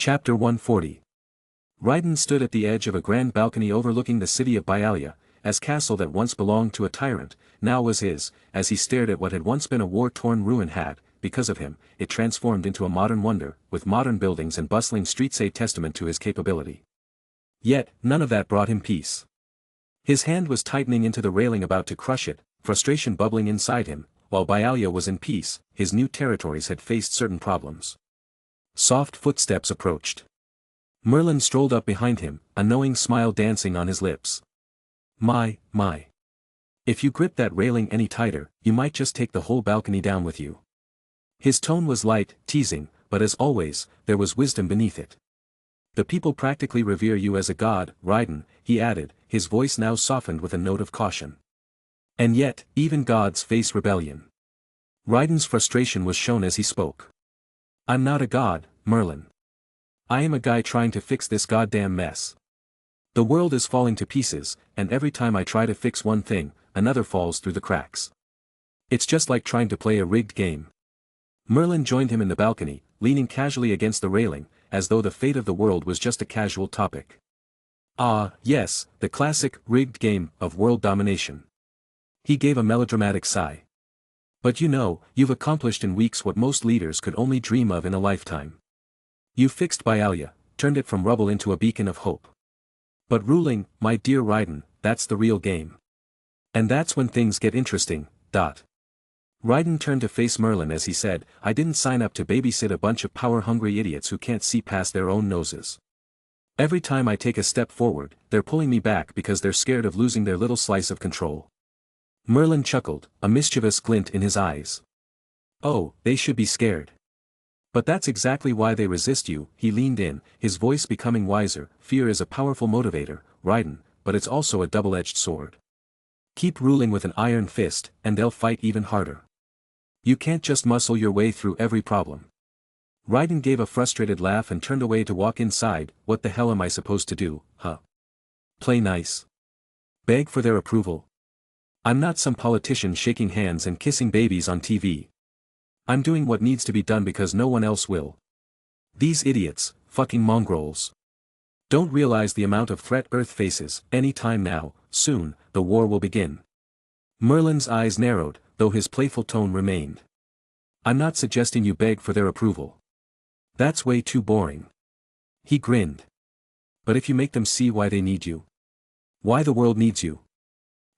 Chapter 140. Raiden stood at the edge of a grand balcony overlooking the city of Byalia, as castle that once belonged to a tyrant, now was his. As he stared at what had once been a war-torn ruin had, because of him, it transformed into a modern wonder, with modern buildings and bustling streets a testament to his capability. Yet, none of that brought him peace. His hand was tightening into the railing about to crush it, frustration bubbling inside him. While Byalia was in peace, his new territories had faced certain problems. Soft footsteps approached. Merlin strolled up behind him, a knowing smile dancing on his lips. My. If you grip that railing any tighter, you might just take the whole balcony down with you. His tone was light, teasing, but as always, there was wisdom beneath it. The people practically revere you as a god, Raiden, he added, his voice now softened with a note of caution. And yet, even gods face rebellion. Raiden's frustration was shown as he spoke. I'm not a god, Merlin. I am a guy trying to fix this goddamn mess. The world is falling to pieces, and every time I try to fix one thing, another falls through the cracks. It's just like trying to play a rigged game. Merlin joined him in the balcony, leaning casually against the railing, as though the fate of the world was just a casual topic. Ah, yes, the classic, rigged game, of world domination. He gave a melodramatic sigh. But you know, you've accomplished in weeks what most leaders could only dream of in a lifetime. You fixed Byalia, turned it from rubble into a beacon of hope. But ruling, my dear Raiden, that's the real game. And that's when things get interesting. Raiden turned to face Merlin as he said, I didn't sign up to babysit a bunch of power-hungry idiots who can't see past their own noses. Every time I take a step forward, they're pulling me back because they're scared of losing their little slice of control. Merlin chuckled, a mischievous glint in his eyes. Oh, they should be scared. But that's exactly why they resist you. He leaned in, his voice becoming wiser. Fear is a powerful motivator, Raiden, but it's also a double-edged sword. Keep ruling with an iron fist, and they'll fight even harder. You can't just muscle your way through every problem. Raiden gave a frustrated laugh and turned away to walk inside. What the hell am I supposed to do, huh? Play nice? Beg for their approval? I'm not some politician shaking hands and kissing babies on TV. I'm doing what needs to be done because no one else will. These idiots, fucking mongrels, don't realize the amount of threat Earth faces. Any time now, soon, the war will begin. Merlin's eyes narrowed, though his playful tone remained. I'm not suggesting you beg for their approval. That's way too boring. He grinned. But if you make them see why they need you, why the world needs you,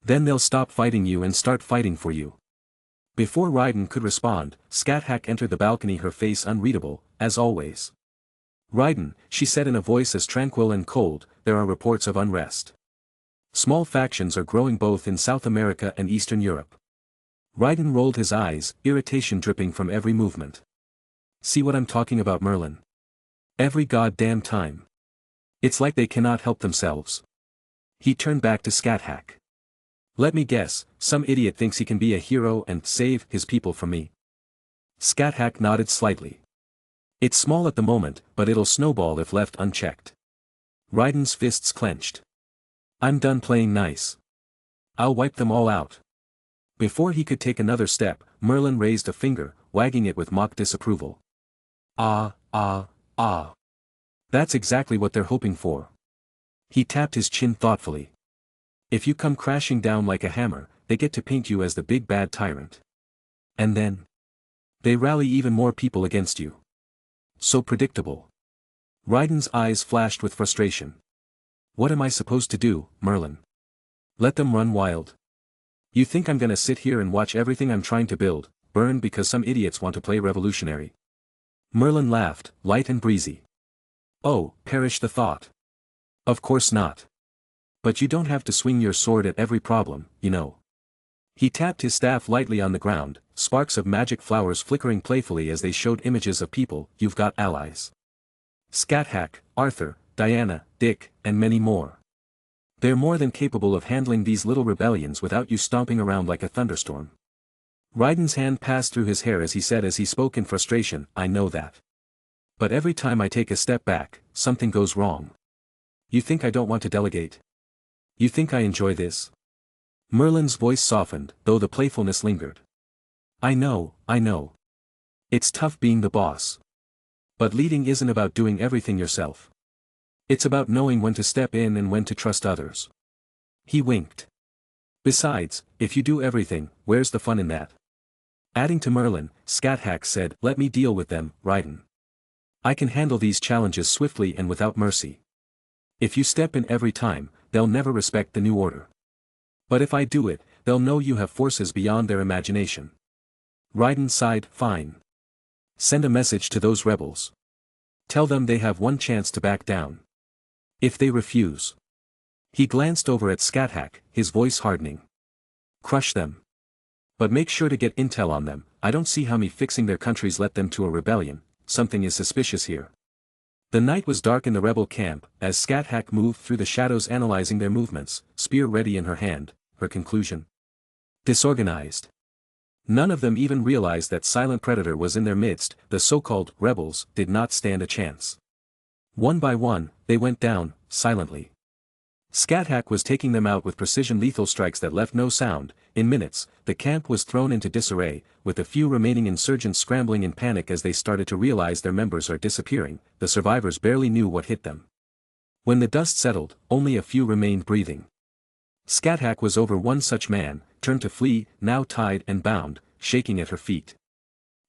then they'll stop fighting you and start fighting for you. Before Raiden could respond, Scathach entered the balcony, her face unreadable, as always. Raiden, she said in a voice as tranquil and cold, there are reports of unrest. Small factions are growing both in South America and Eastern Europe. Raiden rolled his eyes, irritation dripping from every movement. See what I'm talking about, Merlin? Every goddamn time. It's like they cannot help themselves. He turned back to Scathach. Let me guess, some idiot thinks he can be a hero and save his people from me. Scathach nodded slightly. It's small at the moment, but it'll snowball if left unchecked. Raiden's fists clenched. I'm done playing nice. I'll wipe them all out. Before he could take another step, Merlin raised a finger, wagging it with mock disapproval. Ah. That's exactly what they're hoping for. He tapped his chin thoughtfully. If you come crashing down like a hammer, they get to paint you as the big bad tyrant. And then they rally even more people against you. So predictable. Raiden's eyes flashed with frustration. What am I supposed to do, Merlin? Let them run wild? You think I'm gonna sit here and watch everything I'm trying to build burn because some idiots want to play revolutionary? Merlin laughed, light and breezy. Oh, perish the thought. Of course not. But you don't have to swing your sword at every problem, you know. He tapped his staff lightly on the ground, sparks of magic flowers flickering playfully as they showed images of people. You've got allies. Scathach, Arthur, Diana, Dick, and many more. They're more than capable of handling these little rebellions without you stomping around like a thunderstorm. Raiden's hand passed through his hair as he said as he spoke in frustration, I know that. But every time I take a step back, something goes wrong. You think I don't want to delegate? You think I enjoy this? Merlin's voice softened, though the playfulness lingered. I know. It's tough being the boss. But leading isn't about doing everything yourself. It's about knowing when to step in and when to trust others. He winked. Besides, if you do everything, where's the fun in that? Adding to Merlin, Scathach said, let me deal with them, Raiden. I can handle these challenges swiftly and without mercy. If you step in every time, they'll never respect the new order. But if I do it, they'll know you have forces beyond their imagination. Raiden sighed, fine. Send a message to those rebels. Tell them they have one chance to back down. If they refuse. He glanced over at Scathach, his voice hardening. Crush them. But make sure to get intel on them. I don't see how me fixing their countries led them to a rebellion. Something is suspicious here. The night was dark in the rebel camp, as Scathach moved through the shadows analyzing their movements, spear ready in her hand. Her conclusion? Disorganized. None of them even realized that Silent Predator was in their midst. The so-called rebels did not stand a chance. One by one, they went down, silently. Scathach was taking them out with precision lethal strikes that left no sound. In minutes, the camp was thrown into disarray, with the few remaining insurgents scrambling in panic as they started to realize their members are disappearing. The survivors barely knew what hit them. When the dust settled, only a few remained breathing. Scathach was over one such man, turned to flee, now tied and bound, shaking at her feet.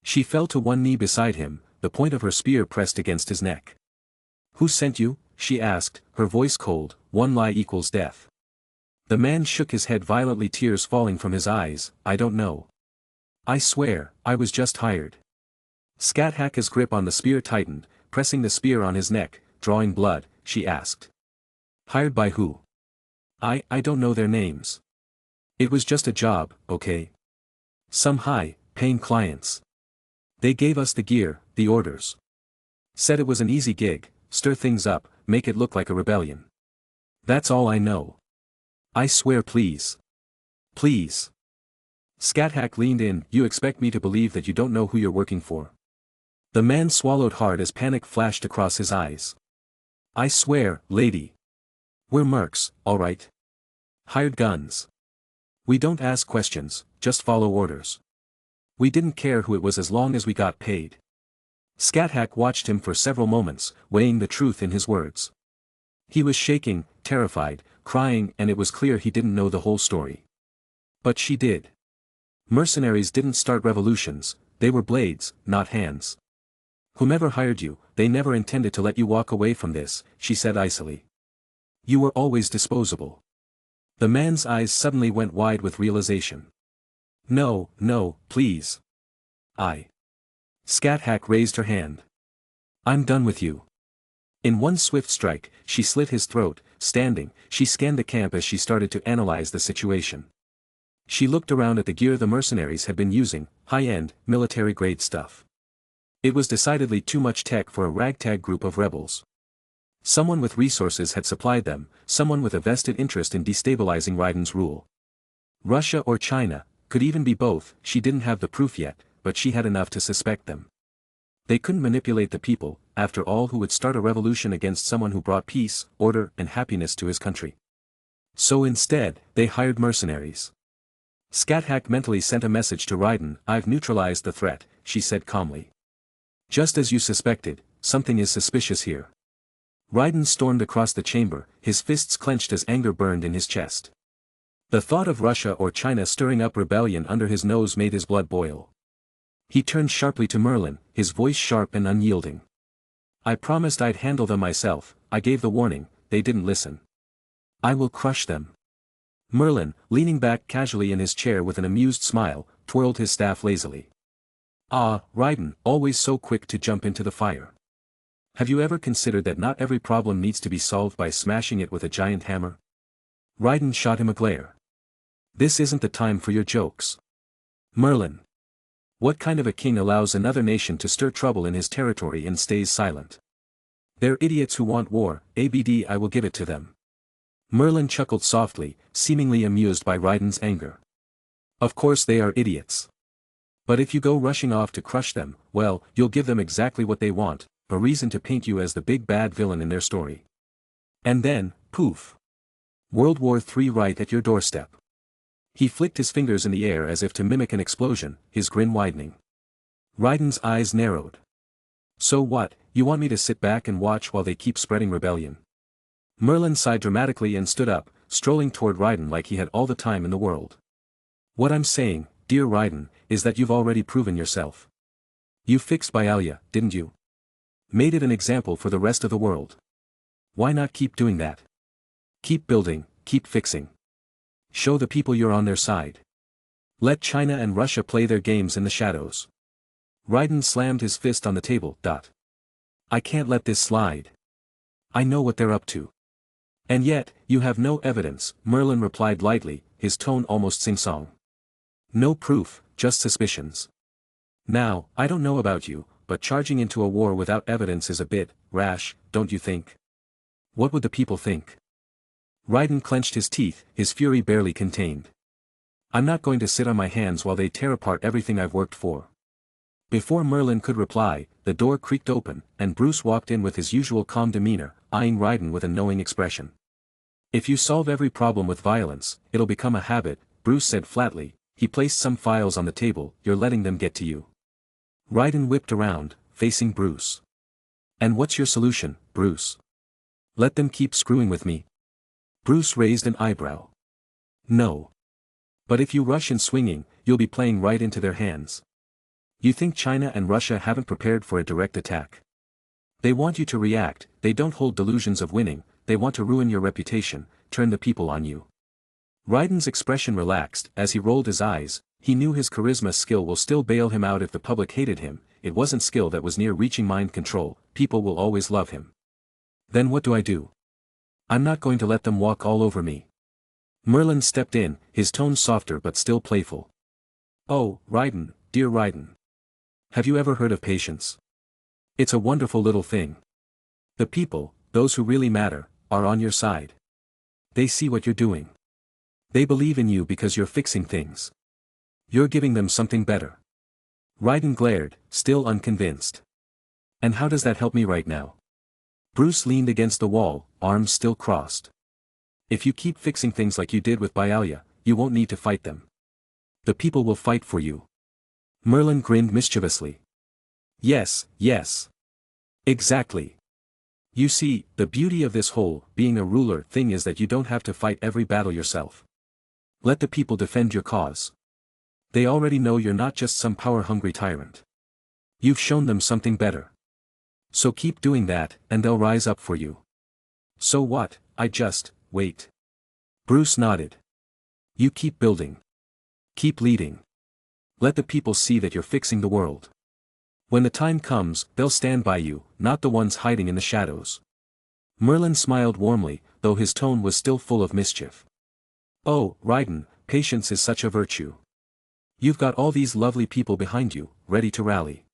She fell to one knee beside him, the point of her spear pressed against his neck. Who sent you? She asked, her voice cold. One lie equals death. The man shook his head violently, tears falling from his eyes. I don't know. I swear, I was just hired. Scathach's grip on the spear tightened, pressing the spear on his neck, drawing blood. She asked. Hired by who? I don't know their names. It was just a job, okay? Some high-paying clients. They gave us the gear, the orders. Said it was an easy gig, stir things up, make it look like a rebellion. That's all I know. I swear, please. Please. Scathach leaned in. You expect me to believe that you don't know who you're working for? The man swallowed hard as panic flashed across his eyes. I swear, lady. We're mercs, all right? Hired guns. We don't ask questions, just follow orders. We didn't care who it was as long as we got paid. Scathach watched him for several moments, weighing the truth in his words. He was shaking, terrified, crying, and it was clear he didn't know the whole story. But she did. Mercenaries didn't start revolutions, they were blades, not hands. Whomever hired you, they never intended to let you walk away from this, she said icily. You were always disposable. The man's eyes suddenly went wide with realization. No, please. Scathach raised her hand. I'm done with you. In one swift strike, she slit his throat. Standing, she scanned the camp as she started to analyze the situation. She looked around at the gear the mercenaries had been using, high-end, military-grade stuff. It was decidedly too much tech for a ragtag group of rebels. Someone with resources had supplied them, someone with a vested interest in destabilizing Raiden's rule. Russia or China, could even be both. She didn't have the proof yet, but she had enough to suspect them. They couldn't manipulate the people, after all, who would start a revolution against someone who brought peace, order, and happiness to his country. So instead, they hired mercenaries. Scathach mentally sent a message to Raiden. I've neutralized the threat, she said calmly. Just as you suspected, something is suspicious here. Raiden stormed across the chamber, his fists clenched as anger burned in his chest. The thought of Russia or China stirring up rebellion under his nose made his blood boil. He turned sharply to Merlin, his voice sharp and unyielding. I promised I'd handle them myself. I gave the warning, they didn't listen. I will crush them. Merlin, leaning back casually in his chair with an amused smile, twirled his staff lazily. Ah, Raiden, always so quick to jump into the fire. Have you ever considered that not every problem needs to be solved by smashing it with a giant hammer? Raiden shot him a glare. This isn't the time for your jokes. Merlin. What kind of a king allows another nation to stir trouble in his territory and stays silent? They're idiots who want war. ABD, I will give it to them. Merlin chuckled softly, seemingly amused by Raiden's anger. Of course they are idiots. But if you go rushing off to crush them, well, you'll give them exactly what they want, a reason to paint you as the big bad villain in their story. And then, poof. World War III right at your doorstep. He flicked his fingers in the air as if to mimic an explosion, his grin widening. Raiden's eyes narrowed. So what, you want me to sit back and watch while they keep spreading rebellion? Merlin sighed dramatically and stood up, strolling toward Raiden like he had all the time in the world. What I'm saying, dear Raiden, is that you've already proven yourself. You fixed Byalia, didn't you? Made it an example for the rest of the world. Why not keep doing that? Keep building, keep fixing. Show the people you're on their side. Let China and Russia play their games in the shadows. Raiden slammed his fist on the table. I can't let this slide. I know what they're up to. And yet, you have no evidence, Merlin replied lightly, his tone almost sing-song. No proof, just suspicions. Now, I don't know about you, but charging into a war without evidence is a bit rash, don't you think? What would the people think? Raiden clenched his teeth, his fury barely contained. I'm not going to sit on my hands while they tear apart everything I've worked for. Before Merlin could reply, the door creaked open, and Bruce walked in with his usual calm demeanor, eyeing Raiden with a knowing expression. If you solve every problem with violence, it'll become a habit, Bruce said flatly. He placed some files on the table. You're letting them get to you. Raiden whipped around, facing Bruce. And what's your solution, Bruce? Let them keep screwing with me? Bruce raised an eyebrow. No. But if you rush in swinging, you'll be playing right into their hands. You think China and Russia haven't prepared for a direct attack? They want you to react. They don't hold delusions of winning, they want to ruin your reputation, turn the people on you. Raiden's expression relaxed. As he rolled his eyes, he knew his charisma skill will still bail him out if the public hated him. It wasn't skill that was near reaching mind control. People will always love him. Then what do I do? I'm not going to let them walk all over me. Merlin stepped in, his tone softer but still playful. Oh, Raiden, dear Raiden. Have you ever heard of patience? It's a wonderful little thing. The people, those who really matter, are on your side. They see what you're doing. They believe in you because you're fixing things. You're giving them something better. Raiden glared, still unconvinced. And how does that help me right now? Bruce leaned against the wall, arms still crossed. If you keep fixing things like you did with Byalia, you won't need to fight them. The people will fight for you. Merlin grinned mischievously. Yes, yes. Exactly. You see, the beauty of this whole being a ruler thing is that you don't have to fight every battle yourself. Let the people defend your cause. They already know you're not just some power-hungry tyrant. You've shown them something better. So keep doing that, and they'll rise up for you. So what, wait. Bruce nodded. You keep building. Keep leading. Let the people see that you're fixing the world. When the time comes, they'll stand by you, not the ones hiding in the shadows. Merlin smiled warmly, though his tone was still full of mischief. Oh, Raiden, patience is such a virtue. You've got all these lovely people behind you, ready to rally.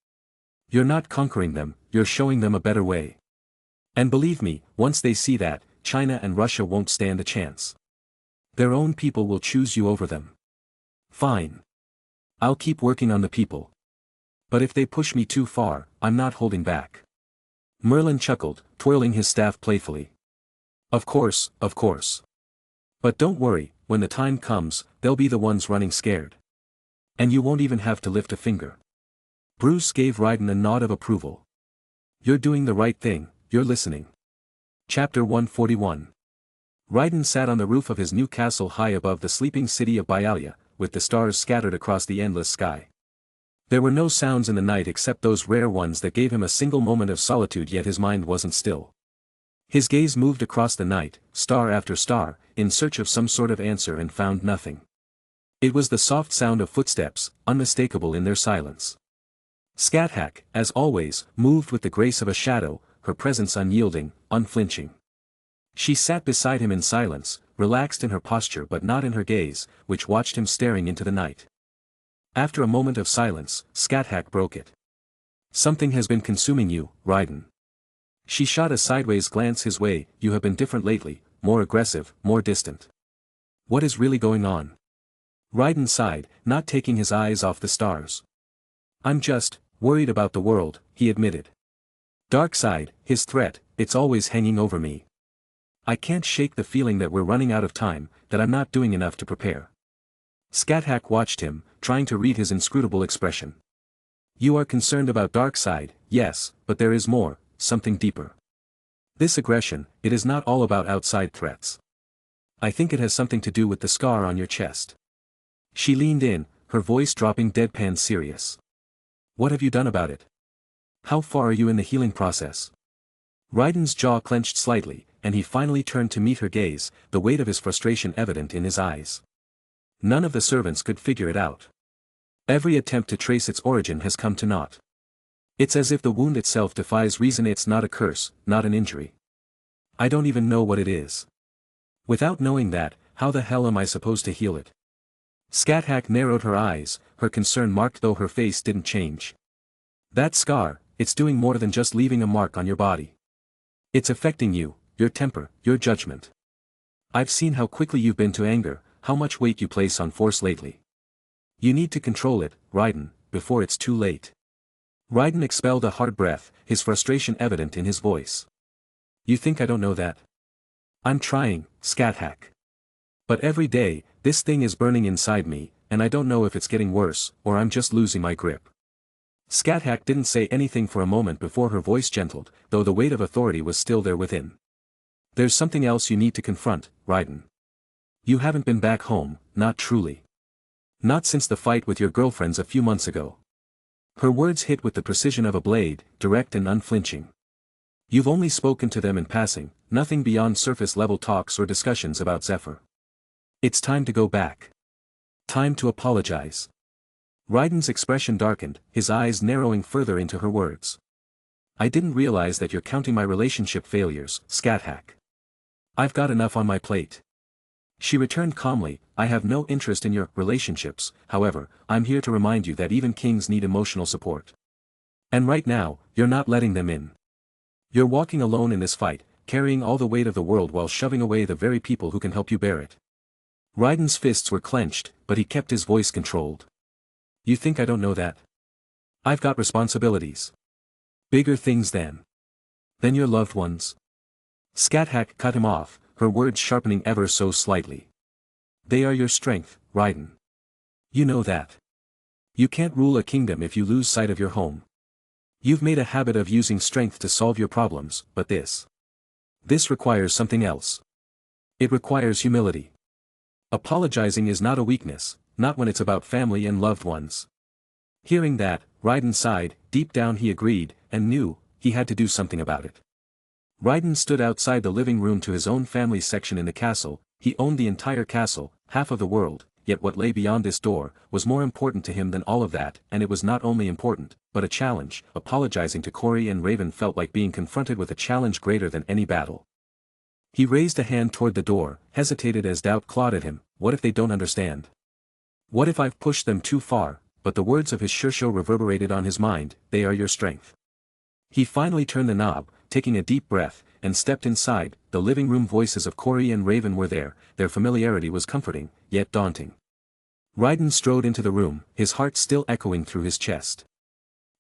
You're not conquering them, you're showing them a better way. And believe me, once they see that, China and Russia won't stand a chance. Their own people will choose you over them. Fine. I'll keep working on the people. But if they push me too far, I'm not holding back. Merlin chuckled, twirling his staff playfully. Of course, of course. But don't worry, when the time comes, they'll be the ones running scared. And you won't even have to lift a finger. Bruce gave Raiden a nod of approval. You're doing the right thing, you're listening. Chapter 141. Raiden sat on the roof of his new castle high above the sleeping city of Byalia, with the stars scattered across the endless sky. There were no sounds in the night except those rare ones that gave him a single moment of solitude, yet his mind wasn't still. His gaze moved across the night, star after star, in search of some sort of answer, and found nothing. It was the soft sound of footsteps, unmistakable in their silence. Scathach, as always, moved with the grace of a shadow, her presence unyielding, unflinching. She sat beside him in silence, relaxed in her posture but not in her gaze, which watched him staring into the night. After a moment of silence, Scathach broke it. Something has been consuming you, Raiden. She shot a sideways glance his way. You have been different lately, more aggressive, more distant. What is really going on? Raiden sighed, not taking his eyes off the stars. I'm just worried about the world, he admitted. Darkseid, his threat, it's always hanging over me. I can't shake the feeling that we're running out of time, that I'm not doing enough to prepare. Scathach watched him, trying to read his inscrutable expression. You are concerned about dark side, yes, but there is more, something deeper. This aggression, it is not all about outside threats. I think it has something to do with the scar on your chest. She leaned in, her voice dropping deadpan serious. What have you done about it? How far are you in the healing process? Raiden's jaw clenched slightly, and he finally turned to meet her gaze, the weight of his frustration evident in his eyes. None of the servants could figure it out. Every attempt to trace its origin has come to naught. It's as if the wound itself defies reason. It's not a curse, not an injury. I don't even know what it is. Without knowing that, how the hell am I supposed to heal it? Scat-Hack narrowed her eyes, her concern marked though her face didn't change. That scar, it's doing more than just leaving a mark on your body. It's affecting you, your temper, your judgment. I've seen how quickly you've been to anger, how much weight you place on force lately. You need to control it, Raiden, before it's too late. Raiden expelled a hard breath, his frustration evident in his voice. You think I don't know that? I'm trying, Scat-Hack. But every day, this thing is burning inside me, and I don't know if it's getting worse, or I'm just losing my grip. Scat-Hack didn't say anything for a moment before her voice gentled, though the weight of authority was still there within. There's something else you need to confront, Raiden. You haven't been back home, not truly. Not since the fight with your girlfriends a few months ago. Her words hit with the precision of a blade, direct and unflinching. You've only spoken to them in passing, nothing beyond surface-level talks or discussions about Zephyr. It's time to go back. Time to apologize. Raiden's expression darkened, his eyes narrowing further into her words. I didn't realize that you're counting my relationship failures, Scat-Hack. I've got enough on my plate. She returned calmly, I have no interest in your relationships, however, I'm here to remind you that even kings need emotional support. And right now, you're not letting them in. You're walking alone in this fight, carrying all the weight of the world while shoving away the very people who can help you bear it. Raiden's fists were clenched, but he kept his voice controlled. You think I don't know that? I've got responsibilities. Bigger things than your loved ones. Scat-Hack cut him off, her words sharpening ever so slightly. They are your strength, Raiden. You know that. You can't rule a kingdom if you lose sight of your home. You've made a habit of using strength to solve your problems, but this requires something else. It requires humility. Apologizing is not a weakness, not when it's about family and loved ones. Hearing that, Raiden sighed, deep down he agreed, and knew, he had to do something about it. Raiden stood outside the living room to his own family section in the castle, he owned the entire castle, half of the world, yet what lay beyond this door, was more important to him than all of that, and it was not only important, but a challenge. Apologizing to Corey and Raven felt like being confronted with a challenge greater than any battle. He raised a hand toward the door, hesitated as doubt clawed at him, what if they don't understand? What if I've pushed them too far? But the words of his Shursho reverberated on his mind, they are your strength. He finally turned the knob, taking a deep breath, and stepped inside. The living room voices of Corey and Raven were there, their familiarity was comforting, yet daunting. Raiden strode into the room, his heart still echoing through his chest.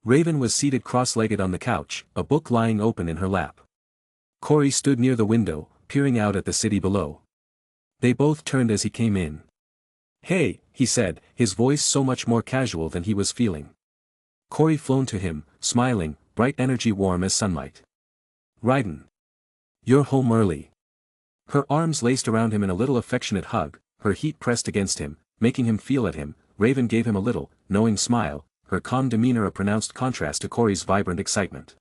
Raven was seated cross-legged on the couch, a book lying open in her lap. Corey stood near the window, peering out at the city below. They both turned as he came in. Hey, he said, his voice so much more casual than he was feeling. Corey flown to him, smiling, bright energy warm as sunlight. Raiden. You're home early. Her arms laced around him in a little affectionate hug, her heat pressed against him, making him feel at him. Raven gave him a little, knowing smile, her calm demeanor a pronounced contrast to Corey's vibrant excitement.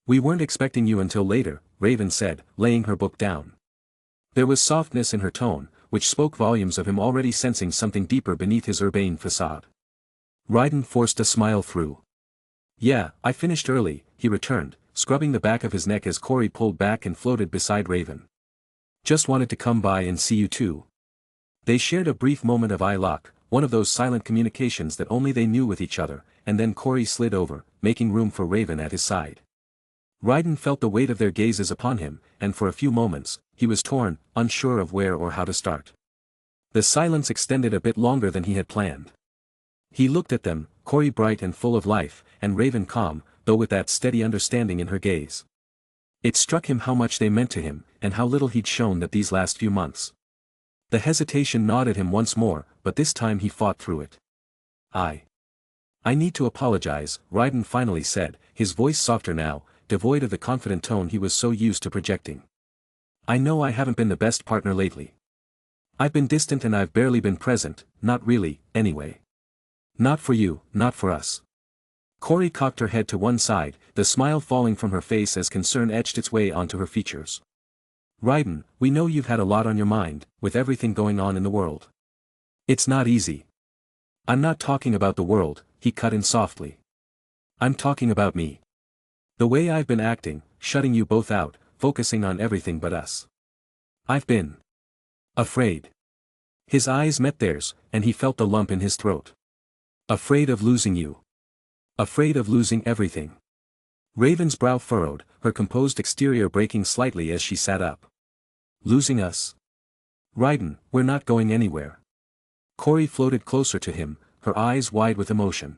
We weren't expecting you until later, Raven said, laying her book down. There was softness in her tone, which spoke volumes of him already sensing something deeper beneath his urbane facade. Raiden forced a smile through. Yeah, I finished early, he returned, scrubbing the back of his neck as Corey pulled back and floated beside Raven. Just wanted to come by and see you too. They shared a brief moment of eye lock, one of those silent communications that only they knew with each other, and then Corey slid over, making room for Raven at his side. Raiden felt the weight of their gazes upon him, and for a few moments, he was torn, unsure of where or how to start. The silence extended a bit longer than he had planned. He looked at them, Corey bright and full of life, and Raven calm, though with that steady understanding in her gaze. It struck him how much they meant to him, and how little he'd shown that these last few months. The hesitation gnawed at him once more, but this time he fought through it. I need to apologize, Raiden finally said, his voice softer now, devoid of the confident tone he was so used to projecting. I know I haven't been the best partner lately. I've been distant and I've barely been present, not really, anyway. Not for you, not for us. Corey cocked her head to one side, the smile falling from her face as concern etched its way onto her features. Raiden, we know you've had a lot on your mind, with everything going on in the world. It's not easy. I'm not talking about the world, he cut in softly. I'm talking about me. The way I've been acting, shutting you both out, focusing on everything but us. I've been afraid. His eyes met theirs, and he felt the lump in his throat. Afraid of losing you. Afraid of losing everything. Raven's brow furrowed, her composed exterior breaking slightly as she sat up. Losing us? Raiden, we're not going anywhere. Corey floated closer to him, her eyes wide with emotion.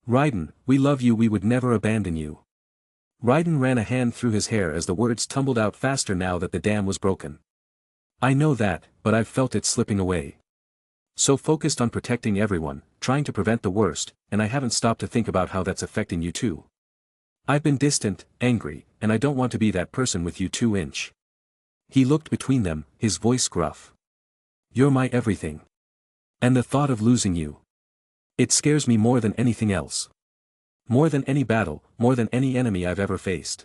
Raiden, we love you, we would never abandon you. Raiden ran a hand through his hair as the words tumbled out faster now that the dam was broken. I know that, but I've felt it slipping away. So focused on protecting everyone, trying to prevent the worst, and I haven't stopped to think about how that's affecting you too. I've been distant, angry, and I don't want to be that person with you 2-inch. He looked between them, his voice gruff. You're my everything. And the thought of losing you. It scares me more than anything else. More than any battle, more than any enemy I've ever faced.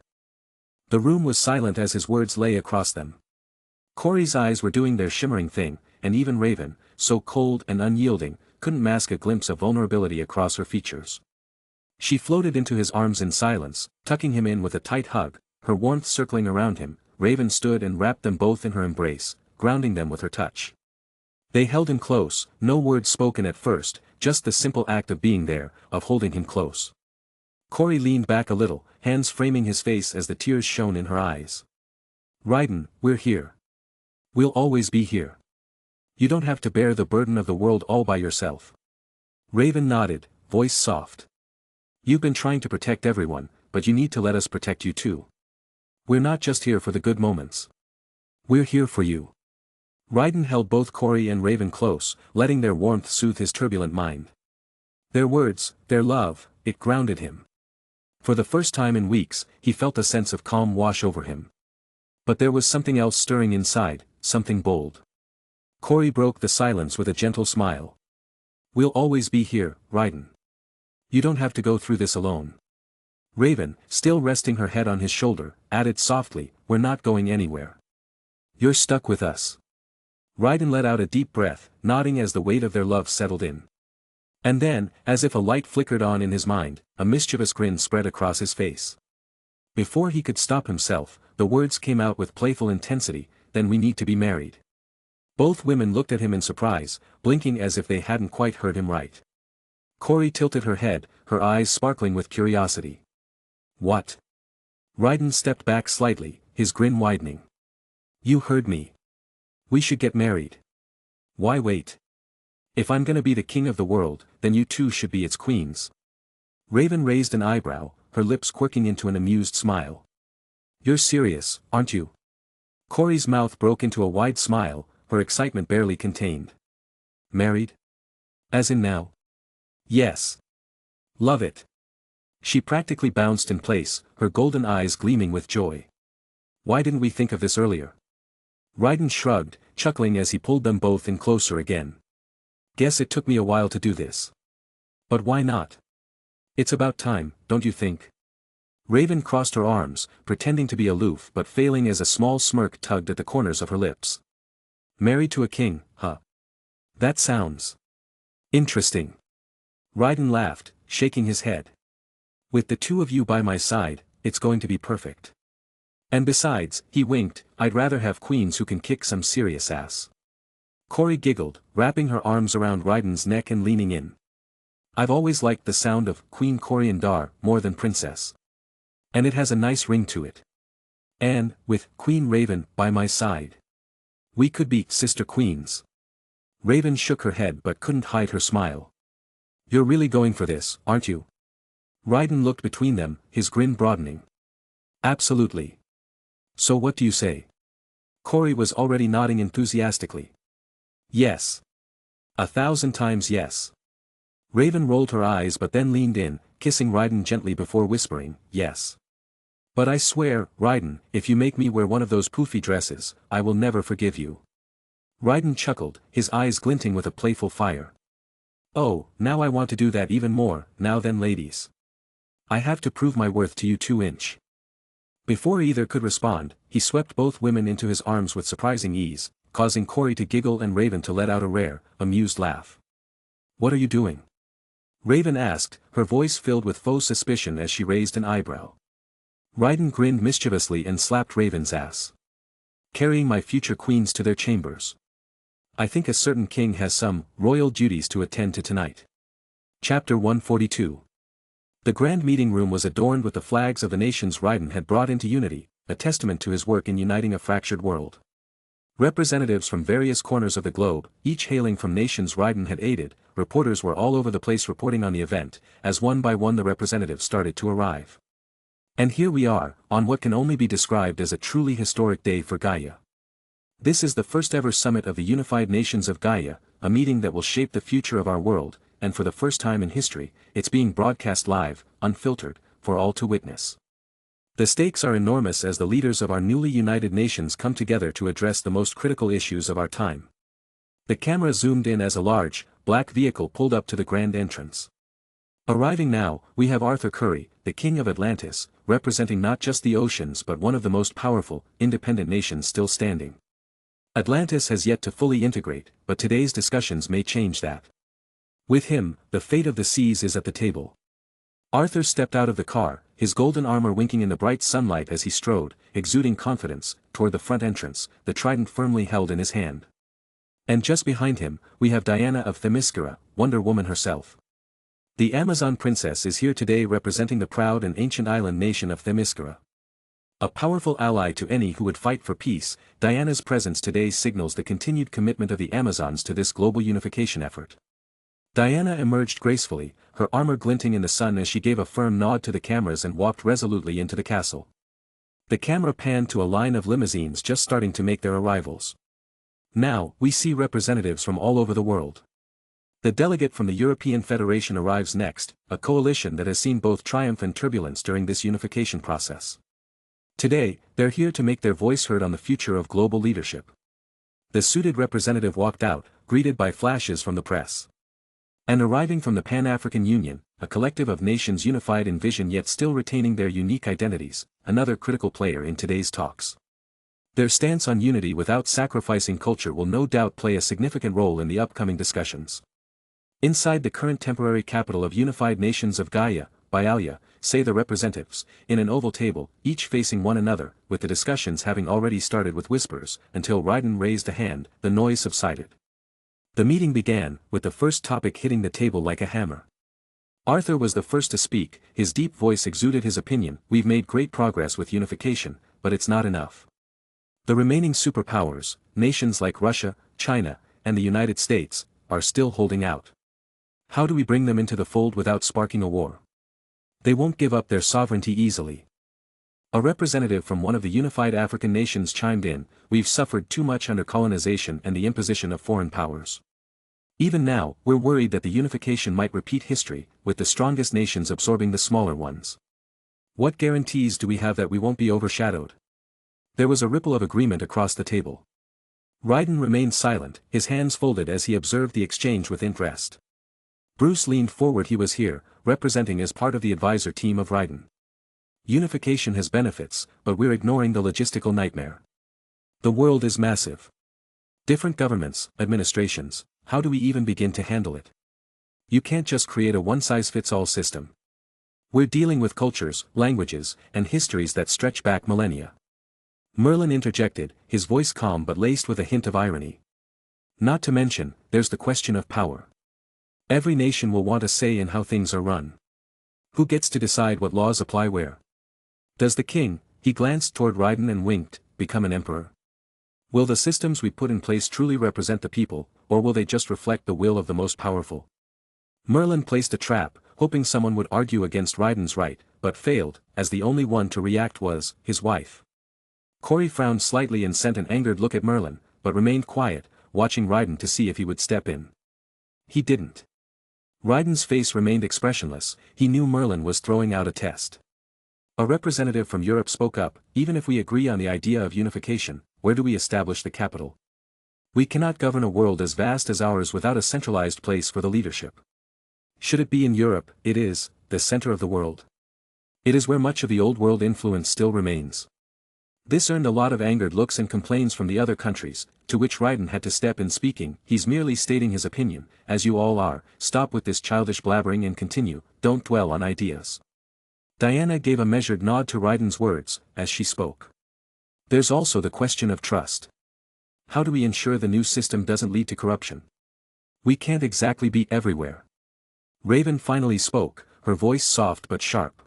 The room was silent as his words lay across them. Corey's eyes were doing their shimmering thing, and even Raven, so cold and unyielding, couldn't mask a glimpse of vulnerability across her features. She floated into his arms in silence, tucking him in with a tight hug, her warmth circling around him. Raven stood and wrapped them both in her embrace, grounding them with her touch. They held him close, no words spoken at first, just the simple act of being there, of holding him close. Corey leaned back a little, hands framing his face as the tears shone in her eyes. Raiden, we're here. We'll always be here. You don't have to bear the burden of the world all by yourself. Raven nodded, voice soft. You've been trying to protect everyone, but you need to let us protect you too. We're not just here for the good moments. We're here for you. Raiden held both Corey and Raven close, letting their warmth soothe his turbulent mind. Their words, their love, it grounded him. For the first time in weeks, he felt a sense of calm wash over him. But there was something else stirring inside, something bold. Corey broke the silence with a gentle smile. We'll always be here, Raiden. You don't have to go through this alone. Raven, still resting her head on his shoulder, added softly, we're not going anywhere. You're stuck with us. Raiden let out a deep breath, nodding as the weight of their love settled in. And then, as if a light flickered on in his mind, a mischievous grin spread across his face. Before he could stop himself, the words came out with playful intensity, then we need to be married. Both women looked at him in surprise, blinking as if they hadn't quite heard him right. Corey tilted her head, her eyes sparkling with curiosity. What? Raiden stepped back slightly, his grin widening. You heard me. We should get married. Why wait? If I'm gonna be the king of the world, then you two should be its queens. Raven raised an eyebrow, her lips quirking into an amused smile. You're serious, aren't you? Corey's mouth broke into a wide smile, her excitement barely contained. Married? As in now? Yes. Love it. She practically bounced in place, her golden eyes gleaming with joy. Why didn't we think of this earlier? Raiden shrugged, chuckling as he pulled them both in closer again. Guess it took me a while to do this. But why not? It's about time, don't you think? Raven crossed her arms, pretending to be aloof but failing as a small smirk tugged at the corners of her lips. Married to a king, huh? That sounds interesting. Raiden laughed, shaking his head. With the two of you by my side, it's going to be perfect. And besides, he winked, I'd rather have queens who can kick some serious ass. Corey giggled, wrapping her arms around Raiden's neck and leaning in. I've always liked the sound of Queen Coriandar more than Princess. And it has a nice ring to it. And, with Queen Raven by my side, we could be sister queens. Raven shook her head but couldn't hide her smile. You're really going for this, aren't you? Raiden looked between them, his grin broadening. Absolutely. So what do you say? Corey was already nodding enthusiastically. Yes. 1,000 times yes. Raven rolled her eyes but then leaned in, kissing Raiden gently before whispering, yes. But I swear, Raiden, if you make me wear one of those poofy dresses, I will never forgive you. Raiden chuckled, his eyes glinting with a playful fire. Oh, now I want to do that even more. Now then, ladies. I have to prove my worth to you 2-inch. Before either could respond, he swept both women into his arms with surprising ease, causing Corey to giggle and Raven to let out a rare, amused laugh. What are you doing? Raven asked, her voice filled with faux suspicion as she raised an eyebrow. Raiden grinned mischievously and slapped Raven's ass. Carrying my future queens to their chambers. I think a certain king has some royal duties to attend to tonight. Chapter 142. The grand meeting room was adorned with the flags of the nations Raiden had brought into unity, a testament to his work in uniting a fractured world. Representatives from various corners of the globe, each hailing from nations Raiden had aided, reporters were all over the place reporting on the event, as one by one the representatives started to arrive. And here we are, on what can only be described as a truly historic day for Gaia. This is the first ever summit of the Unified Nations of Gaia, a meeting that will shape the future of our world, and for the first time in history, it's being broadcast live, unfiltered, for all to witness. The stakes are enormous as the leaders of our newly united nations come together to address the most critical issues of our time. The camera zoomed in as a large, black vehicle pulled up to the grand entrance. Arriving now, we have Arthur Curry, the King of Atlantis, representing not just the oceans but one of the most powerful, independent nations still standing. Atlantis has yet to fully integrate, but today's discussions may change that. With him, the fate of the seas is at the table. Arthur stepped out of the car, his golden armor winking in the bright sunlight as he strode, exuding confidence, toward the front entrance, the trident firmly held in his hand. And just behind him, we have Diana of Themyscira, Wonder Woman herself. The Amazon princess is here today representing the proud and ancient island nation of Themyscira. A powerful ally to any who would fight for peace, Diana's presence today signals the continued commitment of the Amazons to this global unification effort. Diana emerged gracefully, her armor glinting in the sun as she gave a firm nod to the cameras and walked resolutely into the castle. The camera panned to a line of limousines just starting to make their arrivals. Now, we see representatives from all over the world. The delegate from the European Federation arrives next, a coalition that has seen both triumph and turbulence during this unification process. Today, they're here to make their voice heard on the future of global leadership. The suited representative walked out, greeted by flashes from the press. And arriving from the Pan-African Union, a collective of nations unified in vision yet still retaining their unique identities, another critical player in today's talks. Their stance on unity without sacrificing culture will no doubt play a significant role in the upcoming discussions. Inside the current temporary capital of Unified Nations of Gaia, Bialia, say the representatives, in an oval table, each facing one another, with the discussions having already started with whispers, until Raiden raised a hand, the noise subsided. The meeting began, with the first topic hitting the table like a hammer. Arthur was the first to speak, his deep voice exuded his opinion. We've made great progress with unification, but it's not enough. The remaining superpowers, nations like Russia, China, and the United States, are still holding out. How do we bring them into the fold without sparking a war? They won't give up their sovereignty easily. A representative from one of the unified African nations chimed in, we've suffered too much under colonization and the imposition of foreign powers. Even now, we're worried that the unification might repeat history, with the strongest nations absorbing the smaller ones. What guarantees do we have that we won't be overshadowed? There was a ripple of agreement across the table. Raiden remained silent, his hands folded as he observed the exchange with interest. Bruce leaned forward. He was here, representing as part of the advisor team of Raiden. Unification has benefits, but we're ignoring the logistical nightmare. The world is massive. Different governments, administrations, how do we even begin to handle it? You can't just create a one-size-fits-all system. We're dealing with cultures, languages, and histories that stretch back millennia. Merlin interjected, his voice calm but laced with a hint of irony. Not to mention, there's the question of power. Every nation will want a say in how things are run. Who gets to decide what laws apply where? Does the king, he glanced toward Raiden and winked, become an emperor? Will the systems we put in place truly represent the people, or will they just reflect the will of the most powerful? Merlin placed a trap, hoping someone would argue against Raiden's right, but failed, as the only one to react was his wife. Corey frowned slightly and sent an angered look at Merlin, but remained quiet, watching Raiden to see if he would step in. He didn't. Raiden's face remained expressionless. He knew Merlin was throwing out a test. A representative from Europe spoke up, even if we agree on the idea of unification, where do we establish the capital? We cannot govern a world as vast as ours without a centralized place for the leadership. Should it be in Europe? It is, the center of the world. It is where much of the old world influence still remains. This earned a lot of angered looks and complaints from the other countries, to which Raiden had to step in speaking. He's merely stating his opinion, as you all are. Stop with this childish blabbering and continue, don't dwell on ideas. Diana gave a measured nod to Raiden's words, as she spoke. There's also the question of trust. How do we ensure the new system doesn't lead to corruption? We can't exactly be everywhere. Raven finally spoke, her voice soft but sharp.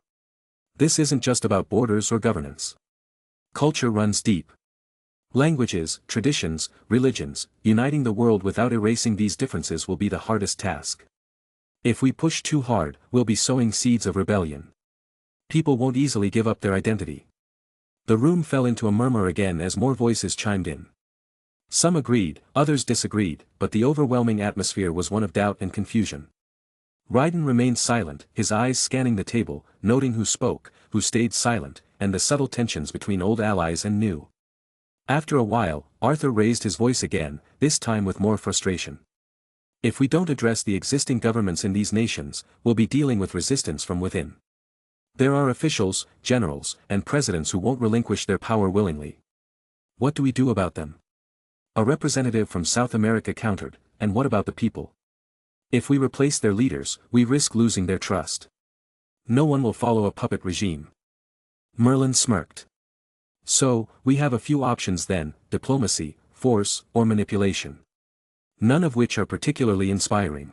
This isn't just about borders or governance. Culture runs deep. Languages, traditions, religions, uniting the world without erasing these differences will be the hardest task. If we push too hard, we'll be sowing seeds of rebellion. People won't easily give up their identity. The room fell into a murmur again as more voices chimed in. Some agreed, others disagreed, but the overwhelming atmosphere was one of doubt and confusion. Raiden remained silent, his eyes scanning the table, noting who spoke, who stayed silent, and the subtle tensions between old allies and new. After a while, Arthur raised his voice again, this time with more frustration. If we don't address the existing governments in these nations, we'll be dealing with resistance from within. There are officials, generals, and presidents who won't relinquish their power willingly. What do we do about them? A representative from South America countered, and what about the people? If we replace their leaders, we risk losing their trust. No one will follow a puppet regime. Merlin smirked. So, we have a few options then, diplomacy, force, or manipulation. None of which are particularly inspiring.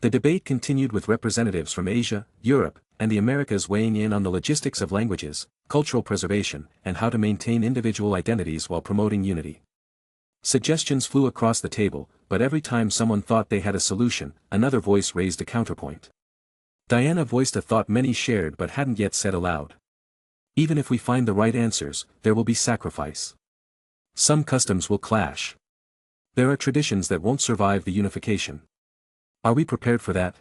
The debate continued with representatives from Asia, Europe, and the Americas weighing in on the logistics of languages, cultural preservation, and how to maintain individual identities while promoting unity. Suggestions flew across the table, but every time someone thought they had a solution, another voice raised a counterpoint. Diana voiced a thought many shared but hadn't yet said aloud. Even if we find the right answers, there will be sacrifice. Some customs will clash. There are traditions that won't survive the unification. Are we prepared for that?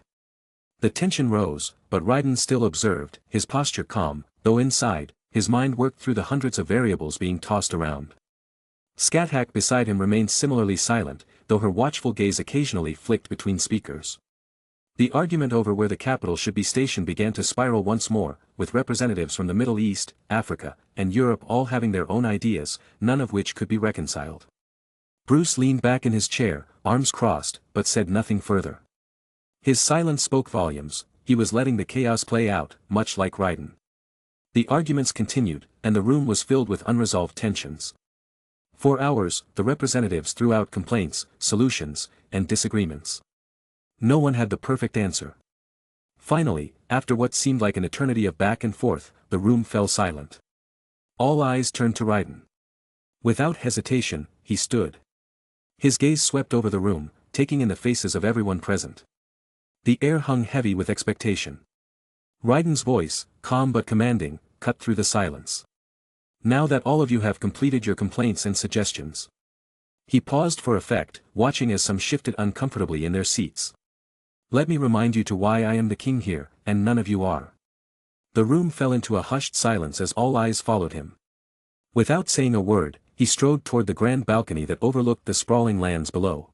The tension rose, but Raiden still observed, his posture calm, though inside, his mind worked through the hundreds of variables being tossed around. Scathach beside him remained similarly silent, though her watchful gaze occasionally flicked between speakers. The argument over where the capital should be stationed began to spiral once more, with representatives from the Middle East, Africa, and Europe all having their own ideas, none of which could be reconciled. Bruce leaned back in his chair, arms crossed, but said nothing further. His silence spoke volumes. He was letting the chaos play out, much like Raiden. The arguments continued, and the room was filled with unresolved tensions. For hours, the representatives threw out complaints, solutions, and disagreements. No one had the perfect answer. Finally, after what seemed like an eternity of back and forth, the room fell silent. All eyes turned to Raiden. Without hesitation, he stood. His gaze swept over the room, taking in the faces of everyone present. The air hung heavy with expectation. Raiden's voice, calm but commanding, cut through the silence. Now that all of you have completed your complaints and suggestions. He paused for effect, watching as some shifted uncomfortably in their seats. Let me remind you to why I am the king here, and none of you are. The room fell into a hushed silence as all eyes followed him. Without saying a word, he strode toward the grand balcony that overlooked the sprawling lands below.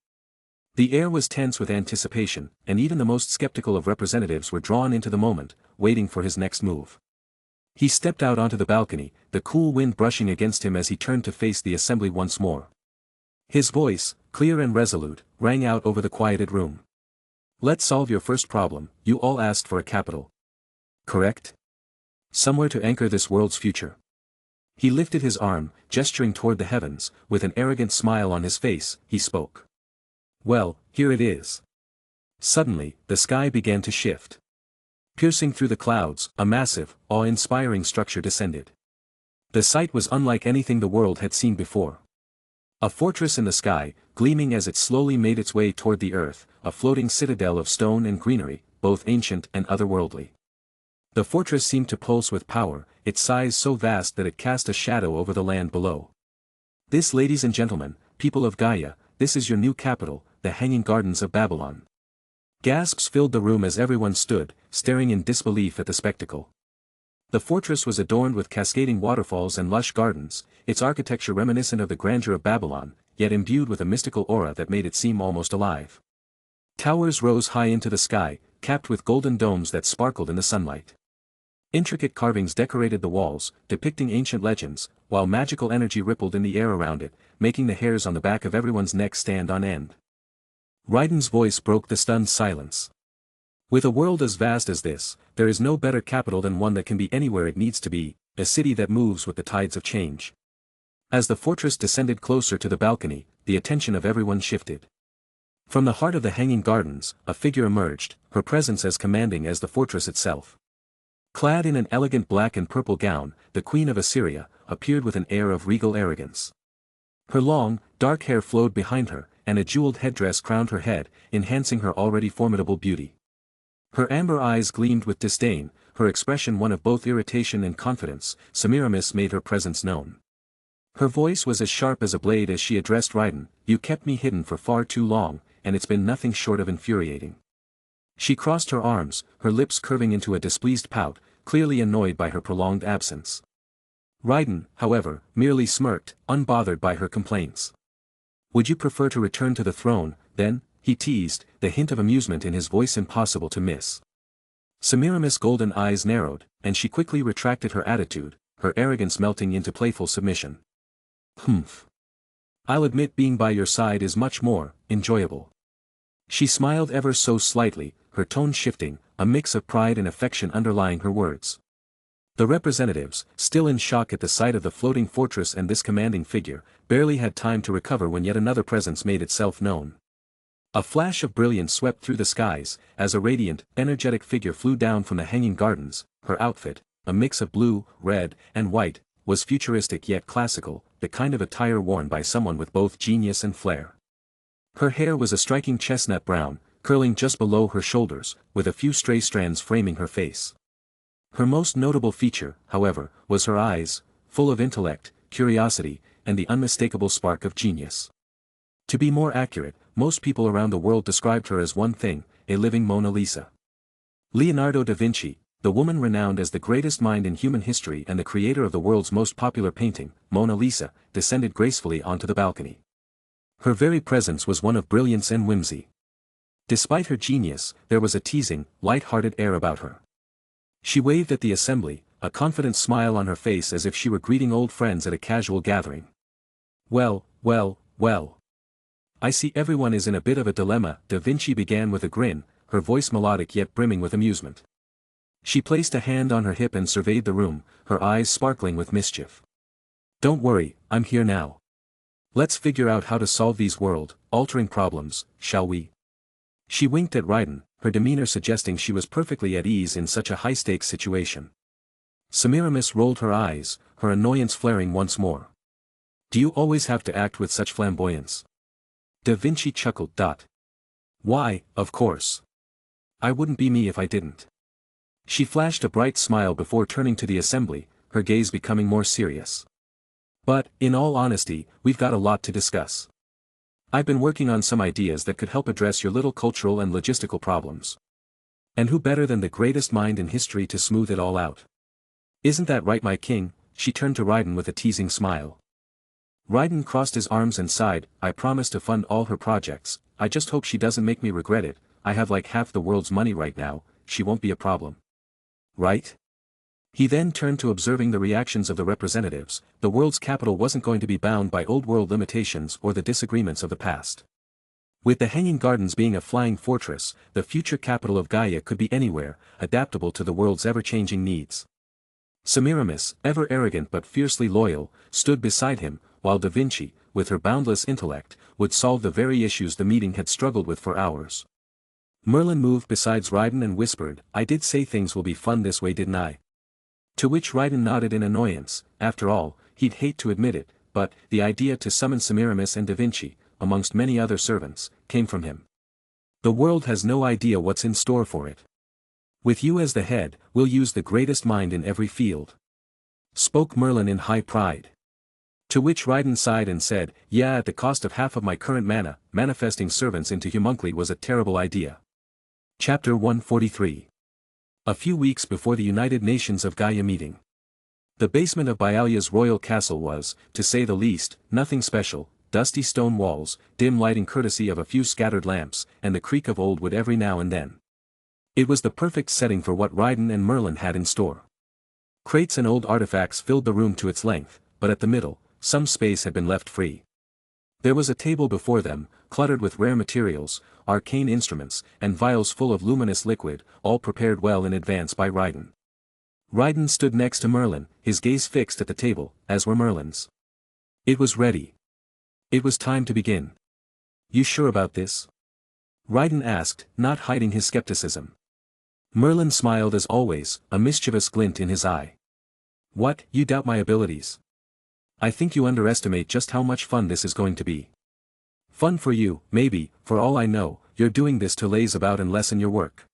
The air was tense with anticipation, and even the most skeptical of representatives were drawn into the moment, waiting for his next move. He stepped out onto the balcony, the cool wind brushing against him as he turned to face the assembly once more. His voice, clear and resolute, rang out over the quieted room. Let's solve your first problem. You all asked for a capital. Correct? Somewhere to anchor this world's future. He lifted his arm, gesturing toward the heavens, with an arrogant smile on his face, he spoke. Well, here it is. Suddenly, the sky began to shift. Piercing through the clouds, a massive, awe-inspiring structure descended. The sight was unlike anything the world had seen before. A fortress in the sky, gleaming as it slowly made its way toward the earth, a floating citadel of stone and greenery, both ancient and otherworldly. The fortress seemed to pulse with power, its size so vast that it cast a shadow over the land below. This, ladies and gentlemen, people of Gaia, this is your new capital, the Hanging Gardens of Babylon. Gasps filled the room as everyone stood, staring in disbelief at the spectacle. The fortress was adorned with cascading waterfalls and lush gardens, its architecture reminiscent of the grandeur of Babylon, yet imbued with a mystical aura that made it seem almost alive. Towers rose high into the sky, capped with golden domes that sparkled in the sunlight. Intricate carvings decorated the walls, depicting ancient legends, while magical energy rippled in the air around it, making the hairs on the back of everyone's neck stand on end. Raiden's voice broke the stunned silence. With a world as vast as this, there is no better capital than one that can be anywhere it needs to be, a city that moves with the tides of change. As the fortress descended closer to the balcony, the attention of everyone shifted. From the heart of the hanging gardens, a figure emerged, her presence as commanding as the fortress itself. Clad in an elegant black and purple gown, the Queen of Assyria appeared with an air of regal arrogance. Her long, dark hair flowed behind her, and a jeweled headdress crowned her head, enhancing her already formidable beauty. Her amber eyes gleamed with disdain, her expression one of both irritation and confidence. Semiramis made her presence known. Her voice was as sharp as a blade as she addressed Raiden. "You kept me hidden for far too long, and it's been nothing short of infuriating." She crossed her arms, her lips curving into a displeased pout, clearly annoyed by her prolonged absence. Raiden, however, merely smirked, unbothered by her complaints. "Would you prefer to return to the throne, then?" he teased, the hint of amusement in his voice impossible to miss. Semiramis' golden eyes narrowed, and she quickly retracted her attitude, her arrogance melting into playful submission. "Humph. I'll admit being by your side is much more enjoyable." She smiled ever so slightly, her tone shifting, a mix of pride and affection underlying her words. The representatives, still in shock at the sight of the floating fortress and this commanding figure, barely had time to recover when yet another presence made itself known. A flash of brilliance swept through the skies, as a radiant, energetic figure flew down from the hanging gardens. Her outfit, a mix of blue, red, and white, was futuristic yet classical, the kind of attire worn by someone with both genius and flair. Her hair was a striking chestnut brown, curling just below her shoulders, with a few stray strands framing her face. Her most notable feature, however, was her eyes, full of intellect, curiosity, and the unmistakable spark of genius. To be more accurate, most people around the world described her as one thing, a living Mona Lisa. Leonardo da Vinci, the woman renowned as the greatest mind in human history and the creator of the world's most popular painting, Mona Lisa, descended gracefully onto the balcony. Her very presence was one of brilliance and whimsy. Despite her genius, there was a teasing, light-hearted air about her. She waved at the assembly, a confident smile on her face as if she were greeting old friends at a casual gathering. "Well, well, well. I see everyone is in a bit of a dilemma," Da Vinci began with a grin, her voice melodic yet brimming with amusement. She placed a hand on her hip and surveyed the room, her eyes sparkling with mischief. "Don't worry, I'm here now. Let's figure out how to solve these world-altering problems, shall we?" She winked at Raiden, her demeanor suggesting she was perfectly at ease in such a high-stakes situation. Semiramis rolled her eyes, her annoyance flaring once more. "Do you always have to act with such flamboyance?" Da Vinci chuckled. "Why, of course. I wouldn't be me if I didn't." She flashed a bright smile before turning to the assembly, her gaze becoming more serious. "But, in all honesty, we've got a lot to discuss. I've been working on some ideas that could help address your little cultural and logistical problems. And who better than the greatest mind in history to smooth it all out? Isn't that right, my king?" She turned to Raiden with a teasing smile. Raiden crossed his arms and sighed. "I promise to fund all her projects. I just hope she doesn't make me regret it. I have like half the world's money right now, she won't be a problem. Right?" He then turned to observing the reactions of the representatives. The world's capital wasn't going to be bound by old world limitations or the disagreements of the past. With the Hanging Gardens being a flying fortress, the future capital of Gaia could be anywhere, adaptable to the world's ever-changing needs. Semiramis, ever arrogant but fiercely loyal, stood beside him, while Da Vinci, with her boundless intellect, would solve the very issues the meeting had struggled with for hours. Merlin moved beside Raiden and whispered, "I did say things will be fun this way, didn't I?" To which Raiden nodded in annoyance. After all, he'd hate to admit it, but the idea to summon Semiramis and Da Vinci, amongst many other servants, came from him. "The world has no idea what's in store for it. With you as the head, we'll use the greatest mind in every field," spoke Merlin in high pride. To which Raiden sighed and said, "Yeah, at the cost of half of my current mana, manifesting servants into homunculi was a terrible idea. Chapter 143. A few weeks before the United Nations of Gaia meeting. The basement of Bialia's royal castle was, to say the least, nothing special: dusty stone walls, dim lighting courtesy of a few scattered lamps, and the creak of old wood every now and then. It was the perfect setting for what Ryden and Merlin had in store. Crates and old artifacts filled the room to its length, but at the middle, some space had been left free. There was a table before them, cluttered with rare materials, arcane instruments, and vials full of luminous liquid, all prepared well in advance by Ryden. Ryden stood next to Merlin, his gaze fixed at the table, as were Merlin's. It was ready. It was time to begin. "You sure about this?" Ryden asked, not hiding his skepticism. Merlin smiled as always, a mischievous glint in his eye. "What, you doubt my abilities? I think you underestimate just how much fun this is going to be." "Fun for you, maybe, for all I know, you're doing this to laze about and lessen your work,"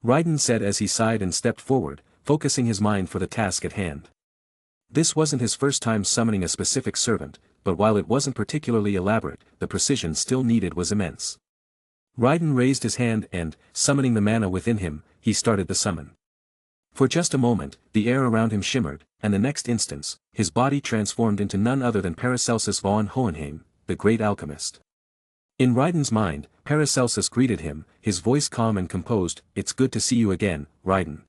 Ryden said as he sighed and stepped forward, focusing his mind for the task at hand. This wasn't his first time summoning a specific servant, but while it wasn't particularly elaborate, the precision still needed was immense. Ryden raised his hand and, summoning the mana within him, he started the summon. For just a moment, the air around him shimmered, and the next instant, his body transformed into none other than Paracelsus von Hohenheim, the great alchemist. In Ryden's mind, Paracelsus greeted him, his voice calm and composed. "It's good to see you again, Ryden.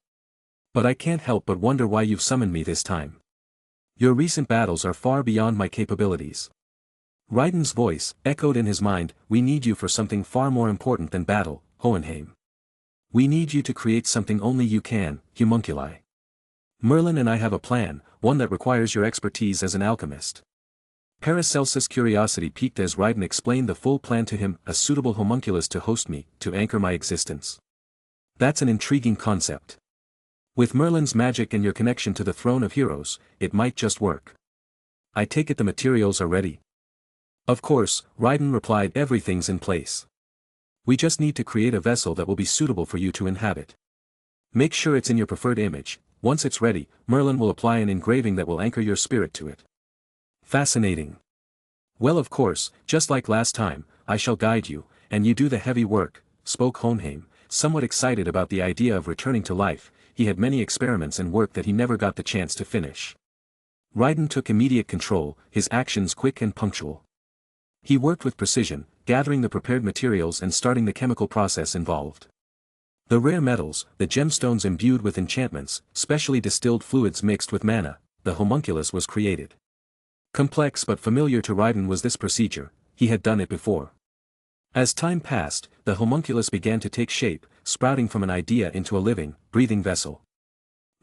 But I can't help but wonder why you've summoned me this time. Your recent battles are far beyond my capabilities." Ryden's voice echoed in his mind. "We need you for something far more important than battle, Hohenheim. We need you to create something only you can, homunculi. Merlin and I have a plan, one that requires your expertise as an alchemist." Paracelsus' curiosity piqued as Ryden explained the full plan to him: "A suitable homunculus to host me, to anchor my existence. That's an intriguing concept. With Merlin's magic and your connection to the throne of heroes, it might just work. I take it the materials are ready?" "Of course," Ryden replied. "Everything's in place. We just need to create a vessel that will be suitable for you to inhabit. Make sure it's in your preferred image. Once it's ready, Merlin will apply an engraving that will anchor your spirit to it." "Fascinating. Well, of course, just like last time, I shall guide you, and you do the heavy work," spoke Hohenheim, somewhat excited about the idea of returning to life. He had many experiments and work that he never got the chance to finish. Ryden took immediate control, his actions quick and punctual. He worked with precision, gathering the prepared materials and starting the chemical process involved. The rare metals, the gemstones imbued with enchantments, specially distilled fluids mixed with mana, the homunculus was created. Complex but familiar to Ryden was this procedure. He had done it before. As time passed, the homunculus began to take shape, sprouting from an idea into a living, breathing vessel.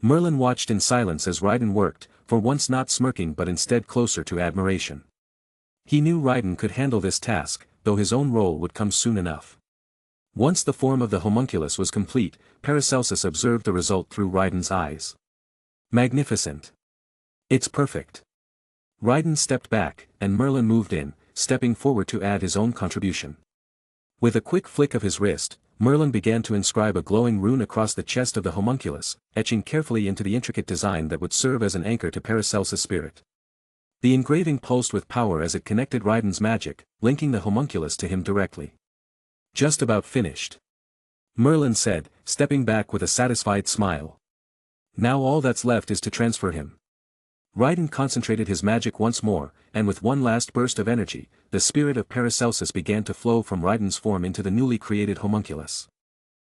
Merlin watched in silence as Ryden worked, for once not smirking but instead closer to admiration. He knew Ryden could handle this task, though his own role would come soon enough. Once the form of the homunculus was complete, Paracelsus observed the result through Ryden's eyes. "Magnificent. It's perfect." Ryden stepped back, and Merlin moved in, stepping forward to add his own contribution. With a quick flick of his wrist, Merlin began to inscribe a glowing rune across the chest of the homunculus, etching carefully into the intricate design that would serve as an anchor to Paracelsus' spirit. The engraving pulsed with power as it connected Ryden's magic, linking the homunculus to him directly. "Just about finished," Merlin said, stepping back with a satisfied smile. "Now all that's left is to transfer him." Ryden concentrated his magic once more, and with one last burst of energy, the spirit of Paracelsus began to flow from Ryden's form into the newly created homunculus.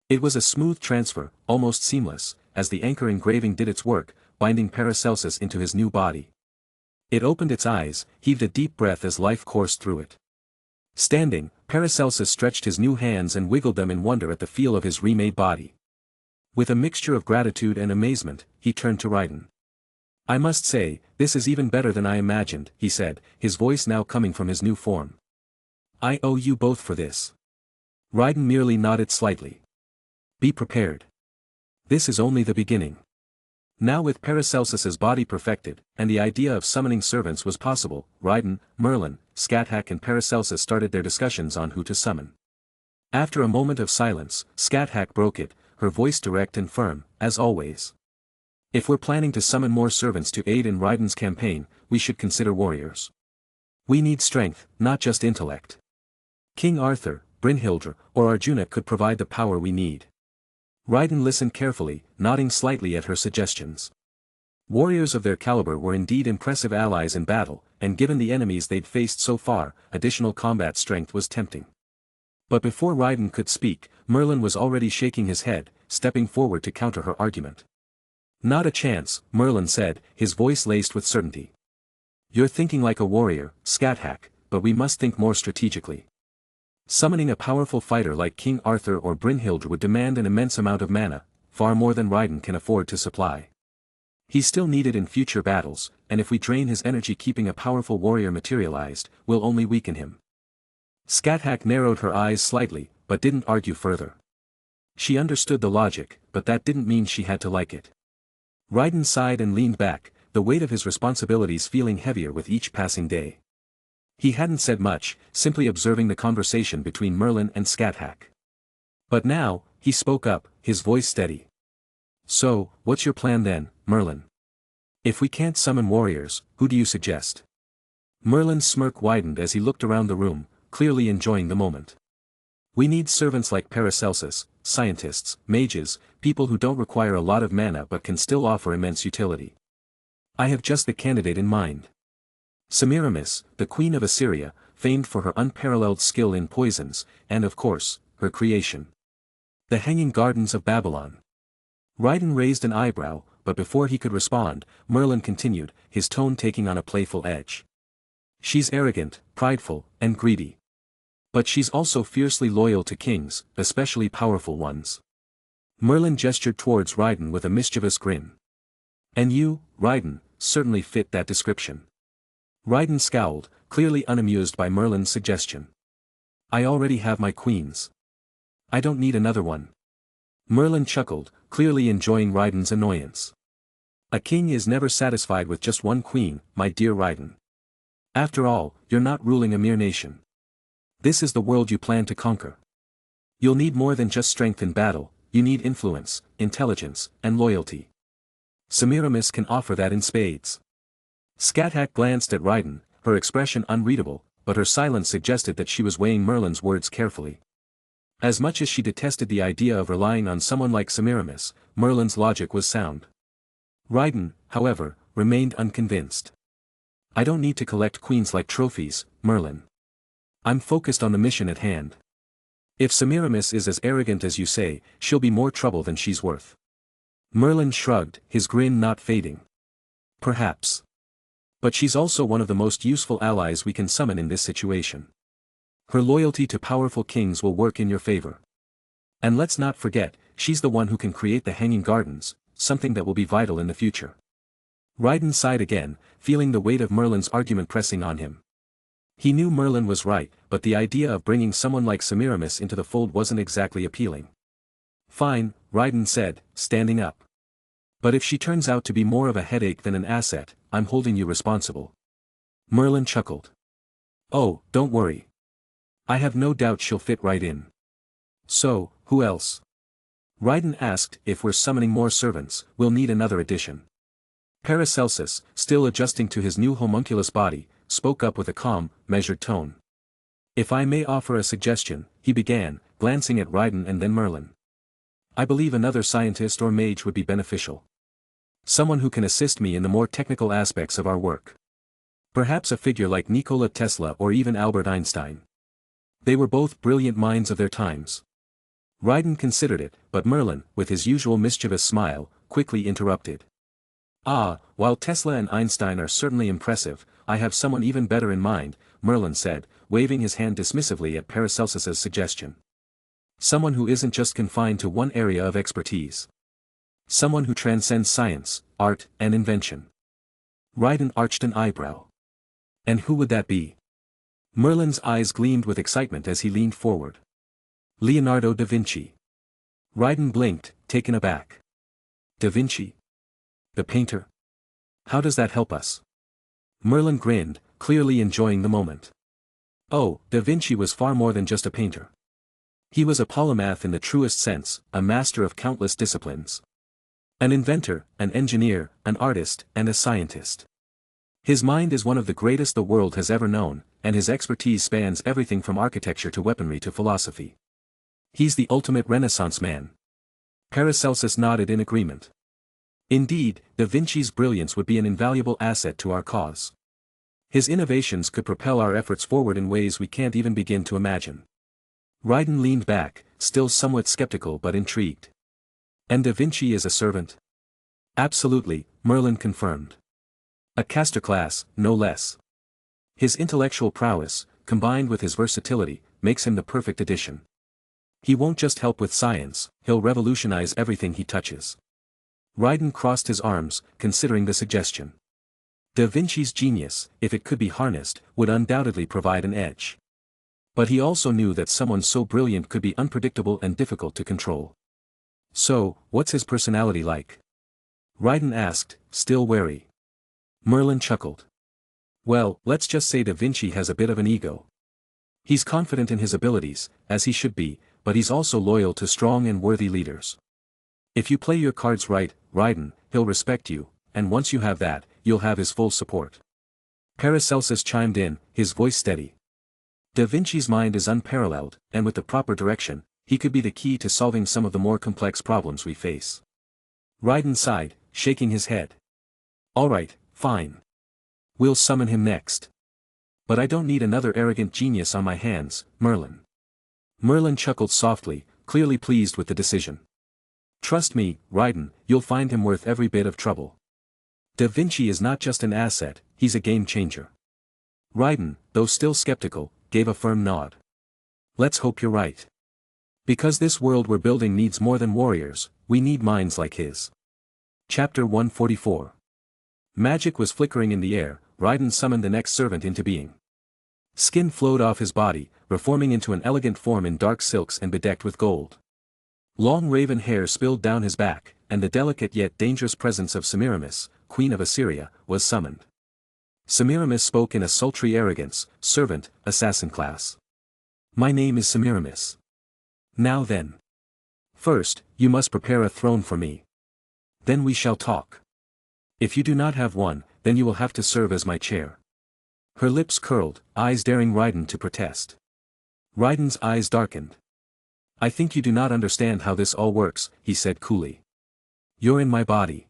It was a smooth transfer, almost seamless, as the anchor engraving did its work, binding Paracelsus into his new body. It opened its eyes, heaved a deep breath as life coursed through it. Standing, Paracelsus stretched his new hands and wiggled them in wonder at the feel of his remade body. With a mixture of gratitude and amazement, he turned to Ryden. "I must say, this is even better than I imagined," he said, his voice now coming from his new form. "I owe you both for this." Ryden merely nodded slightly. "Be prepared. This is only the beginning." Now with Paracelsus's body perfected, and the idea of summoning servants was possible, Ryden, Merlin, Scathach and Paracelsus started their discussions on who to summon. After a moment of silence, Scathach broke it, her voice direct and firm, as always. "If we're planning to summon more servants to aid in Ryden's campaign, we should consider warriors. We need strength, not just intellect. King Arthur, Brynhildr, or Arjuna could provide the power we need. Raiden listened carefully, nodding slightly at her suggestions. Warriors of their caliber were indeed impressive allies in battle, and given the enemies they'd faced so far, additional combat strength was tempting. But before Raiden could speak, Merlin was already shaking his head, stepping forward to counter her argument. Not a chance, Merlin said, his voice laced with certainty. You're thinking like a warrior, Scathach, but we must think more strategically. Summoning a powerful fighter like King Arthur or Brynhildr would demand an immense amount of mana, far more than Raiden can afford to supply. He's still needed in future battles, and if we drain his energy keeping a powerful warrior materialized, we'll only weaken him. Scathach narrowed her eyes slightly, but didn't argue further. She understood the logic, but that didn't mean she had to like it. Raiden sighed and leaned back, the weight of his responsibilities feeling heavier with each passing day. He hadn't said much, simply observing the conversation between Merlin and Scathach. But now, he spoke up, his voice steady. So, what's your plan then, Merlin? If we can't summon warriors, who do you suggest? Merlin's smirk widened as he looked around the room, clearly enjoying the moment. We need servants like Paracelsus, scientists, mages, people who don't require a lot of mana but can still offer immense utility. I have just the candidate in mind. Semiramis, the Queen of Assyria, famed for her unparalleled skill in poisons, and of course, her creation. The Hanging Gardens of Babylon. Raiden raised an eyebrow, but before he could respond, Merlin continued, his tone taking on a playful edge. She's arrogant, prideful, and greedy. But she's also fiercely loyal to kings, especially powerful ones. Merlin gestured towards Raiden with a mischievous grin. And you, Raiden, certainly fit that description. Raiden scowled, clearly unamused by Merlin's suggestion. I already have my queens. I don't need another one. Merlin chuckled, clearly enjoying Raiden's annoyance. A king is never satisfied with just one queen, my dear Raiden. After all, you're not ruling a mere nation. This is the world you plan to conquer. You'll need more than just strength in battle, you need influence, intelligence, and loyalty. Semiramis can offer that in spades. Scathach glanced at Raiden, her expression unreadable, but her silence suggested that she was weighing Merlin's words carefully. As much as she detested the idea of relying on someone like Semiramis, Merlin's logic was sound. Raiden, however, remained unconvinced. I don't need to collect queens like trophies, Merlin. I'm focused on the mission at hand. If Semiramis is as arrogant as you say, she'll be more trouble than she's worth. Merlin shrugged, his grin not fading. Perhaps. But she's also one of the most useful allies we can summon in this situation. Her loyalty to powerful kings will work in your favor. And let's not forget, she's the one who can create the Hanging Gardens, something that will be vital in the future. Raiden sighed again, feeling the weight of Merlin's argument pressing on him. He knew Merlin was right, but the idea of bringing someone like Semiramis into the fold wasn't exactly appealing. Fine, Raiden said, standing up. But if she turns out to be more of a headache than an asset, I'm holding you responsible. Merlin chuckled. Oh, don't worry. I have no doubt she'll fit right in. So, who else? Raiden asked. If we're summoning more servants, we'll need another addition. Paracelsus, still adjusting to his new homunculus body, spoke up with a calm, measured tone. If I may offer a suggestion, he began, glancing at Raiden and then Merlin. I believe another scientist or mage would be beneficial. Someone who can assist me in the more technical aspects of our work. Perhaps a figure like Nikola Tesla or even Albert Einstein. They were both brilliant minds of their times. Raiden considered it, but Merlin, with his usual mischievous smile, quickly interrupted. While Tesla and Einstein are certainly impressive, I have someone even better in mind, Merlin said, waving his hand dismissively at Paracelsus's suggestion. Someone who isn't just confined to one area of expertise. Someone who transcends science, art, and invention. Raiden arched an eyebrow. And who would that be? Merlin's eyes gleamed with excitement as he leaned forward. Leonardo da Vinci. Raiden blinked, taken aback. Da Vinci? The painter? How does that help us? Merlin grinned, clearly enjoying the moment. Oh, Da Vinci was far more than just a painter. He was a polymath in the truest sense, a master of countless disciplines. An inventor, an engineer, an artist, and a scientist. His mind is one of the greatest the world has ever known, and his expertise spans everything from architecture to weaponry to philosophy. He's the ultimate Renaissance man. Paracelsus nodded in agreement. Indeed, Da Vinci's brilliance would be an invaluable asset to our cause. His innovations could propel our efforts forward in ways we can't even begin to imagine. Ryden leaned back, still somewhat skeptical but intrigued. And Da Vinci is a servant? Absolutely, Merlin confirmed. A caster class, no less. His intellectual prowess, combined with his versatility, makes him the perfect addition. He won't just help with science, he'll revolutionize everything he touches. Ryden crossed his arms, considering the suggestion. Da Vinci's genius, if it could be harnessed, would undoubtedly provide an edge. But he also knew that someone so brilliant could be unpredictable and difficult to control. So, what's his personality like? Ryden asked, still wary. Merlin chuckled. Well, let's just say Da Vinci has a bit of an ego. He's confident in his abilities, as he should be, but he's also loyal to strong and worthy leaders. If you play your cards right, Ryden, he'll respect you, and once you have that, you'll have his full support. Paracelsus chimed in, his voice steady. Da Vinci's mind is unparalleled, and with the proper direction, he could be the key to solving some of the more complex problems we face. Ryden sighed, shaking his head. All right, fine. We'll summon him next. But I don't need another arrogant genius on my hands, Merlin. Merlin chuckled softly, clearly pleased with the decision. Trust me, Ryden, you'll find him worth every bit of trouble. Da Vinci is not just an asset, he's a game changer. Ryden, though still skeptical, gave a firm nod. Let's hope you're right. Because this world we're building needs more than warriors, we need minds like his. Chapter 144. Magic was flickering in the air. Ryden summoned the next servant into being. Skin flowed off his body, reforming into an elegant form in dark silks and bedecked with gold. Long raven hair spilled down his back, and the delicate yet dangerous presence of Semiramis, Queen of Assyria, was summoned. Semiramis spoke in a sultry arrogance, servant, assassin class. My name is Semiramis. Now then. First, you must prepare a throne for me. Then we shall talk. If you do not have one, then you will have to serve as my chair. Her lips curled, eyes daring Ryden to protest. Ryden's eyes darkened. I think you do not understand how this all works, he said coolly. You're in my body.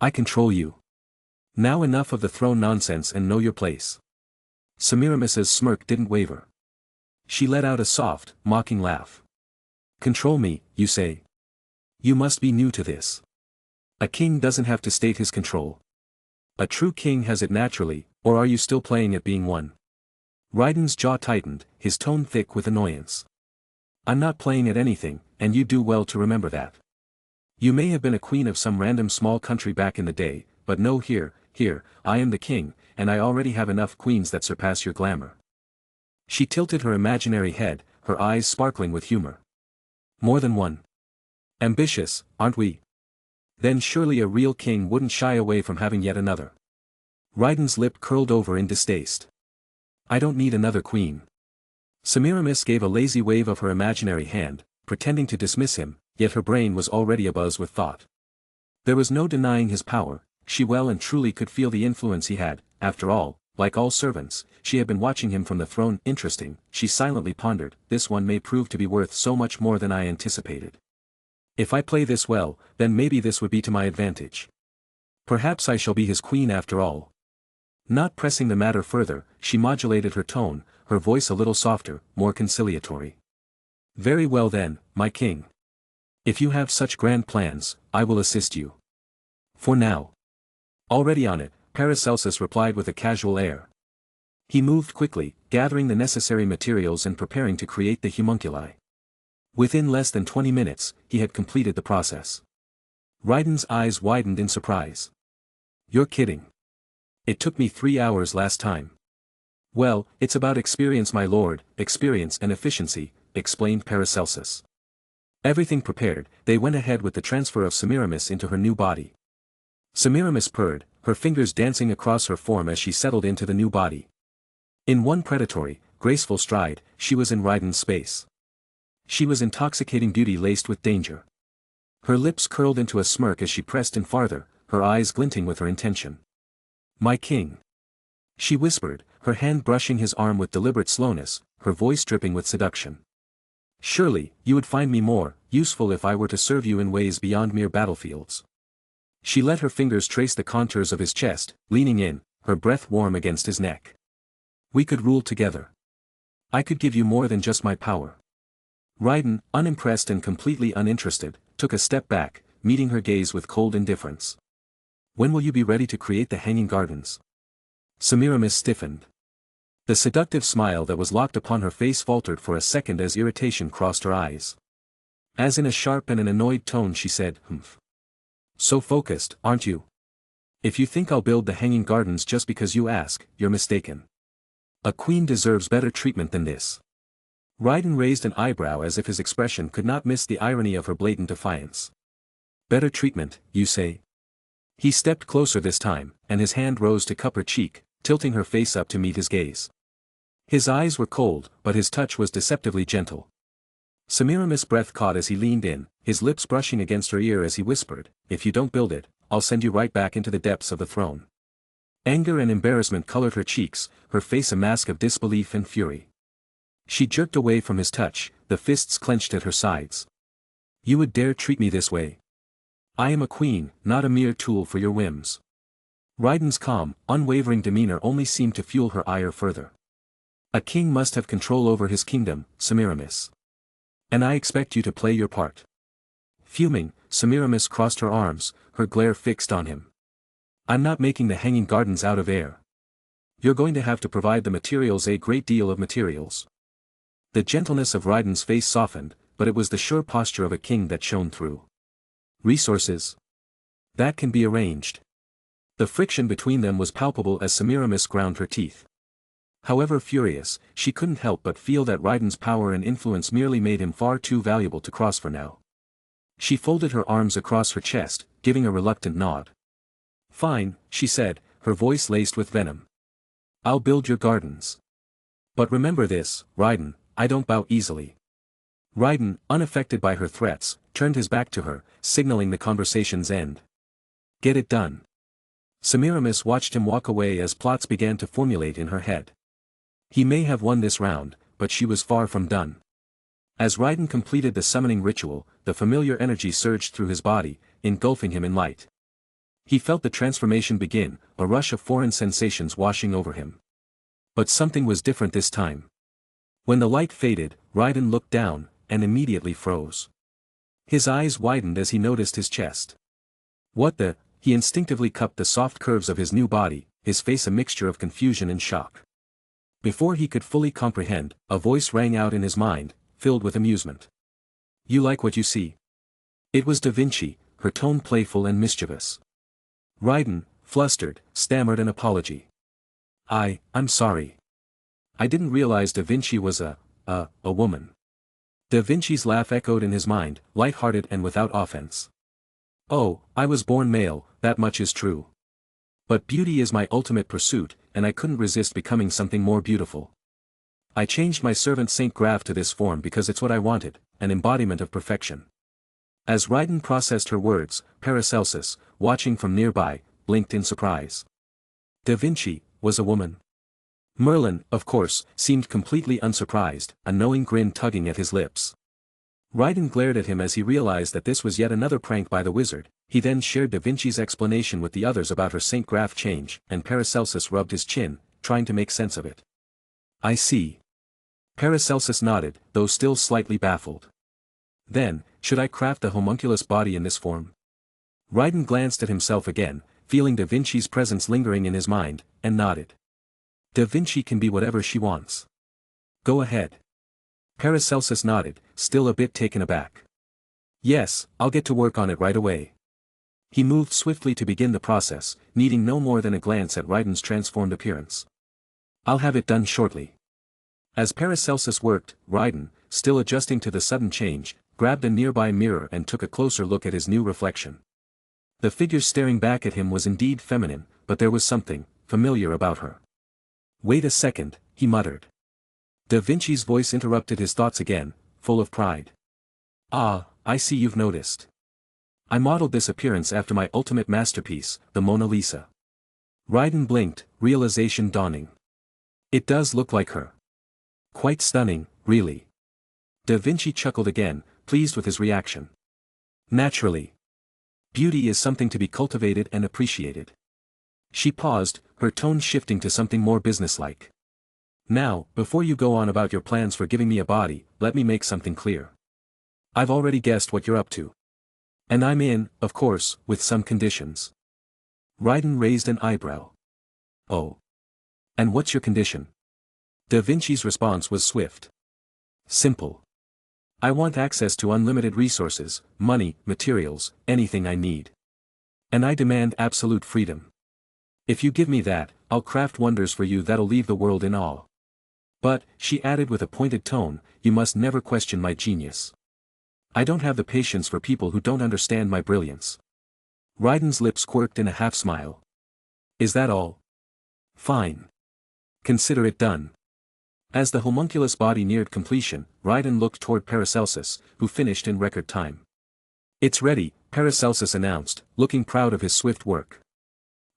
I control you. Now enough of the throne nonsense and know your place. Semiramis's smirk didn't waver. She let out a soft, mocking laugh. Control me, you say? You must be new to this. A king doesn't have to state his control. A true king has it naturally, or are you still playing at being one? Ryden's jaw tightened, his tone thick with annoyance. I'm not playing at anything, and you do well to remember that. You may have been a queen of some random small country back in the day, but no here, I am the king, and I already have enough queens that surpass your glamour. She tilted her imaginary head, her eyes sparkling with humor. More than one. Ambitious, aren't we? Then surely a real king wouldn't shy away from having yet another. Ryden's lip curled over in distaste. I don't need another queen. Semiramis gave a lazy wave of her imaginary hand, pretending to dismiss him, yet her brain was already abuzz with thought. There was no denying his power, she well and truly could feel the influence he had. After all, like all servants, she had been watching him from the throne. Interesting, she silently pondered, this one may prove to be worth so much more than I anticipated. If I play this well, then maybe this would be to my advantage. Perhaps I shall be his queen after all. Not pressing the matter further, she modulated her tone, her voice a little softer, more conciliatory. Very well then, my king. If you have such grand plans, I will assist you. For now. Already on it, Paracelsus replied with a casual air. He moved quickly, gathering the necessary materials and preparing to create the homunculi. Within less than 20 minutes, he had completed the process. Ryden's eyes widened in surprise. You're kidding. It took me 3 hours last time. Well, it's about experience, my lord, experience and efficiency, explained Paracelsus. Everything prepared, they went ahead with the transfer of Semiramis into her new body. Semiramis purred, her fingers dancing across her form as she settled into the new body. In one predatory, graceful stride, she was in Ryden's space. She was intoxicating beauty laced with danger. Her lips curled into a smirk as she pressed in farther, her eyes glinting with her intention. My king. She whispered, her hand brushing his arm with deliberate slowness, her voice dripping with seduction. Surely, you would find me more useful if I were to serve you in ways beyond mere battlefields. She let her fingers trace the contours of his chest, leaning in, her breath warm against his neck. We could rule together. I could give you more than just my power. Raiden, unimpressed and completely uninterested, took a step back, meeting her gaze with cold indifference. When will you be ready to create the Hanging Gardens? Semiramis stiffened. The seductive smile that was locked upon her face faltered for a second as irritation crossed her eyes. As in a sharp and an annoyed tone she said, "Humph. So focused, aren't you? If you think I'll build the Hanging Gardens just because you ask, you're mistaken. A queen deserves better treatment than this." Raiden raised an eyebrow as if his expression could not miss the irony of her blatant defiance. Better treatment, you say? He stepped closer this time, and his hand rose to cup her cheek, tilting her face up to meet his gaze. His eyes were cold, but his touch was deceptively gentle. Semiramis' breath caught as he leaned in, his lips brushing against her ear as he whispered, "If you don't build it, I'll send you right back into the depths of the throne." Anger and embarrassment colored her cheeks, her face a mask of disbelief and fury. She jerked away from his touch, the fists clenched at her sides. "You would dare treat me this way? I am a queen, not a mere tool for your whims." Raiden's calm, unwavering demeanor only seemed to fuel her ire further. "A king must have control over his kingdom, Semiramis. And I expect you to play your part." Fuming, Semiramis crossed her arms, her glare fixed on him. "I'm not making the Hanging Gardens out of air. You're going to have to provide the materials, a great deal of materials." The gentleness of Raiden's face softened, but it was the sure posture of a king that shone through. "Resources? That can be arranged." The friction between them was palpable as Semiramis ground her teeth. However furious, she couldn't help but feel that Raiden's power and influence merely made him far too valuable to cross for now. She folded her arms across her chest, giving a reluctant nod. "Fine," she said, her voice laced with venom. "I'll build your gardens. But remember this, Raiden, I don't bow easily." Raiden, unaffected by her threats, turned his back to her, signaling the conversation's end. "Get it done." Semiramis watched him walk away as plots began to formulate in her head. He may have won this round, but she was far from done. As Raiden completed the summoning ritual, the familiar energy surged through his body, engulfing him in light. He felt the transformation begin, a rush of foreign sensations washing over him. But something was different this time. When the light faded, Raiden looked down, and immediately froze. His eyes widened as he noticed his chest. What the? He instinctively cupped the soft curves of his new body, his face a mixture of confusion and shock. Before he could fully comprehend, a voice rang out in his mind, filled with amusement. "You like what you see?" It was Da Vinci, her tone playful and mischievous. Raiden, flustered, stammered an apology. I'm sorry. I didn't realize Da Vinci was a woman." Da Vinci's laugh echoed in his mind, light-hearted and without offense. "Oh, I was born male, that much is true. But beauty is my ultimate pursuit, and I couldn't resist becoming something more beautiful. I changed my servant Saint Grave to this form because it's what I wanted, an embodiment of perfection." As Raiden processed her words, Paracelsus, watching from nearby, blinked in surprise. Da Vinci was a woman. Merlin, of course, seemed completely unsurprised, a knowing grin tugging at his lips. Raiden glared at him as he realized that this was yet another prank by the wizard. He then shared Da Vinci's explanation with the others about her Saint Grave change, and Paracelsus rubbed his chin, trying to make sense of it. "I see." Paracelsus nodded, though still slightly baffled. "Then, should I craft the homunculus body in this form?" Raiden glanced at himself again, feeling Da Vinci's presence lingering in his mind, and nodded. "Da Vinci can be whatever she wants. Go ahead." Paracelsus nodded, still a bit taken aback. "Yes, I'll get to work on it right away." He moved swiftly to begin the process, needing no more than a glance at Raiden's transformed appearance. "I'll have it done shortly." As Paracelsus worked, Raiden, still adjusting to the sudden change, grabbed a nearby mirror and took a closer look at his new reflection. The figure staring back at him was indeed feminine, but there was something familiar about her. "Wait a second," he muttered. Da Vinci's voice interrupted his thoughts again, full of pride. "Ah, I see you've noticed. I modeled this appearance after my ultimate masterpiece, the Mona Lisa." Raiden blinked, realization dawning. It does look like her. Quite stunning, really. Da Vinci chuckled again, pleased with his reaction. Naturally. Beauty is something to be cultivated and appreciated. She paused, her tone shifting to something more businesslike. Now, before you go on about your plans for giving me a body, let me make something clear. I've already guessed what you're up to. And I'm in, of course, with some conditions. Raiden raised an eyebrow. Oh. And what's your condition? Da Vinci's response was swift. Simple. I want access to unlimited resources, money, materials, anything I need. And I demand absolute freedom. If you give me that, I'll craft wonders for you that'll leave the world in awe. But, she added with a pointed tone, you must never question my genius. I don't have the patience for people who don't understand my brilliance. Raiden's lips quirked in a half-smile. Is that all? Fine. Consider it done. As the homunculus body neared completion, Raiden looked toward Paracelsus, who finished in record time. It's ready, Paracelsus announced, looking proud of his swift work.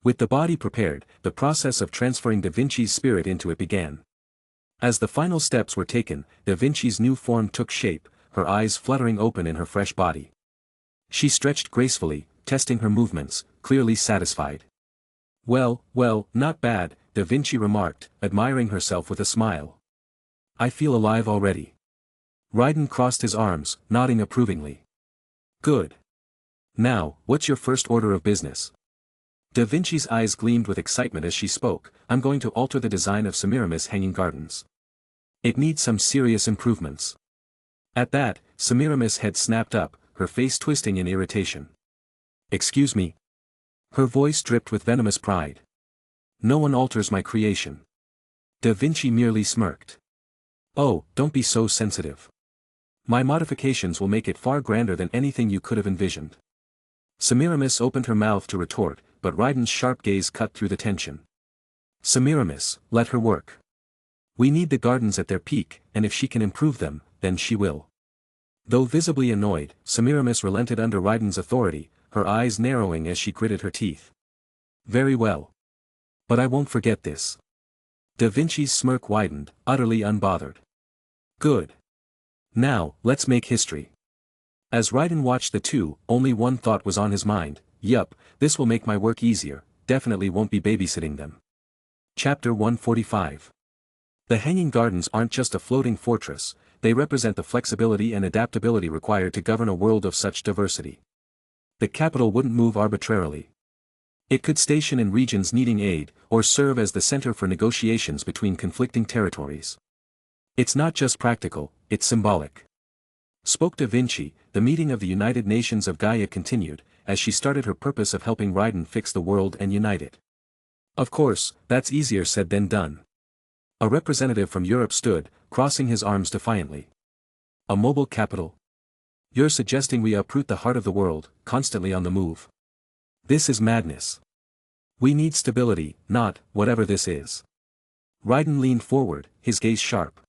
With the body prepared, the process of transferring Da Vinci's spirit into it began. As the final steps were taken, Da Vinci's new form took shape, her eyes fluttering open in her fresh body. She stretched gracefully, testing her movements, clearly satisfied. Well, not bad, Da Vinci remarked, admiring herself with a smile. I feel alive already. Raiden crossed his arms, nodding approvingly. Good. Now, what's your first order of business? Da Vinci's eyes gleamed with excitement as she spoke, I'm going to alter the design of Semiramis' hanging gardens. It needs some serious improvements. At that, Semiramis' head snapped up, her face twisting in irritation. Excuse me? Her voice dripped with venomous pride. No one alters my creation. Da Vinci merely smirked. Oh, don't be so sensitive. My modifications will make it far grander than anything you could have envisioned. Semiramis opened her mouth to retort, but Raiden's sharp gaze cut through the tension. Semiramis, let her work. We need the gardens at their peak, and if she can improve them, then she will. Though visibly annoyed, Semiramis relented under Raiden's authority, her eyes narrowing as she gritted her teeth. Very well. But I won't forget this. Da Vinci's smirk widened, utterly unbothered. Good. Now, let's make history. As Raiden watched the two, only one thought was on his mind, yup, this will make my work easier, definitely won't be babysitting them. Chapter 145. The hanging gardens aren't just a floating fortress, they represent the flexibility and adaptability required to govern a world of such diversity. The capital wouldn't move arbitrarily. It could station in regions needing aid, or serve as the center for negotiations between conflicting territories. It's not just practical, it's symbolic. Spoke Da Vinci, the meeting of the United Nations of Gaia continued, as she started her purpose of helping Raiden fix the world and unite it. Of course, that's easier said than done. A representative from Europe stood, crossing his arms defiantly. A mobile capital? You're suggesting we uproot the heart of the world, constantly on the move. This is madness. We need stability, not, whatever this is. Raiden leaned forward, his gaze sharp.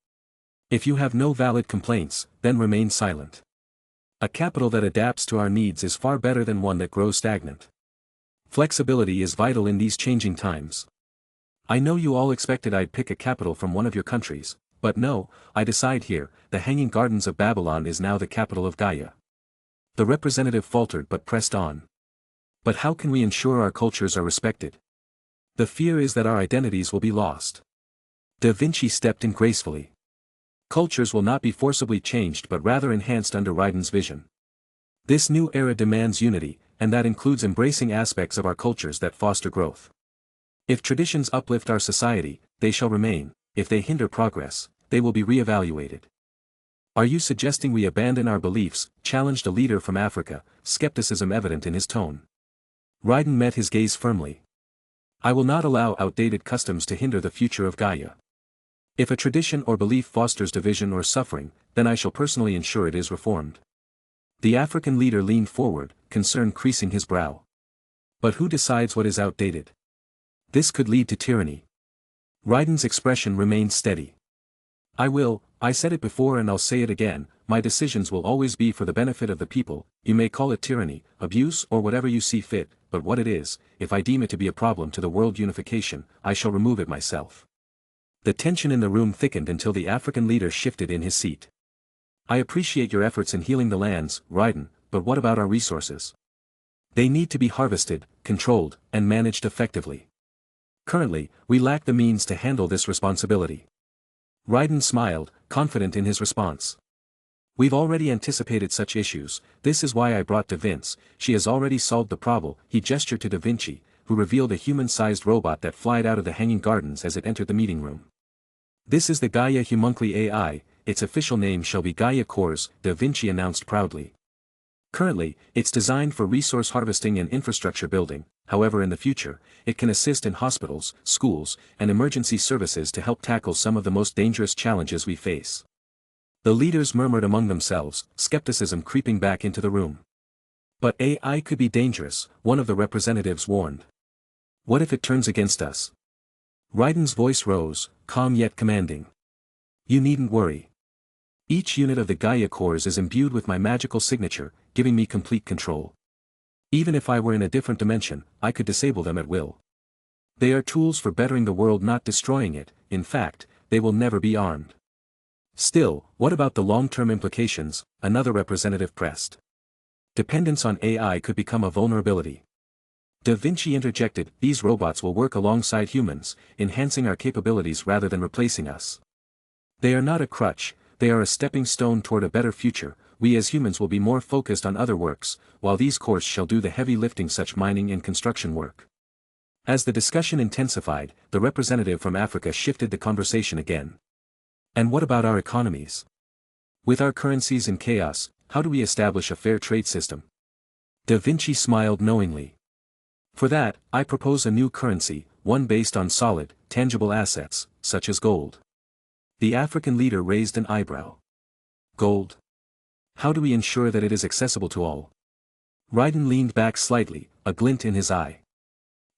If you have no valid complaints, then remain silent. A capital that adapts to our needs is far better than one that grows stagnant. Flexibility is vital in these changing times. I know you all expected I'd pick a capital from one of your countries, but no, I decide here, the Hanging Gardens of Babylon is now the capital of Gaia. The representative faltered but pressed on. But how can we ensure our cultures are respected? The fear is that our identities will be lost. Da Vinci stepped in gracefully. Cultures will not be forcibly changed but rather enhanced under Raiden's vision. This new era demands unity, and that includes embracing aspects of our cultures that foster growth. If traditions uplift our society, they shall remain, if they hinder progress, they will be re-evaluated. Are you suggesting we abandon our beliefs? Challenged a leader from Africa, skepticism evident in his tone. Raiden met his gaze firmly. I will not allow outdated customs to hinder the future of Gaia. If a tradition or belief fosters division or suffering, then I shall personally ensure it is reformed. The African leader leaned forward, concern creasing his brow. But who decides what is outdated? This could lead to tyranny. Raiden's expression remained steady. I said it before and I'll say it again, my decisions will always be for the benefit of the people, you may call it tyranny, abuse or whatever you see fit, but what it is, if I deem it to be a problem to the world unification, I shall remove it myself. The tension in the room thickened until the African leader shifted in his seat. I appreciate your efforts in healing the lands, Raiden, but what about our resources? They need to be harvested, controlled, and managed effectively. Currently, we lack the means to handle this responsibility. Raiden smiled, confident in his response. We've already anticipated such issues, this is why I brought Da Vinci, she has already solved the problem. He gestured to Da Vinci, who revealed a human-sized robot that flied out of the hanging gardens as it entered the meeting room. This is the Gaia Homunculi AI, its official name shall be Gaia Cores, Da Vinci announced proudly. Currently, it's designed for resource harvesting and infrastructure building, however in the future, it can assist in hospitals, schools, and emergency services to help tackle some of the most dangerous challenges we face. The leaders murmured among themselves, skepticism creeping back into the room. But AI could be dangerous, one of the representatives warned. What if it turns against us? Raiden's voice rose, calm yet commanding. You needn't worry. Each unit of the Gaia cores is imbued with my magical signature, giving me complete control. Even if I were in a different dimension, I could disable them at will. They are tools for bettering the world, not destroying it. In fact, they will never be armed. Still, what about the long-term implications? Another representative pressed. Dependence on AI could become a vulnerability. Da Vinci interjected, these robots will work alongside humans, enhancing our capabilities rather than replacing us. They are not a crutch, they are a stepping stone toward a better future. We as humans will be more focused on other works, while these cores shall do the heavy lifting such mining and construction work. As the discussion intensified, the representative from Africa shifted the conversation again. And what about our economies? With our currencies in chaos, how do we establish a fair trade system? Da Vinci smiled knowingly. For that, I propose a new currency, one based on solid, tangible assets, such as gold. The African leader raised an eyebrow. Gold? How do we ensure that it is accessible to all? Raiden leaned back slightly, a glint in his eye.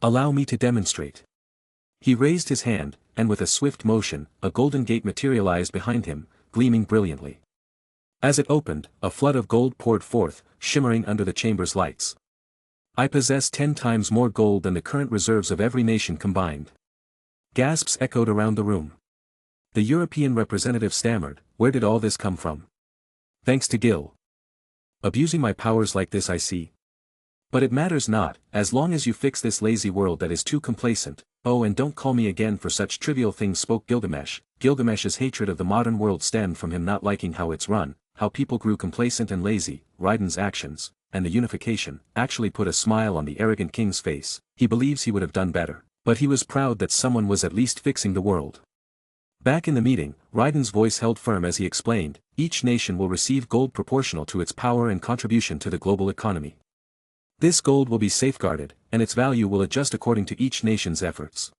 Allow me to demonstrate. He raised his hand, and with a swift motion, a golden gate materialized behind him, gleaming brilliantly. As it opened, a flood of gold poured forth, shimmering under the chamber's lights. I possess 10 times more gold than the current reserves of every nation combined. Gasps echoed around the room. The European representative stammered, where did all this come from? Thanks to Gil. Abusing my powers like this, I see. But it matters not, as long as you fix this lazy world that is too complacent. Oh, and don't call me again for such trivial things, spoke Gilgamesh. Gilgamesh's hatred of the modern world stemmed from him not liking how it's run, how people grew complacent and lazy. Raiden's actions, and the unification, actually put a smile on the arrogant king's face. He believes he would have done better, but he was proud that someone was at least fixing the world. Back in the meeting, Raiden's voice held firm as he explained, each nation will receive gold proportional to its power and contribution to the global economy. This gold will be safeguarded, and its value will adjust according to each nation's efforts.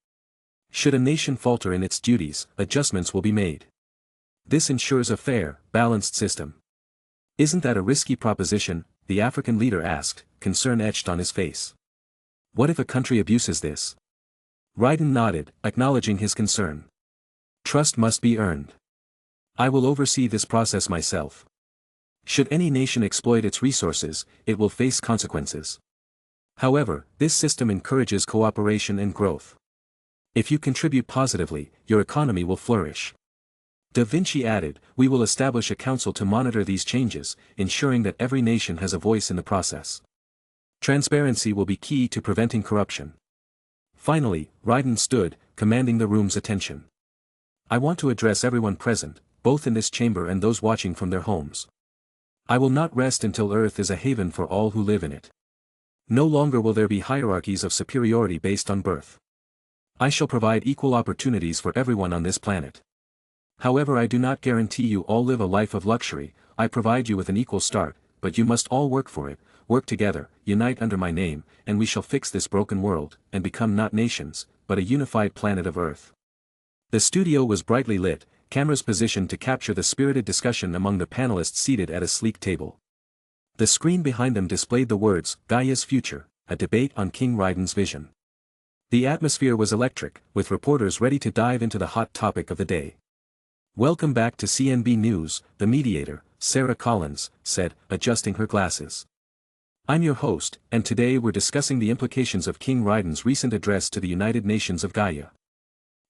Should a nation falter in its duties, adjustments will be made. This ensures a fair, balanced system. Isn't that a risky proposition? The African leader asked, concern etched on his face. What if a country abuses this? Raiden nodded, acknowledging his concern. Trust must be earned. I will oversee this process myself. Should any nation exploit its resources, it will face consequences. However, this system encourages cooperation and growth. If you contribute positively, your economy will flourish. Da Vinci added, we will establish a council to monitor these changes, ensuring that every nation has a voice in the process. Transparency will be key to preventing corruption. Finally, Raiden stood, commanding the room's attention. I want to address everyone present, both in this chamber and those watching from their homes. I will not rest until Earth is a haven for all who live in it. No longer will there be hierarchies of superiority based on birth. I shall provide equal opportunities for everyone on this planet. However, I do not guarantee you all live a life of luxury. I provide you with an equal start, but you must all work for it, work together, unite under my name, and we shall fix this broken world, and become not nations, but a unified planet of Earth. The studio was brightly lit, cameras positioned to capture the spirited discussion among the panelists seated at a sleek table. The screen behind them displayed the words, Gaia's Future, a debate on King Raiden's vision. The atmosphere was electric, with reporters ready to dive into the hot topic of the day. Welcome back to CNB News, the mediator, Sarah Collins, said, adjusting her glasses. I'm your host, and today we're discussing the implications of King Raiden's recent address to the United Nations of Gaia.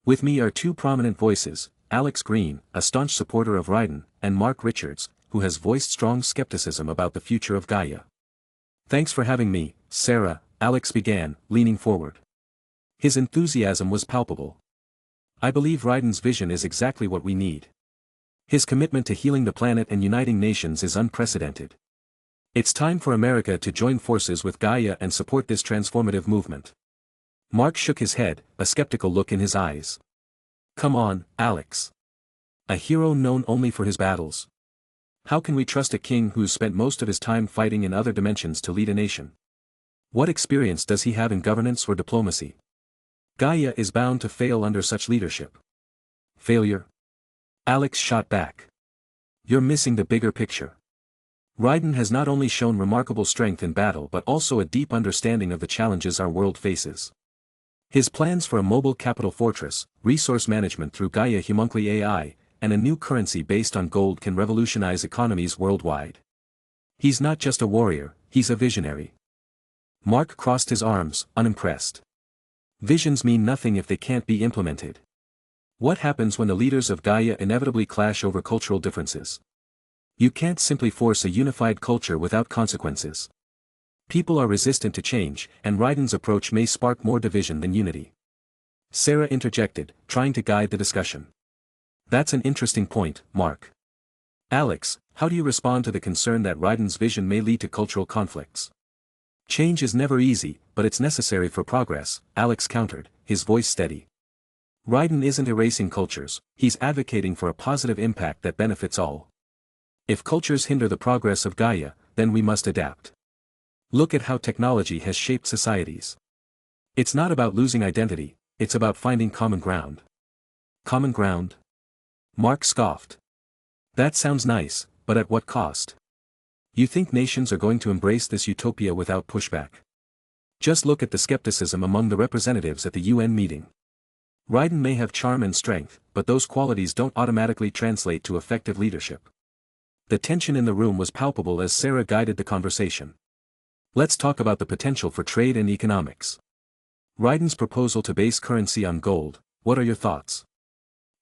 With me are two prominent voices, Alex Green, a staunch supporter of Raiden, and Mark Richards, who has voiced strong skepticism about the future of Gaia. Thanks for having me, Sarah, Alex began, leaning forward. His enthusiasm was palpable. I believe Raiden's vision is exactly what we need. His commitment to healing the planet and uniting nations is unprecedented. It's time for America to join forces with Gaia and support this transformative movement. Mark shook his head, a skeptical look in his eyes. Come on, Alex. A hero known only for his battles. How can we trust a king who's spent most of his time fighting in other dimensions to lead a nation? What experience does he have in governance or diplomacy? Gaia is bound to fail under such leadership. Failure? Alex shot back. You're missing the bigger picture. Raiden has not only shown remarkable strength in battle but also a deep understanding of the challenges our world faces. His plans for a mobile capital fortress, resource management through Gaia Homunculi AI, and a new currency based on gold can revolutionize economies worldwide. He's not just a warrior, he's a visionary. Mark crossed his arms, unimpressed. Visions mean nothing if they can't be implemented. What happens when the leaders of Gaia inevitably clash over cultural differences? You can't simply force a unified culture without consequences. People are resistant to change, and Raiden's approach may spark more division than unity. Sarah interjected, trying to guide the discussion. That's an interesting point, Mark. Alex, how do you respond to the concern that Raiden's vision may lead to cultural conflicts? Change is never easy, but it's necessary for progress, Alex countered, his voice steady. Raiden isn't erasing cultures, he's advocating for a positive impact that benefits all. If cultures hinder the progress of Gaia, then we must adapt. Look at how technology has shaped societies. It's not about losing identity, it's about finding common ground. Common ground? Mark scoffed. That sounds nice, but at what cost? You think nations are going to embrace this utopia without pushback? Just look at the skepticism among the representatives at the UN meeting. Raiden may have charm and strength, but those qualities don't automatically translate to effective leadership. The tension in the room was palpable as Sarah guided the conversation. Let's talk about the potential for trade and economics. Raiden's proposal to base currency on gold, what are your thoughts?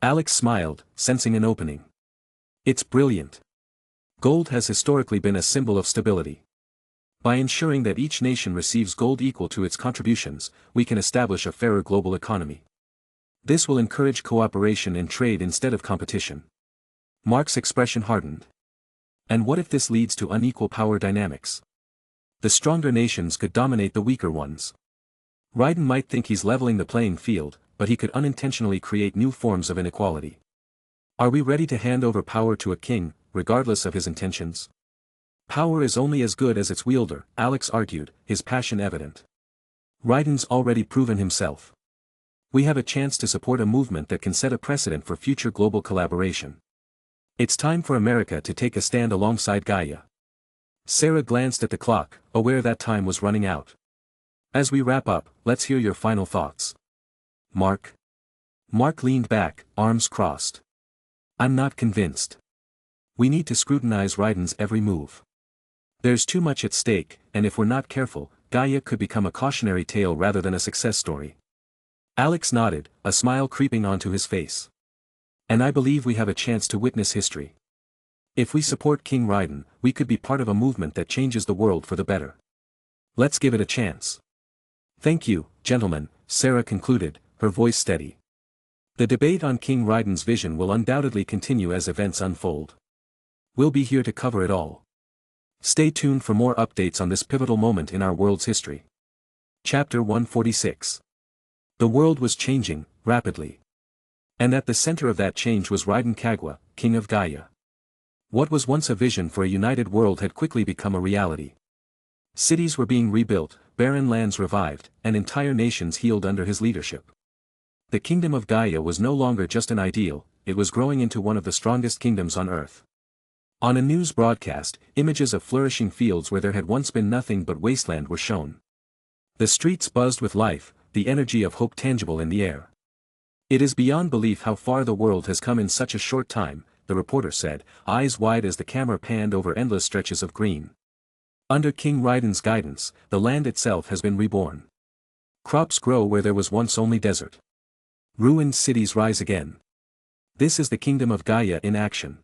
Alex smiled, sensing an opening. It's brilliant. Gold has historically been a symbol of stability. By ensuring that each nation receives gold equal to its contributions, we can establish a fairer global economy. This will encourage cooperation and trade instead of competition. Mark's expression hardened. And what if this leads to unequal power dynamics? The stronger nations could dominate the weaker ones. Raiden might think he's leveling the playing field, but he could unintentionally create new forms of inequality. Are we ready to hand over power to a king, regardless of his intentions? Power is only as good as its wielder, Alex argued, his passion evident. Raiden's already proven himself. We have a chance to support a movement that can set a precedent for future global collaboration. It's time for America to take a stand alongside Gaia. Sarah glanced at the clock, aware that time was running out. As we wrap up, let's hear your final thoughts. Mark? Mark leaned back, arms crossed. I'm not convinced. We need to scrutinize Raiden's every move. There's too much at stake, and if we're not careful, Gaia could become a cautionary tale rather than a success story. Alex nodded, a smile creeping onto his face. And I believe we have a chance to witness history. If we support King Raiden, we could be part of a movement that changes the world for the better. Let's give it a chance. Thank you, gentlemen, Sarah concluded, her voice steady. The debate on King Raiden's vision will undoubtedly continue as events unfold. We'll be here to cover it all. Stay tuned for more updates on this pivotal moment in our world's history. Chapter 146. The world was changing, rapidly. And at the center of that change was Raiden Kagwa, King of Gaia. What was once a vision for a united world had quickly become a reality. Cities were being rebuilt, barren lands revived, and entire nations healed under his leadership. The kingdom of Gaia was no longer just an ideal, it was growing into one of the strongest kingdoms on Earth. On a news broadcast, images of flourishing fields where there had once been nothing but wasteland were shown. The streets buzzed with life, the energy of hope tangible in the air. It is beyond belief how far the world has come in such a short time, the reporter said, eyes wide as the camera panned over endless stretches of green. Under King Raiden's guidance, the land itself has been reborn. Crops grow where there was once only desert. Ruined cities rise again. This is the kingdom of Gaia in action.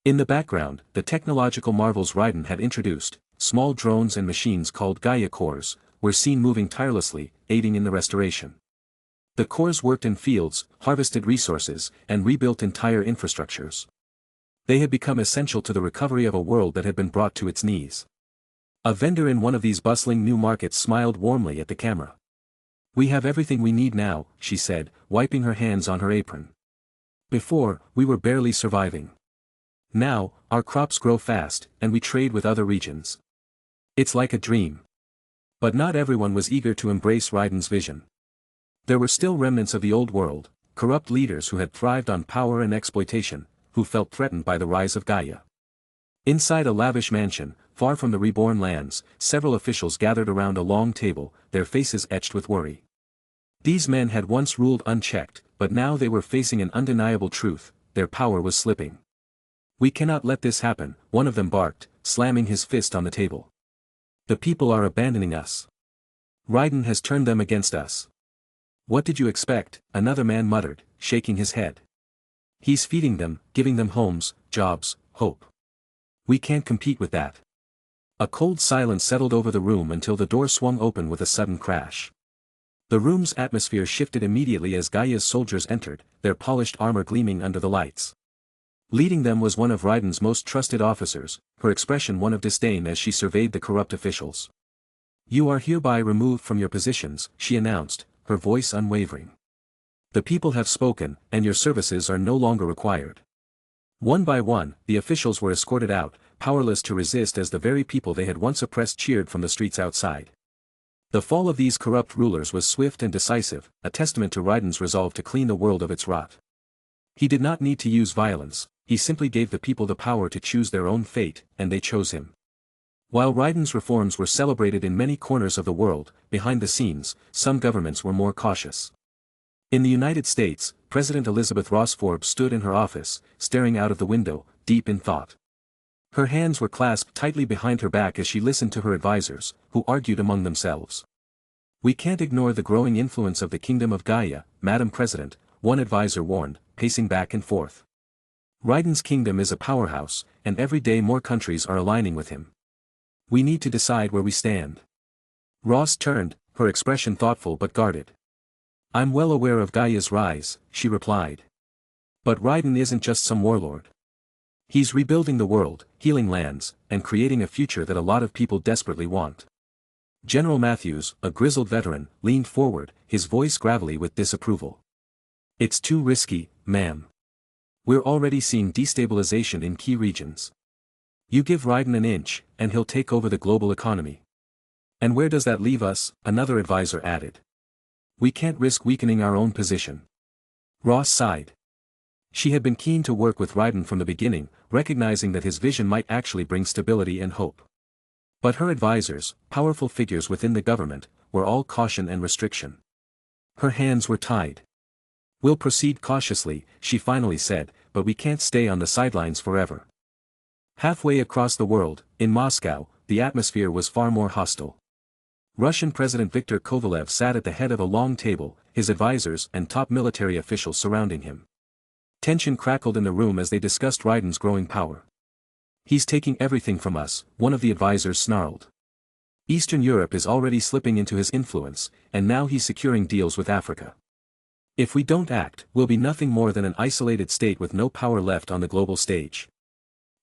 In the background, the technological marvels Raiden had introduced, small drones and machines called Gaia cores, were seen moving tirelessly, aiding in the restoration. The cores worked in fields, harvested resources, and rebuilt entire infrastructures. They had become essential to the recovery of a world that had been brought to its knees. A vendor in one of these bustling new markets smiled warmly at the camera. "We have everything we need now," she said, wiping her hands on her apron. "Before, we were barely surviving. Now, our crops grow fast, and we trade with other regions. It's like a dream." But not everyone was eager to embrace Raiden's vision. There were still remnants of the old world, corrupt leaders who had thrived on power and exploitation, who felt threatened by the rise of Gaia. Inside a lavish mansion, far from the reborn lands, several officials gathered around a long table, their faces etched with worry. These men had once ruled unchecked, but now they were facing an undeniable truth: their power was slipping. "We cannot let this happen," one of them barked, slamming his fist on the table. "The people are abandoning us. Raiden has turned them against us." "What did you expect?" another man muttered, shaking his head. "He's feeding them, giving them homes, jobs, hope. We can't compete with that." A cold silence settled over the room until the door swung open with a sudden crash. The room's atmosphere shifted immediately as Gaia's soldiers entered, their polished armor gleaming under the lights. Leading them was one of Raiden's most trusted officers, her expression one of disdain as she surveyed the corrupt officials. "You are hereby removed from your positions," she announced, her voice unwavering. "The people have spoken, and your services are no longer required." One by one, the officials were escorted out, powerless to resist as the very people they had once oppressed cheered from the streets outside. The fall of these corrupt rulers was swift and decisive, a testament to Raiden's resolve to clean the world of its rot. He did not need to use violence, he simply gave the people the power to choose their own fate, and they chose him. While Raiden's reforms were celebrated in many corners of the world, behind the scenes, some governments were more cautious. In the United States, President Elizabeth Ross Forbes stood in her office, staring out of the window, deep in thought. Her hands were clasped tightly behind her back as she listened to her advisors, who argued among themselves. "We can't ignore the growing influence of the Kingdom of Gaia, Madam President," one advisor warned, pacing back and forth. "Raiden's kingdom is a powerhouse, and every day more countries are aligning with him. We need to decide where we stand." Ross turned, her expression thoughtful but guarded. "I'm well aware of Gaia's rise," she replied. "But Raiden isn't just some warlord. He's rebuilding the world, healing lands, and creating a future that a lot of people desperately want." General Matthews, a grizzled veteran, leaned forward, his voice gravelly with disapproval. "It's too risky, ma'am. We're already seeing destabilization in key regions. You give Raiden an inch, and he'll take over the global economy." "And where does that leave us?" another advisor added. "We can't risk weakening our own position." Ross sighed. She had been keen to work with Raiden from the beginning, recognizing that his vision might actually bring stability and hope. But her advisors, powerful figures within the government, were all caution and restriction. Her hands were tied. "We'll proceed cautiously," she finally said, "but we can't stay on the sidelines forever." Halfway across the world, in Moscow, the atmosphere was far more hostile. Russian President Viktor Kovalev sat at the head of a long table, his advisors and top military officials surrounding him. Tension crackled in the room as they discussed Raiden's growing power. "He's taking everything from us," one of the advisors snarled. "Eastern Europe is already slipping into his influence, and now he's securing deals with Africa. If we don't act, we'll be nothing more than an isolated state with no power left on the global stage."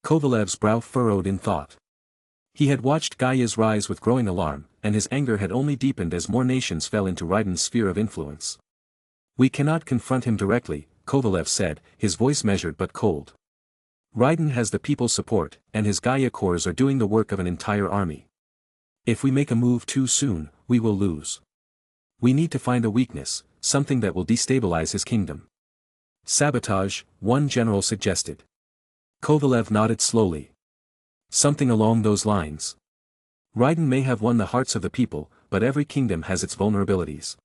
Kovalev's brow furrowed in thought. He had watched Gaia's rise with growing alarm, and his anger had only deepened as more nations fell into Raiden's sphere of influence. "We cannot confront him directly," Kovalev said, his voice measured but cold. "Raiden has the people's support, and his Gaia cores are doing the work of an entire army. If we make a move too soon, we will lose. We need to find a weakness, something that will destabilize his kingdom." "Sabotage," one general suggested. Kovalev nodded slowly. "Something along those lines. Raiden may have won the hearts of the people, but every kingdom has its vulnerabilities.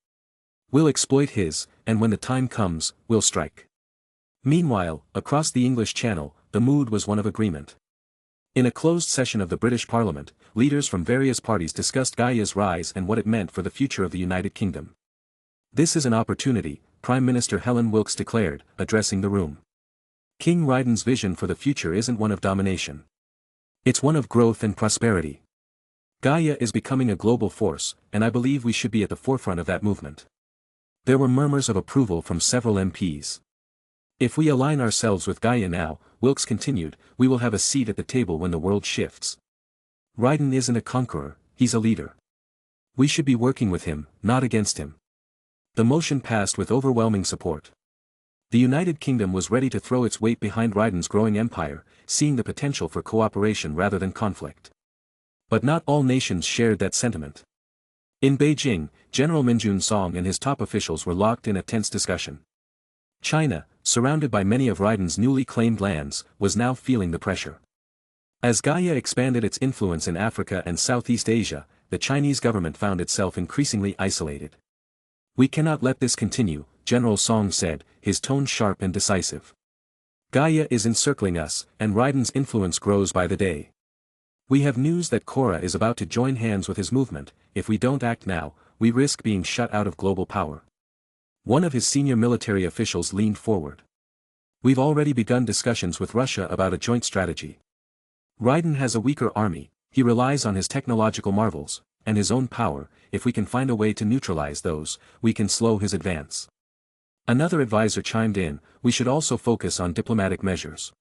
We'll exploit his, and when the time comes, we'll strike." Meanwhile, across the English Channel, the mood was one of agreement. In a closed session of the British Parliament, leaders from various parties discussed Gaia's rise and what it meant for the future of the United Kingdom. "This is an opportunity," Prime Minister Helen Wilkes declared, addressing the room. King Raiden's vision for the future isn't one of domination. It's one of growth and prosperity. Gaia is becoming a global force, and I believe we should be at the forefront of that movement. There were murmurs of approval from several MPs. If we align ourselves with Gaia now, Wilkes continued, we will have a seat at the table when the world shifts. Raiden isn't a conqueror, he's a leader. We should be working with him, not against him. The motion passed with overwhelming support. The United Kingdom was ready to throw its weight behind Raiden's growing empire, seeing the potential for cooperation rather than conflict. But not all nations shared that sentiment. In Beijing, General Minjun Song and his top officials were locked in a tense discussion. China, surrounded by many of Raiden's newly claimed lands, was now feeling the pressure. As Gaia expanded its influence in Africa and Southeast Asia, the Chinese government found itself increasingly isolated. We cannot let this continue, General Song said, his tone sharp and decisive. Gaia is encircling us, and Raiden's influence grows by the day. We have news that Korra is about to join hands with his movement. If we don't act now, we risk being shut out of global power. One of his senior military officials leaned forward. We've already begun discussions with Russia about a joint strategy. Raiden has a weaker army, he relies on his technological marvels, and his own power. If we can find a way to neutralize those, we can slow his advance. Another advisor chimed in, we should also focus on diplomatic measures.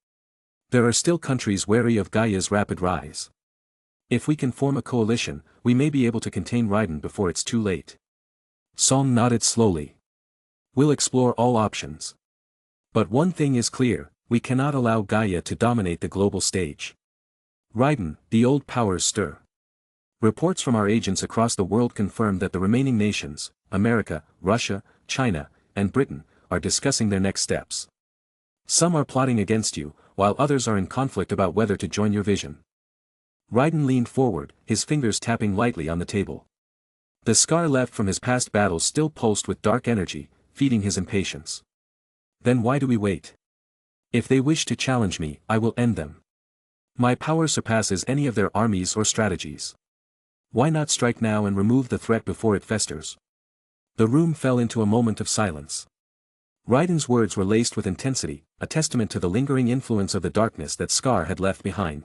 There are still countries wary of Gaia's rapid rise. If we can form a coalition, we may be able to contain Raiden before it's too late. Song nodded slowly. We'll explore all options. But one thing is clear, we cannot allow Gaia to dominate the global stage. Raiden, the old powers stir. Reports from our agents across the world confirm that the remaining nations, America, Russia, China, and Britain, are discussing their next steps. Some are plotting against you, while others are in conflict about whether to join your vision. Raiden leaned forward, his fingers tapping lightly on the table. The scar left from his past battles still pulsed with dark energy, feeding his impatience. Then why do we wait? If they wish to challenge me, I will end them. My power surpasses any of their armies or strategies. Why not strike now and remove the threat before it festers? The room fell into a moment of silence. Raiden's words were laced with intensity, a testament to the lingering influence of the darkness that Scar had left behind.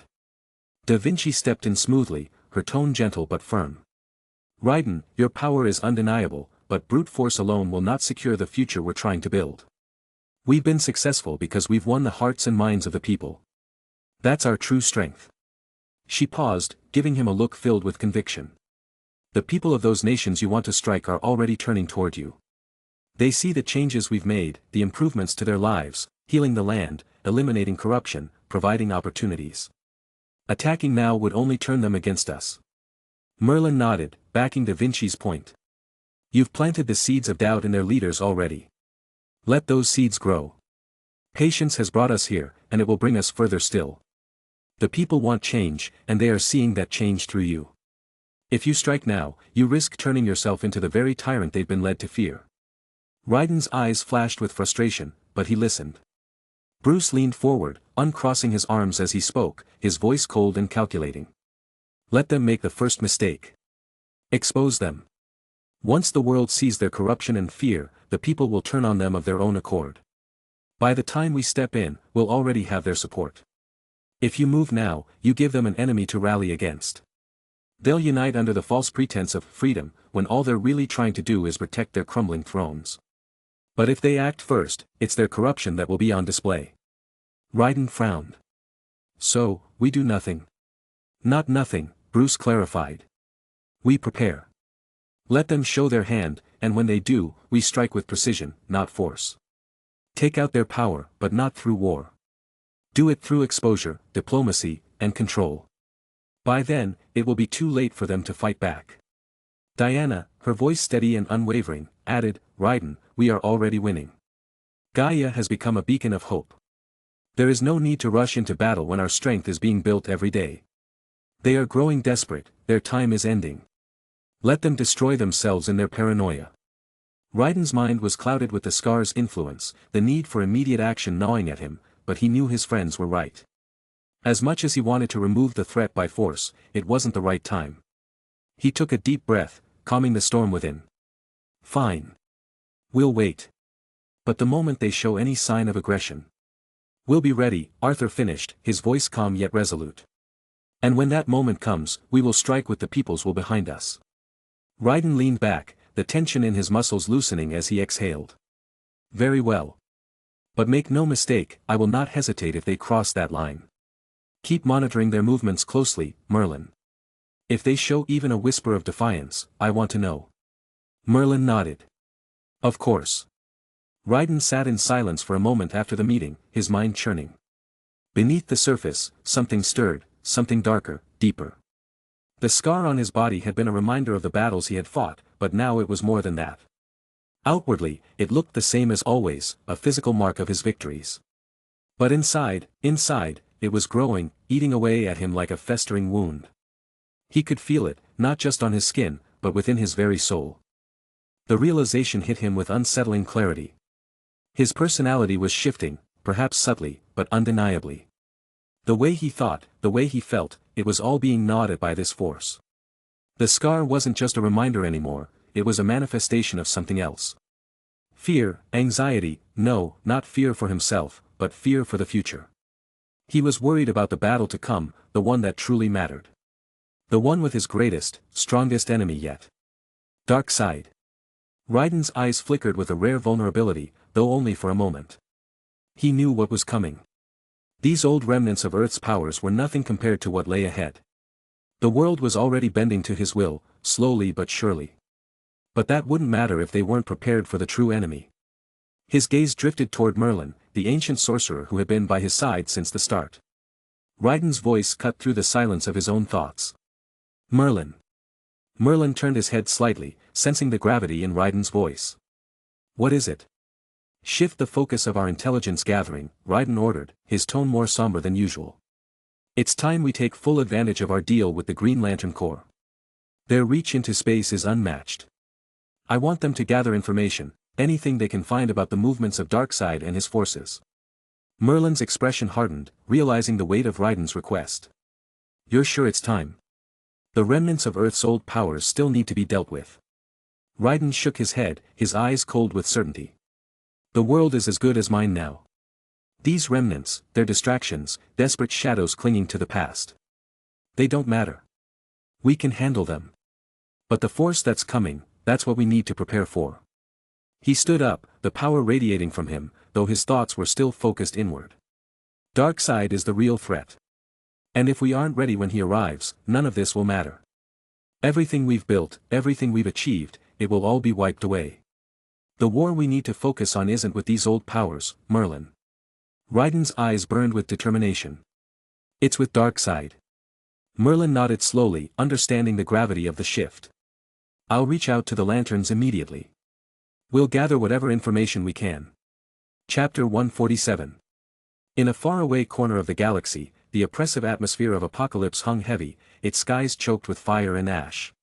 Da Vinci stepped in smoothly, her tone gentle but firm. Raiden, your power is undeniable, but brute force alone will not secure the future we're trying to build. We've been successful because we've won the hearts and minds of the people. That's our true strength. She paused, giving him a look filled with conviction. The people of those nations you want to strike are already turning toward you. They see the changes we've made, the improvements to their lives, healing the land, eliminating corruption, providing opportunities. Attacking now would only turn them against us. Merlin nodded, backing Da Vinci's point. You've planted the seeds of doubt in their leaders already. Let those seeds grow. Patience has brought us here, and it will bring us further still. The people want change, and they are seeing that change through you. If you strike now, you risk turning yourself into the very tyrant they've been led to fear. Raiden's eyes flashed with frustration, but he listened. Bruce leaned forward, uncrossing his arms as he spoke, his voice cold and calculating. Let them make the first mistake. Expose them. Once the world sees their corruption and fear, the people will turn on them of their own accord. By the time we step in, we'll already have their support. If you move now, you give them an enemy to rally against. They'll unite under the false pretense of freedom, when all they're really trying to do is protect their crumbling thrones. But if they act first, it's their corruption that will be on display. Raiden frowned. So, we do nothing. Not nothing, Bruce clarified. We prepare. Let them show their hand, and when they do, we strike with precision, not force. Take out their power, but not through war. Do it through exposure, diplomacy, and control. By then, it will be too late for them to fight back. Diana, her voice steady and unwavering, added, Raiden, we are already winning. Gaia has become a beacon of hope. There is no need to rush into battle when our strength is being built every day. They are growing desperate, their time is ending. Let them destroy themselves in their paranoia. Raiden's mind was clouded with the Scar's influence, the need for immediate action gnawing at him, but he knew his friends were right. As much as he wanted to remove the threat by force, it wasn't the right time. He took a deep breath, calming the storm within. Fine. We'll wait. But the moment they show any sign of aggression, we'll be ready, Arthur finished, his voice calm yet resolute. And when that moment comes, we will strike with the people's will behind us. Raiden leaned back, the tension in his muscles loosening as he exhaled. Very well. But make no mistake, I will not hesitate if they cross that line. Keep monitoring their movements closely, Merlin. If they show even a whisper of defiance, I want to know. Merlin nodded. Of course. Raiden sat in silence for a moment after the meeting, his mind churning. Beneath the surface, something stirred, something darker, deeper. The scar on his body had been a reminder of the battles he had fought, but now it was more than that. Outwardly, it looked the same as always, a physical mark of his victories. But inside, it was growing, eating away at him like a festering wound. He could feel it, not just on his skin, but within his very soul. The realization hit him with unsettling clarity. His personality was shifting, perhaps subtly, but undeniably. The way he thought, the way he felt, it was all being gnawed at by this force. The scar wasn't just a reminder anymore, it was a manifestation of something else. Fear, anxiety, no, not fear for himself, but fear for the future. He was worried about the battle to come, the one that truly mattered. The one with his greatest, strongest enemy yet. Dark side. Raiden's eyes flickered with a rare vulnerability, though only for a moment. He knew what was coming. These old remnants of Earth's powers were nothing compared to what lay ahead. The world was already bending to his will, slowly but surely. But that wouldn't matter if they weren't prepared for the true enemy. His gaze drifted toward Merlin, the ancient sorcerer who had been by his side since the start. Raiden's voice cut through the silence of his own thoughts. Merlin. Merlin turned his head slightly, sensing the gravity in Raiden's voice. What is it? Shift the focus of our intelligence gathering, Raiden ordered, his tone more somber than usual. It's time we take full advantage of our deal with the Green Lantern Corps. Their reach into space is unmatched. I want them to gather information, anything they can find about the movements of Darkseid and his forces. Merlin's expression hardened, realizing the weight of Raiden's request. You're sure it's time? The remnants of Earth's old powers still need to be dealt with. Raiden shook his head, his eyes cold with certainty. The world is as good as mine now. These remnants, their distractions, desperate shadows clinging to the past. They don't matter. We can handle them. But the force that's coming, that's what we need to prepare for. He stood up, the power radiating from him, though his thoughts were still focused inward. Darkseid is the real threat. And if we aren't ready when he arrives, none of this will matter. Everything we've built, everything we've achieved, it will all be wiped away. The war we need to focus on isn't with these old powers, Merlin. Raiden's eyes burned with determination. It's with Darkseid. Merlin nodded slowly, understanding the gravity of the shift. I'll reach out to the lanterns immediately. We'll gather whatever information we can. Chapter 147. In a faraway corner of the galaxy, the oppressive atmosphere of apocalypse hung heavy, its skies choked with fire and ash.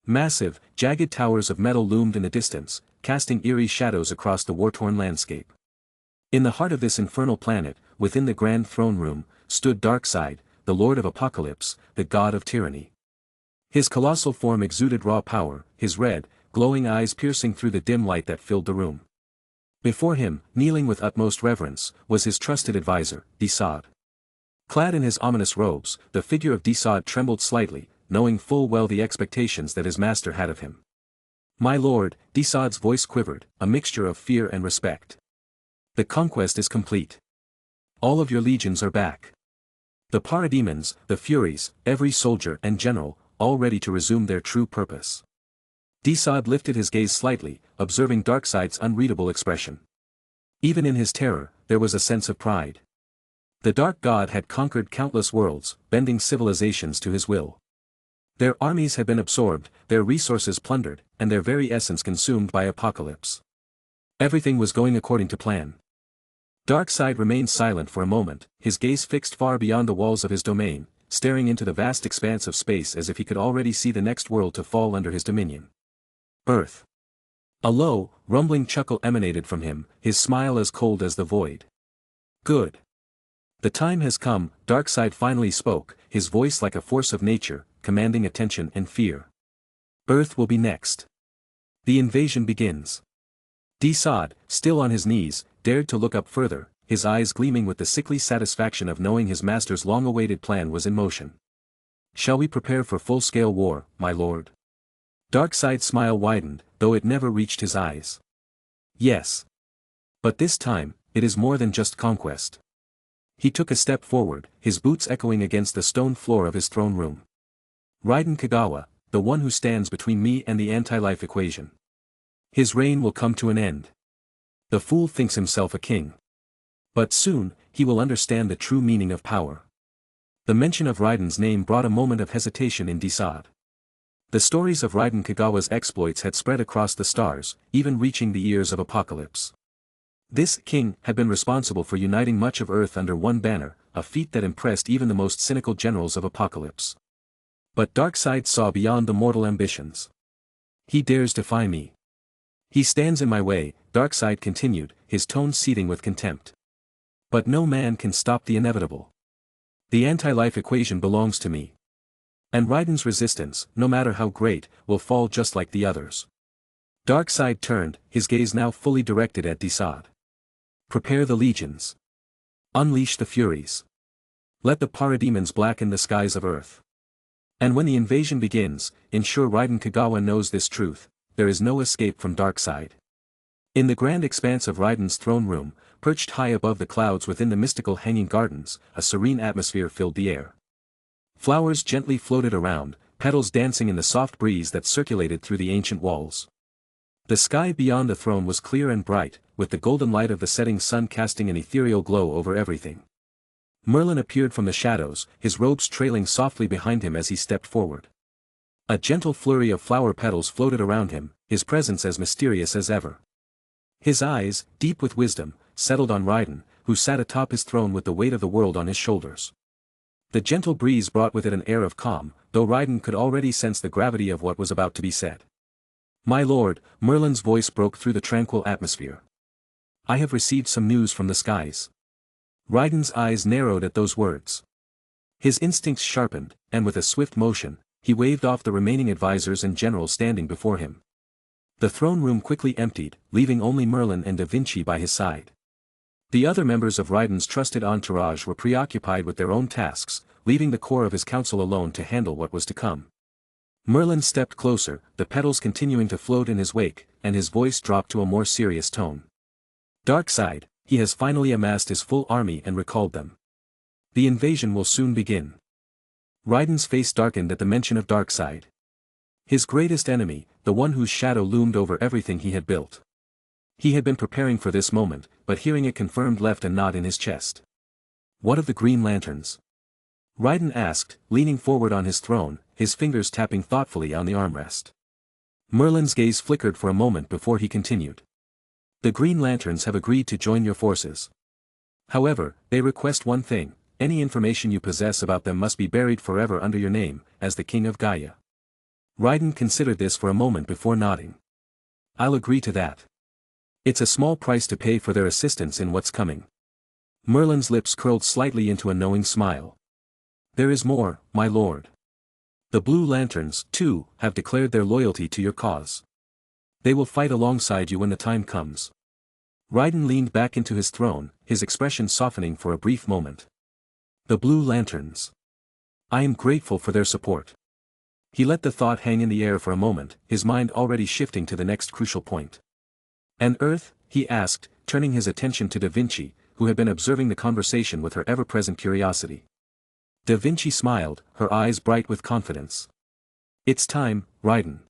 Massive, jagged towers of metal loomed in the distance, casting eerie shadows across the war-torn landscape. In the heart of this infernal planet, within the grand throne room, stood Darkseid, the Lord of Apocalypse, the God of Tyranny. His colossal form exuded raw power, his red, glowing eyes piercing through the dim light that filled the room. Before him, kneeling with utmost reverence, was his trusted advisor, Desaad. Clad in his ominous robes, the figure of Desaad trembled slightly, knowing full well the expectations that his master had of him. My lord, Desaad's voice quivered, a mixture of fear and respect. The conquest is complete. All of your legions are back. The parademons, the furies, every soldier and general, all ready to resume their true purpose. Desaad lifted his gaze slightly, observing Darkseid's unreadable expression. Even in his terror, there was a sense of pride. The Dark God had conquered countless worlds, bending civilizations to his will. Their armies had been absorbed, their resources plundered, and their very essence consumed by apocalypse. Everything was going according to plan. Darkseid remained silent for a moment, his gaze fixed far beyond the walls of his domain, staring into the vast expanse of space as if he could already see the next world to fall under his dominion. Earth. A low, rumbling chuckle emanated from him, his smile as cold as the void. Good. The time has come, Darkseid finally spoke, his voice like a force of nature, commanding attention and fear. Earth will be next. The invasion begins. Desad, still on his knees, dared to look up further, his eyes gleaming with the sickly satisfaction of knowing his master's long-awaited plan was in motion. Shall we prepare for full-scale war, my lord? Darkseid's smile widened, though it never reached his eyes. Yes. But this time, it is more than just conquest. He took a step forward, his boots echoing against the stone floor of his throne room. Raiden Kagawa, the one who stands between me and the anti-life equation. His reign will come to an end. The fool thinks himself a king. But soon, he will understand the true meaning of power. The mention of Raiden's name brought a moment of hesitation in Desad. The stories of Raiden Kagawa's exploits had spread across the stars, even reaching the ears of Apocalypse. This king had been responsible for uniting much of Earth under one banner, a feat that impressed even the most cynical generals of Apocalypse. But Darkseid saw beyond the mortal ambitions. He dares defy me. He stands in my way, Darkseid continued, his tone seething with contempt. But no man can stop the inevitable. The anti-life equation belongs to me. And Raiden's resistance, no matter how great, will fall just like the others. Darkseid turned, his gaze now fully directed at Desad. Prepare the legions. Unleash the furies. Let the parademons blacken the skies of Earth. And when the invasion begins, ensure Raiden Kagawa knows this truth, there is no escape from Darkseid. In the grand expanse of Raiden's throne room, perched high above the clouds within the mystical hanging gardens, a serene atmosphere filled the air. Flowers gently floated around, petals dancing in the soft breeze that circulated through the ancient walls. The sky beyond the throne was clear and bright, with the golden light of the setting sun casting an ethereal glow over everything. Merlin appeared from the shadows, his robes trailing softly behind him as he stepped forward. A gentle flurry of flower petals floated around him, his presence as mysterious as ever. His eyes, deep with wisdom, settled on Raiden, who sat atop his throne with the weight of the world on his shoulders. The gentle breeze brought with it an air of calm, though Raiden could already sense the gravity of what was about to be said. My lord, Merlin's voice broke through the tranquil atmosphere. I have received some news from the skies. Raiden's eyes narrowed at those words. His instincts sharpened, and with a swift motion, he waved off the remaining advisors and generals standing before him. The throne room quickly emptied, leaving only Merlin and Da Vinci by his side. The other members of Raiden's trusted entourage were preoccupied with their own tasks, leaving the core of his council alone to handle what was to come. Merlin stepped closer, the petals continuing to float in his wake, and his voice dropped to a more serious tone. Darkseid, he has finally amassed his full army and recalled them. The invasion will soon begin. Raiden's face darkened at the mention of Darkseid. His greatest enemy, the one whose shadow loomed over everything he had built. He had been preparing for this moment, but hearing it confirmed left a knot in his chest. What of the Green Lanterns? Raiden asked, leaning forward on his throne, his fingers tapping thoughtfully on the armrest. Merlin's gaze flickered for a moment before he continued. The Green Lanterns have agreed to join your forces. However, they request one thing: any information you possess about them must be buried forever under your name, as the King of Gaia. Raiden considered this for a moment before nodding. I'll agree to that. It's a small price to pay for their assistance in what's coming. Merlin's lips curled slightly into a knowing smile. There is more, my lord. The Blue Lanterns, too, have declared their loyalty to your cause. They will fight alongside you when the time comes. Raiden leaned back into his throne, his expression softening for a brief moment. The Blue Lanterns. I am grateful for their support. He let the thought hang in the air for a moment, his mind already shifting to the next crucial point. And Earth? He asked, turning his attention to Da Vinci, who had been observing the conversation with her ever-present curiosity. Da Vinci smiled, her eyes bright with confidence. It's time, Raiden.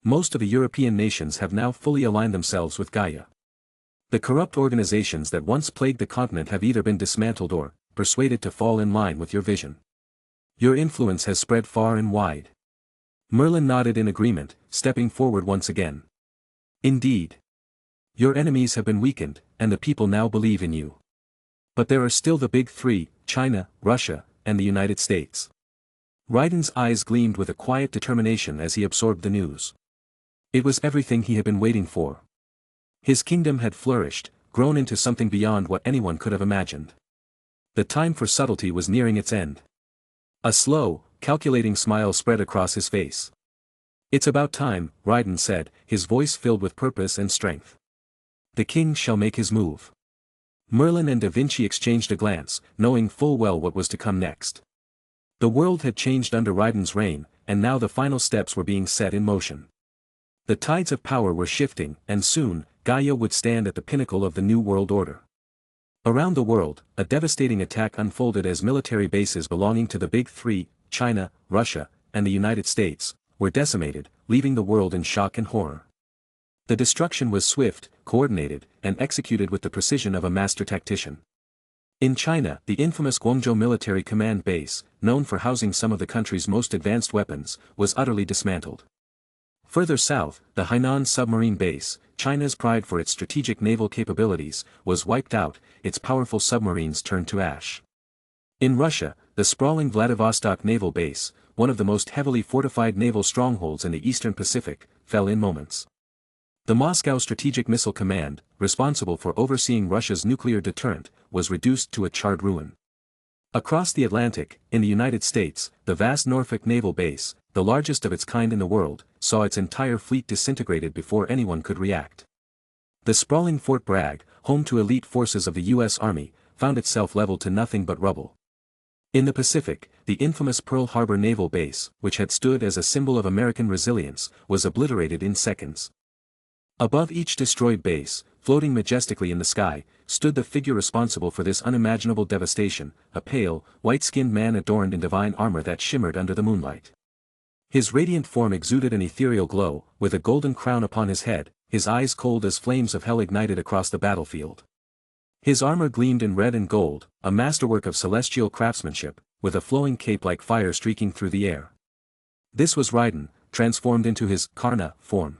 Most of the European nations have now fully aligned themselves with Gaia. The corrupt organizations that once plagued the continent have either been dismantled or persuaded to fall in line with your vision. Your influence has spread far and wide. Merlin nodded in agreement, stepping forward once again. Indeed. Your enemies have been weakened, and the people now believe in you. But there are still the big three: China, Russia, and the United States. Raiden's eyes gleamed with a quiet determination as he absorbed the news. It was everything he had been waiting for. His kingdom had flourished, grown into something beyond what anyone could have imagined. The time for subtlety was nearing its end. A slow, calculating smile spread across his face. It's about time, Raiden said, his voice filled with purpose and strength. The king shall make his move. Merlin and Da Vinci exchanged a glance, knowing full well what was to come next. The world had changed under Raiden's reign, and now the final steps were being set in motion. The tides of power were shifting, and soon, Gaia would stand at the pinnacle of the new world order. Around the world, a devastating attack unfolded as military bases belonging to the Big Three, China, Russia, and the United States, were decimated, leaving the world in shock and horror. The destruction was swift, coordinated, and executed with the precision of a master tactician. In China, the infamous Guangzhou Military Command Base, known for housing some of the country's most advanced weapons, was utterly dismantled. Further south, the Hainan Submarine Base, China's pride for its strategic naval capabilities, was wiped out, its powerful submarines turned to ash. In Russia, the sprawling Vladivostok Naval Base, one of the most heavily fortified naval strongholds in the Eastern Pacific, fell in moments. The Moscow Strategic Missile Command, responsible for overseeing Russia's nuclear deterrent, was reduced to a charred ruin. Across the Atlantic, in the United States, the vast Norfolk Naval Base, the largest of its kind in the world, saw its entire fleet disintegrated before anyone could react. The sprawling Fort Bragg, home to elite forces of the U.S. Army, found itself leveled to nothing but rubble. In the Pacific, the infamous Pearl Harbor Naval Base, which had stood as a symbol of American resilience, was obliterated in seconds. Above each destroyed base, floating majestically in the sky, stood the figure responsible for this unimaginable devastation, a pale, white-skinned man adorned in divine armor that shimmered under the moonlight. His radiant form exuded an ethereal glow, with a golden crown upon his head, his eyes cold as flames of hell ignited across the battlefield. His armor gleamed in red and gold, a masterwork of celestial craftsmanship, with a flowing cape like fire streaking through the air. This was Raiden, transformed into his Karna form.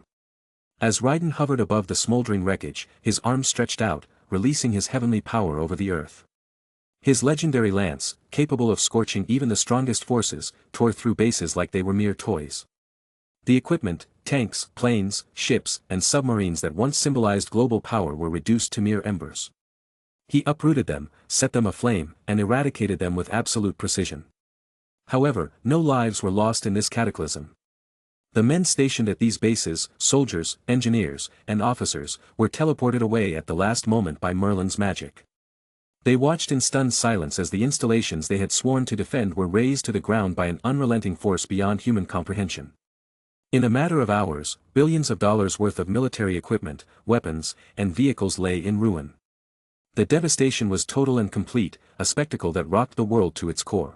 As Raiden hovered above the smoldering wreckage, his arms stretched out, releasing his heavenly power over the earth. His legendary lance, capable of scorching even the strongest forces, tore through bases like they were mere toys. The equipment, tanks, planes, ships, and submarines that once symbolized global power were reduced to mere embers. He uprooted them, set them aflame, and eradicated them with absolute precision. However, no lives were lost in this cataclysm. The men stationed at these bases, soldiers, engineers, and officers, were teleported away at the last moment by Merlin's magic. They watched in stunned silence as the installations they had sworn to defend were razed to the ground by an unrelenting force beyond human comprehension. In a matter of hours, billions of dollars worth of military equipment, weapons, and vehicles lay in ruin. The devastation was total and complete, a spectacle that rocked the world to its core.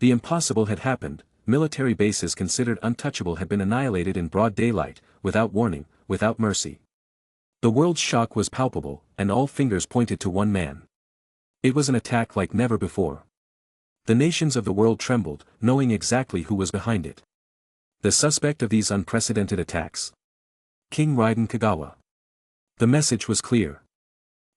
The impossible had happened. Military bases considered untouchable had been annihilated in broad daylight, without warning, without mercy. The world's shock was palpable, and all fingers pointed to one man. It was an attack like never before. The nations of the world trembled, knowing exactly who was behind it. The suspect of these unprecedented attacks? King Raiden Kagawa. The message was clear.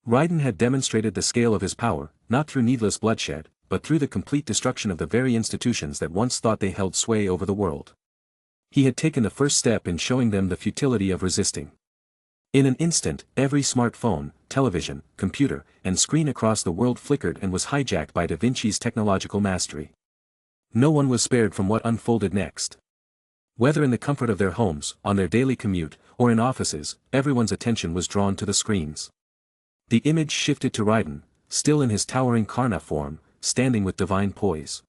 Raiden had demonstrated the scale of his power, not through needless bloodshed, but through the complete destruction of the very institutions that once thought they held sway over the world. He had taken the first step in showing them the futility of resisting. In an instant, every smartphone, television, computer, and screen across the world flickered and was hijacked by Da Vinci's technological mastery. No one was spared from what unfolded next. Whether in the comfort of their homes, on their daily commute, or in offices, everyone's attention was drawn to the screens. The image shifted to Raiden, still in his towering Karna form, standing with divine poise.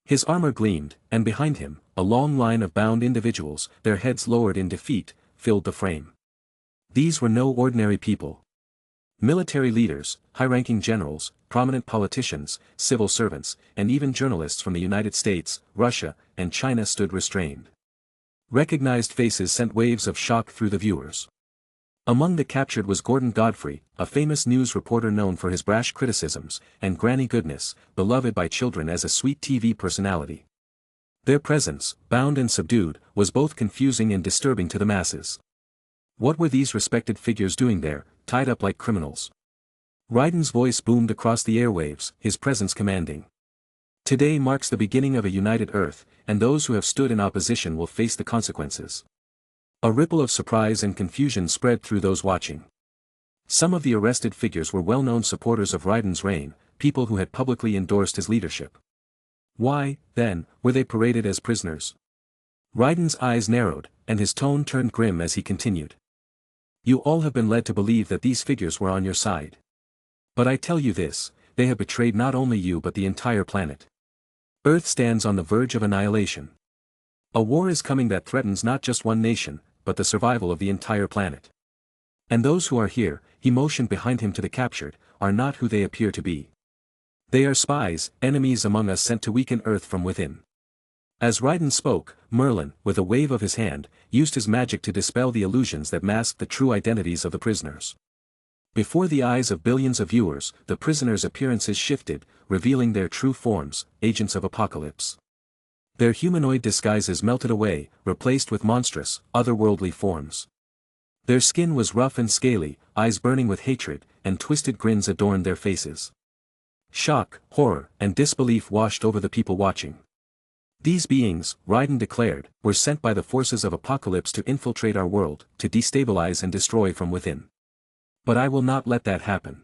His armor gleamed, and behind him, a long line of bound individuals, their heads lowered in defeat, filled the frame. These were no ordinary people. Military leaders, high-ranking generals, prominent politicians, civil servants, and even journalists from the United States, Russia, and China stood restrained. Recognized faces sent waves of shock through the viewers. Among the captured was Gordon Godfrey, a famous news reporter known for his brash criticisms, and Granny Goodness, beloved by children as a sweet TV personality. Their presence, bound and subdued, was both confusing and disturbing to the masses. What were these respected figures doing there, tied up like criminals? Raiden's voice boomed across the airwaves, his presence commanding. Today marks the beginning of a united Earth, and those who have stood in opposition will face the consequences. A ripple of surprise and confusion spread through those watching. Some of the arrested figures were well-known supporters of Raiden's reign, people who had publicly endorsed his leadership. Why, then, were they paraded as prisoners? Raiden's eyes narrowed, and his tone turned grim as he continued. You all have been led to believe that these figures were on your side. But I tell you this, they have betrayed not only you but the entire planet. Earth stands on the verge of annihilation. A war is coming that threatens not just one nation, but the survival of the entire planet. And those who are here, he motioned behind him to the captured, are not who they appear to be. They are spies, enemies among us sent to weaken Earth from within. As Raiden spoke, Merlin, with a wave of his hand, used his magic to dispel the illusions that masked the true identities of the prisoners. Before the eyes of billions of viewers, the prisoners' appearances shifted, revealing their true forms, agents of apocalypse. Their humanoid disguises melted away, replaced with monstrous, otherworldly forms. Their skin was rough and scaly, eyes burning with hatred, and twisted grins adorned their faces. Shock, horror, and disbelief washed over the people watching. These beings, Raiden declared, were sent by the forces of apocalypse to infiltrate our world, to destabilize and destroy from within. But I will not let that happen.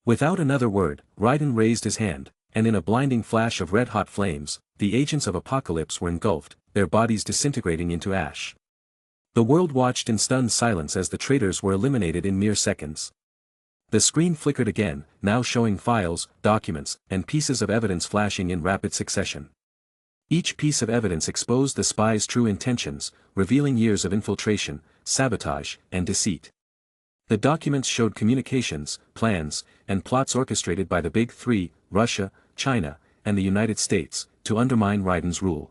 Without another word, Raiden raised his hand, and in a blinding flash of red-hot flames, the agents of apocalypse were engulfed, their bodies disintegrating into ash. The world watched in stunned silence as the traitors were eliminated in mere seconds. The screen flickered again, now showing files, documents, and pieces of evidence flashing in rapid succession. Each piece of evidence exposed the spies' true intentions, revealing years of infiltration, sabotage, and deceit. The documents showed communications, plans, and plots orchestrated by the Big Three, Russia, China, and the United States, to undermine Raiden's rule.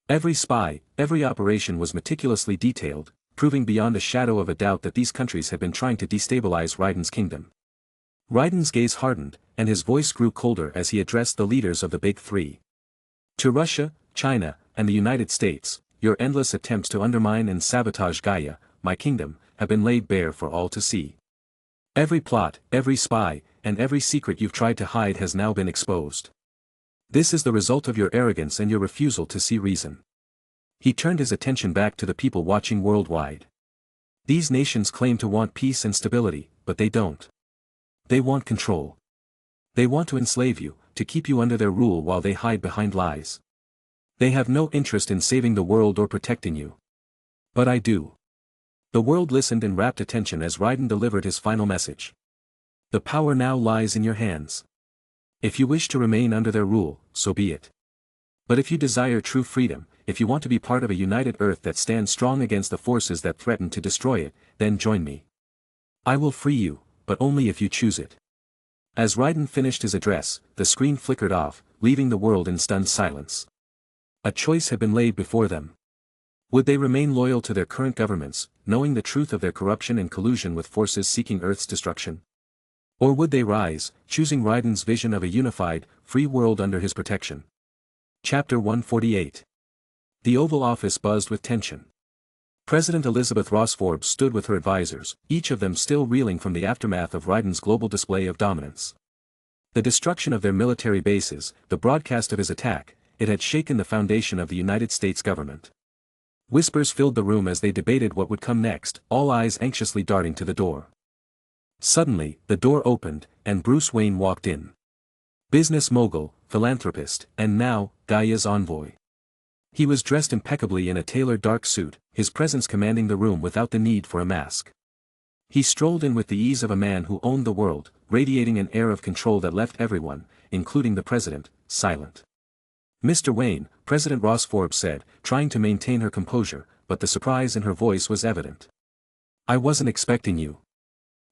Every spy, every operation was meticulously detailed, proving beyond a shadow of a doubt that these countries had been trying to destabilize Raiden's kingdom. Raiden's gaze hardened, and his voice grew colder as he addressed the leaders of the Big Three. To Russia, China, and the United States, your endless attempts to undermine and sabotage Gaia, my kingdom, have been laid bare for all to see. Every plot, every spy, and every secret you've tried to hide has now been exposed. This is the result of your arrogance and your refusal to see reason. He turned his attention back to the people watching worldwide. These nations claim to want peace and stability, but they don't. They want control. They want to enslave you, to keep you under their rule while they hide behind lies. They have no interest in saving the world or protecting you. But I do. The world listened in rapt attention as Raiden delivered his final message. The power now lies in your hands. If you wish to remain under their rule, so be it. But if you desire true freedom, if you want to be part of a united Earth that stands strong against the forces that threaten to destroy it, then join me. I will free you, but only if you choose it. As Raiden finished his address, the screen flickered off, leaving the world in stunned silence. A choice had been laid before them. Would they remain loyal to their current governments, knowing the truth of their corruption and collusion with forces seeking Earth's destruction? Or would they rise, choosing Raiden's vision of a unified, free world under his protection? Chapter 148. The Oval Office buzzed with tension. President Elizabeth Ross Forbes stood with her advisors, each of them still reeling from the aftermath of Raiden's global display of dominance. The destruction of their military bases, the broadcast of his attack, it had shaken the foundation of the United States government. Whispers filled the room as they debated what would come next, all eyes anxiously darting to the door. Suddenly, the door opened, and Bruce Wayne walked in. Business mogul, philanthropist, and now, Gaia's envoy. He was dressed impeccably in a tailored dark suit, his presence commanding the room without the need for a mask. He strolled in with the ease of a man who owned the world, radiating an air of control that left everyone, including the president, silent. Mr. Wayne, President Ross Forbes said, trying to maintain her composure, but the surprise in her voice was evident. I wasn't expecting you.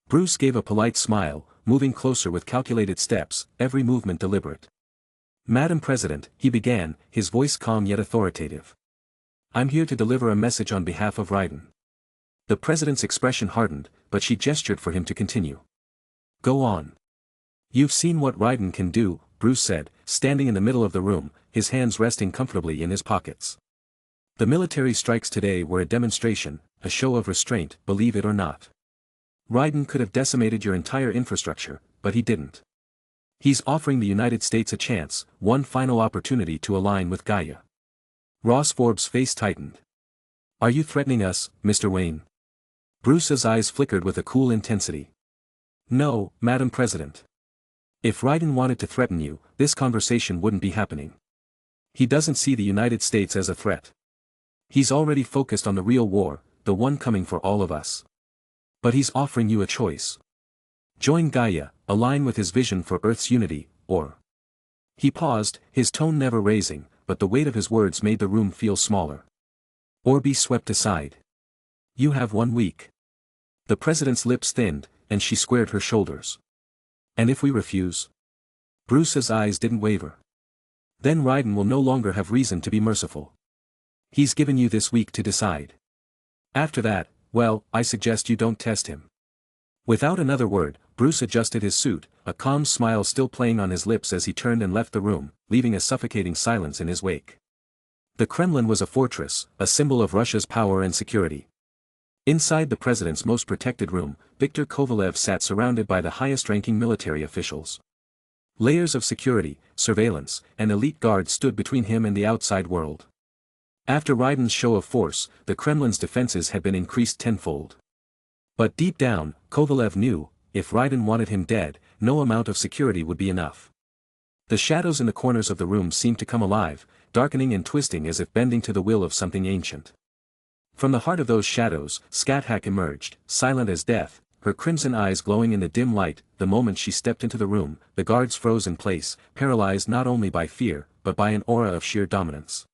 Bruce gave a polite smile, moving closer with calculated steps, every movement deliberate. Madam President, he began, his voice calm yet authoritative. I'm here to deliver a message on behalf of Raiden. The president's expression hardened, but she gestured for him to continue. Go on. You've seen what Raiden can do, Bruce said, standing in the middle of the room, his hands resting comfortably in his pockets. The military strikes today were a demonstration, a show of restraint, believe it or not. Raiden could have decimated your entire infrastructure, but he didn't. He's offering the United States a chance, one final opportunity to align with Gaia. Ross Forbes' face tightened. Are you threatening us, Mr. Wayne? Bruce's eyes flickered with a cool intensity. No, Madam President. If Raiden wanted to threaten you, this conversation wouldn't be happening. He doesn't see the United States as a threat. He's already focused on the real war, the one coming for all of us. But he's offering you a choice. Join Gaia, align with his vision for Earth's unity, or... He paused, his tone never raising, but the weight of his words made the room feel smaller. Or be swept aside. You have 1 week. The president's lips thinned, and she squared her shoulders. And if we refuse? Bruce's eyes didn't waver. Then Raiden will no longer have reason to be merciful. He's given you this week to decide. After that, well, I suggest you don't test him. Without another word, Bruce adjusted his suit, a calm smile still playing on his lips as he turned and left the room, leaving a suffocating silence in his wake. The Kremlin was a fortress, a symbol of Russia's power and security. Inside the president's most protected room, Viktor Kovalev sat surrounded by the highest-ranking military officials. Layers of security, surveillance, and elite guards stood between him and the outside world. After Raiden's show of force, the Kremlin's defenses had been increased tenfold. But deep down, Kovalev knew, if Raiden wanted him dead, no amount of security would be enough. The shadows in the corners of the room seemed to come alive, darkening and twisting as if bending to the will of something ancient. From the heart of those shadows, Skathak emerged, silent as death, her crimson eyes glowing in the dim light. The moment she stepped into the room, the guards froze in place, paralyzed not only by fear, but by an aura of sheer dominance.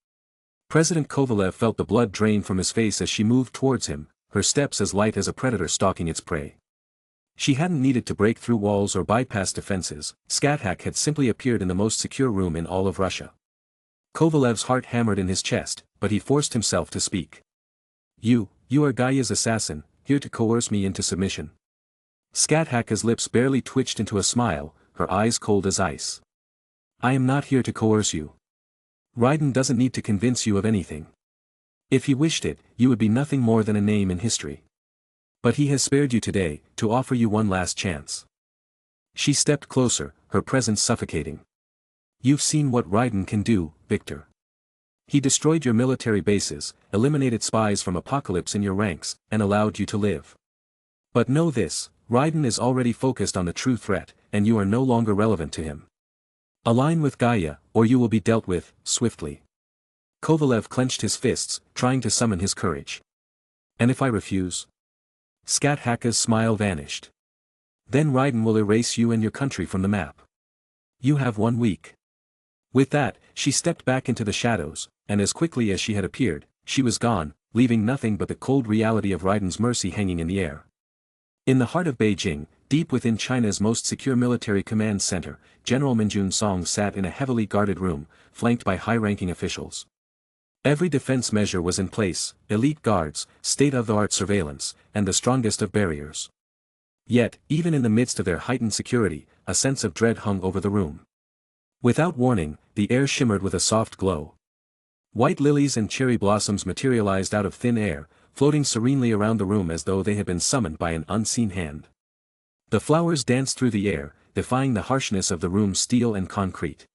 President Kovalev felt the blood drain from his face as she moved towards him, her steps as light as a predator stalking its prey. She hadn't needed to break through walls or bypass defenses, Skathak had simply appeared in the most secure room in all of Russia. Kovalev's heart hammered in his chest, but he forced himself to speak. You are Gaia's assassin, here to coerce me into submission. Skathak's lips barely twitched into a smile, her eyes cold as ice. I am not here to coerce you. Raiden doesn't need to convince you of anything. If he wished it, you would be nothing more than a name in history. But he has spared you today, to offer you one last chance. She stepped closer, her presence suffocating. You've seen what Raiden can do, Victor. He destroyed your military bases, eliminated spies from Apocalypse in your ranks, and allowed you to live. But know this, Raiden is already focused on the true threat, and you are no longer relevant to him. Align with Gaia, or you will be dealt with, swiftly. Kovalev clenched his fists, trying to summon his courage. And if I refuse? Skathak's smile vanished. Then Raiden will erase you and your country from the map. You have 1 week. With that, she stepped back into the shadows, and as quickly as she had appeared, she was gone, leaving nothing but the cold reality of Raiden's mercy hanging in the air. In the heart of Beijing, deep within China's most secure military command center, General Minjun Song sat in a heavily guarded room, flanked by high-ranking officials. Every defense measure was in place, elite guards, state-of-the-art surveillance, and the strongest of barriers. Yet, even in the midst of their heightened security, a sense of dread hung over the room. Without warning, the air shimmered with a soft glow. White lilies and cherry blossoms materialized out of thin air, floating serenely around the room as though they had been summoned by an unseen hand. The flowers danced through the air, defying the harshness of the room's steel and concrete.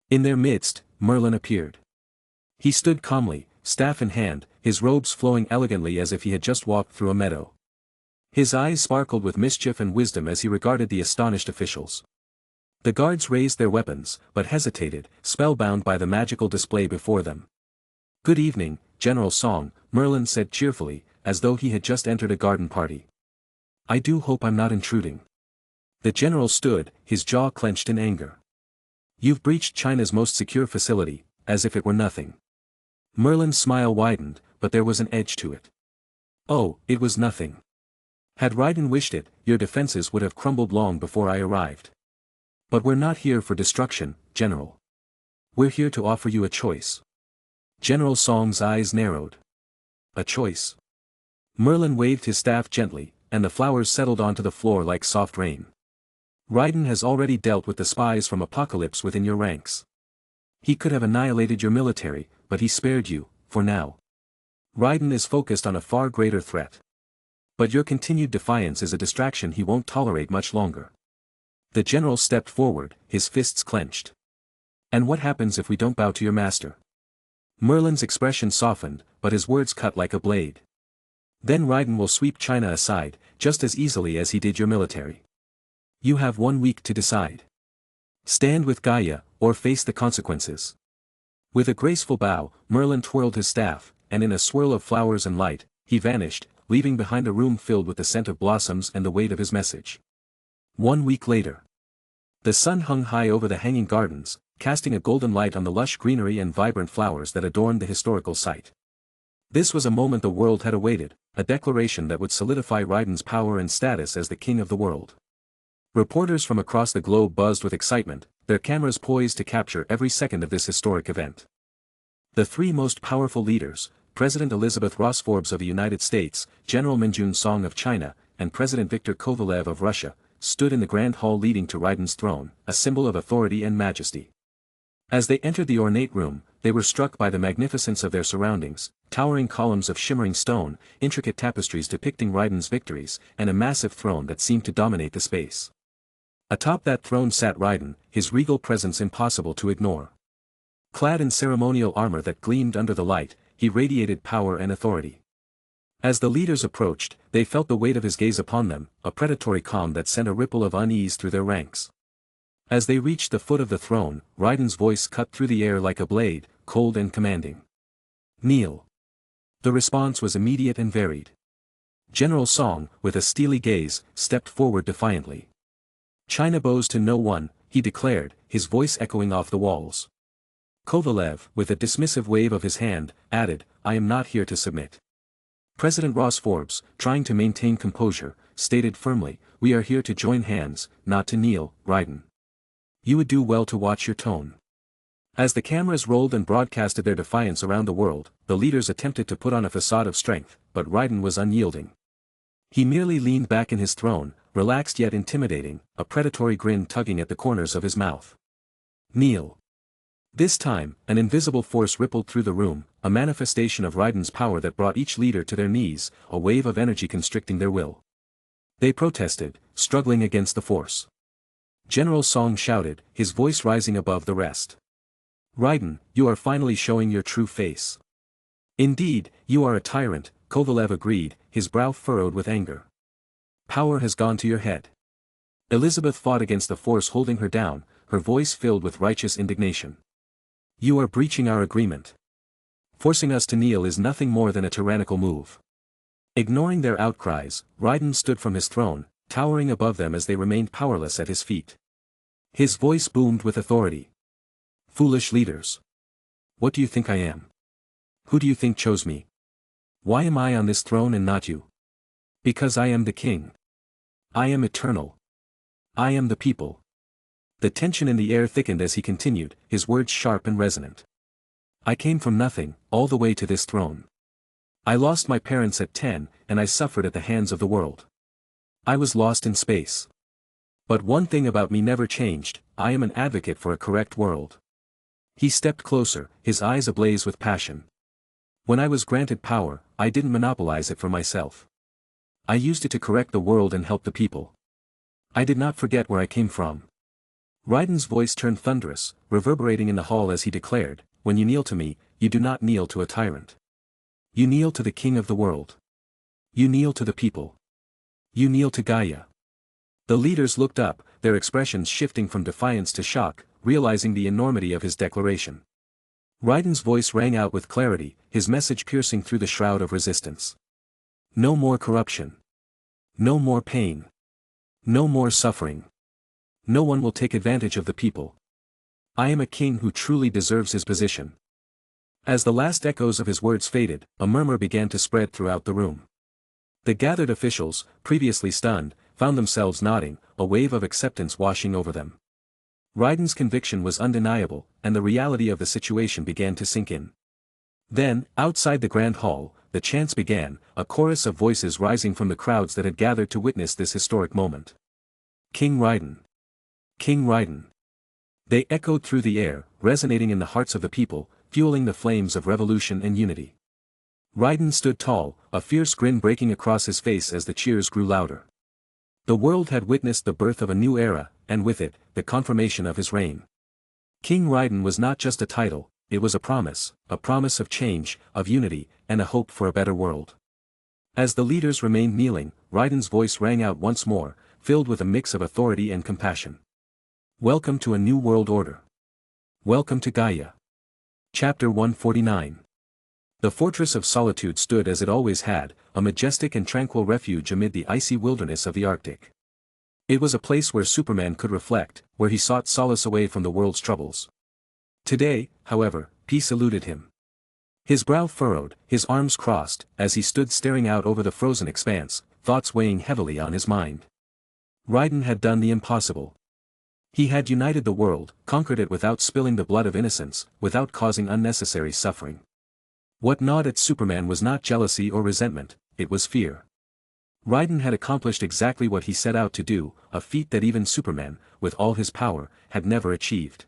In their midst, Merlin appeared. He stood calmly, staff in hand, his robes flowing elegantly as if he had just walked through a meadow. His eyes sparkled with mischief and wisdom as he regarded the astonished officials. The guards raised their weapons, but hesitated, spellbound by the magical display before them. Good evening, General Song, Merlin said cheerfully, as though he had just entered a garden party. I do hope I'm not intruding. The general stood, his jaw clenched in anger. You've breached China's most secure facility, as if it were nothing. Merlin's smile widened, but there was an edge to it. Oh, it was nothing. Had Raiden wished it, your defenses would have crumbled long before I arrived. But we're not here for destruction, General. We're here to offer you a choice. General Song's eyes narrowed. A choice. Merlin waved his staff gently, and the flowers settled onto the floor like soft rain. Raiden has already dealt with the spies from Apocalypse within your ranks. He could have annihilated your military, but he spared you, for now. Raiden is focused on a far greater threat. But your continued defiance is a distraction he won't tolerate much longer. The general stepped forward, his fists clenched. And what happens if we don't bow to your master? Merlin's expression softened, but his words cut like a blade. Then Raiden will sweep China aside, just as easily as he did your military. You have 1 week to decide. Stand with Gaia, or face the consequences. With a graceful bow, Merlin twirled his staff, and in a swirl of flowers and light, he vanished, leaving behind a room filled with the scent of blossoms and the weight of his message. 1 week later. The sun hung high over the hanging gardens, casting a golden light on the lush greenery and vibrant flowers that adorned the historical site. This was a moment the world had awaited, a declaration that would solidify Raiden's power and status as the king of the world. Reporters from across the globe buzzed with excitement, their cameras poised to capture every second of this historic event. The three most powerful leaders, President Elizabeth Ross Forbes of the United States, General Minjun Song of China, and President Viktor Kovalev of Russia, stood in the grand hall leading to Raiden's throne, a symbol of authority and majesty. As they entered the ornate room, they were struck by the magnificence of their surroundings, towering columns of shimmering stone, intricate tapestries depicting Raiden's victories, and a massive throne that seemed to dominate the space. Atop that throne sat Raiden, his regal presence impossible to ignore. Clad in ceremonial armor that gleamed under the light, he radiated power and authority. As the leaders approached, they felt the weight of his gaze upon them, a predatory calm that sent a ripple of unease through their ranks. As they reached the foot of the throne, Raiden's voice cut through the air like a blade, cold and commanding. "Kneel." The response was immediate and varied. General Song, with a steely gaze, stepped forward defiantly. "China bows to no one," he declared, his voice echoing off the walls. Kovalev, with a dismissive wave of his hand, added, "I am not here to submit." President Ross Forbes, trying to maintain composure, stated firmly, "We are here to join hands, not to kneel, Raiden. You would do well to watch your tone." As the cameras rolled and broadcasted their defiance around the world, the leaders attempted to put on a facade of strength, but Raiden was unyielding. He merely leaned back in his throne, relaxed yet intimidating, a predatory grin tugging at the corners of his mouth. "Kneel." This time, an invisible force rippled through the room, a manifestation of Raiden's power that brought each leader to their knees, a wave of energy constricting their will. They protested, struggling against the force. General Song shouted, his voice rising above the rest. "Raiden, you are finally showing your true face." "Indeed, you are a tyrant," Kovalev agreed, his brow furrowed with anger. "Power has gone to your head." Elizabeth fought against the force holding her down, her voice filled with righteous indignation. "You are breaching our agreement. Forcing us to kneel is nothing more than a tyrannical move." Ignoring their outcries, Raiden stood from his throne, towering above them as they remained powerless at his feet. His voice boomed with authority. "Foolish leaders. What do you think I am? Who do you think chose me? Why am I on this throne and not you? Because I am the king. I am eternal. I am the people." The tension in the air thickened as he continued, his words sharp and resonant. "I came from nothing, all the way to this throne. I lost my parents at 10, and I suffered at the hands of the world. I was lost in space. But one thing about me never changed, I am an advocate for a correct world." He stepped closer, his eyes ablaze with passion. "When I was granted power, I didn't monopolize it for myself. I used it to correct the world and help the people. I did not forget where I came from." Raiden's voice turned thunderous, reverberating in the hall as he declared, "When you kneel to me, you do not kneel to a tyrant. You kneel to the king of the world. You kneel to the people. You kneel to Gaia." The leaders looked up, their expressions shifting from defiance to shock, realizing the enormity of his declaration. Raiden's voice rang out with clarity, his message piercing through the shroud of resistance. "No more corruption. No more pain. No more suffering. No one will take advantage of the people. I am a king who truly deserves his position." As the last echoes of his words faded, a murmur began to spread throughout the room. The gathered officials, previously stunned, found themselves nodding, a wave of acceptance washing over them. Raiden's conviction was undeniable, and the reality of the situation began to sink in. Then, outside the grand hall, the chants began, a chorus of voices rising from the crowds that had gathered to witness this historic moment. "King Raiden! King Raiden!" They echoed through the air, resonating in the hearts of the people, fueling the flames of revolution and unity. Raiden stood tall, a fierce grin breaking across his face as the cheers grew louder. The world had witnessed the birth of a new era, and with it, the confirmation of his reign. King Raiden was not just a title, it was a promise of change, of unity, and a hope for a better world. As the leaders remained kneeling, Raiden's voice rang out once more, filled with a mix of authority and compassion. "Welcome to a new world order. Welcome to Gaia." Chapter 149. The fortress of solitude stood as it always had, a majestic and tranquil refuge amid the icy wilderness of the Arctic. It was a place where Superman could reflect, where he sought solace away from the world's troubles. Today, however, peace eluded him. His brow furrowed, his arms crossed, as he stood staring out over the frozen expanse, thoughts weighing heavily on his mind. Raiden had done the impossible. He had united the world, conquered it without spilling the blood of innocence, without causing unnecessary suffering. What gnawed at Superman was not jealousy or resentment, it was fear. Raiden had accomplished exactly what he set out to do, a feat that even Superman, with all his power, had never achieved.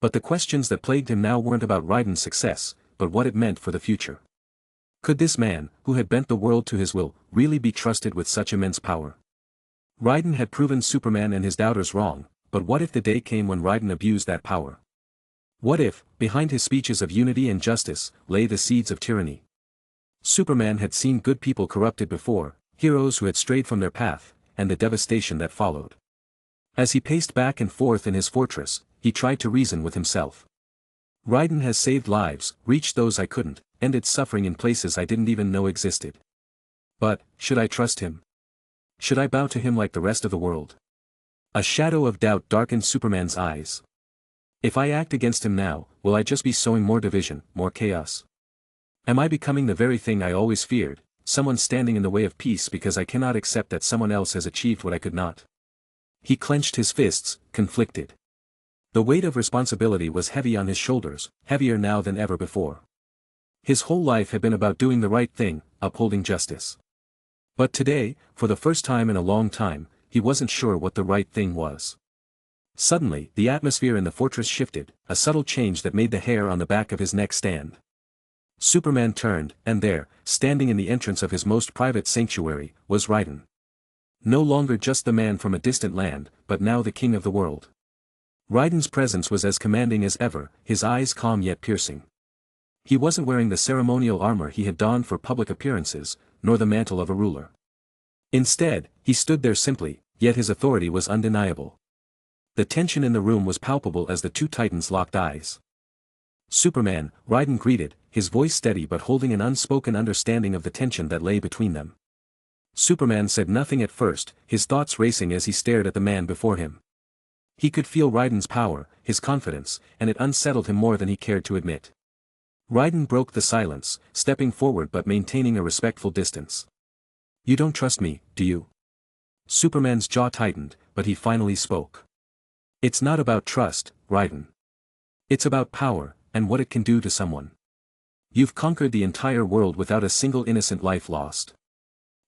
But the questions that plagued him now weren't about Raiden's success, but what it meant for the future. Could this man, who had bent the world to his will, really be trusted with such immense power? Raiden had proven Superman and his doubters wrong, but what if the day came when Raiden abused that power? What if, behind his speeches of unity and justice, lay the seeds of tyranny? Superman had seen good people corrupted before, heroes who had strayed from their path, and the devastation that followed. As he paced back and forth in his fortress, he tried to reason with himself. Raiden has saved lives, reached those I couldn't, ended suffering in places I didn't even know existed. But, should I trust him? Should I bow to him like the rest of the world? A shadow of doubt darkened Superman's eyes. If I act against him now, will I just be sowing more division, more chaos? Am I becoming the very thing I always feared, someone standing in the way of peace because I cannot accept that someone else has achieved what I could not? He clenched his fists, conflicted. The weight of responsibility was heavy on his shoulders, heavier now than ever before. His whole life had been about doing the right thing, upholding justice. But today, for the first time in a long time, he wasn't sure what the right thing was. Suddenly, the atmosphere in the fortress shifted, a subtle change that made the hair on the back of his neck stand. Superman turned, and there, standing in the entrance of his most private sanctuary, was Raiden. No longer just the man from a distant land, but now the king of the world. Raiden's presence was as commanding as ever, his eyes calm yet piercing. He wasn't wearing the ceremonial armor he had donned for public appearances, nor the mantle of a ruler. Instead, he stood there simply, yet his authority was undeniable. The tension in the room was palpable as the two titans locked eyes. Superman, Raiden greeted, his voice steady but holding an unspoken understanding of the tension that lay between them. Superman said nothing at first, his thoughts racing as he stared at the man before him. He could feel Raiden's power, his confidence, and it unsettled him more than he cared to admit. Raiden broke the silence, stepping forward but maintaining a respectful distance. "You don't trust me, do you?" Superman's jaw tightened, but he finally spoke. "It's not about trust, Raiden. It's about power, and what it can do to someone. You've conquered the entire world without a single innocent life lost.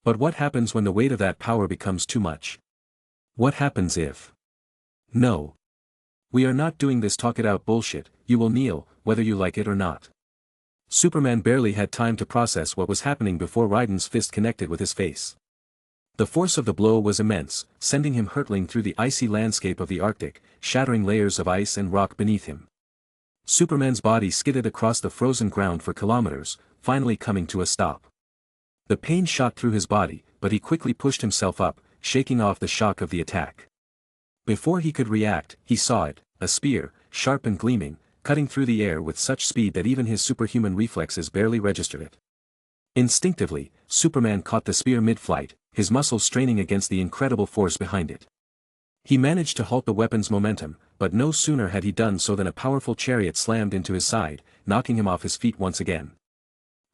But what happens when the weight of that power becomes too much? What happens if... No. We are not doing this talk it out bullshit, you will kneel, whether you like it or not." Superman barely had time to process what was happening before Raiden's fist connected with his face. The force of the blow was immense, sending him hurtling through the icy landscape of the Arctic, shattering layers of ice and rock beneath him. Superman's body skidded across the frozen ground for kilometers, finally coming to a stop. The pain shot through his body, but he quickly pushed himself up, shaking off the shock of the attack. Before he could react, he saw it, a spear, sharp and gleaming, cutting through the air with such speed that even his superhuman reflexes barely registered it. Instinctively, Superman caught the spear mid-flight, his muscles straining against the incredible force behind it. He managed to halt the weapon's momentum, but no sooner had he done so than a powerful chariot slammed into his side, knocking him off his feet once again.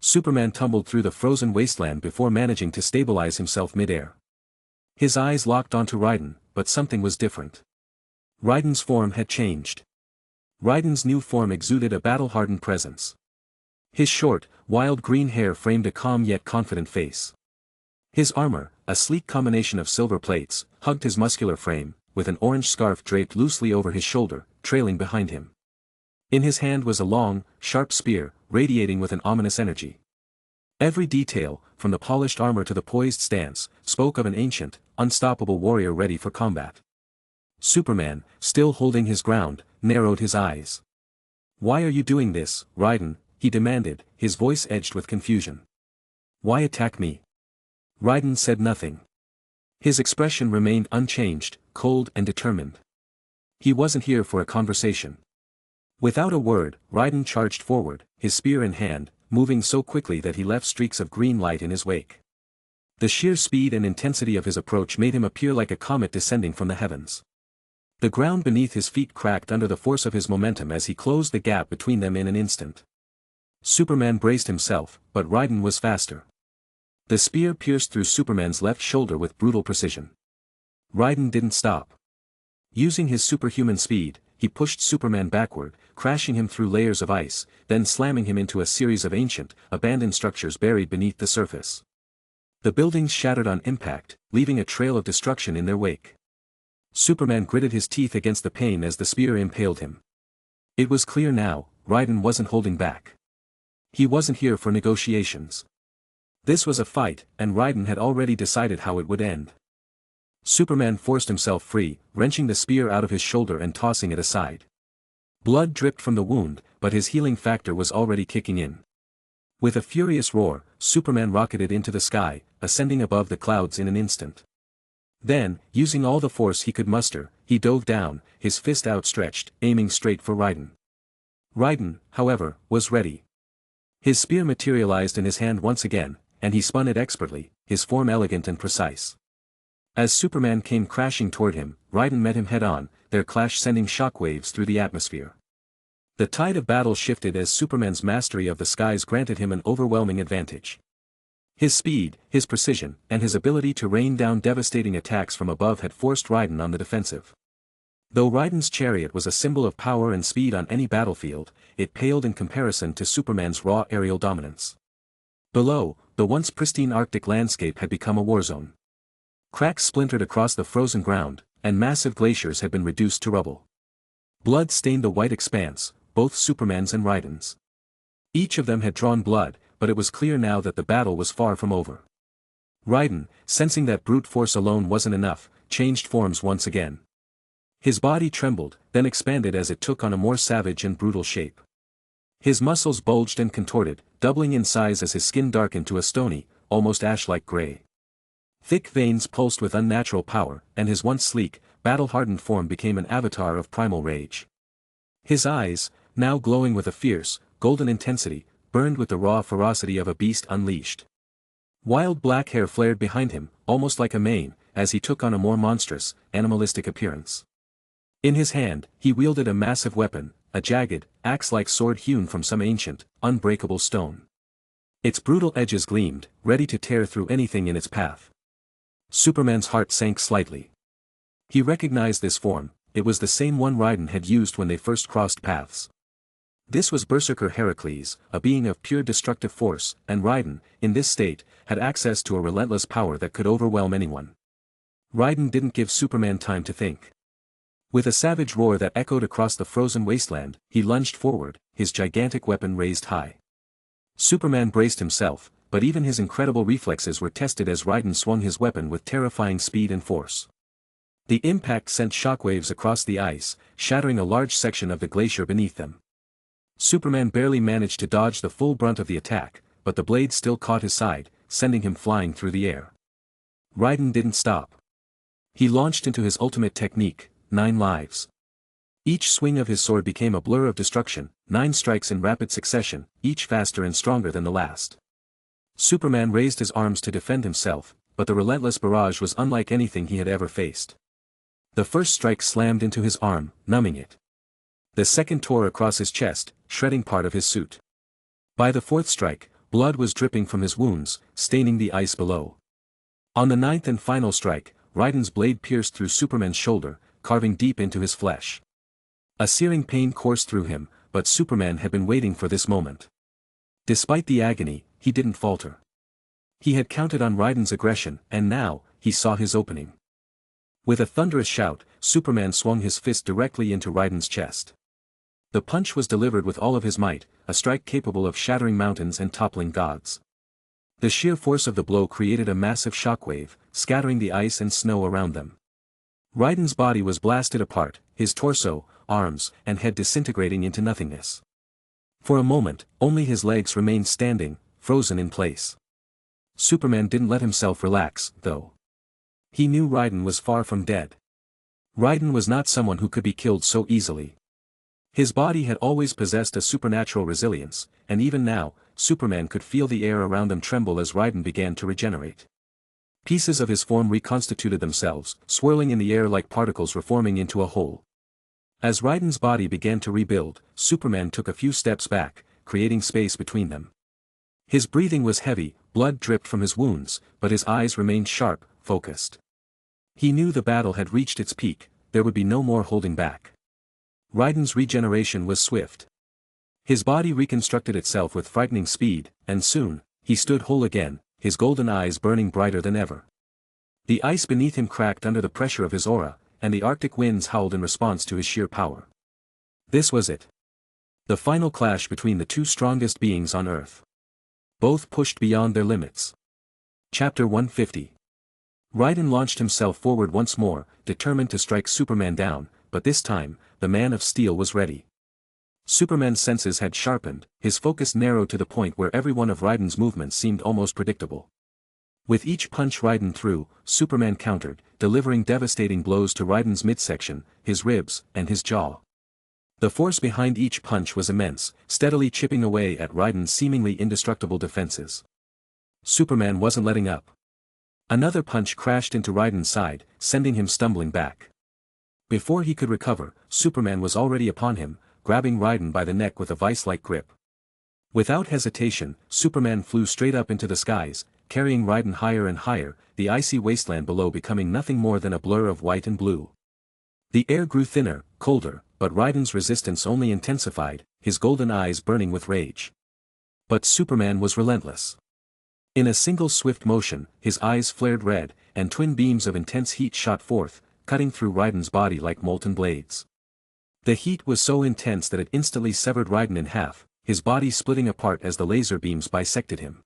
Superman tumbled through the frozen wasteland before managing to stabilize himself mid-air. His eyes locked onto Raiden, but something was different. Raiden's form had changed. Raiden's new form exuded a battle-hardened presence. His short, wild green hair framed a calm yet confident face. His armor, a sleek combination of silver plates, hugged his muscular frame, with an orange scarf draped loosely over his shoulder, trailing behind him. In his hand was a long, sharp spear, radiating with an ominous energy. Every detail, from the polished armor to the poised stance, spoke of an ancient, unstoppable warrior ready for combat. Superman, still holding his ground, narrowed his eyes. "Why are you doing this, Raiden?" he demanded, his voice edged with confusion. "Why attack me?" Raiden said nothing. His expression remained unchanged, cold and determined. He wasn't here for a conversation. Without a word, Raiden charged forward, his spear in hand, moving so quickly that he left streaks of green light in his wake. The sheer speed and intensity of his approach made him appear like a comet descending from the heavens. The ground beneath his feet cracked under the force of his momentum as he closed the gap between them in an instant. Superman braced himself, but Raiden was faster. The spear pierced through Superman's left shoulder with brutal precision. Raiden didn't stop. Using his superhuman speed, he pushed Superman backward, crashing him through layers of ice, then slamming him into a series of ancient, abandoned structures buried beneath the surface. The buildings shattered on impact, leaving a trail of destruction in their wake. Superman gritted his teeth against the pain as the spear impaled him. It was clear now, Raiden wasn't holding back. He wasn't here for negotiations. This was a fight, and Raiden had already decided how it would end. Superman forced himself free, wrenching the spear out of his shoulder and tossing it aside. Blood dripped from the wound, but his healing factor was already kicking in. With a furious roar, Superman rocketed into the sky, ascending above the clouds in an instant. Then, using all the force he could muster, he dove down, his fist outstretched, aiming straight for Raiden. Raiden, however, was ready. His spear materialized in his hand once again, and he spun it expertly, his form elegant and precise. As Superman came crashing toward him, Raiden met him head-on, their clash sending shockwaves through the atmosphere. The tide of battle shifted as Superman's mastery of the skies granted him an overwhelming advantage. His speed, his precision, and his ability to rain down devastating attacks from above had forced Raiden on the defensive. Though Raiden's chariot was a symbol of power and speed on any battlefield, it paled in comparison to Superman's raw aerial dominance. Below, the once pristine Arctic landscape had become a war zone. Cracks splintered across the frozen ground, and massive glaciers had been reduced to rubble. Blood stained the white expanse, both Superman's and Raiden's. Each of them had drawn blood, but it was clear now that the battle was far from over. Raiden, sensing that brute force alone wasn't enough, changed forms once again. His body trembled, then expanded as it took on a more savage and brutal shape. His muscles bulged and contorted, doubling in size as his skin darkened to a stony, almost ash-like gray. Thick veins pulsed with unnatural power, and his once sleek, battle-hardened form became an avatar of primal rage. His eyes, now glowing with a fierce, golden intensity, burned with the raw ferocity of a beast unleashed. Wild black hair flared behind him, almost like a mane, as he took on a more monstrous, animalistic appearance. In his hand, he wielded a massive weapon, a jagged, axe-like sword hewn from some ancient, unbreakable stone. Its brutal edges gleamed, ready to tear through anything in its path. Superman's heart sank slightly. He recognized this form, it was the same one Raiden had used when they first crossed paths. This was Berserker Heracles, a being of pure destructive force, and Raiden, in this state, had access to a relentless power that could overwhelm anyone. Raiden didn't give Superman time to think. With a savage roar that echoed across the frozen wasteland, he lunged forward, his gigantic weapon raised high. Superman braced himself, but even his incredible reflexes were tested as Raiden swung his weapon with terrifying speed and force. The impact sent shockwaves across the ice, shattering a large section of the glacier beneath them. Superman barely managed to dodge the full brunt of the attack, but the blade still caught his side, sending him flying through the air. Raiden didn't stop. He launched into his ultimate technique, 9 lives. Each swing of his sword became a blur of destruction, 9 strikes in rapid succession, each faster and stronger than the last. Superman raised his arms to defend himself, but the relentless barrage was unlike anything he had ever faced. The first strike slammed into his arm, numbing it. The second tore across his chest, shredding part of his suit. By the fourth strike, blood was dripping from his wounds, staining the ice below. On the 9th and final strike, Raiden's blade pierced through Superman's shoulder, carving deep into his flesh. A searing pain coursed through him, but Superman had been waiting for this moment. Despite the agony, he didn't falter. He had counted on Raiden's aggression, and now, he saw his opening. With a thunderous shout, Superman swung his fist directly into Raiden's chest. The punch was delivered with all of his might, a strike capable of shattering mountains and toppling gods. The sheer force of the blow created a massive shockwave, scattering the ice and snow around them. Raiden's body was blasted apart, his torso, arms, and head disintegrating into nothingness. For a moment, only his legs remained standing, frozen in place. Superman didn't let himself relax, though. He knew Raiden was far from dead. Raiden was not someone who could be killed so easily. His body had always possessed a supernatural resilience, and even now, Superman could feel the air around them tremble as Raiden began to regenerate. Pieces of his form reconstituted themselves, swirling in the air like particles reforming into a whole. As Raiden's body began to rebuild, Superman took a few steps back, creating space between them. His breathing was heavy, blood dripped from his wounds, but his eyes remained sharp, focused. He knew the battle had reached its peak, there would be no more holding back. Raiden's regeneration was swift. His body reconstructed itself with frightening speed, and soon, he stood whole again, his golden eyes burning brighter than ever. The ice beneath him cracked under the pressure of his aura, and the Arctic winds howled in response to his sheer power. This was it. The final clash between the two strongest beings on Earth. Both pushed beyond their limits. Chapter 150. Raiden launched himself forward once more, determined to strike Superman down, but this time, the Man of Steel was ready. Superman's senses had sharpened, his focus narrowed to the point where every one of Raiden's movements seemed almost predictable. With each punch Raiden threw, Superman countered, delivering devastating blows to Raiden's midsection, his ribs, and his jaw. The force behind each punch was immense, steadily chipping away at Raiden's seemingly indestructible defenses. Superman wasn't letting up. Another punch crashed into Raiden's side, sending him stumbling back. Before he could recover, Superman was already upon him, grabbing Raiden by the neck with a vice-like grip. Without hesitation, Superman flew straight up into the skies, carrying Raiden higher and higher, the icy wasteland below becoming nothing more than a blur of white and blue. The air grew thinner, colder, but Raiden's resistance only intensified, his golden eyes burning with rage. But Superman was relentless. In a single swift motion, his eyes flared red, and twin beams of intense heat shot forth, cutting through Raiden's body like molten blades. The heat was so intense that it instantly severed Raiden in half, his body splitting apart as the laser beams bisected him.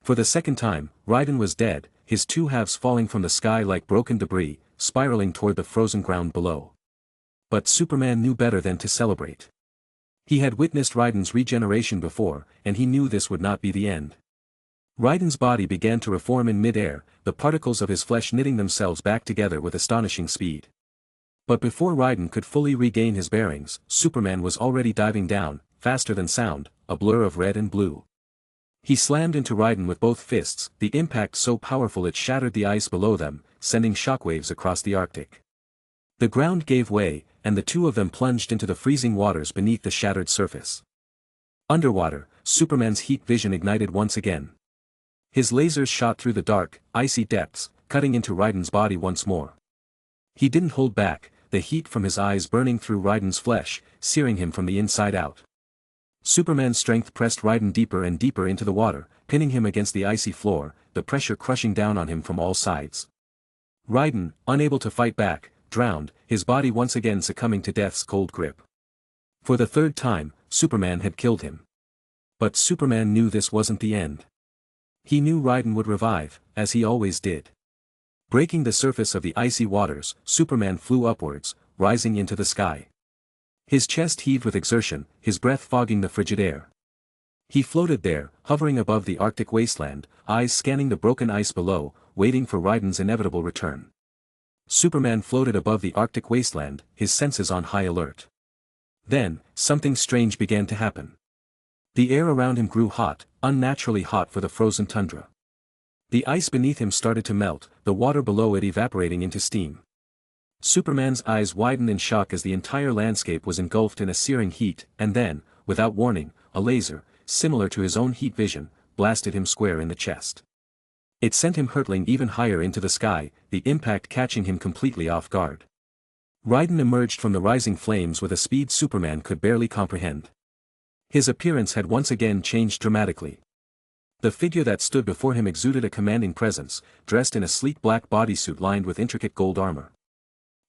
For the second time, Raiden was dead, his two halves falling from the sky like broken debris, spiraling toward the frozen ground below. But Superman knew better than to celebrate. He had witnessed Raiden's regeneration before, and he knew this would not be the end. Raiden's body began to reform in mid-air, the particles of his flesh knitting themselves back together with astonishing speed. But before Raiden could fully regain his bearings, Superman was already diving down, faster than sound, a blur of red and blue. He slammed into Raiden with both fists, the impact so powerful it shattered the ice below them, sending shockwaves across the Arctic. The ground gave way, and the two of them plunged into the freezing waters beneath the shattered surface. Underwater, Superman's heat vision ignited once again. His lasers shot through the dark, icy depths, cutting into Raiden's body once more. He didn't hold back, the heat from his eyes burning through Raiden's flesh, searing him from the inside out. Superman's strength pressed Raiden deeper and deeper into the water, pinning him against the icy floor, the pressure crushing down on him from all sides. Raiden, unable to fight back, drowned, his body once again succumbing to death's cold grip. For the third time, Superman had killed him. But Superman knew this wasn't the end. He knew Raiden would revive, as he always did. Breaking the surface of the icy waters, Superman flew upwards, rising into the sky. His chest heaved with exertion, his breath fogging the frigid air. He floated there, hovering above the Arctic wasteland, eyes scanning the broken ice below, waiting for Raiden's inevitable return. Superman floated above the Arctic wasteland, his senses on high alert. Then, something strange began to happen. The air around him grew hot, unnaturally hot for the frozen tundra. The ice beneath him started to melt, the water below it evaporating into steam. Superman's eyes widened in shock as the entire landscape was engulfed in a searing heat, and then, without warning, a laser, similar to his own heat vision, blasted him square in the chest. It sent him hurtling even higher into the sky, the impact catching him completely off guard. Raiden emerged from the rising flames with a speed Superman could barely comprehend. His appearance had once again changed dramatically. The figure that stood before him exuded a commanding presence, dressed in a sleek black bodysuit lined with intricate gold armor.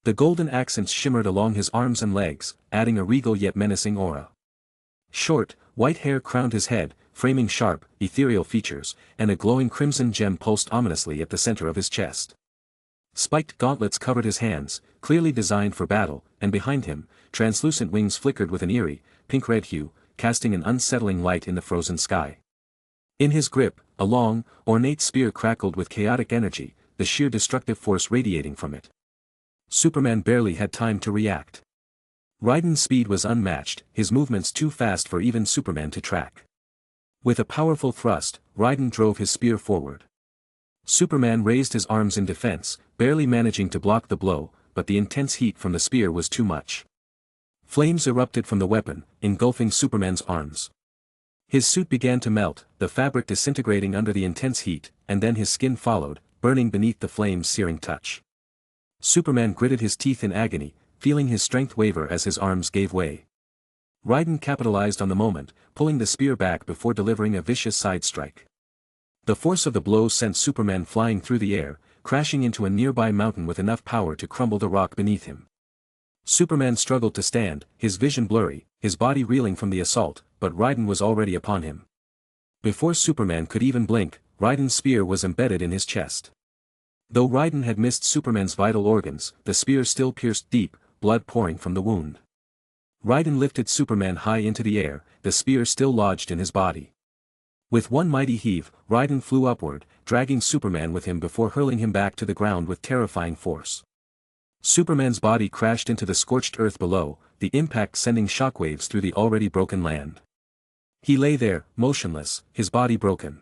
The golden accents shimmered along his arms and legs, adding a regal yet menacing aura. Short, white hair crowned his head, framing sharp, ethereal features, and a glowing crimson gem pulsed ominously at the center of his chest. Spiked gauntlets covered his hands, clearly designed for battle, and behind him, translucent wings flickered with an eerie, pink-red hue, casting an unsettling light in the frozen sky. In his grip, a long, ornate spear crackled with chaotic energy, the sheer destructive force radiating from it. Superman barely had time to react. Raiden's speed was unmatched, his movements too fast for even Superman to track. With a powerful thrust, Raiden drove his spear forward. Superman raised his arms in defense, barely managing to block the blow, but the intense heat from the spear was too much. Flames erupted from the weapon, engulfing Superman's arms. His suit began to melt, the fabric disintegrating under the intense heat, and then his skin followed, burning beneath the flame's searing touch. Superman gritted his teeth in agony, feeling his strength waver as his arms gave way. Raiden capitalized on the moment, pulling the spear back before delivering a vicious side strike. The force of the blow sent Superman flying through the air, crashing into a nearby mountain with enough power to crumble the rock beneath him. Superman struggled to stand, his vision blurry, his body reeling from the assault, but Raiden was already upon him. Before Superman could even blink, Raiden's spear was embedded in his chest. Though Raiden had missed Superman's vital organs, the spear still pierced deep, blood pouring from the wound. Raiden lifted Superman high into the air, the spear still lodged in his body. With one mighty heave, Raiden flew upward, dragging Superman with him before hurling him back to the ground with terrifying force. Superman's body crashed into the scorched earth below, the impact sending shockwaves through the already broken land. He lay there, motionless, his body broken.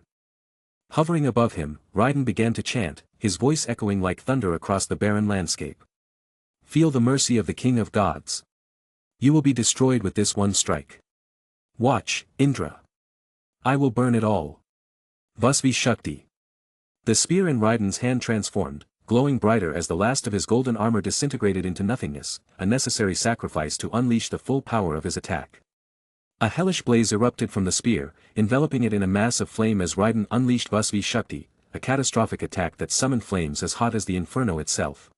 Hovering above him, Raiden began to chant, his voice echoing like thunder across the barren landscape. Feel the mercy of the King of Gods. You will be destroyed with this one strike. Watch, Indra. I will burn it all. Vasvi Shakti. The spear in Raiden's hand transformed, glowing brighter as the last of his golden armor disintegrated into nothingness, a necessary sacrifice to unleash the full power of his attack. A hellish blaze erupted from the spear, enveloping it in a mass of flame as Raiden unleashed Vasvi Shakti, a catastrophic attack that summoned flames as hot as the inferno itself.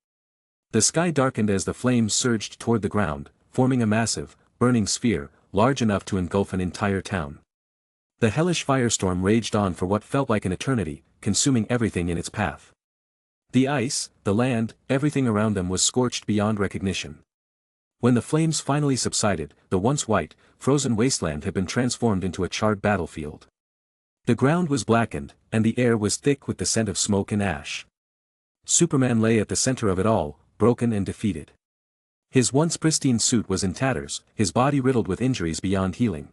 The sky darkened as the flames surged toward the ground, forming a massive, burning sphere, large enough to engulf an entire town. The hellish firestorm raged on for what felt like an eternity, consuming everything in its path. The ice, the land, everything around them was scorched beyond recognition. When the flames finally subsided, the once white, frozen wasteland had been transformed into a charred battlefield. The ground was blackened, and the air was thick with the scent of smoke and ash. Superman lay at the center of it all, broken and defeated. His once pristine suit was in tatters, his body riddled with injuries beyond healing.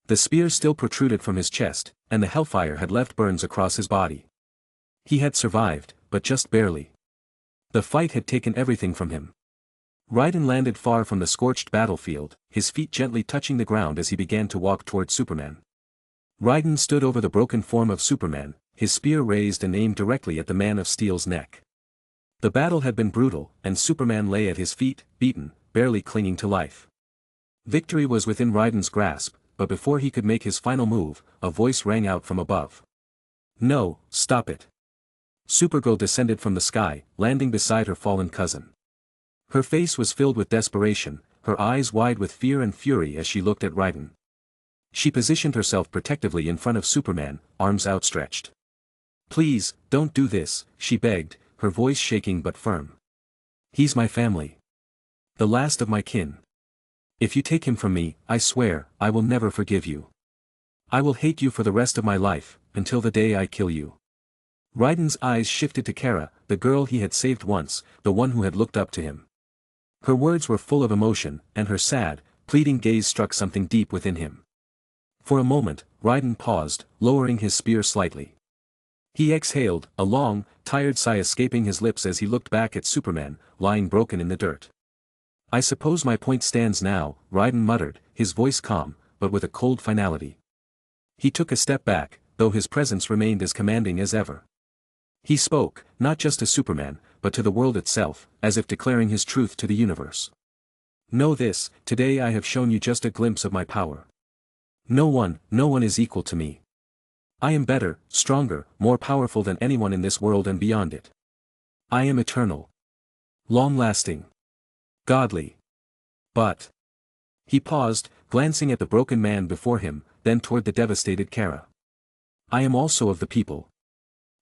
The spear still protruded from his chest, and the hellfire had left burns across his body. He had survived, but just barely. The fight had taken everything from him. Raiden landed far from the scorched battlefield, his feet gently touching the ground as he began to walk toward Superman. Raiden stood over the broken form of Superman, his spear raised and aimed directly at the Man of Steel's neck. The battle had been brutal, and Superman lay at his feet, beaten, barely clinging to life. Victory was within Raiden's grasp, but before he could make his final move, a voice rang out from above. No, stop it. Supergirl descended from the sky, landing beside her fallen cousin. Her face was filled with desperation, her eyes wide with fear and fury as she looked at Raiden. She positioned herself protectively in front of Superman, arms outstretched. Please, don't do this, she begged, her voice shaking but firm. He's my family. The last of my kin. If you take him from me, I swear, I will never forgive you. I will hate you for the rest of my life, until the day I kill you. Raiden's eyes shifted to Kara, the girl he had saved once, the one who had looked up to him. Her words were full of emotion, and her sad, pleading gaze struck something deep within him. For a moment, Raiden paused, lowering his spear slightly. He exhaled, a long, tired sigh escaping his lips as he looked back at Superman, lying broken in the dirt. I suppose my point stands now, Raiden muttered, his voice calm, but with a cold finality. He took a step back, though his presence remained as commanding as ever. He spoke, not just to Superman, but to the world itself, as if declaring his truth to the universe. Know this, today I have shown you just a glimpse of my power. No one is equal to me. I am better, stronger, more powerful than anyone in this world and beyond it. I am eternal. Long-lasting. Godly. But. He paused, glancing at the broken man before him, then toward the devastated Kara. I am also of the people.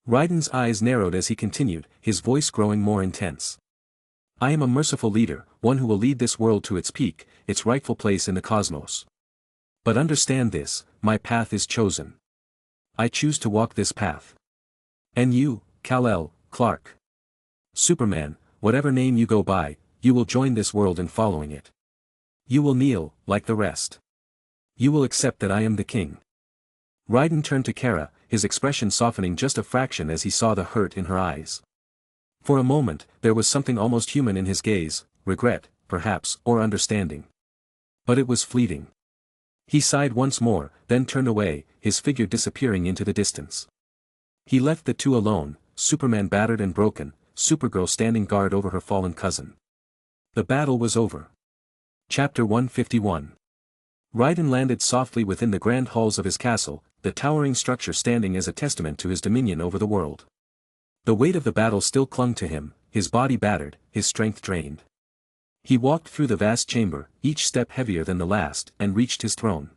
Raiden's eyes narrowed as he continued, his voice growing more intense. I am a merciful leader, one who will lead this world to its peak, its rightful place in the cosmos. But understand this, my path is chosen. I choose to walk this path. And you, Kal-El, Clark. Superman, whatever name you go by, you will join this world in following it. You will kneel, like the rest. You will accept that I am the king. Raiden turned to Kara, his expression softening just a fraction as he saw the hurt in her eyes. For a moment, there was something almost human in his gaze, regret, perhaps, or understanding. But it was fleeting. He sighed once more, then turned away, his figure disappearing into the distance. He left the two alone, Superman battered and broken, Supergirl standing guard over her fallen cousin. The battle was over. Chapter 151. Raiden landed softly within the grand halls of his castle, the towering structure standing as a testament to his dominion over the world. The weight of the battle still clung to him, his body battered, his strength drained. He walked through the vast chamber, each step heavier than the last, and reached his throne.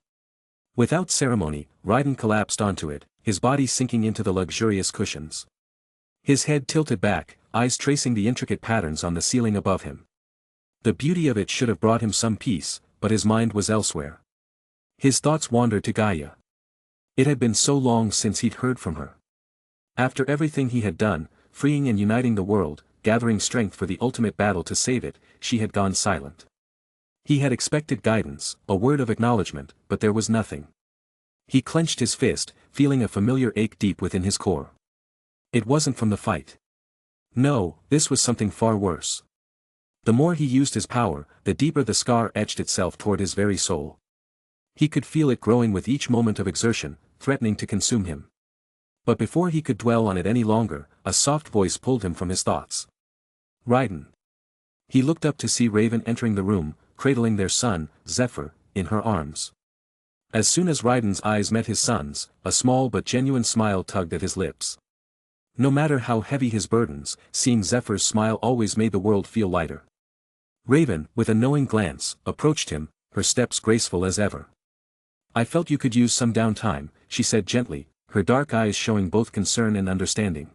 Without ceremony, Raiden collapsed onto it, his body sinking into the luxurious cushions. His head tilted back, eyes tracing the intricate patterns on the ceiling above him. The beauty of it should have brought him some peace, but his mind was elsewhere. His thoughts wandered to Gaia. It had been so long since he'd heard from her. After everything he had done, freeing and uniting the world, gathering strength for the ultimate battle to save it, she had gone silent. He had expected guidance, a word of acknowledgement, but there was nothing. He clenched his fist, feeling a familiar ache deep within his core. It wasn't from the fight. No, this was something far worse. The more he used his power, the deeper the scar etched itself toward his very soul. He could feel it growing with each moment of exertion, threatening to consume him. But before he could dwell on it any longer, a soft voice pulled him from his thoughts. Raiden. He looked up to see Raven entering the room, cradling their son, Zephyr, in her arms. As soon as Raiden's eyes met his son's, a small but genuine smile tugged at his lips. No matter how heavy his burdens, seeing Zephyr's smile always made the world feel lighter. Raven, with a knowing glance, approached him, her steps graceful as ever. I felt you could use some downtime, she said gently, her dark eyes showing both concern and understanding.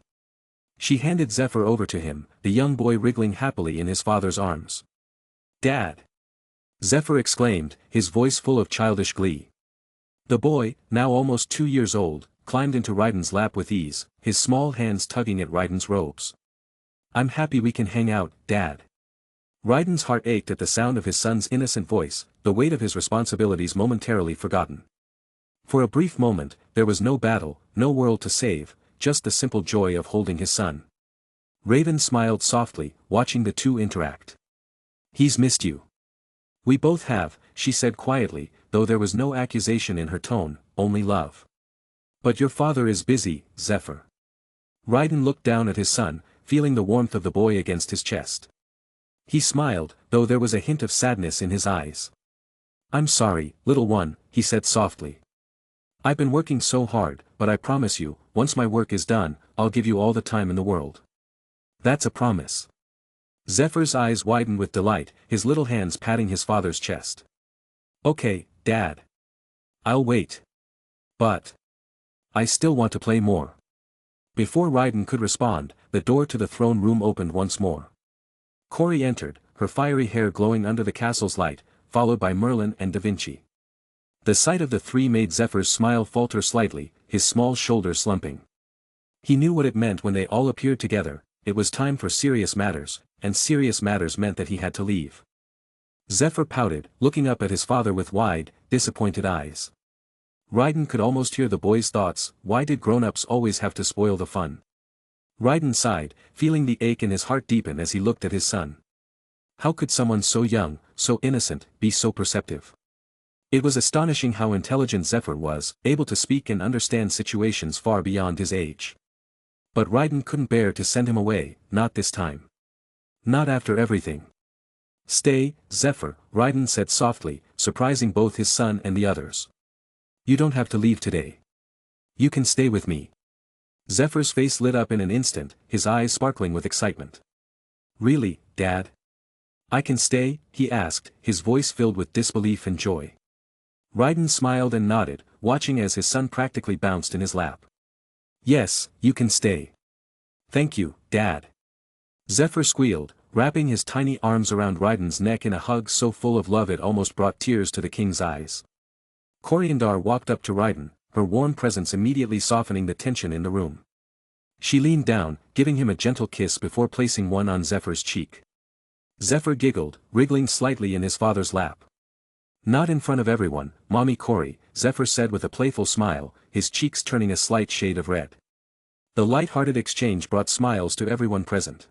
She handed Zephyr over to him, the young boy wriggling happily in his father's arms. Dad! Zephyr exclaimed, his voice full of childish glee. The boy, now almost 2 years old, climbed into Raiden's lap with ease, his small hands tugging at Raiden's robes. I'm happy we can hang out, Dad. Raiden's heart ached at the sound of his son's innocent voice, the weight of his responsibilities momentarily forgotten. For a brief moment, there was no battle, no world to save, just the simple joy of holding his son. Raven smiled softly, watching the two interact. He's missed you. We both have, she said quietly, though there was no accusation in her tone, only love. But your father is busy, Zephyr. Raiden looked down at his son, feeling the warmth of the boy against his chest. He smiled, though there was a hint of sadness in his eyes. I'm sorry, little one, he said softly. I've been working so hard, but I promise you, once my work is done, I'll give you all the time in the world. That's a promise. Zephyr's eyes widened with delight, his little hands patting his father's chest. Okay, Dad. I'll wait. But I still want to play more. Before Raiden could respond, the door to the throne room opened once more. Cori entered, her fiery hair glowing under the castle's light, followed by Merlin and Da Vinci. The sight of the three made Zephyr's smile falter slightly, his small shoulders slumping. He knew what it meant when they all appeared together, it was time for serious matters, and serious matters meant that he had to leave. Zephyr pouted, looking up at his father with wide, disappointed eyes. Raiden could almost hear the boy's thoughts, why did grown-ups always have to spoil the fun? Raiden sighed, feeling the ache in his heart deepen as he looked at his son. How could someone so young, so innocent, be so perceptive? It was astonishing how intelligent Zephyr was, able to speak and understand situations far beyond his age. But Raiden couldn't bear to send him away, not this time. Not after everything. Stay, Zephyr, Raiden said softly, surprising both his son and the others. You don't have to leave today. You can stay with me. Zephyr's face lit up in an instant, his eyes sparkling with excitement. Really, Dad? I can stay? He asked, his voice filled with disbelief and joy. Raiden smiled and nodded, watching as his son practically bounced in his lap. Yes, you can stay. Thank you, Dad. Zephyr squealed, wrapping his tiny arms around Raiden's neck in a hug so full of love it almost brought tears to the king's eyes. Coriandar walked up to Raiden, her warm presence immediately softening the tension in the room. She leaned down, giving him a gentle kiss before placing one on Zephyr's cheek. Zephyr giggled, wriggling slightly in his father's lap. Not in front of everyone, Mommy Cori, Zephyr said with a playful smile, his cheeks turning a slight shade of red. The light-hearted exchange brought smiles to everyone present.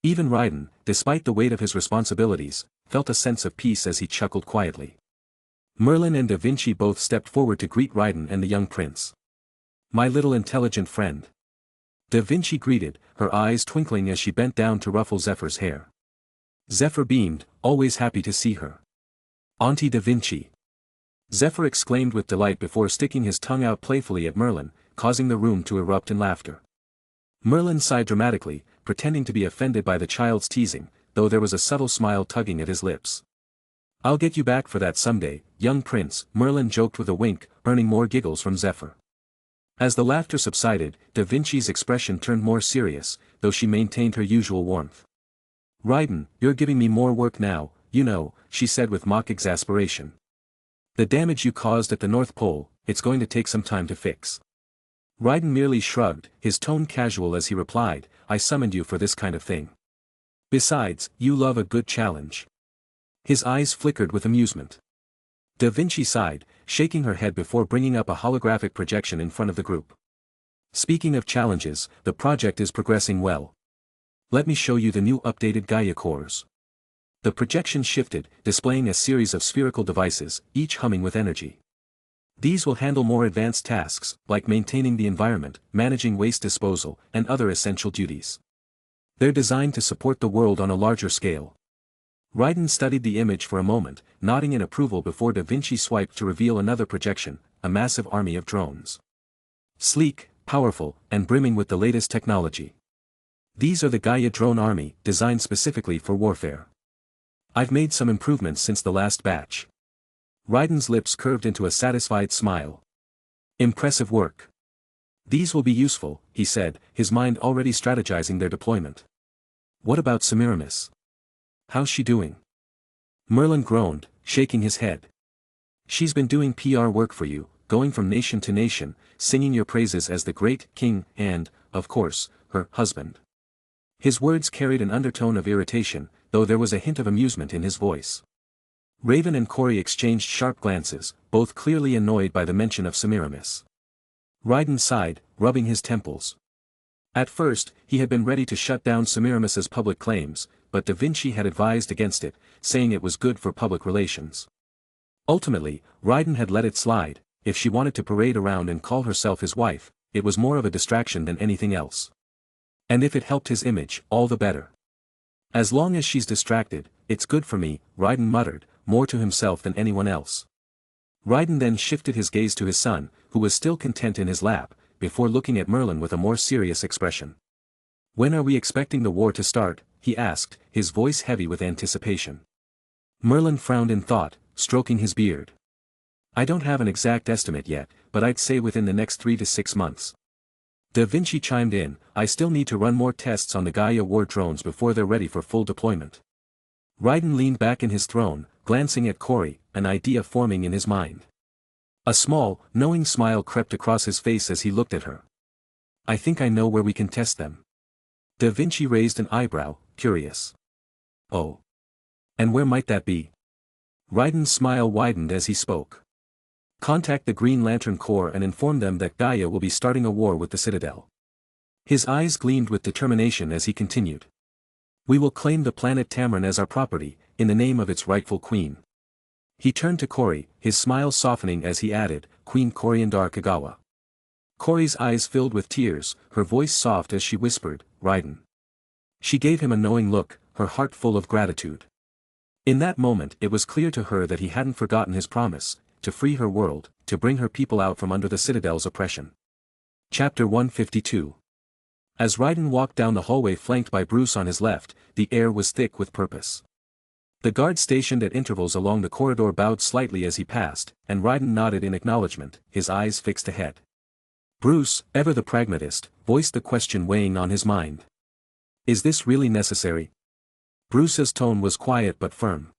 Even Raiden, despite the weight of his responsibilities, felt a sense of peace as he chuckled quietly. Merlin and Da Vinci both stepped forward to greet Raiden and the young prince. "My little intelligent friend." Da Vinci greeted, her eyes twinkling as she bent down to ruffle Zephyr's hair. Zephyr beamed, always happy to see her. "Auntie Da Vinci." Zephyr exclaimed with delight before sticking his tongue out playfully at Merlin, causing the room to erupt in laughter. Merlin sighed dramatically, pretending to be offended by the child's teasing, though there was a subtle smile tugging at his lips. "I'll get you back for that someday, young prince," Merlin joked with a wink, earning more giggles from Zephyr. As the laughter subsided, Da Vinci's expression turned more serious, though she maintained her usual warmth. "Raiden, you're giving me more work now, you know," she said with mock exasperation. "The damage you caused at the North Pole, it's going to take some time to fix." Raiden merely shrugged, his tone casual as he replied, "I summoned you for this kind of thing. Besides, you love a good challenge." His eyes flickered with amusement. Da Vinci sighed, shaking her head before bringing up a holographic projection in front of the group. "Speaking of challenges, the project is progressing well. Let me show you the new updated Gaia cores." The projection shifted, displaying a series of spherical devices, each humming with energy. These will handle more advanced tasks, like maintaining the environment, managing waste disposal, and other essential duties. They're designed to support the world on a larger scale. Raiden studied the image for a moment, nodding in approval before Da Vinci swiped to reveal another projection, a massive army of drones. Sleek, powerful, and brimming with the latest technology. These are the Gaia drone army, designed specifically for warfare. I've made some improvements since the last batch. Raiden's lips curved into a satisfied smile. Impressive work. These will be useful, he said, his mind already strategizing their deployment. What about Semiramis? How's she doing? Merlin groaned, shaking his head. She's been doing PR work for you, going from nation to nation, singing your praises as the great king and, of course, her husband. His words carried an undertone of irritation, though there was a hint of amusement in his voice. Raven and Corey exchanged sharp glances, both clearly annoyed by the mention of Semiramis. Raiden sighed, rubbing his temples. At first, he had been ready to shut down Semiramis's public claims, but Da Vinci had advised against it, saying it was good for public relations. Ultimately, Raiden had let it slide. If she wanted to parade around and call herself his wife, it was more of a distraction than anything else. And if it helped his image, all the better. As long as she's distracted, it's good for me, Raiden muttered, more to himself than anyone else. Raiden then shifted his gaze to his son, who was still content in his lap, before looking at Merlin with a more serious expression. "When are we expecting the war to start?" he asked, his voice heavy with anticipation. Merlin frowned in thought, stroking his beard. "I don't have an exact estimate yet, but I'd say within the next 3 to 6 months. Da Vinci chimed in, "I still need to run more tests on the Gaia war drones before they're ready for full deployment." Raiden leaned back in his throne, glancing at Corey, an idea forming in his mind. A small, knowing smile crept across his face as he looked at her. "I think I know where we can test them." Da Vinci raised an eyebrow, curious. "Oh. And where might that be?" Raiden's smile widened as he spoke. "Contact the Green Lantern Corps and inform them that Gaia will be starting a war with the Citadel." His eyes gleamed with determination as he continued. "We will claim the planet Tamarin as our property, in the name of its rightful queen." He turned to Corey, his smile softening as he added, "Queen Coriandar Kagawa." Corey's eyes filled with tears, her voice soft as she whispered, "Raiden." She gave him a knowing look, her heart full of gratitude. In that moment it was clear to her that he hadn't forgotten his promise, to free her world, to bring her people out from under the Citadel's oppression. Chapter 152. As Raiden walked down the hallway flanked by Bruce on his left, the air was thick with purpose. The guard stationed at intervals along the corridor bowed slightly as he passed, and Raiden nodded in acknowledgement, his eyes fixed ahead. Bruce, ever the pragmatist, voiced the question weighing on his mind. "Is this really necessary?" Bruce's tone was quiet but firm.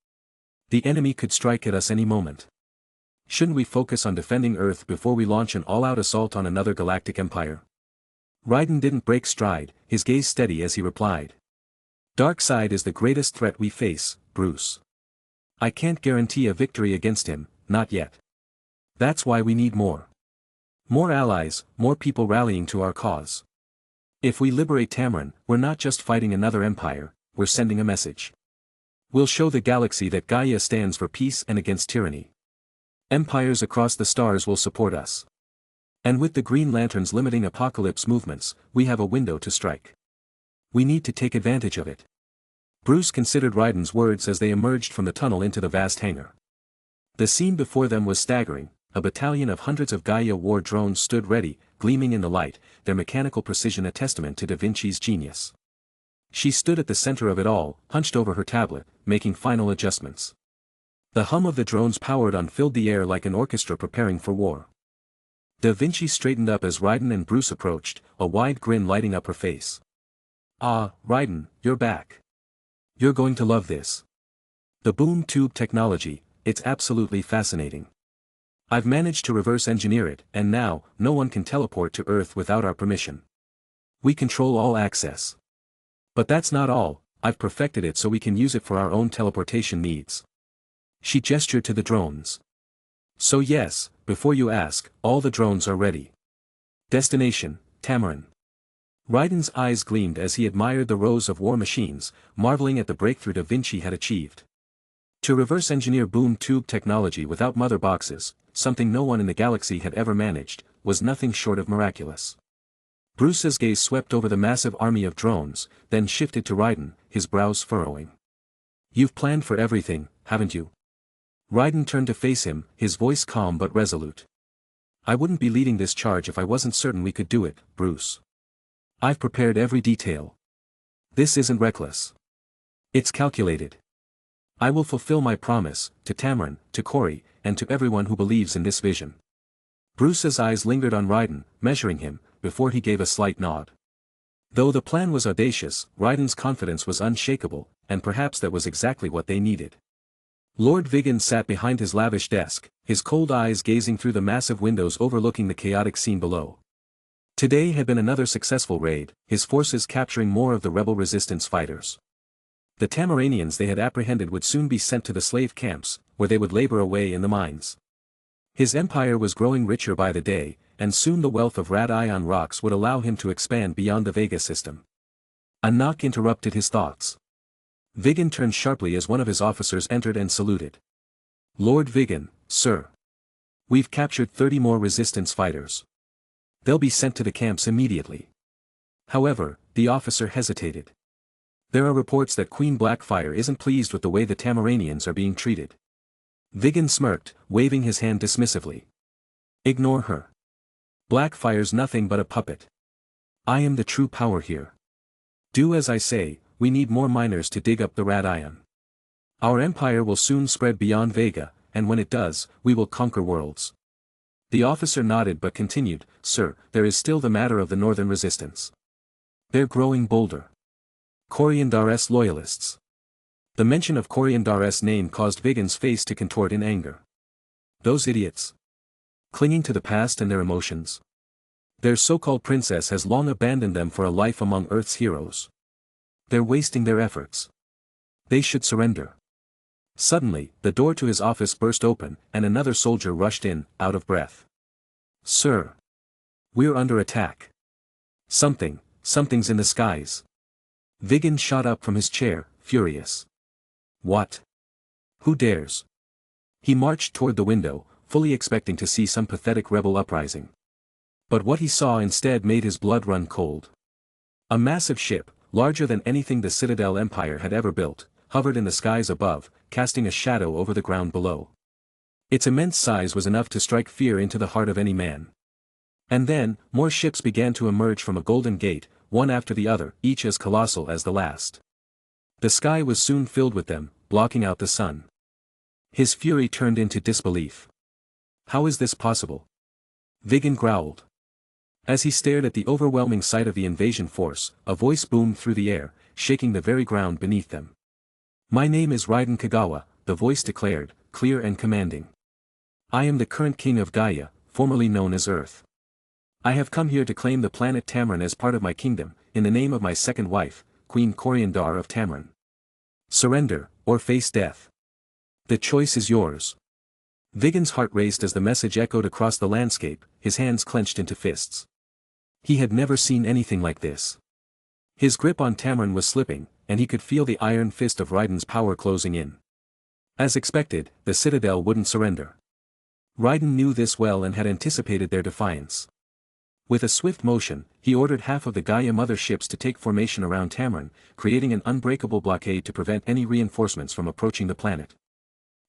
"The enemy could strike at us any moment. Shouldn't we focus on defending Earth before we launch an all-out assault on another galactic empire?" Raiden didn't break stride, his gaze steady as he replied. "Darkseid is the greatest threat we face, Bruce. I can't guarantee a victory against him, not yet. That's why we need more. More allies, more people rallying to our cause. If we liberate Tamaran, we're not just fighting another empire, we're sending a message. We'll show the galaxy that Gaia stands for peace and against tyranny. Empires across the stars will support us. And with the Green Lanterns limiting apocalypse movements, we have a window to strike. We need to take advantage of it. Bruce considered Raiden's words as they emerged from the tunnel into the vast hangar. The scene before them was staggering. A battalion of hundreds of Gaia war drones stood ready, gleaming in the light, their mechanical precision a testament to Da Vinci's genius. She stood at the center of it all, hunched over her tablet, making final adjustments. The hum of the drones powered on filled the air like an orchestra preparing for war. Da Vinci straightened up as Raiden and Bruce approached, a wide grin lighting up her face. "Ah, Raiden, you're back. You're going to love this. The boom tube technology, it's absolutely fascinating. I've managed to reverse engineer it, and now, no one can teleport to Earth without our permission. We control all access. But that's not all, I've perfected it so we can use it for our own teleportation needs." She gestured to the drones. "So yes, before you ask, all the drones are ready. Destination, Tamaran." Raiden's eyes gleamed as he admired the rows of war machines, marveling at the breakthrough Da Vinci had achieved. To reverse engineer boom tube technology without mother boxes, something no one in the galaxy had ever managed, was nothing short of miraculous. Bruce's gaze swept over the massive army of drones, then shifted to Raiden, his brows furrowing. "You've planned for everything, haven't you?" Raiden turned to face him, his voice calm but resolute. "I wouldn't be leading this charge if I wasn't certain we could do it, Bruce. I've prepared every detail. This isn't reckless. It's calculated. I will fulfill my promise, to Tamaran, to Corey, and to everyone who believes in this vision." Bruce's eyes lingered on Raiden, measuring him, before he gave a slight nod. Though the plan was audacious, Raiden's confidence was unshakable, and perhaps that was exactly what they needed. Lord Vigan sat behind his lavish desk, his cold eyes gazing through the massive windows overlooking the chaotic scene below. Today had been another successful raid, his forces capturing more of the rebel resistance fighters. The Tamaranians they had apprehended would soon be sent to the slave camps, where they would labor away in the mines. His empire was growing richer by the day, and soon the wealth of rad-ion rocks would allow him to expand beyond the Vega system. A knock interrupted his thoughts. Vigan turned sharply as one of his officers entered and saluted. "Lord Vigan, sir. We've captured 30 more resistance fighters. They'll be sent to the camps immediately." However, the officer hesitated. "There are reports that Queen Blackfire isn't pleased with the way the Tamaranians are being treated." Vigan smirked, waving his hand dismissively. "Ignore her. Blackfire's nothing but a puppet. I am the true power here. Do as I say, we need more miners to dig up the rad-ion. Our empire will soon spread beyond Vega, and when it does, we will conquer worlds." The officer nodded but continued, "Sir, there is still the matter of the Northern Resistance. They're growing bolder. Coriandar's loyalists." The mention of Coriandar's name caused Vigan's face to contort in anger. "Those idiots. Clinging to the past and their emotions. Their so-called princess has long abandoned them for a life among Earth's heroes. They're wasting their efforts. They should surrender." Suddenly, the door to his office burst open, and another soldier rushed in, out of breath. "Sir. We're under attack. Something's in the skies." Vigan shot up from his chair, furious. "What? Who dares?" He marched toward the window, fully expecting to see some pathetic rebel uprising. But what he saw instead made his blood run cold. A massive ship, larger than anything the Citadel Empire had ever built, hovered in the skies above, casting a shadow over the ground below. Its immense size was enough to strike fear into the heart of any man. And then, more ships began to emerge from a golden gate, one after the other, each as colossal as the last. The sky was soon filled with them, blocking out the sun. His fury turned into disbelief. "How is this possible?" Vigan growled. As he stared at the overwhelming sight of the invasion force, a voice boomed through the air, shaking the very ground beneath them. "My name is Raiden Kagawa," the voice declared, clear and commanding. "I am the current king of Gaia, formerly known as Earth. I have come here to claim the planet Tamaran as part of my kingdom, in the name of my second wife, Queen Coriandar of Tamaran. Surrender, or face death. The choice is yours." Vigen's heart raced as the message echoed across the landscape, his hands clenched into fists. He had never seen anything like this. His grip on Tamarin was slipping, and he could feel the iron fist of Raiden's power closing in. As expected, the Citadel wouldn't surrender. Raiden knew this well and had anticipated their defiance. With a swift motion, he ordered half of the Gaia mother ships to take formation around Tamarin, creating an unbreakable blockade to prevent any reinforcements from approaching the planet.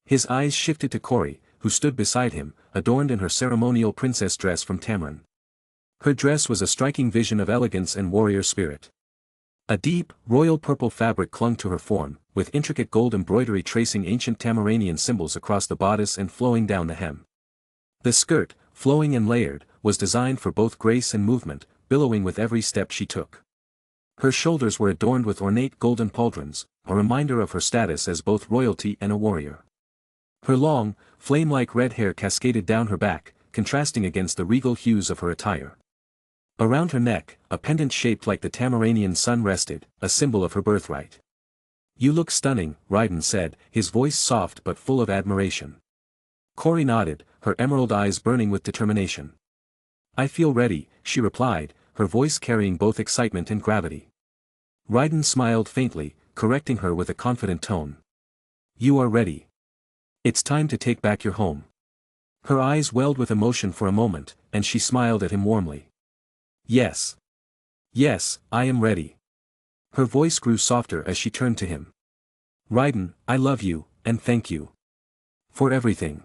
His eyes shifted to Corey, who stood beside him, adorned in her ceremonial princess dress from Tamarin. Her dress was a striking vision of elegance and warrior spirit. A deep, royal purple fabric clung to her form, with intricate gold embroidery tracing ancient Tamaranian symbols across the bodice and flowing down the hem. The skirt, flowing and layered, was designed for both grace and movement, billowing with every step she took. Her shoulders were adorned with ornate golden pauldrons, a reminder of her status as both royalty and a warrior. Her long, flame-like red hair cascaded down her back, contrasting against the regal hues of her attire. Around her neck, a pendant shaped like the Tamaranian sun rested, a symbol of her birthright. "You look stunning," Raiden said, his voice soft but full of admiration. Corey nodded, her emerald eyes burning with determination. "I feel ready," she replied, her voice carrying both excitement and gravity. Raiden smiled faintly, correcting her with a confident tone. "You are ready. It's time to take back your home." Her eyes welled with emotion for a moment, and she smiled at him warmly. "Yes. Yes, I am ready." Her voice grew softer as she turned to him. "Raiden, I love you, and thank you. For everything."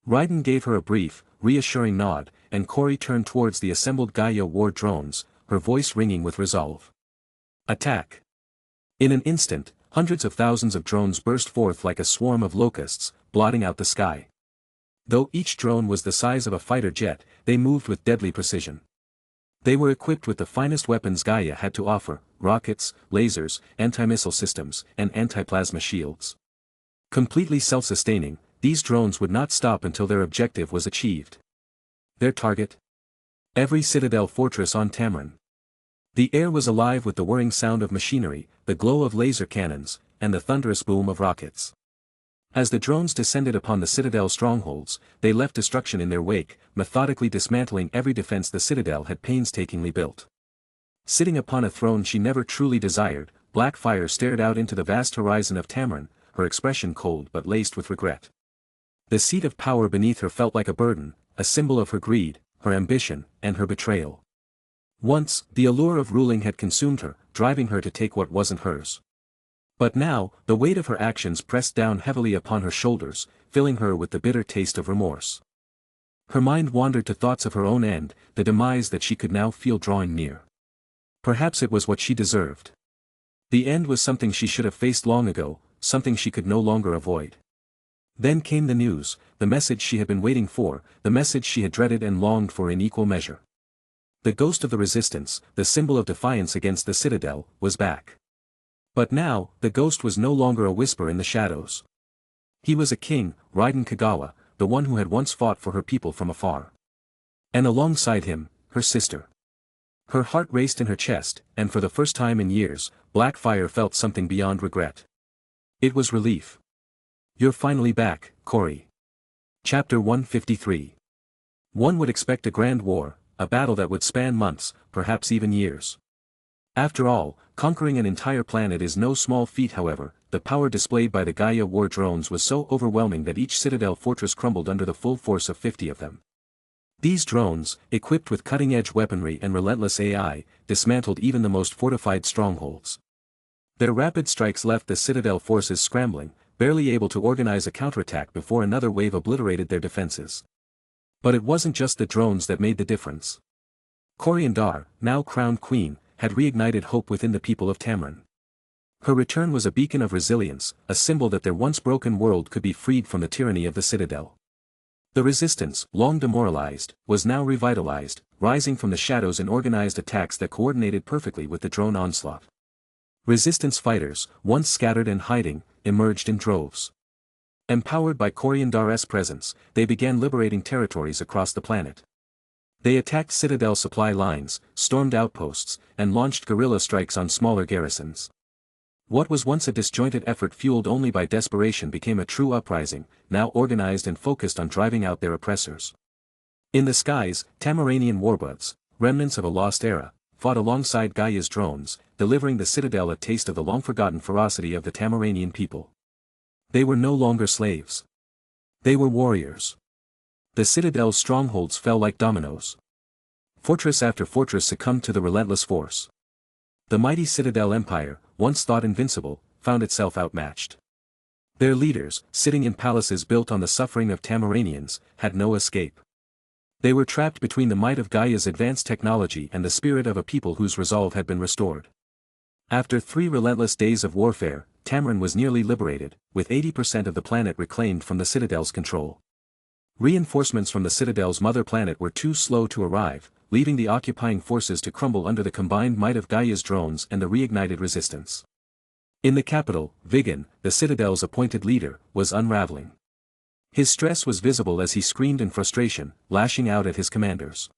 Raiden gave her a brief, reassuring nod, and Corey turned towards the assembled Gaia war drones, her voice ringing with resolve. "Attack!" In an instant, hundreds of thousands of drones burst forth like a swarm of locusts, blotting out the sky. Though each drone was the size of a fighter jet, they moved with deadly precision. They were equipped with the finest weapons Gaia had to offer: rockets, lasers, anti-missile systems, and anti-plasma shields. Completely self-sustaining, these drones would not stop until their objective was achieved. Their target? Every citadel fortress on Tamarin. The air was alive with the whirring sound of machinery, the glow of laser cannons, and the thunderous boom of rockets. As the drones descended upon the citadel strongholds, they left destruction in their wake, methodically dismantling every defense the citadel had painstakingly built. Sitting upon a throne she never truly desired, Blackfire stared out into the vast horizon of Tamarin, her expression cold but laced with regret. The seat of power beneath her felt like a burden, a symbol of her greed, her ambition, and her betrayal. Once, the allure of ruling had consumed her, driving her to take what wasn't hers. But now, the weight of her actions pressed down heavily upon her shoulders, filling her with the bitter taste of remorse. Her mind wandered to thoughts of her own end, the demise that she could now feel drawing near. Perhaps it was what she deserved. The end was something she should have faced long ago, something she could no longer avoid. Then came the news, the message she had been waiting for, the message she had dreaded and longed for in equal measure. The ghost of the resistance, the symbol of defiance against the citadel, was back. But now, the ghost was no longer a whisper in the shadows. He was a king, Raiden Kagawa, the one who had once fought for her people from afar. And alongside him, her sister. Her heart raced in her chest, and for the first time in years, Blackfire felt something beyond regret. It was relief. "You're finally back, Corey." Chapter 153. One would expect a grand war, a battle that would span months, perhaps even years. After all, conquering an entire planet is no small feat. However, the power displayed by the Gaia war drones was so overwhelming that each citadel fortress crumbled under the full force of 50 of them. These drones, equipped with cutting-edge weaponry and relentless AI, dismantled even the most fortified strongholds. Their rapid strikes left the citadel forces scrambling, barely able to organize a counterattack before another wave obliterated their defenses. But it wasn't just the drones that made the difference. Coriandar, now crowned queen, had reignited hope within the people of Tamarin. Her return was a beacon of resilience, a symbol that their once broken world could be freed from the tyranny of the citadel. The resistance, long demoralized, was now revitalized, rising from the shadows in organized attacks that coordinated perfectly with the drone onslaught. Resistance fighters, once scattered and hiding, emerged in droves. Empowered by Coriandar's presence, they began liberating territories across the planet. They attacked citadel supply lines, stormed outposts, and launched guerrilla strikes on smaller garrisons. What was once a disjointed effort fueled only by desperation became a true uprising, now organized and focused on driving out their oppressors. In the skies, Tamaranian warbuds, remnants of a lost era, fought alongside Gaia's drones, delivering the citadel a taste of the long-forgotten ferocity of the Tamaranian people. They were no longer slaves. They were warriors. The citadel's strongholds fell like dominoes. Fortress after fortress succumbed to the relentless force. The mighty citadel empire, once thought invincible, found itself outmatched. Their leaders, sitting in palaces built on the suffering of Tamaranians, had no escape. They were trapped between the might of Gaia's advanced technology and the spirit of a people whose resolve had been restored. After 3 relentless days of warfare, Tamaran was nearly liberated, with 80% of the planet reclaimed from the citadel's control. Reinforcements from the citadel's mother planet were too slow to arrive, leaving the occupying forces to crumble under the combined might of Gaia's drones and the reignited resistance. In the capital, Vigan, the citadel's appointed leader, was unraveling. His stress was visible as he screamed in frustration, lashing out at his commanders.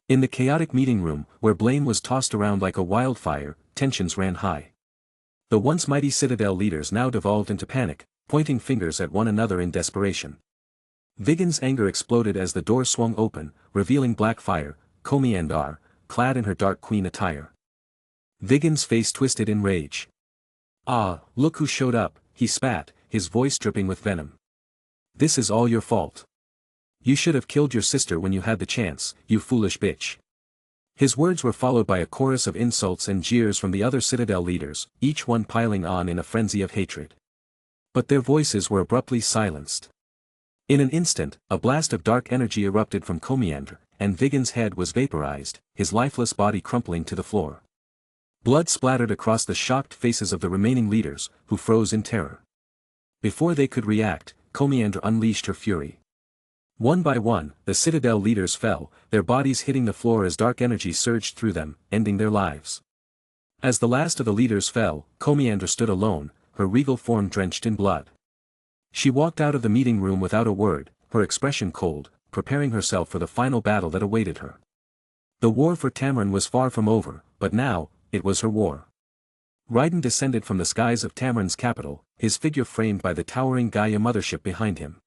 In the chaotic meeting room, where blame was tossed around like a wildfire, tensions ran high. The once mighty citadel leaders now devolved into panic, pointing fingers at one another in desperation. Vigan's anger exploded as the door swung open, revealing Blackfire, Komiandar, clad in her Dark Queen attire. Vigan's face twisted in rage. "Ah, look who showed up," he spat, his voice dripping with venom. "This is all your fault. You should have killed your sister when you had the chance, you foolish bitch." His words were followed by a chorus of insults and jeers from the other citadel leaders, each one piling on in a frenzy of hatred. But their voices were abruptly silenced. In an instant, a blast of dark energy erupted from Komiandar, and Vigan's head was vaporized, his lifeless body crumpling to the floor. Blood splattered across the shocked faces of the remaining leaders, who froze in terror. Before they could react, Komiandar unleashed her fury. One by one, the citadel leaders fell, their bodies hitting the floor as dark energy surged through them, ending their lives. As the last of the leaders fell, Komiandar stood alone, her regal form drenched in blood. She walked out of the meeting room without a word, her expression cold, preparing herself for the final battle that awaited her. The war for Tamaran was far from over, but now, it was her war. Raiden descended from the skies of Tamaran's capital, his figure framed by the towering Gaia mothership behind him.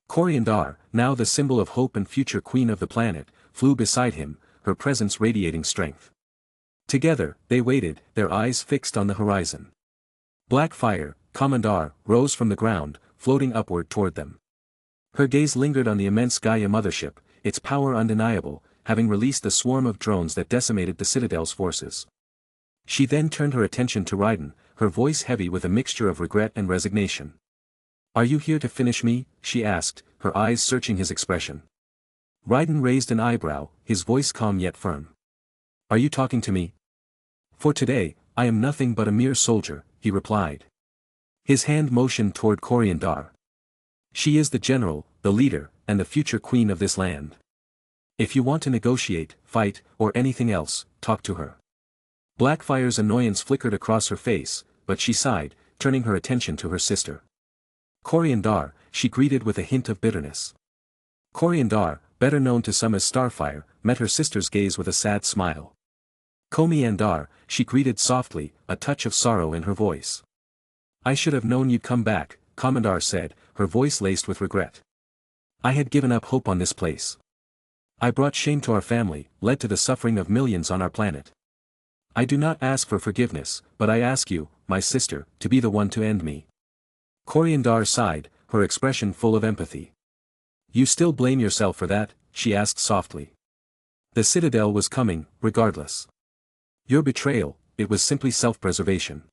Komiandar, now the symbol of hope and future queen of the planet, flew beside him, her presence radiating strength. Together, they waited, their eyes fixed on the horizon. Blackfire, Komiandar, rose from the ground, floating upward toward them. Her gaze lingered on the immense Gaia mothership, its power undeniable, having released the swarm of drones that decimated the Citadel's forces. She then turned her attention to Raiden, her voice heavy with a mixture of regret and resignation. "Are you here to finish me?" she asked, her eyes searching his expression. Raiden raised an eyebrow, his voice calm yet firm. "Are you talking to me?" "For today, I am nothing but a mere soldier," he replied. His hand motioned toward Komiandar. "She is the general, the leader, and the future queen of this land. If you want to negotiate, fight, or anything else, talk to her." Blackfire's annoyance flickered across her face, but she sighed, turning her attention to her sister. Komiandar, she greeted with a hint of bitterness. Komiandar, better known to some as Starfire, met her sister's gaze with a sad smile. Komiandar, she greeted softly, a touch of sorrow in her voice. "I should have known you'd come back," Komiandar said, her voice laced with regret. "I had given up hope on this place. I brought shame to our family, led to the suffering of millions on our planet. I do not ask for forgiveness, but I ask you, my sister, to be the one to end me." Komiandar sighed, her expression full of empathy. "You still blame yourself for that?" she asked softly. "The Citadel was coming, regardless. Your betrayal, it was simply self-preservation."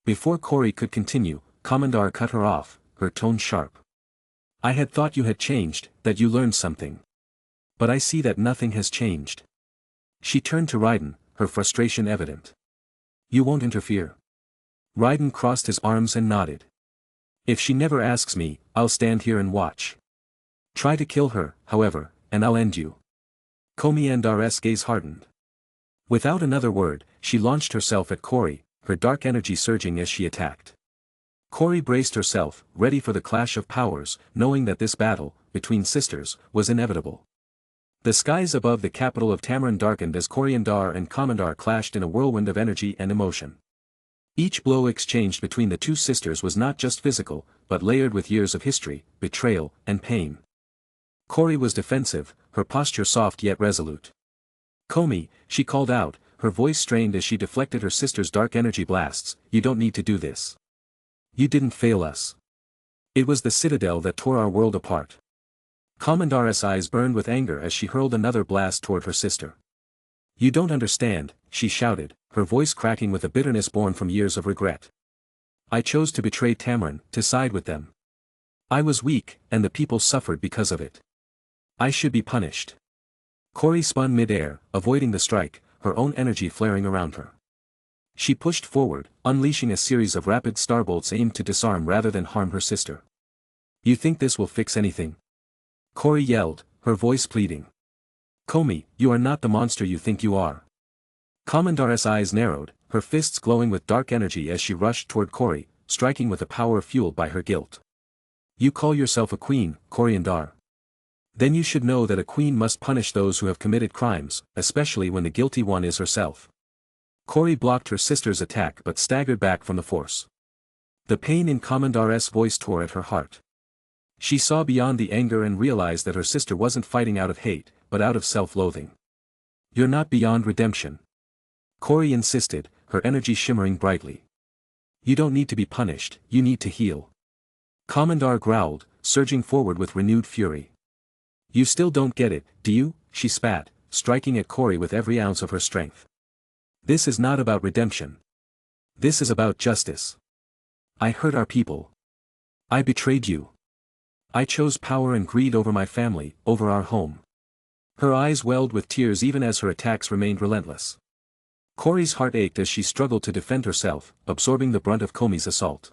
Before Kori could continue, Komiandar cut her off, her tone sharp. "I had thought you had changed, that you learned something. But I see that nothing has changed." She turned to Raiden, her frustration evident. "You won't interfere?" Raiden crossed his arms and nodded. "If she never asks me, I'll stand here and watch. Try to kill her, however, and I'll end you." Komiandar's gaze hardened. Without another word, she launched herself at Kori, her dark energy surging as she attacked. Kori braced herself, ready for the clash of powers, knowing that this battle, between sisters, was inevitable. The skies above the capital of Tamaran darkened as Komiandar and Komiandar clashed in a whirlwind of energy and emotion. Each blow exchanged between the two sisters was not just physical, but layered with years of history, betrayal, and pain. Corey was defensive, her posture soft yet resolute. "Komi," she called out, her voice strained as she deflected her sister's dark energy blasts, "you don't need to do this. You didn't fail us. It was the citadel that tore our world apart." Commandar's eyes burned with anger as she hurled another blast toward her sister. "You don't understand," she shouted, her voice cracking with a bitterness born from years of regret. "I chose to betray Tamarin, to side with them. I was weak, and the people suffered because of it. I should be punished." Corey spun mid-air, avoiding the strike, her own energy flaring around her. She pushed forward, unleashing a series of rapid starbolts aimed to disarm rather than harm her sister. "You think this will fix anything?" Corey yelled, her voice pleading. "Komi, you are not the monster you think you are." Commandar's eyes narrowed, her fists glowing with dark energy as she rushed toward Corey, striking with a power fueled by her guilt. "You call yourself a queen, Coriandar. Then you should know that a queen must punish those who have committed crimes, especially when the guilty one is herself." Corey blocked her sister's attack but staggered back from the force. The pain in Commandar's voice tore at her heart. She saw beyond the anger and realized that her sister wasn't fighting out of hate, but out of self-loathing. "You're not beyond redemption," Corey insisted, her energy shimmering brightly. "You don't need to be punished, you need to heal." Commandar growled, surging forward with renewed fury. "You still don't get it, do you?" she spat, striking at Corey with every ounce of her strength. "This is not about redemption. This is about justice. I hurt our people. I betrayed you. I chose power and greed over my family, over our home." Her eyes welled with tears even as her attacks remained relentless. Corey's heart ached as she struggled to defend herself, absorbing the brunt of Komi's assault.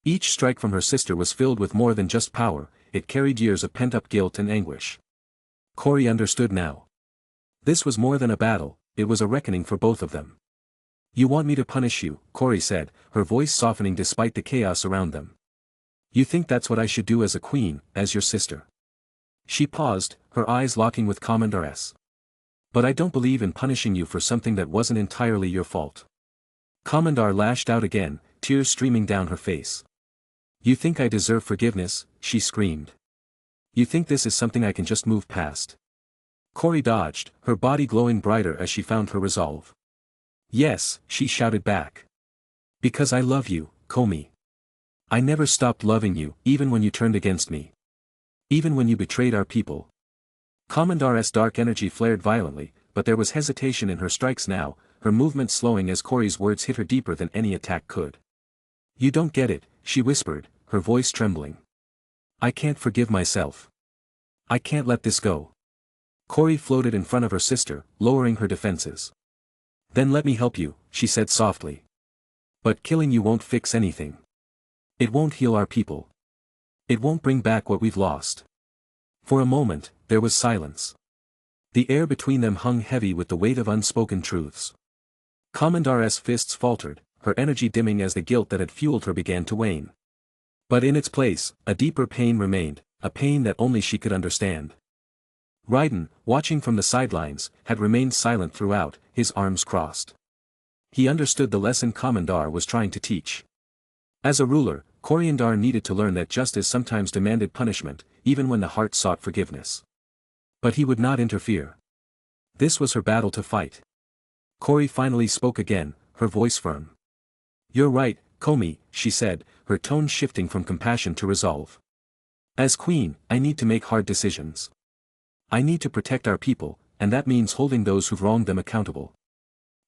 Each strike from her sister was filled with more than just power, it carried years of pent-up guilt and anguish. Corey understood now. This was more than a battle, it was a reckoning for both of them. "You want me to punish you," Corey said, her voice softening despite the chaos around them. "You think that's what I should do as a queen, as your sister?" She paused, her eyes locking with Commandar's. "But I don't believe in punishing you for something that wasn't entirely your fault." Commandar lashed out again, tears streaming down her face. "You think I deserve forgiveness?" she screamed. "You think this is something I can just move past?" Corey dodged, her body glowing brighter as she found her resolve. "Yes," she shouted back. "Because I love you, Komi. I never stopped loving you, even when you turned against me. Even when you betrayed our people." Commandar's dark energy flared violently, but there was hesitation in her strikes now, her movement slowing as Corey's words hit her deeper than any attack could. "You don't get it," she whispered, her voice trembling. "I can't forgive myself. I can't let this go." Corey floated in front of her sister, lowering her defenses. "Then let me help you," she said softly. "But killing you won't fix anything. It won't heal our people. It won't bring back what we've lost." For a moment, there was silence. The air between them hung heavy with the weight of unspoken truths. Commandar's fists faltered, her energy dimming as the guilt that had fueled her began to wane. But in its place, a deeper pain remained, a pain that only she could understand. Raiden, watching from the sidelines, had remained silent throughout, his arms crossed. He understood the lesson Commandar was trying to teach. As a ruler, Coriandar needed to learn that justice sometimes demanded punishment, even when the heart sought forgiveness. But he would not interfere. This was her battle to fight. Corey finally spoke again, her voice firm. "You're right, Komi," she said, her tone shifting from compassion to resolve. "As queen, I need to make hard decisions. I need to protect our people, and that means holding those who've wronged them accountable."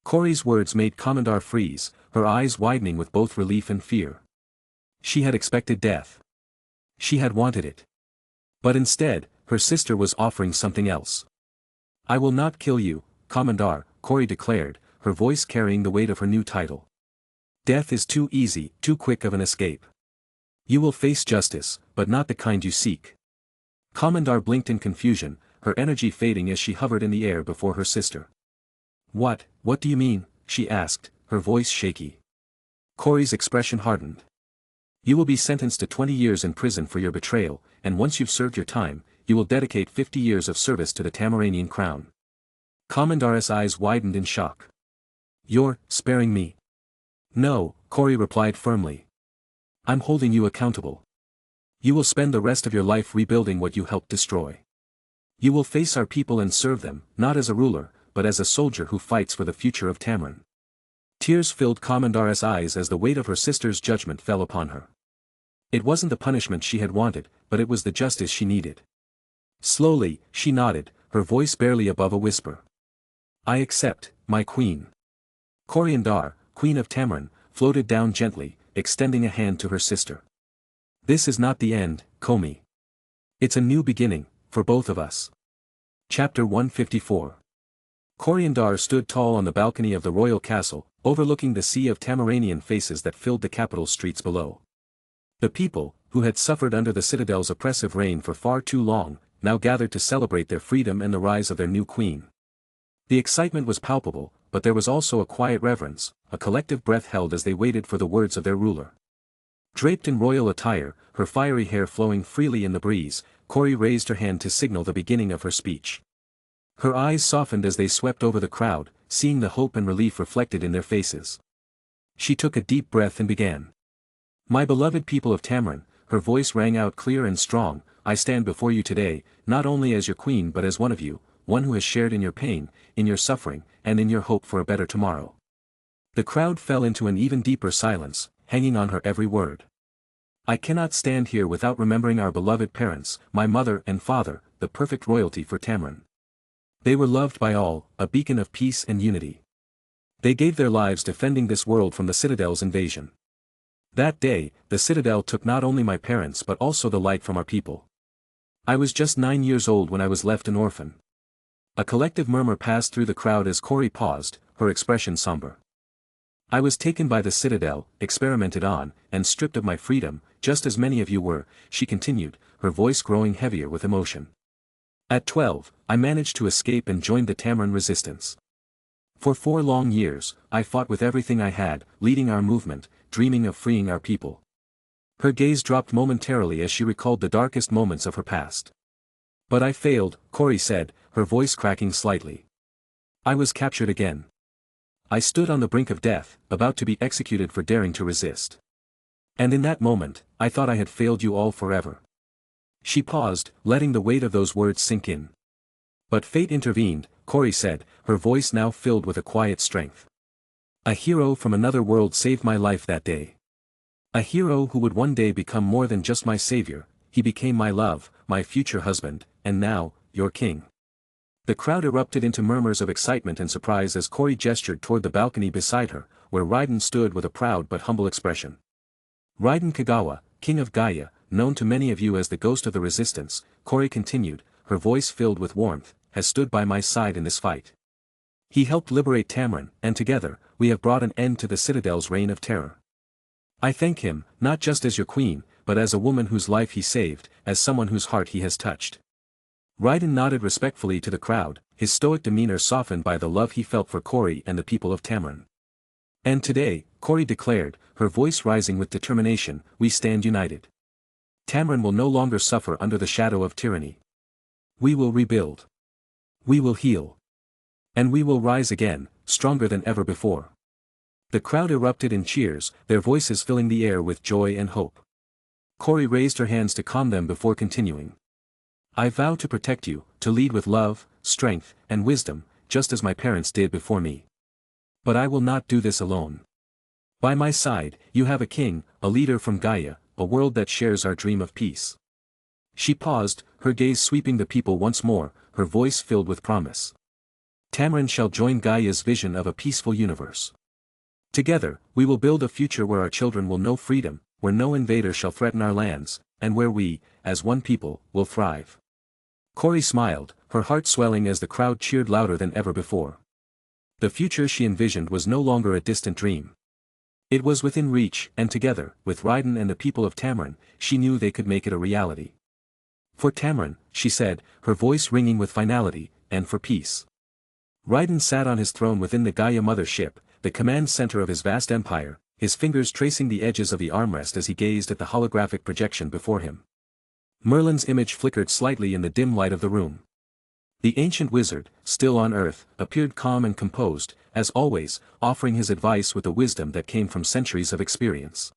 Corey's words made Commandar freeze, her eyes widening with both relief and fear. She had expected death. She had wanted it. But instead, her sister was offering something else. "I will not kill you, Commandar," Corey declared, her voice carrying the weight of her new title. "Death is too easy, too quick of an escape. You will face justice, but not the kind you seek." Commandar blinked in confusion, her energy fading as she hovered in the air before her sister. What do you mean?" she asked, her voice shaky. Corey's expression hardened. "You will be sentenced to 20 years in prison for your betrayal, and once you've served your time, you will dedicate 50 years of service to the Tamaranian crown." Commandar's eyes widened in shock. "You're sparing me?" No, Corey replied firmly. I'm holding you accountable. You will spend the rest of your life rebuilding what you helped destroy. You will face our people and serve them, not as a ruler, but as a soldier who fights for the future of Tamarin. Tears filled Commandar's eyes as the weight of her sister's judgment fell upon her. It wasn't the punishment she had wanted, but it was the justice she needed. Slowly, she nodded, her voice barely above a whisper. I accept, my queen. Coriandar, queen of Tamarin, floated down gently, extending a hand to her sister. This is not the end, Komi. It's a new beginning, for both of us. Chapter 154. Coriandar stood tall on the balcony of the royal castle, overlooking the sea of Tamaranian faces that filled the capital streets below. The people, who had suffered under the citadel's oppressive reign for far too long, now gathered to celebrate their freedom and the rise of their new queen. The excitement was palpable, but there was also a quiet reverence, a collective breath held as they waited for the words of their ruler. Draped in royal attire, her fiery hair flowing freely in the breeze, Cori raised her hand to signal the beginning of her speech. Her eyes softened as they swept over the crowd, seeing the hope and relief reflected in their faces. She took a deep breath and began. My beloved people of Tamarin, her voice rang out clear and strong, I stand before you today, not only as your queen but as one of you, one who has shared in your pain, in your suffering, and in your hope for a better tomorrow. The crowd fell into an even deeper silence, hanging on her every word. I cannot stand here without remembering our beloved parents, my mother and father, the perfect royalty for Tamarin. They were loved by all, a beacon of peace and unity. They gave their lives defending this world from the Citadel's invasion. That day, the Citadel took not only my parents but also the light from our people. I was just 9 years old when I was left an orphan. A collective murmur passed through the crowd as Cori paused, her expression somber. I was taken by the Citadel, experimented on, and stripped of my freedom, just as many of you were, she continued, her voice growing heavier with emotion. At 12, I managed to escape and joined the Tamarin resistance. For 4 long years, I fought with everything I had, leading our movement, dreaming of freeing our people. Her gaze dropped momentarily as she recalled the darkest moments of her past. But I failed, Cori said, her voice cracking slightly. I was captured again. I stood on the brink of death, about to be executed for daring to resist. And in that moment, I thought I had failed you all forever. She paused, letting the weight of those words sink in. But fate intervened, Cori said, her voice now filled with a quiet strength. A hero from another world saved my life that day. A hero who would one day become more than just my savior, he became my love, my future husband, and now, your king. The crowd erupted into murmurs of excitement and surprise as Cori gestured toward the balcony beside her, where Raiden stood with a proud but humble expression. Raiden Kagawa, king of Gaia, known to many of you as the ghost of the resistance, Cori continued, her voice filled with warmth, has stood by my side in this fight. He helped liberate Tamarin, and together, we have brought an end to the Citadel's reign of terror. I thank him, not just as your queen, but as a woman whose life he saved, as someone whose heart he has touched. Raiden nodded respectfully to the crowd, his stoic demeanor softened by the love he felt for Cori and the people of Tamarin. And today, Cori declared, her voice rising with determination, we stand united. Tamarin will no longer suffer under the shadow of tyranny. We will rebuild. We will heal. And we will rise again, stronger than ever before. The crowd erupted in cheers, their voices filling the air with joy and hope. Cori raised her hands to calm them before continuing. I vow to protect you, to lead with love, strength, and wisdom, just as my parents did before me. But I will not do this alone. By my side, you have a king, a leader from Gaia, a world that shares our dream of peace. She paused, her gaze sweeping the people once more, her voice filled with promise. Tamarin shall join Gaia's vision of a peaceful universe. Together, we will build a future where our children will know freedom, where no invader shall threaten our lands, and where we, as one people, will thrive. Cori smiled, her heart swelling as the crowd cheered louder than ever before. The future she envisioned was no longer a distant dream. It was within reach, and together, with Raiden and the people of Tamarin, she knew they could make it a reality. For Tamarin, she said, her voice ringing with finality, and for peace. Raiden sat on his throne within the Gaia mothership, the command center of his vast empire, his fingers tracing the edges of the armrest as he gazed at the holographic projection before him. Merlin's image flickered slightly in the dim light of the room. The ancient wizard, still on earth, appeared calm and composed, as always, offering his advice with a wisdom that came from centuries of experience.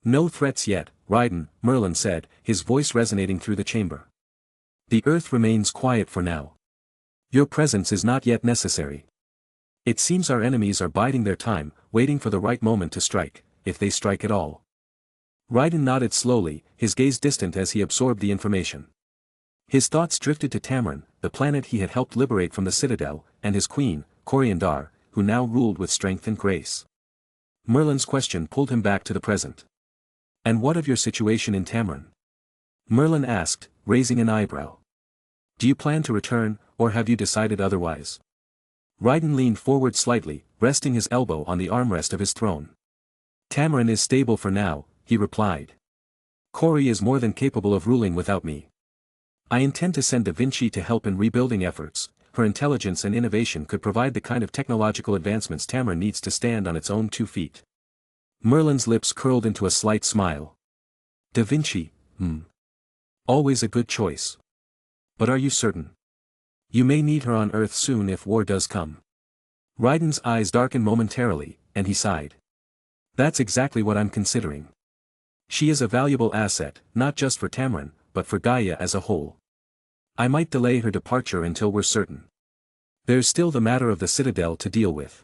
"No threats yet, Raiden," Merlin said, his voice resonating through the chamber. "The earth remains quiet for now. Your presence is not yet necessary. It seems our enemies are biding their time, waiting for the right moment to strike, if they strike at all." Raiden nodded slowly, his gaze distant as he absorbed the information. His thoughts drifted to Tamarin, the planet he had helped liberate from the Citadel, and his queen, Coriandar, who now ruled with strength and grace. Merlin's question pulled him back to the present. "And what of your situation in Tamarin?" Merlin asked, raising an eyebrow. "Do you plan to return, or have you decided otherwise?" Raiden leaned forward slightly, resting his elbow on the armrest of his throne. "Tamarin is stable for now," he replied. "Cori is more than capable of ruling without me. I intend to send Da Vinci to help in rebuilding efforts. Her intelligence and innovation could provide the kind of technological advancements Tamarin needs to stand on its own 2 feet. Merlin's lips curled into a slight smile. Da Vinci, always a good choice. But are you certain? You may need her on Earth soon if war does come. Raiden's eyes darkened momentarily, and he sighed. That's exactly what I'm considering. She is a valuable asset, not just for Tamarin, but for Gaia as a whole. I might delay her departure until we're certain. There's still the matter of the Citadel to deal with.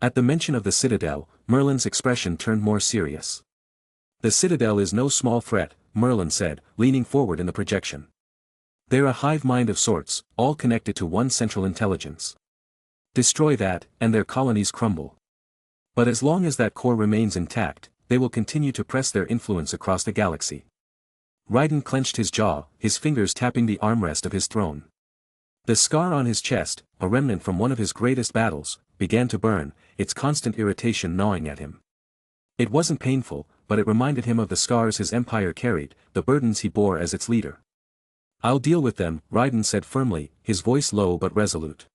At the mention of the Citadel, Merlin's expression turned more serious. The Citadel is no small threat, Merlin said, leaning forward in the projection. They're a hive mind of sorts, all connected to one central intelligence. Destroy that, and their colonies crumble. But as long as that core remains intact, they will continue to press their influence across the galaxy. Raiden clenched his jaw, his fingers tapping the armrest of his throne. The scar on his chest, a remnant from one of his greatest battles, began to burn, its constant irritation gnawing at him. It wasn't painful, but it reminded him of the scars his empire carried, the burdens he bore as its leader. "I'll deal with them," Raiden said firmly, his voice low but resolute.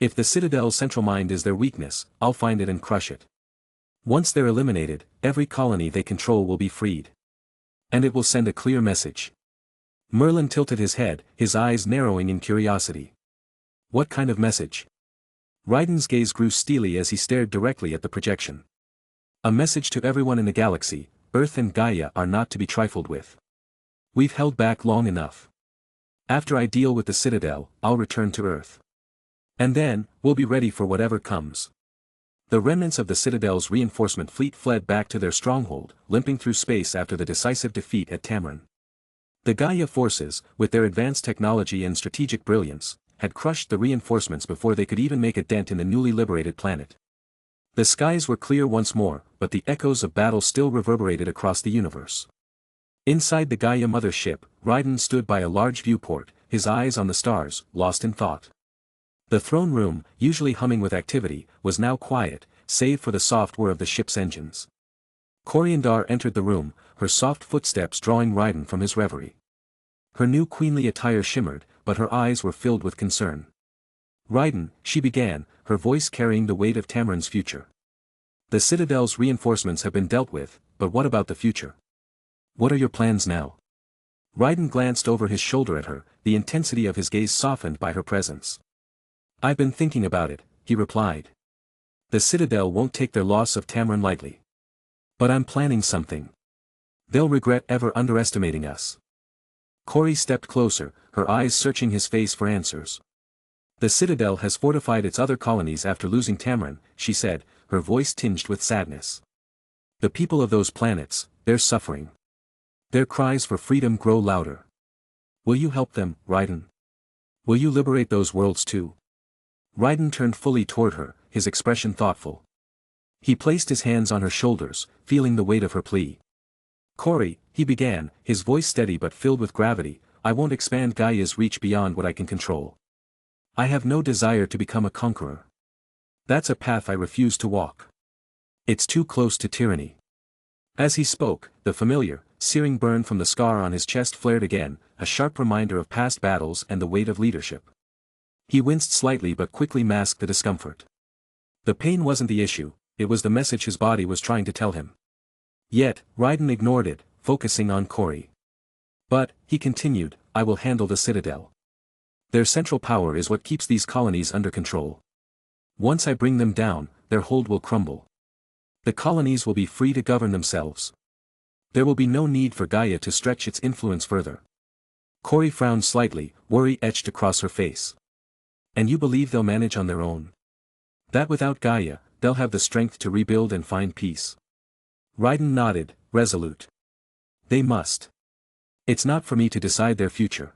"If the Citadel's central mind is their weakness, I'll find it and crush it. Once they're eliminated, every colony they control will be freed. And it will send a clear message." Merlin tilted his head, his eyes narrowing in curiosity. "What kind of message?" Raiden's gaze grew steely as he stared directly at the projection. "A message to everyone in the galaxy, Earth and Gaia are not to be trifled with. We've held back long enough. After I deal with the Citadel, I'll return to Earth. And then, we'll be ready for whatever comes." The remnants of the Citadel's reinforcement fleet fled back to their stronghold, limping through space after the decisive defeat at Tamarin. The Gaia forces, with their advanced technology and strategic brilliance, had crushed the reinforcements before they could even make a dent in the newly liberated planet. The skies were clear once more, but the echoes of battle still reverberated across the universe. Inside the Gaia mothership, Raiden stood by a large viewport, his eyes on the stars, lost in thought. The throne room, usually humming with activity, was now quiet, save for the soft whir of the ship's engines. Coriandar entered the room, her soft footsteps drawing Raiden from his reverie. Her new queenly attire shimmered, but her eyes were filled with concern. "Raiden," she began, her voice carrying the weight of Tamarin's future. "The Citadel's reinforcements have been dealt with, but what about the future? What are your plans now?" Raiden glanced over his shoulder at her, the intensity of his gaze softened by her presence. "I've been thinking about it," he replied. "The Citadel won't take their loss of Tamarin lightly. But I'm planning something. They'll regret ever underestimating us." Cori stepped closer, her eyes searching his face for answers. "The Citadel has fortified its other colonies after losing Tamarin," she said, her voice tinged with sadness. "The people of those planets, they're suffering. Their cries for freedom grow louder. Will you help them, Raiden? Will you liberate those worlds too?" Raiden turned fully toward her, his expression thoughtful. He placed his hands on her shoulders, feeling the weight of her plea. "Cori," he began, his voice steady but filled with gravity, "I won't expand Gaia's reach beyond what I can control. I have no desire to become a conqueror. That's a path I refuse to walk. It's too close to tyranny." As he spoke, the familiar, searing burn from the scar on his chest flared again, a sharp reminder of past battles and the weight of leadership. He winced slightly but quickly masked the discomfort. The pain wasn't the issue, it was the message his body was trying to tell him. Yet, Raiden ignored it, focusing on Cori. "But," he continued, "I will handle the Citadel. Their central power is what keeps these colonies under control. Once I bring them down, their hold will crumble. The colonies will be free to govern themselves. There will be no need for Gaia to stretch its influence further. Corey frowned slightly, worry etched across her face. And you believe they'll manage on their own? That without Gaia, they'll have the strength to rebuild and find peace? Raiden nodded, resolute. They must. It's not for me to decide their future.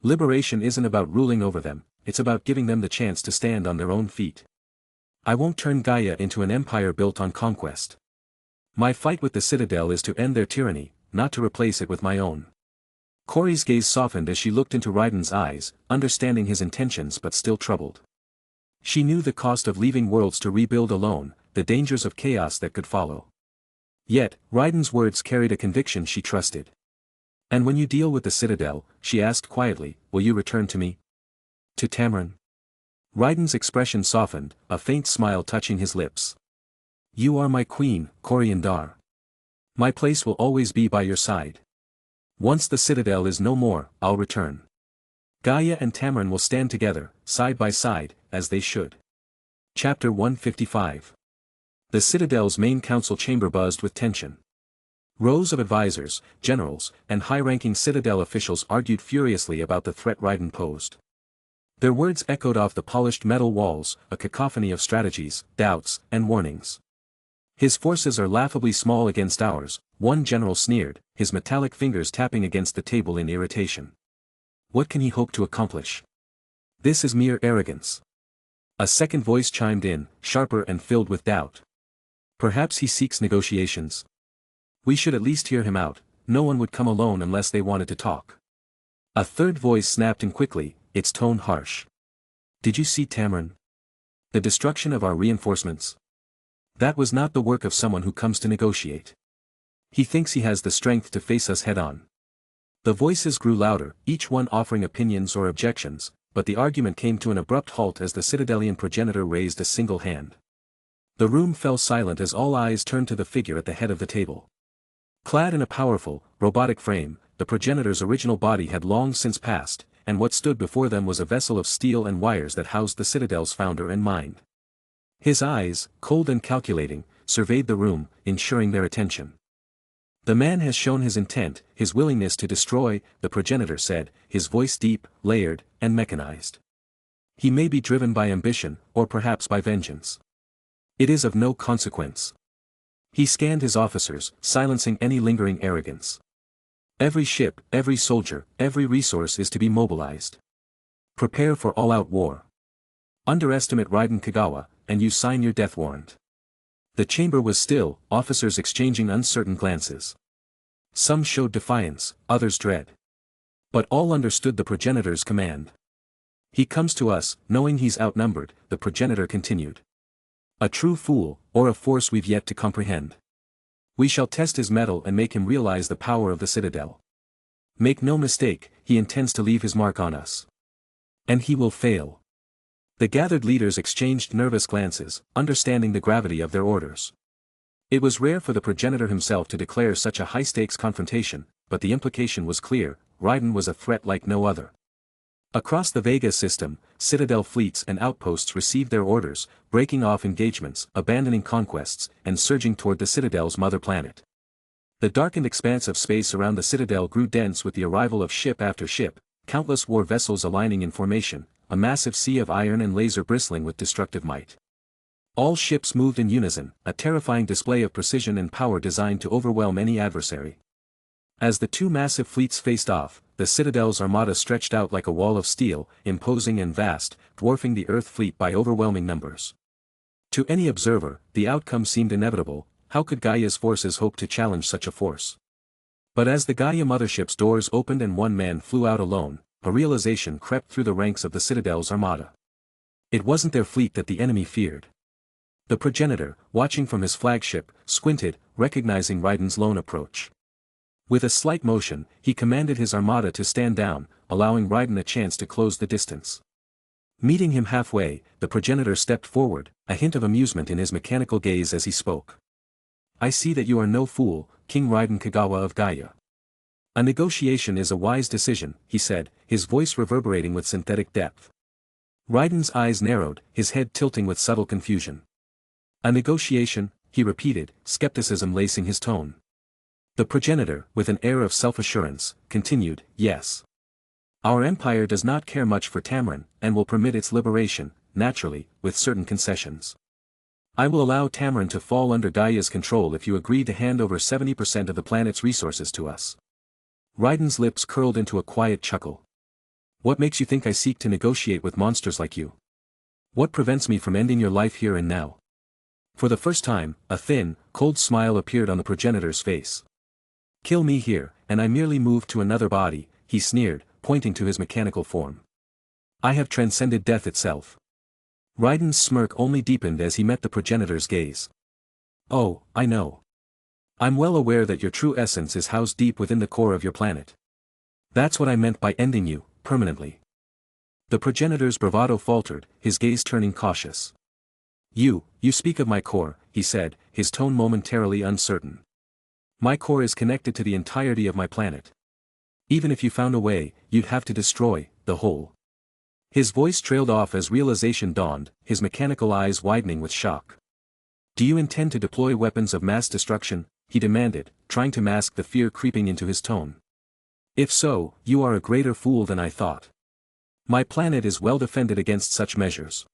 Liberation isn't about ruling over them, it's about giving them the chance to stand on their own feet. I won't turn Gaia into an empire built on conquest. My fight with the Citadel is to end their tyranny, not to replace it with my own. Corey's gaze softened as she looked into Raiden's eyes, understanding his intentions but still troubled. She knew the cost of leaving worlds to rebuild alone, the dangers of chaos that could follow. Yet, Raiden's words carried a conviction she trusted. And when you deal with the Citadel, she asked quietly, will you return to me? To Tamarin? Raiden's expression softened, a faint smile touching his lips. You are my queen, Coriandar. My place will always be by your side. Once the Citadel is no more, I'll return. Gaia and Tamarin will stand together, side by side, as they should. Chapter 155. The Citadel's main council chamber buzzed with tension. Rows of advisors, generals, and high-ranking Citadel officials argued furiously about the threat Raiden posed. Their words echoed off the polished metal walls, a cacophony of strategies, doubts, and warnings. His forces are laughably small against ours, one general sneered, his metallic fingers tapping against the table in irritation. What can he hope to accomplish? This is mere arrogance. A second voice chimed in, sharper and filled with doubt. Perhaps he seeks negotiations. We should at least hear him out, no one would come alone unless they wanted to talk. A third voice snapped in quickly, its tone harsh. Did you see Tamarin? The destruction of our reinforcements? That was not the work of someone who comes to negotiate. He thinks he has the strength to face us head-on. The voices grew louder, each one offering opinions or objections, but the argument came to an abrupt halt as the Citadelian progenitor raised a single hand. The room fell silent as all eyes turned to the figure at the head of the table. Clad in a powerful, robotic frame, the progenitor's original body had long since passed, and what stood before them was a vessel of steel and wires that housed the Citadel's founder and mind. His eyes, cold and calculating, surveyed the room, ensuring their attention. The man has shown his intent, his willingness to destroy, the progenitor said, his voice deep, layered, and mechanized. He may be driven by ambition, or perhaps by vengeance. It is of no consequence. He scanned his officers, silencing any lingering arrogance. Every ship, every soldier, every resource is to be mobilized. Prepare for all-out war. Underestimate Raiden Kagawa, and you sign your death warrant. The chamber was still, officers exchanging uncertain glances. Some showed defiance, others dread. But all understood the progenitor's command. He comes to us, knowing he's outnumbered, the progenitor continued. A true fool, or a force we've yet to comprehend. We shall test his mettle and make him realize the power of the Citadel. Make no mistake, he intends to leave his mark on us. And he will fail. The gathered leaders exchanged nervous glances, understanding the gravity of their orders. It was rare for the progenitor himself to declare such a high-stakes confrontation, but the implication was clear, Raiden was a threat like no other. Across the Vega system, Citadel fleets and outposts received their orders, breaking off engagements, abandoning conquests, and surging toward the Citadel's mother planet. The darkened expanse of space around the Citadel grew dense with the arrival of ship after ship, countless war vessels aligning in formation, a massive sea of iron and laser bristling with destructive might. All ships moved in unison, a terrifying display of precision and power designed to overwhelm any adversary. As the two massive fleets faced off, the Citadel's armada stretched out like a wall of steel, imposing and vast, dwarfing the Earth fleet by overwhelming numbers. To any observer, the outcome seemed inevitable. How could Gaia's forces hope to challenge such a force? But as the Gaia mothership's doors opened and one man flew out alone, a realization crept through the ranks of the Citadel's armada. It wasn't their fleet that the enemy feared. The progenitor, watching from his flagship, squinted, recognizing Raiden's lone approach. With a slight motion, he commanded his armada to stand down, allowing Raiden a chance to close the distance. Meeting him halfway, the progenitor stepped forward, a hint of amusement in his mechanical gaze as he spoke. I see that you are no fool, King Raiden Kagawa of Gaia. A negotiation is a wise decision, he said, his voice reverberating with synthetic depth. Raiden's eyes narrowed, his head tilting with subtle confusion. A negotiation, he repeated, skepticism lacing his tone. The progenitor, with an air of self-assurance, continued, yes. Our empire does not care much for Tamarin, and will permit its liberation, naturally, with certain concessions. I will allow Tamarin to fall under Gaia's control if you agree to hand over 70% of the planet's resources to us. Raiden's lips curled into a quiet chuckle. What makes you think I seek to negotiate with monsters like you? What prevents me from ending your life here and now? For the first time, a thin, cold smile appeared on the progenitor's face. Kill me here, and I merely move to another body, he sneered, pointing to his mechanical form. I have transcended death itself. Raiden's smirk only deepened as he met the progenitor's gaze. Oh, I know. I'm well aware that your true essence is housed deep within the core of your planet. That's what I meant by ending you, permanently. The progenitor's bravado faltered, his gaze turning cautious. You speak of my core, he said, his tone momentarily uncertain. My core is connected to the entirety of my planet. Even if you found a way, you'd have to destroy the whole. His voice trailed off as realization dawned, his mechanical eyes widening with shock. Do you intend to deploy weapons of mass destruction? He demanded, trying to mask the fear creeping into his tone. If so, you are a greater fool than I thought. My planet is well defended against such measures.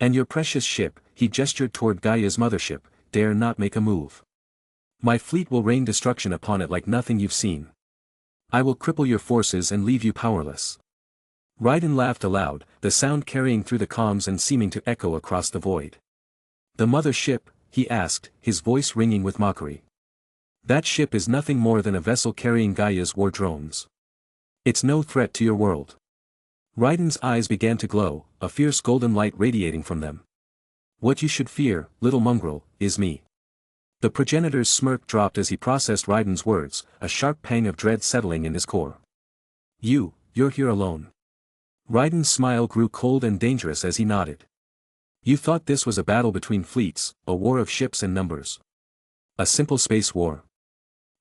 And your precious ship, he gestured toward Gaia's mothership, dare not make a move. My fleet will rain destruction upon it like nothing you've seen. I will cripple your forces and leave you powerless. Raiden laughed aloud, the sound carrying through the comms and seeming to echo across the void. The mother ship, he asked, his voice ringing with mockery. That ship is nothing more than a vessel carrying Gaia's war drones. It's no threat to your world. Raiden's eyes began to glow, a fierce golden light radiating from them. What you should fear, little mongrel, is me. The progenitor's smirk dropped as he processed Raiden's words, a sharp pang of dread settling in his core. You're here alone. Raiden's smile grew cold and dangerous as he nodded. You thought this was a battle between fleets, a war of ships and numbers. A simple space war.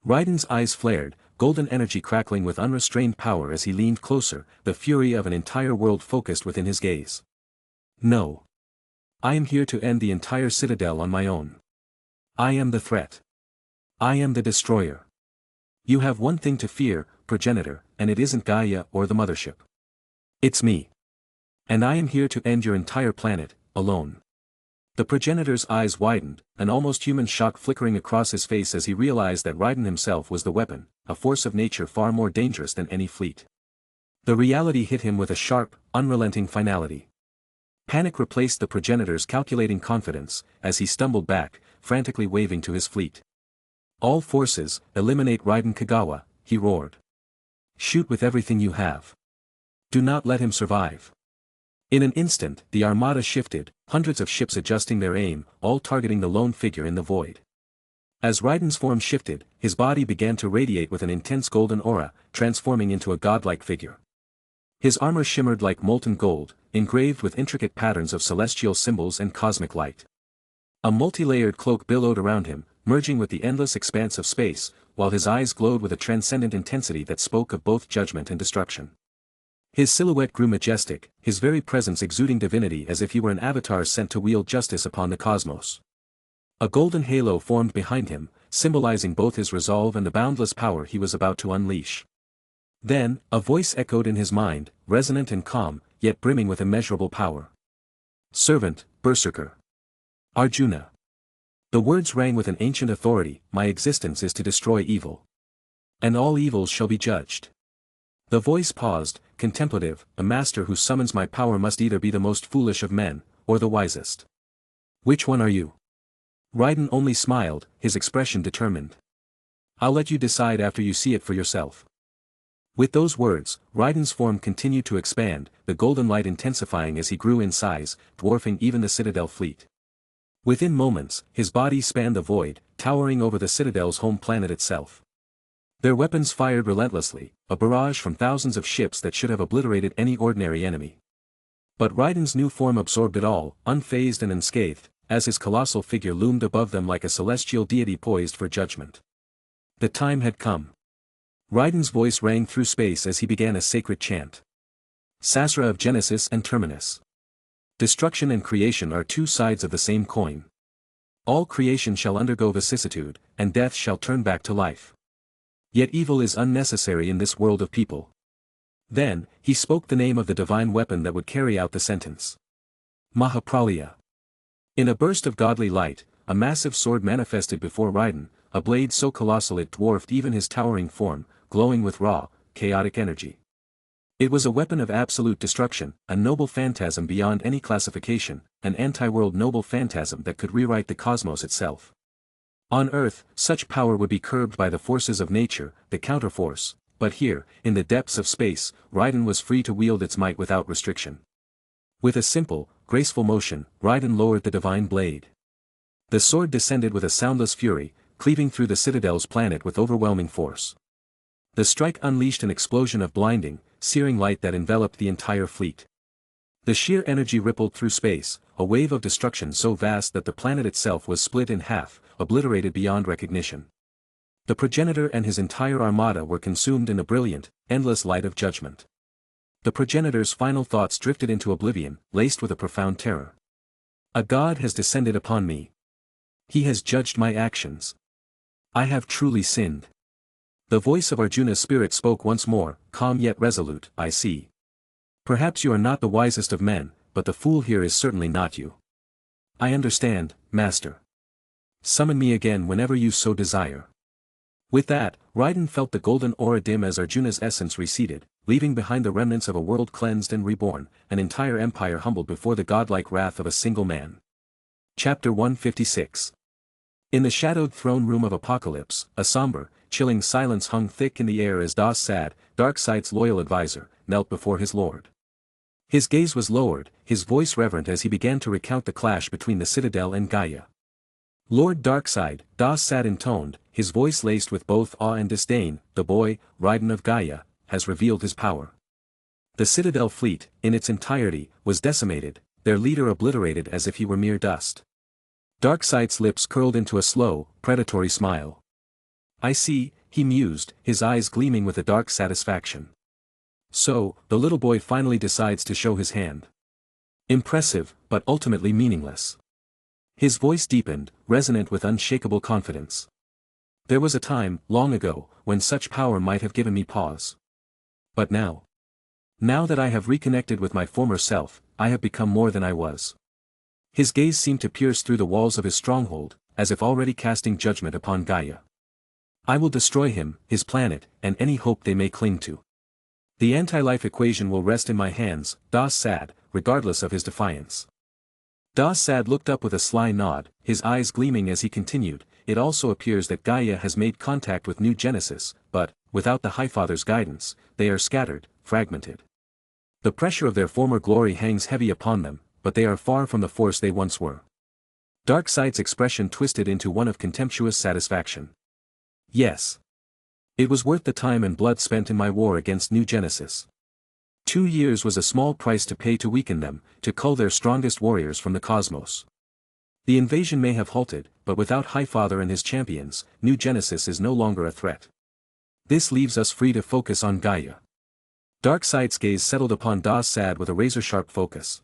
Raiden's eyes flared, golden energy crackling with unrestrained power as he leaned closer, the fury of an entire world focused within his gaze. No. I am here to end the entire citadel on my own. I am the threat. I am the destroyer. You have one thing to fear, progenitor, and it isn't Gaia or the mothership. It's me. And I am here to end your entire planet, alone. The progenitor's eyes widened, an almost human shock flickering across his face as he realized that Raiden himself was the weapon, a force of nature far more dangerous than any fleet. The reality hit him with a sharp, unrelenting finality. Panic replaced the progenitor's calculating confidence, as he stumbled back, frantically waving to his fleet. All forces, eliminate Raiden Kagawa, he roared. Shoot with everything you have. Do not let him survive. In an instant, the armada shifted, hundreds of ships adjusting their aim, all targeting the lone figure in the void. As Raiden's form shifted, his body began to radiate with an intense golden aura, transforming into a godlike figure. His armor shimmered like molten gold, engraved with intricate patterns of celestial symbols and cosmic light. A multi-layered cloak billowed around him, merging with the endless expanse of space, while his eyes glowed with a transcendent intensity that spoke of both judgment and destruction. His silhouette grew majestic, his very presence exuding divinity as if he were an avatar sent to wield justice upon the cosmos. A golden halo formed behind him, symbolizing both his resolve and the boundless power he was about to unleash. Then, a voice echoed in his mind, resonant and calm, yet brimming with immeasurable power. Servant, Berserker. Arjuna. The words rang with an ancient authority, my existence is to destroy evil. And all evils shall be judged. The voice paused, contemplative, a master who summons my power must either be the most foolish of men, or the wisest. Which one are you? Raiden only smiled, his expression determined. I'll let you decide after you see it for yourself. With those words, Raiden's form continued to expand, the golden light intensifying as he grew in size, dwarfing even the Citadel fleet. Within moments, his body spanned the void, towering over the Citadel's home planet itself. Their weapons fired relentlessly, a barrage from thousands of ships that should have obliterated any ordinary enemy. But Raiden's new form absorbed it all, unfazed and unscathed, as his colossal figure loomed above them like a celestial deity poised for judgment. The time had come. Raiden's voice rang through space as he began a sacred chant. Sasra of Genesis and Terminus. Destruction and creation are two sides of the same coin. All creation shall undergo vicissitude, and death shall turn back to life. Yet evil is unnecessary in this world of people. Then, he spoke the name of the divine weapon that would carry out the sentence. Mahapralaya. In a burst of godly light, a massive sword manifested before Raiden, a blade so colossal it dwarfed even his towering form, glowing with raw, chaotic energy. It was a weapon of absolute destruction, a noble phantasm beyond any classification, an anti-world noble phantasm that could rewrite the cosmos itself. On Earth, such power would be curbed by the forces of nature, the counterforce, but here, in the depths of space, Raiden was free to wield its might without restriction. With a simple, graceful motion, Raiden lowered the divine blade. The sword descended with a soundless fury, cleaving through the Citadel's planet with overwhelming force. The strike unleashed an explosion of blinding, searing light that enveloped the entire fleet. The sheer energy rippled through space, a wave of destruction so vast that the planet itself was split in half, obliterated beyond recognition. The progenitor and his entire armada were consumed in a brilliant, endless light of judgment. The progenitor's final thoughts drifted into oblivion, laced with a profound terror. A god has descended upon me. He has judged my actions. I have truly sinned. The voice of Arjuna's spirit spoke once more, calm yet resolute. I see. Perhaps you are not the wisest of men, but the fool here is certainly not you. I understand, master. Summon me again whenever you so desire. With that, Raiden felt the golden aura dim as Arjuna's essence receded, leaving behind the remnants of a world cleansed and reborn, an entire empire humbled before the godlike wrath of a single man. Chapter 156. In the shadowed throne room of Apocalypse, a somber, chilling silence hung thick in the air as Das Sad, Darkseid's loyal advisor, knelt before his lord. His gaze was lowered, his voice reverent as he began to recount the clash between the Citadel and Gaia. Lord Darkseid, Das Sad intoned, his voice laced with both awe and disdain, the boy, Raiden of Gaia, has revealed his power. The Citadel fleet, in its entirety, was decimated, their leader obliterated as if he were mere dust. Darkseid's lips curled into a slow, predatory smile. I see, he mused, his eyes gleaming with a dark satisfaction. So, the little boy finally decides to show his hand. Impressive, but ultimately meaningless. His voice deepened, resonant with unshakable confidence. There was a time, long ago, when such power might have given me pause. But now. Now that I have reconnected with my former self, I have become more than I was. His gaze seemed to pierce through the walls of his stronghold, as if already casting judgment upon Gaia. I will destroy him, his planet, and any hope they may cling to. The anti-life equation will rest in my hands, Das Sad, regardless of his defiance. Das Sad looked up with a sly nod, his eyes gleaming as he continued. It also appears that Gaia has made contact with New Genesis, but, without the Highfather's guidance, they are scattered, fragmented. The pressure of their former glory hangs heavy upon them, but they are far from the force they once were. Darkseid's expression twisted into one of contemptuous satisfaction. Yes. It was worth the time and blood spent in my war against New Genesis. 2 years was a small price to pay to weaken them, to cull their strongest warriors from the cosmos. The invasion may have halted, but without Highfather and his champions, New Genesis is no longer a threat. This leaves us free to focus on Gaia. Darkseid's gaze settled upon Das Sad with a razor-sharp focus.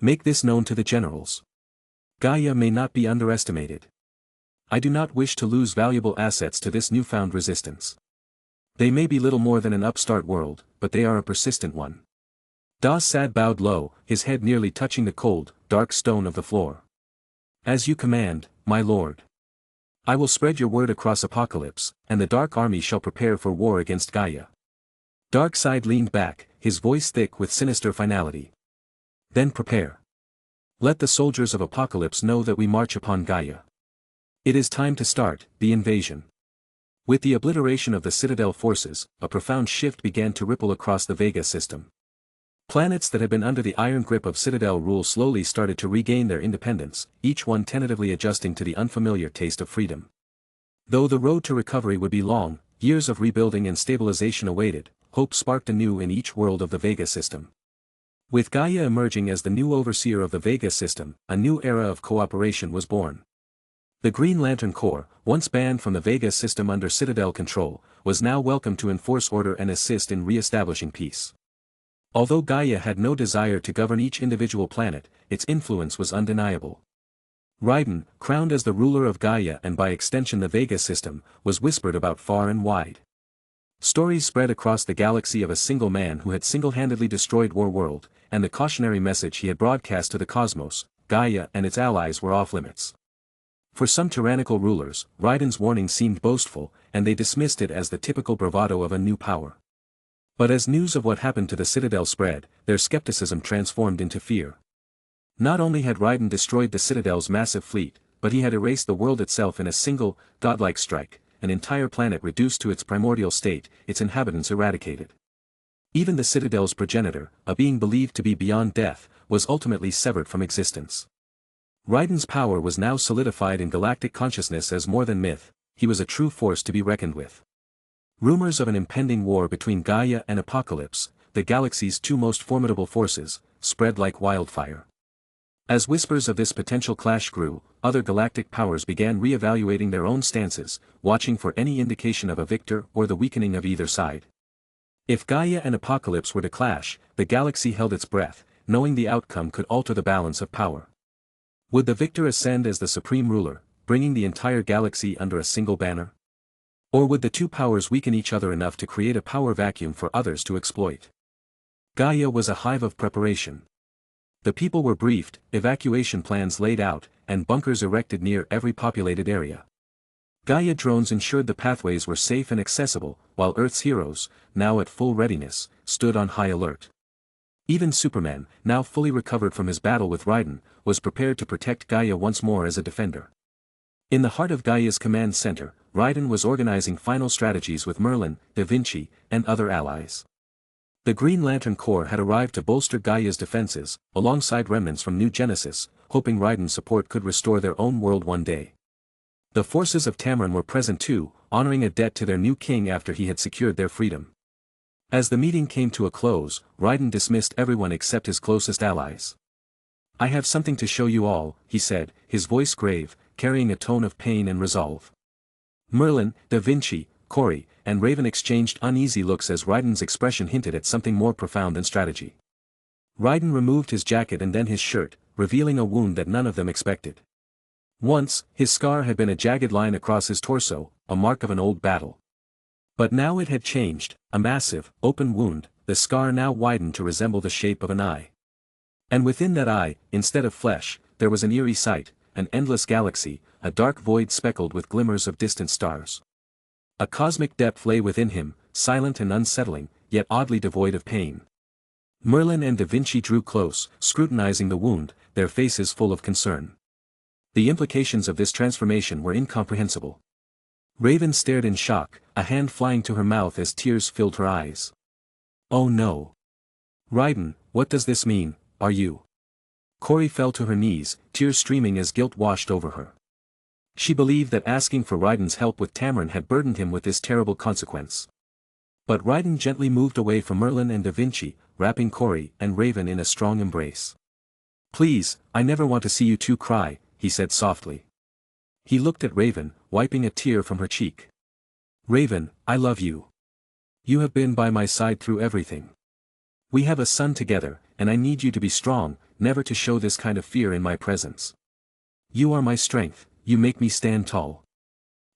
Make this known to the generals. Gaia may not be underestimated. I do not wish to lose valuable assets to this newfound resistance. They may be little more than an upstart world, but they are a persistent one. Das Sad bowed low, his head nearly touching the cold, dark stone of the floor. As you command, my lord. I will spread your word across Apocalypse, and the Dark Army shall prepare for war against Gaia. Darkseid leaned back, his voice thick with sinister finality. Then prepare. Let the soldiers of Apocalypse know that we march upon Gaia. It is time to start the invasion. With the obliteration of the Citadel forces, a profound shift began to ripple across the Vega system. Planets that had been under the iron grip of Citadel rule slowly started to regain their independence, each one tentatively adjusting to the unfamiliar taste of freedom. Though the road to recovery would be long, years of rebuilding and stabilization awaited, hope sparked anew in each world of the Vega system. With Gaia emerging as the new overseer of the Vega system, a new era of cooperation was born. The Green Lantern Corps, once banned from the Vega system under Citadel control, was now welcome to enforce order and assist in re-establishing peace. Although Gaia had no desire to govern each individual planet, its influence was undeniable. Raiden, crowned as the ruler of Gaia and by extension the Vega system, was whispered about far and wide. Stories spread across the galaxy of a single man who had single-handedly destroyed War World, and the cautionary message he had broadcast to the cosmos: Gaia and its allies were off-limits. For some tyrannical rulers, Raiden's warning seemed boastful, and they dismissed it as the typical bravado of a new power. But as news of what happened to the Citadel spread, their skepticism transformed into fear. Not only had Raiden destroyed the Citadel's massive fleet, but he had erased the world itself in a single, godlike strike, an entire planet reduced to its primordial state, its inhabitants eradicated. Even the Citadel's progenitor, a being believed to be beyond death, was ultimately severed from existence. Raiden's power was now solidified in galactic consciousness as more than myth. He was a true force to be reckoned with. Rumors of an impending war between Gaia and Apocalypse, the galaxy's two most formidable forces, spread like wildfire. As whispers of this potential clash grew, other galactic powers began re-evaluating their own stances, watching for any indication of a victor or the weakening of either side. If Gaia and Apocalypse were to clash, the galaxy held its breath, knowing the outcome could alter the balance of power. Would the victor ascend as the supreme ruler, bringing the entire galaxy under a single banner? Or would the two powers weaken each other enough to create a power vacuum for others to exploit? Gaia was a hive of preparation. The people were briefed, evacuation plans laid out, and bunkers erected near every populated area. Gaia drones ensured the pathways were safe and accessible, while Earth's heroes, now at full readiness, stood on high alert. Even Superman, now fully recovered from his battle with Raiden, was prepared to protect Gaia once more as a defender. In the heart of Gaia's command center, Raiden was organizing final strategies with Merlin, Da Vinci, and other allies. The Green Lantern Corps had arrived to bolster Gaia's defenses, alongside remnants from New Genesis, hoping Raiden's support could restore their own world one day. The forces of Tamaran were present too, honoring a debt to their new king after he had secured their freedom. As the meeting came to a close, Raiden dismissed everyone except his closest allies. "I have something to show you all," he said, his voice grave, carrying a tone of pain and resolve. Merlin, Da Vinci, Corey, and Raven exchanged uneasy looks as Raiden's expression hinted at something more profound than strategy. Raiden removed his jacket and then his shirt, revealing a wound that none of them expected. Once, his scar had been a jagged line across his torso, a mark of an old battle. But now it had changed, a massive, open wound, the scar now widened to resemble the shape of an eye. And within that eye, instead of flesh, there was an eerie sight, an endless galaxy, a dark void speckled with glimmers of distant stars. A cosmic depth lay within him, silent and unsettling, yet oddly devoid of pain. Merlin and Da Vinci drew close, scrutinizing the wound, their faces full of concern. The implications of this transformation were incomprehensible. Raven stared in shock, a hand flying to her mouth as tears filled her eyes. "Oh no. Raiden, what does this mean, are you?" Corey fell to her knees, tears streaming as guilt washed over her. She believed that asking for Raiden's help with Tamaran had burdened him with this terrible consequence. But Raiden gently moved away from Merlin and Da Vinci, wrapping Corey and Raven in a strong embrace. "Please, I never want to see you two cry," he said softly. He looked at Raven, wiping a tear from her cheek. "Raven, I love you. You have been by my side through everything. We have a son together, and I need you to be strong, never to show this kind of fear in my presence. You are my strength, you make me stand tall."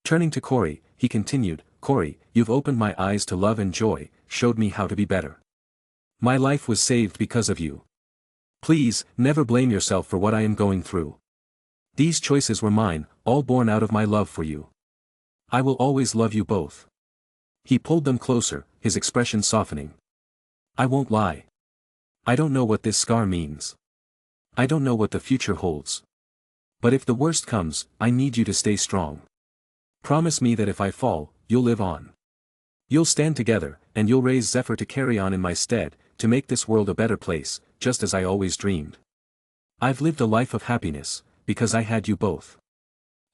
Turning to Corey, he continued, "Corey, you've opened my eyes to love and joy, showed me how to be better. My life was saved because of you. Please, never blame yourself for what I am going through. These choices were mine, all born out of my love for you. I will always love you both." He pulled them closer, his expression softening. "I won't lie. I don't know what this scar means. I don't know what the future holds. But if the worst comes, I need you to stay strong. Promise me that if I fall, you'll live on. You'll stand together, and you'll raise Zephyr to carry on in my stead, to make this world a better place, just as I always dreamed. I've lived a life of happiness, because I had you both.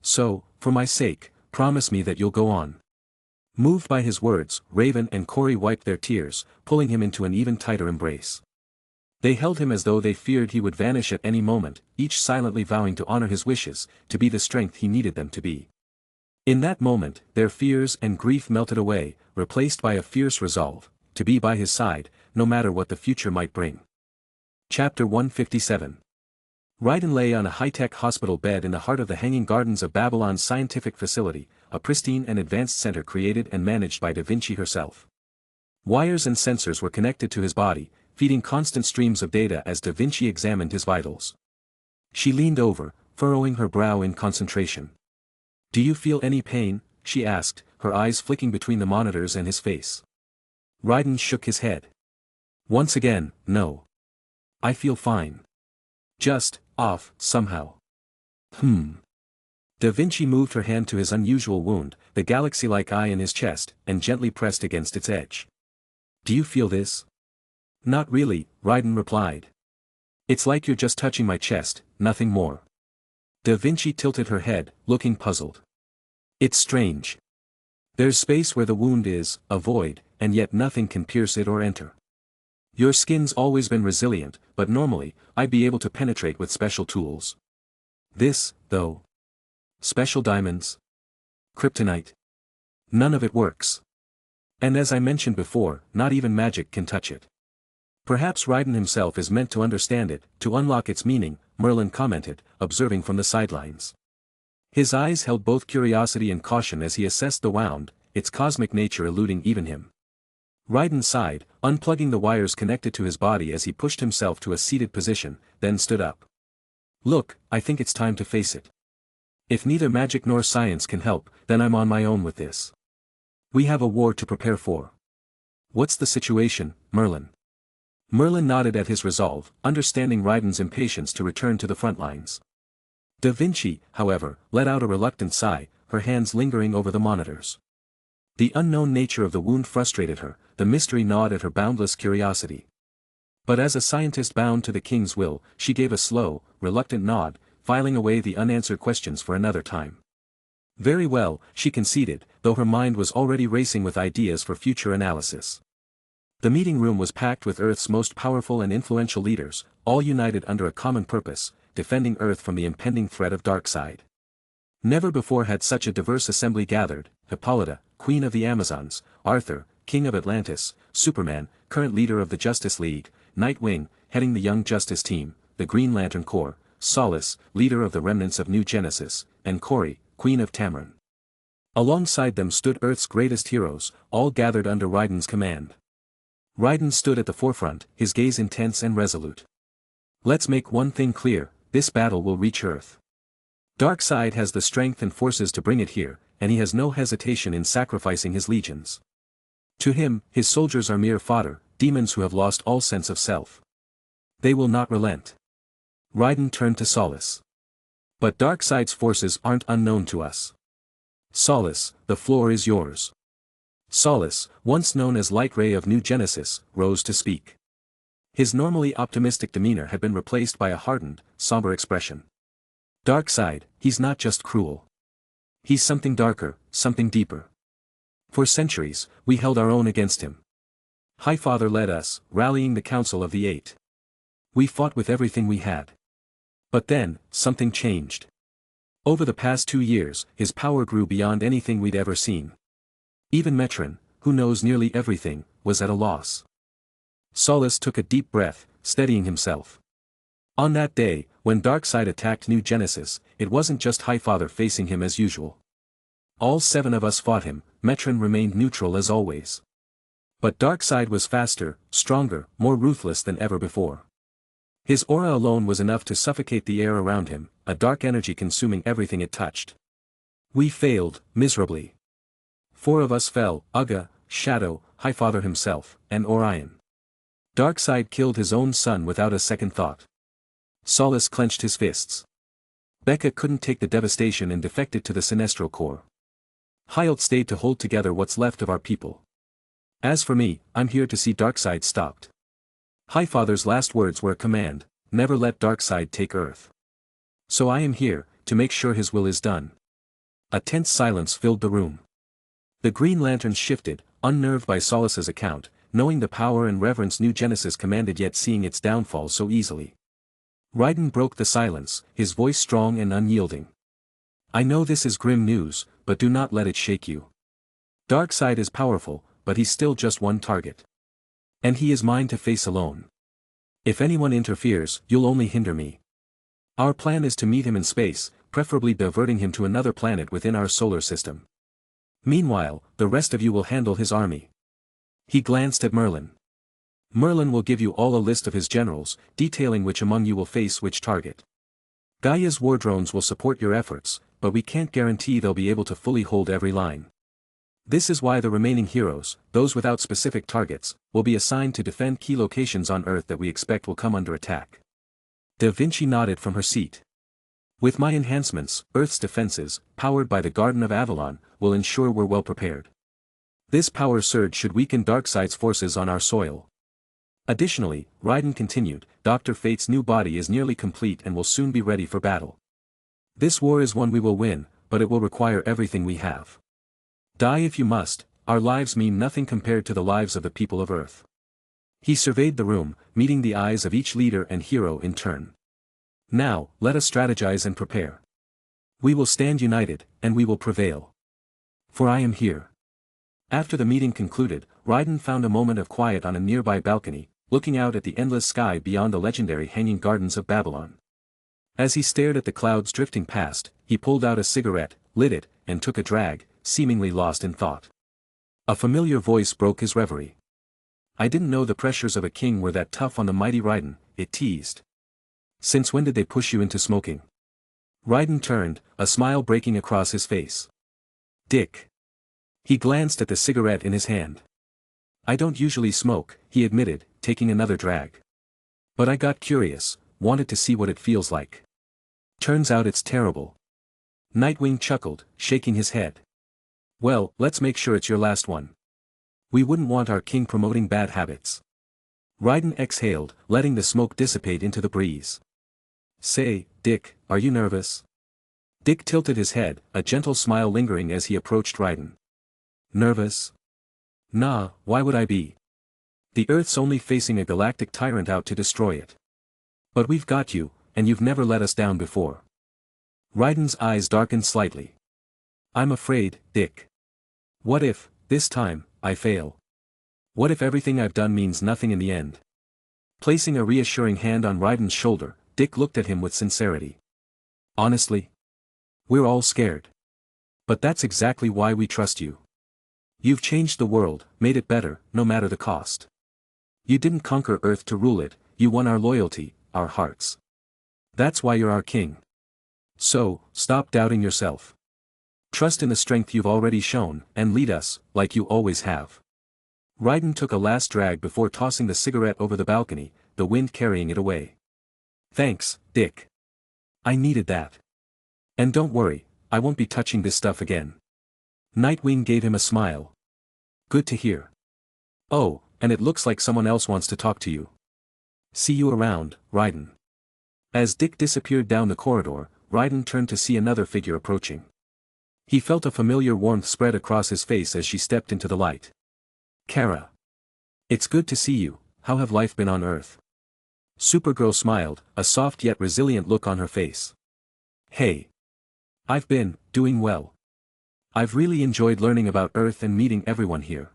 So, for my sake, promise me that you'll go on." Moved by his words, Raven and Corey wiped their tears, pulling him into an even tighter embrace. They held him as though they feared he would vanish at any moment, each silently vowing to honor his wishes, to be the strength he needed them to be. In that moment, their fears and grief melted away, replaced by a fierce resolve, to be by his side, no matter what the future might bring. Chapter 157. Raiden lay on a high-tech hospital bed in the heart of the Hanging Gardens of Babylon's scientific facility, a pristine and advanced center created and managed by Da Vinci herself. Wires and sensors were connected to his body, feeding constant streams of data as Da Vinci examined his vitals. She leaned over, furrowing her brow in concentration. "Do you feel any pain?" she asked, her eyes flicking between the monitors and his face. Raiden shook his head. "Once again, no. I feel fine. Just, off, somehow." Da Vinci moved her hand to his unusual wound, the galaxy-like eye in his chest, and gently pressed against its edge. "Do you feel this?" "Not really," Raiden replied. "It's like you're just touching my chest, nothing more." Da Vinci tilted her head, looking puzzled. "It's strange. There's space where the wound is, a void, and yet nothing can pierce it or enter. Your skin's always been resilient, but normally, I'd be able to penetrate with special tools. This, though. Special diamonds. Kryptonite. None of it works. And as I mentioned before, not even magic can touch it." "Perhaps Raiden himself is meant to understand it, to unlock its meaning," Merlin commented, observing from the sidelines. His eyes held both curiosity and caution as he assessed the wound, its cosmic nature eluding even him. Raiden sighed, unplugging the wires connected to his body as he pushed himself to a seated position, then stood up. "Look, I think it's time to face it. If neither magic nor science can help, then I'm on my own with this. We have a war to prepare for." "What's the situation, Merlin?" Merlin nodded at his resolve, understanding Raiden's impatience to return to the front lines. Da Vinci, however, let out a reluctant sigh, her hands lingering over the monitors. The unknown nature of the wound frustrated her, the mystery gnawed at her boundless curiosity. But as a scientist bound to the king's will, she gave a slow, reluctant nod, filing away the unanswered questions for another time. "Very well," she conceded, though her mind was already racing with ideas for future analysis. The meeting room was packed with Earth's most powerful and influential leaders, all united under a common purpose, defending Earth from the impending threat of Darkseid. Never before had such a diverse assembly gathered: Hippolyta, Queen of the Amazons; Arthur, King of Atlantis; Superman, current leader of the Justice League; Nightwing, heading the Young Justice team; the Green Lantern Corps; Solace, leader of the remnants of New Genesis; and Kori, Queen of Tamaran. Alongside them stood Earth's greatest heroes, all gathered under Raiden's command. Raiden stood at the forefront, his gaze intense and resolute. "Let's make one thing clear, this battle will reach Earth. Darkseid has the strength and forces to bring it here, and he has no hesitation in sacrificing his legions. To him, his soldiers are mere fodder, demons who have lost all sense of self. They will not relent." Raiden turned to Solace. "But Darkseid's forces aren't unknown to us. Solace, the floor is yours." Solace, once known as Light Ray of New Genesis, rose to speak. His normally optimistic demeanor had been replaced by a hardened, somber expression. "Darkseid, he's not just cruel. He's something darker, something deeper. For centuries, we held our own against him. Highfather led us, rallying the Council of the Eight. We fought with everything we had. But then, something changed. Over the past 2 years, his power grew beyond anything we'd ever seen. Even Metron, who knows nearly everything, was at a loss." Solace took a deep breath, steadying himself. On that day, when Darkseid attacked New Genesis, it wasn't just Highfather facing him as usual. All 7 of us fought him. Metron remained neutral as always. But Darkseid was faster, stronger, more ruthless than ever before. His aura alone was enough to suffocate the air around him, a dark energy consuming everything it touched. We failed, miserably. 4 of us fell: Uga, Shadow, Highfather himself, and Orion. Darkseid killed his own son without a second thought. Solace clenched his fists. Becca couldn't take the devastation and defected to the Sinestro Corps. Hylt stayed to hold together what's left of our people. As for me, I'm here to see Darkseid stopped. Highfather's last words were a command: never let Darkseid take Earth. So I am here, to make sure his will is done. A tense silence filled the room. The Green Lanterns shifted, unnerved by Solace's account, knowing the power and reverence New Genesis commanded yet seeing its downfall so easily. Raiden broke the silence, his voice strong and unyielding. I know this is grim news, but do not let it shake you. Darkseid is powerful, but he's still just one target. And he is mine to face alone. If anyone interferes, you'll only hinder me. Our plan is to meet him in space, preferably diverting him to another planet within our solar system. Meanwhile, the rest of you will handle his army. He glanced at Merlin. Merlin will give you all a list of his generals, detailing which among you will face which target. Gaia's war drones will support your efforts, but we can't guarantee they'll be able to fully hold every line. This is why the remaining heroes, those without specific targets, will be assigned to defend key locations on Earth that we expect will come under attack. Da Vinci nodded from her seat. With my enhancements, Earth's defenses, powered by the Garden of Avalon, will ensure we're well prepared. This power surge should weaken Darkseid's forces on our soil. Additionally, Raiden continued, Dr. Fate's new body is nearly complete and will soon be ready for battle. This war is one we will win, but it will require everything we have. Die if you must, our lives mean nothing compared to the lives of the people of Earth. He surveyed the room, meeting the eyes of each leader and hero in turn. Now, let us strategize and prepare. We will stand united, and we will prevail. For I am here. After the meeting concluded, Raiden found a moment of quiet on a nearby balcony, looking out at the endless sky beyond the legendary Hanging Gardens of Babylon. As he stared at the clouds drifting past, he pulled out a cigarette, lit it, and took a drag, seemingly lost in thought. A familiar voice broke his reverie. I didn't know the pressures of a king were that tough on the mighty Raiden, it teased. Since when did they push you into smoking? Raiden turned, a smile breaking across his face. Dick. He glanced at the cigarette in his hand. I don't usually smoke, he admitted, taking another drag. But I got curious, wanted to see what it feels like. Turns out it's terrible. Nightwing chuckled, shaking his head. Well, let's make sure it's your last one. We wouldn't want our king promoting bad habits. Raiden exhaled, letting the smoke dissipate into the breeze. Say, Dick, are you nervous? Dick tilted his head, a gentle smile lingering as he approached Raiden. Nervous? Nah, why would I be? The Earth's only facing a galactic tyrant out to destroy it. But we've got you, and you've never let us down before. Raiden's eyes darkened slightly. I'm afraid, Dick. What if, this time, I fail? What if everything I've done means nothing in the end? Placing a reassuring hand on Raiden's shoulder, Dick looked at him with sincerity. Honestly? We're all scared. But that's exactly why we trust you. You've changed the world, made it better, no matter the cost. You didn't conquer Earth to rule it, you won our loyalty, our hearts. That's why you're our king. So, stop doubting yourself. Trust in the strength you've already shown, and lead us, like you always have. Raiden took a last drag before tossing the cigarette over the balcony, the wind carrying it away. Thanks, Dick. I needed that. And don't worry, I won't be touching this stuff again. Nightwing gave him a smile. Good to hear. Oh, and it looks like someone else wants to talk to you. See you around, Raiden. As Dick disappeared down the corridor, Raiden turned to see another figure approaching. He felt a familiar warmth spread across his face as she stepped into the light. Kara. It's good to see you, how have life been on Earth? Supergirl smiled, a soft yet resilient look on her face. Hey. I've been, doing well. I've really enjoyed learning about Earth and meeting everyone here.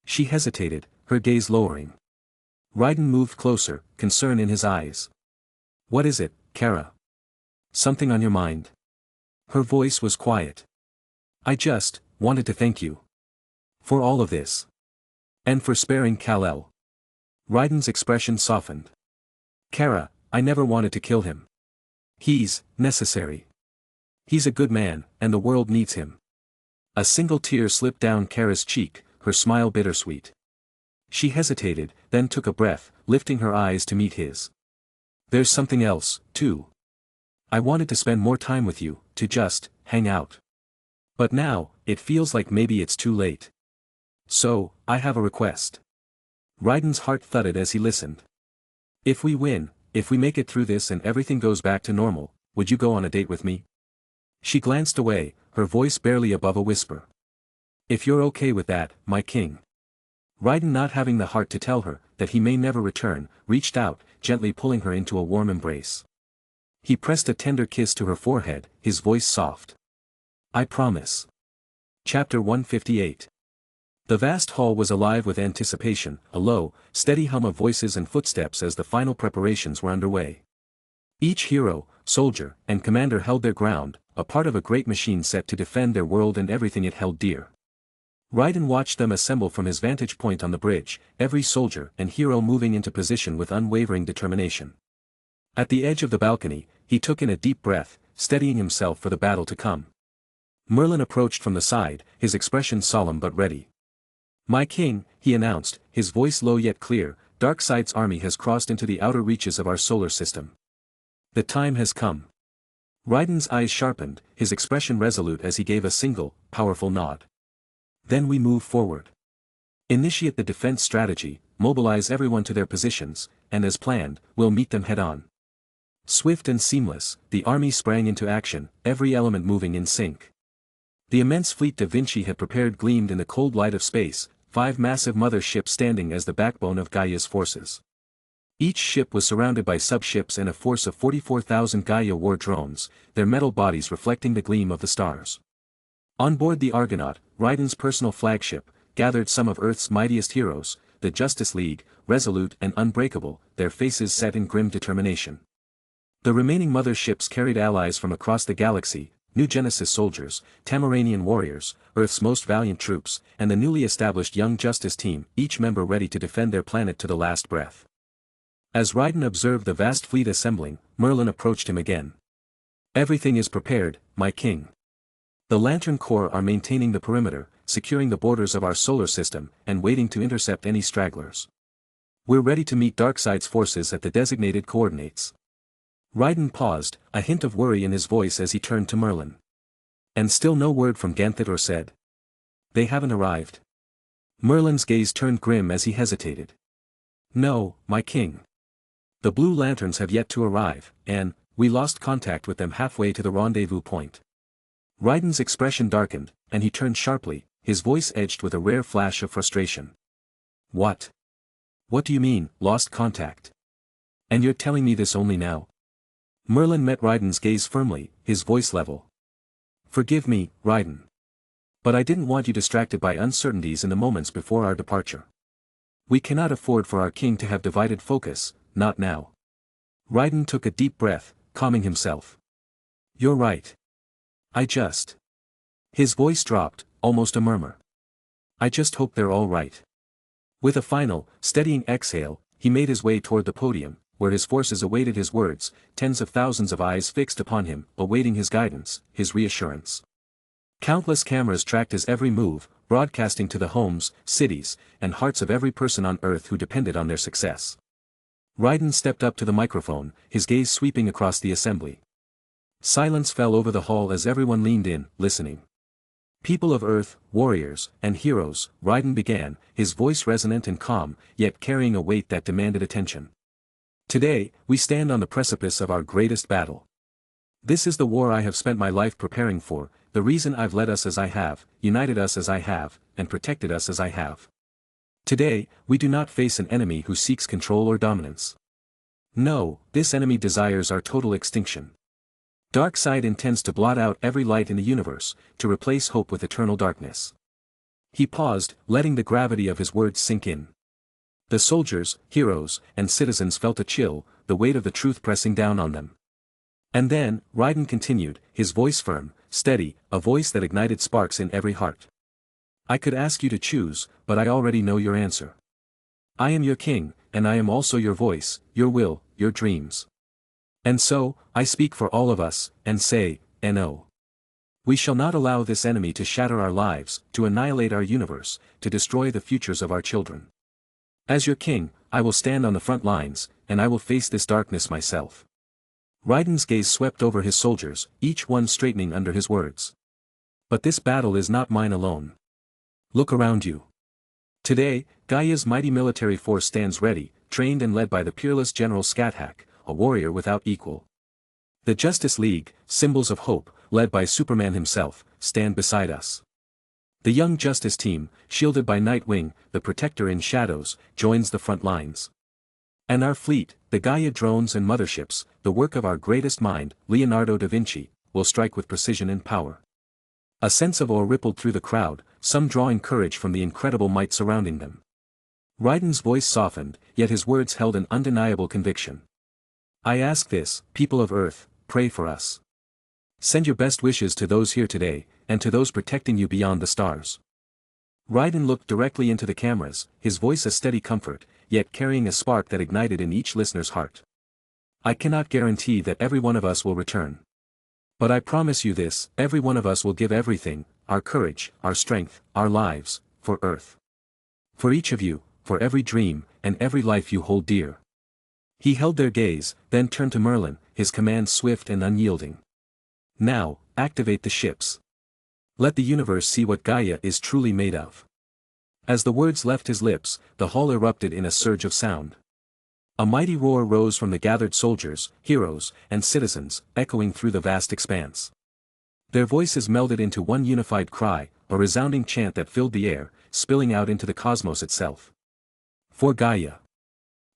She hesitated, her gaze lowering. Raiden moved closer, concern in his eyes. What is it, Kara? Something on your mind? Her voice was quiet. I just wanted to thank you. For all of this. And for sparing Kal-El. Raiden's expression softened. Kara, I never wanted to kill him. He's necessary. He's a good man, and the world needs him. A single tear slipped down Kara's cheek, her smile bittersweet. She hesitated, then took a breath, lifting her eyes to meet his. There's something else, too. I wanted to spend more time with you, to just hang out. But now, it feels like maybe it's too late. So, I have a request. Raiden's heart thudded as he listened. If we win, if we make it through this and everything goes back to normal, would you go on a date with me? She glanced away, her voice barely above a whisper. If you're okay with that, my king. Raiden, not having the heart to tell her that he may never return, reached out, gently pulling her into a warm embrace. He pressed a tender kiss to her forehead, his voice soft. I promise. Chapter 158. The vast hall was alive with anticipation, a low, steady hum of voices and footsteps as the final preparations were underway. Each hero, soldier, and commander held their ground, a part of a great machine set to defend their world and everything it held dear. Raiden watched them assemble from his vantage point on the bridge, every soldier and hero moving into position with unwavering determination. At the edge of the balcony, he took in a deep breath, steadying himself for the battle to come. Merlin approached from the side, his expression solemn but ready. My king, he announced, his voice low yet clear, Darkseid's army has crossed into the outer reaches of our solar system. The time has come. Raiden's eyes sharpened, his expression resolute as he gave a single, powerful nod. Then we move forward. Initiate the defense strategy, mobilize everyone to their positions, and as planned, we'll meet them head-on. Swift and seamless, the army sprang into action, every element moving in sync. The immense fleet Da Vinci had prepared gleamed in the cold light of space, 5 massive mother ships standing as the backbone of Gaia's forces. Each ship was surrounded by sub-ships and a force of 44,000 Gaia war drones, their metal bodies reflecting the gleam of the stars. On board the Argonaut, Raiden's personal flagship, gathered some of Earth's mightiest heroes, the Justice League, resolute and unbreakable, their faces set in grim determination. The remaining mother ships carried allies from across the galaxy, New Genesis soldiers, Tamaranian warriors, Earth's most valiant troops, and the newly established Young Justice team, each member ready to defend their planet to the last breath. As Raiden observed the vast fleet assembling, Merlin approached him again. Everything is prepared, my king. The Lantern Corps are maintaining the perimeter, securing the borders of our solar system, and waiting to intercept any stragglers. We're ready to meet Darkseid's forces at the designated coordinates. Raiden paused, a hint of worry in his voice as he turned to Merlin. And still no word from Ganthet or said. They haven't arrived. Merlin's gaze turned grim as he hesitated. No, my king. The Blue Lanterns have yet to arrive, and we lost contact with them halfway to the rendezvous point. Raiden's expression darkened, and he turned sharply, his voice edged with a rare flash of frustration. What? What do you mean, lost contact? And you're telling me this only now? Merlin met Raiden's gaze firmly, his voice level. Forgive me, Raiden. But I didn't want you distracted by uncertainties in the moments before our departure. We cannot afford for our king to have divided focus, not now. Raiden took a deep breath, calming himself. You're right. His voice dropped, almost a murmur. I just hope they're all right. With a final, steadying exhale, he made his way toward the podium, where his forces awaited his words, tens of thousands of eyes fixed upon him, awaiting his guidance, his reassurance. Countless cameras tracked his every move, broadcasting to the homes, cities, and hearts of every person on Earth who depended on their success. Raiden stepped up to the microphone, his gaze sweeping across the assembly. Silence fell over the hall as everyone leaned in, listening. People of Earth, warriors, and heroes, Raiden began, his voice resonant and calm, yet carrying a weight that demanded attention. Today, we stand on the precipice of our greatest battle. This is the war I have spent my life preparing for, the reason I've led us as I have, united us as I have, and protected us as I have. Today, we do not face an enemy who seeks control or dominance. No, this enemy desires our total extinction. Darkseid intends to blot out every light in the universe, to replace hope with eternal darkness. He paused, letting the gravity of his words sink in. The soldiers, heroes, and citizens felt a chill, the weight of the truth pressing down on them. And then, Raiden continued, his voice firm, steady, a voice that ignited sparks in every heart. I could ask you to choose, but I already know your answer. I am your king, and I am also your voice, your will, your dreams. And so, I speak for all of us, and say, No. We shall not allow this enemy to shatter our lives, to annihilate our universe, to destroy the futures of our children. As your king, I will stand on the front lines, and I will face this darkness myself. Raiden's gaze swept over his soldiers, each one straightening under his words. But this battle is not mine alone. Look around you. Today, Gaia's mighty military force stands ready, trained and led by the peerless General Scathach, a warrior without equal. The Justice League, symbols of hope, led by Superman himself, stand beside us. The young justice team, shielded by Nightwing, the protector in shadows, joins the front lines. And our fleet, the Gaia drones and motherships, the work of our greatest mind, Leonardo da Vinci, will strike with precision and power. A sense of awe rippled through the crowd, some drawing courage from the incredible might surrounding them. Raiden's voice softened, yet his words held an undeniable conviction. I ask this, people of Earth, pray for us. Send your best wishes to those here today, and to those protecting you beyond the stars. Raiden looked directly into the cameras, his voice a steady comfort, yet carrying a spark that ignited in each listener's heart. I cannot guarantee that every one of us will return. But I promise you this, every one of us will give everything, our courage, our strength, our lives, for Earth. For each of you, for every dream, and every life you hold dear. He held their gaze, then turned to Merlin, his command swift and unyielding. Now, activate the ships. Let the universe see what Gaia is truly made of. As the words left his lips, the hall erupted in a surge of sound. A mighty roar rose from the gathered soldiers, heroes, and citizens, echoing through the vast expanse. Their voices melded into one unified cry, a resounding chant that filled the air, spilling out into the cosmos itself. For Gaia.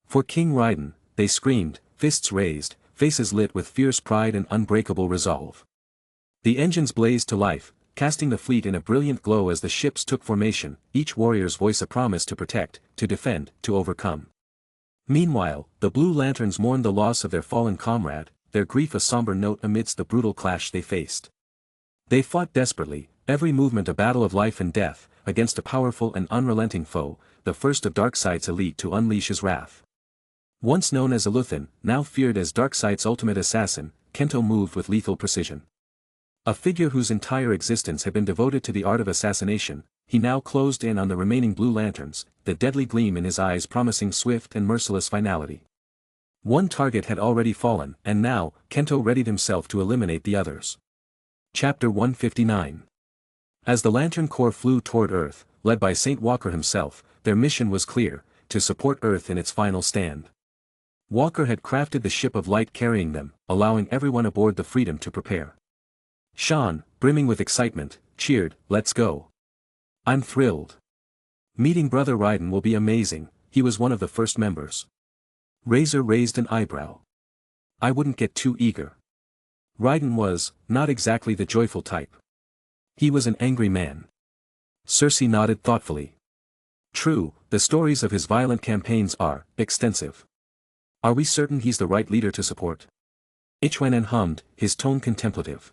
For King Raiden, they screamed, fists raised, faces lit with fierce pride and unbreakable resolve. The engines blazed to life, casting the fleet in a brilliant glow as the ships took formation, each warrior's voice a promise to protect, to defend, to overcome. Meanwhile, the Blue Lanterns mourned the loss of their fallen comrade, their grief a somber note amidst the brutal clash they faced. They fought desperately, every movement a battle of life and death, against a powerful and unrelenting foe, the first of Darkseid's elite to unleash his wrath. Once known as Eluthan, now feared as Darkseid's ultimate assassin, Kento moved with lethal precision. A figure whose entire existence had been devoted to the art of assassination, he now closed in on the remaining Blue Lanterns, the deadly gleam in his eyes promising swift and merciless finality. One target had already fallen, and now, Kento readied himself to eliminate the others. Chapter 159. As the Lantern Corps flew toward Earth, led by Saint Walker himself, their mission was clear, to support Earth in its final stand. Walker had crafted the ship of light carrying them, allowing everyone aboard the Freedom to prepare. Sean, brimming with excitement, cheered, "Let's go. I'm thrilled. Meeting Brother Raiden will be amazing," he was one of the first members. Razor raised an eyebrow. "I wouldn't get too eager." Raiden was, not exactly the joyful type. He was an angry man. Cersei nodded thoughtfully. True, the stories of his violent campaigns are extensive. Are we certain he's the right leader to support? Ichwanen hummed, his tone contemplative.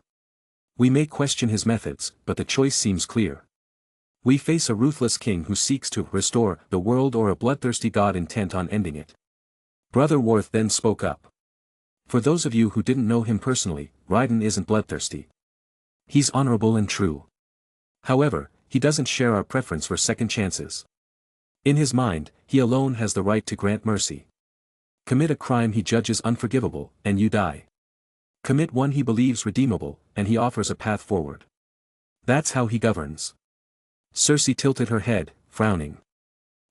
We may question his methods, but the choice seems clear. We face a ruthless king who seeks to restore the world or a bloodthirsty god intent on ending it. Brother Worth then spoke up. For those of you who didn't know him personally, Raiden isn't bloodthirsty. He's honorable and true. However, he doesn't share our preference for second chances. In his mind, he alone has the right to grant mercy. Commit a crime he judges unforgivable, and you die. Commit one he believes redeemable, and he offers a path forward. That's how he governs. Cersei tilted her head, frowning.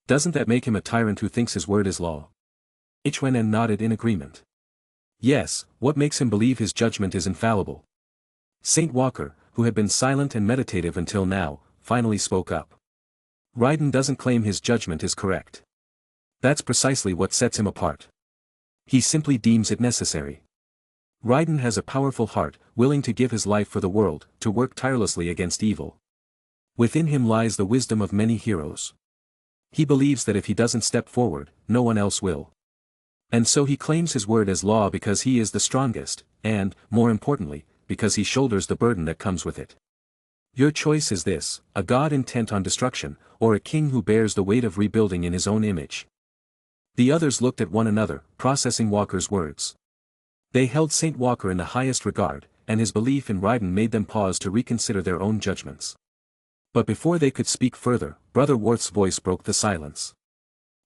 Doesn't that make him a tyrant who thinks his word is law? Ichwanen nodded in agreement. Yes, what makes him believe his judgment is infallible? Saint Walker, who had been silent and meditative until now, finally spoke up. Raiden doesn't claim his judgment is correct. That's precisely what sets him apart. He simply deems it necessary. Raiden has a powerful heart, willing to give his life for the world, to work tirelessly against evil. Within him lies the wisdom of many heroes. He believes that if he doesn't step forward, no one else will. And so he claims his word as law because he is the strongest, and, more importantly, because he shoulders the burden that comes with it. Your choice is this, a god intent on destruction, or a king who bears the weight of rebuilding in his own image. The others looked at one another, processing Walker's words. They held Saint Walker in the highest regard, and his belief in Raiden made them pause to reconsider their own judgments. But before they could speak further, Brother Worth's voice broke the silence.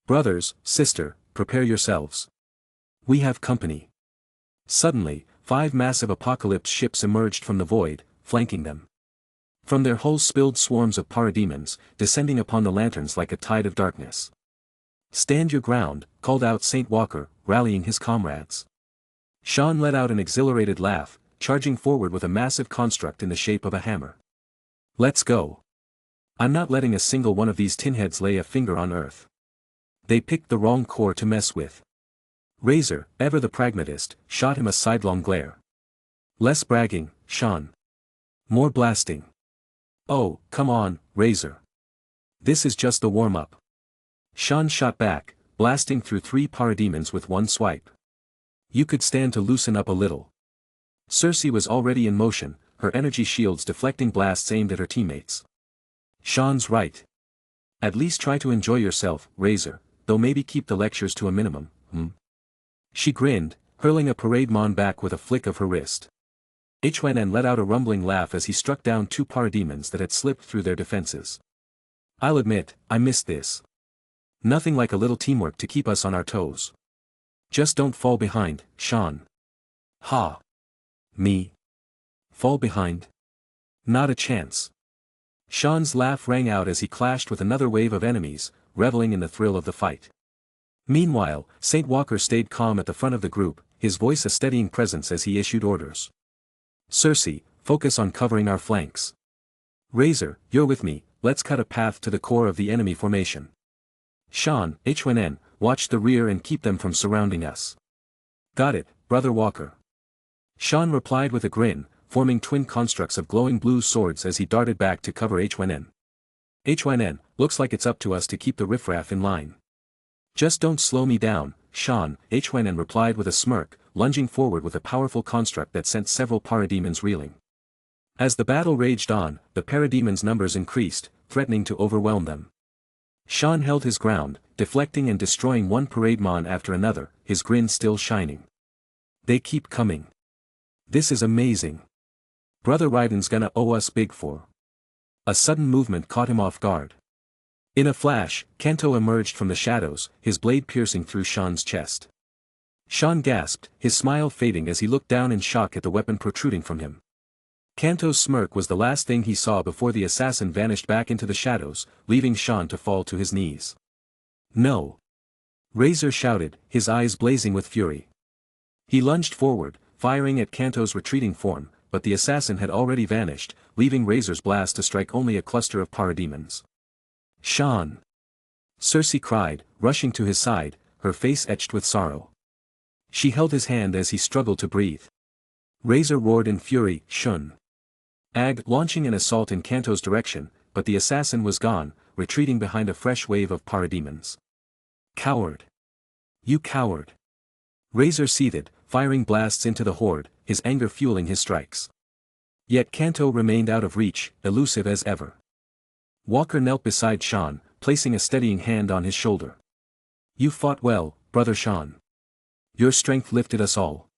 Brothers, sister, prepare yourselves. We have company. Suddenly, 5 massive apocalypse ships emerged from the void, flanking them. From their hulls spilled swarms of parademons, descending upon the lanterns like a tide of darkness. Stand your ground, called out Saint Walker, rallying his comrades. Sean let out an exhilarated laugh, charging forward with a massive construct in the shape of a hammer. Let's go. I'm not letting a single one of these tinheads lay a finger on earth. They picked the wrong core to mess with. Razor, ever the pragmatist, shot him a sidelong glare. Less bragging, Sean. More blasting. Oh, come on, Razor. This is just the warm-up. Sean shot back, blasting through 3 parademons with one swipe. You could stand to loosen up a little. Cersei was already in motion, her energy shields deflecting blasts aimed at her teammates. Sean's right. At least try to enjoy yourself, Razor, though maybe keep the lectures to a minimum, She grinned, hurling a parade mon back with a flick of her wrist. HNN let out a rumbling laugh as he struck down 2 parademons that had slipped through their defenses. I'll admit, I missed this. Nothing like a little teamwork to keep us on our toes. Just don't fall behind, Sean. Ha. Me. Fall behind? Not a chance. Sean's laugh rang out as he clashed with another wave of enemies, reveling in the thrill of the fight. Meanwhile, St. Walker stayed calm at the front of the group, his voice a steadying presence as he issued orders. Cersei, focus on covering our flanks. Razor, you're with me, let's cut a path to the core of the enemy formation. Sean, HNN, watch the rear and keep them from surrounding us. Got it, Brother Walker. Sean replied with a grin, forming twin constructs of glowing blue swords as he darted back to cover HNN. HNN, looks like it's up to us to keep the riffraff in line. Just don't slow me down, Sean, HNN replied with a smirk, lunging forward with a powerful construct that sent several parademons reeling. As the battle raged on, the parademons' numbers increased, threatening to overwhelm them. Sean held his ground, deflecting and destroying one parademon after another, his grin still shining. They keep coming. This is amazing. Brother Raiden's gonna owe us big for. A sudden movement caught him off guard. In a flash, Kanto emerged from the shadows, his blade piercing through Sean's chest. Sean gasped, his smile fading as he looked down in shock at the weapon protruding from him. Kanto's smirk was the last thing he saw before the assassin vanished back into the shadows, leaving Sean to fall to his knees. No! Razor shouted, his eyes blazing with fury. He lunged forward, firing at Kanto's retreating form, but the assassin had already vanished, leaving Razor's blast to strike only a cluster of parademons. Sean! Cersei cried, rushing to his side, her face etched with sorrow. She held his hand as he struggled to breathe. Razor roared in fury, Shun! Ag launching an assault in Kanto's direction, but the assassin was gone, retreating behind a fresh wave of parademons. Coward! You coward! Razor seethed, firing blasts into the horde, his anger fueling his strikes. Yet Kanto remained out of reach, elusive as ever. Walker knelt beside Sean, placing a steadying hand on his shoulder. You fought well, Brother Sean. Your strength lifted us all.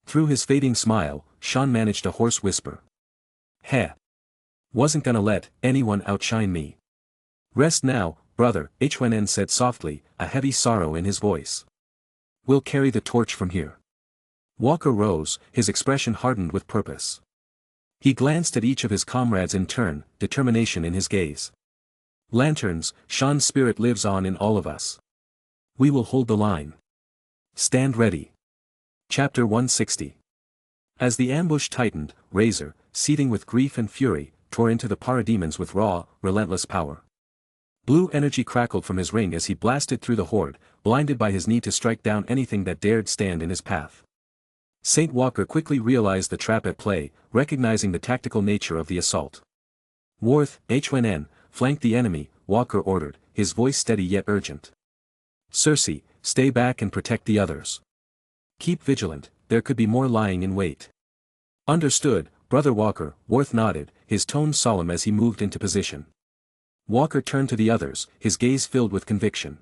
Through his fading smile, Sean managed a hoarse whisper. Heh. Wasn't gonna let anyone outshine me. Rest now, brother, HNN said softly, a heavy sorrow in his voice. We'll carry the torch from here. Walker rose, his expression hardened with purpose. He glanced at each of his comrades in turn, determination in his gaze. Lanterns, Sean's spirit lives on in all of us. We will hold the line. Stand ready. Chapter 160. As the ambush tightened, Razor, seething with grief and fury, tore into the parademons with raw, relentless power. Blue energy crackled from his ring as he blasted through the horde, blinded by his need to strike down anything that dared stand in his path. St. Walker quickly realized the trap at play, recognizing the tactical nature of the assault. Worth, HNN, flank the enemy, Walker ordered, his voice steady yet urgent. Cersei, stay back and protect the others. Keep vigilant, there could be more lying in wait. Understood, Brother Walker, Worth nodded, his tone solemn as he moved into position. Walker turned to the others, his gaze filled with conviction.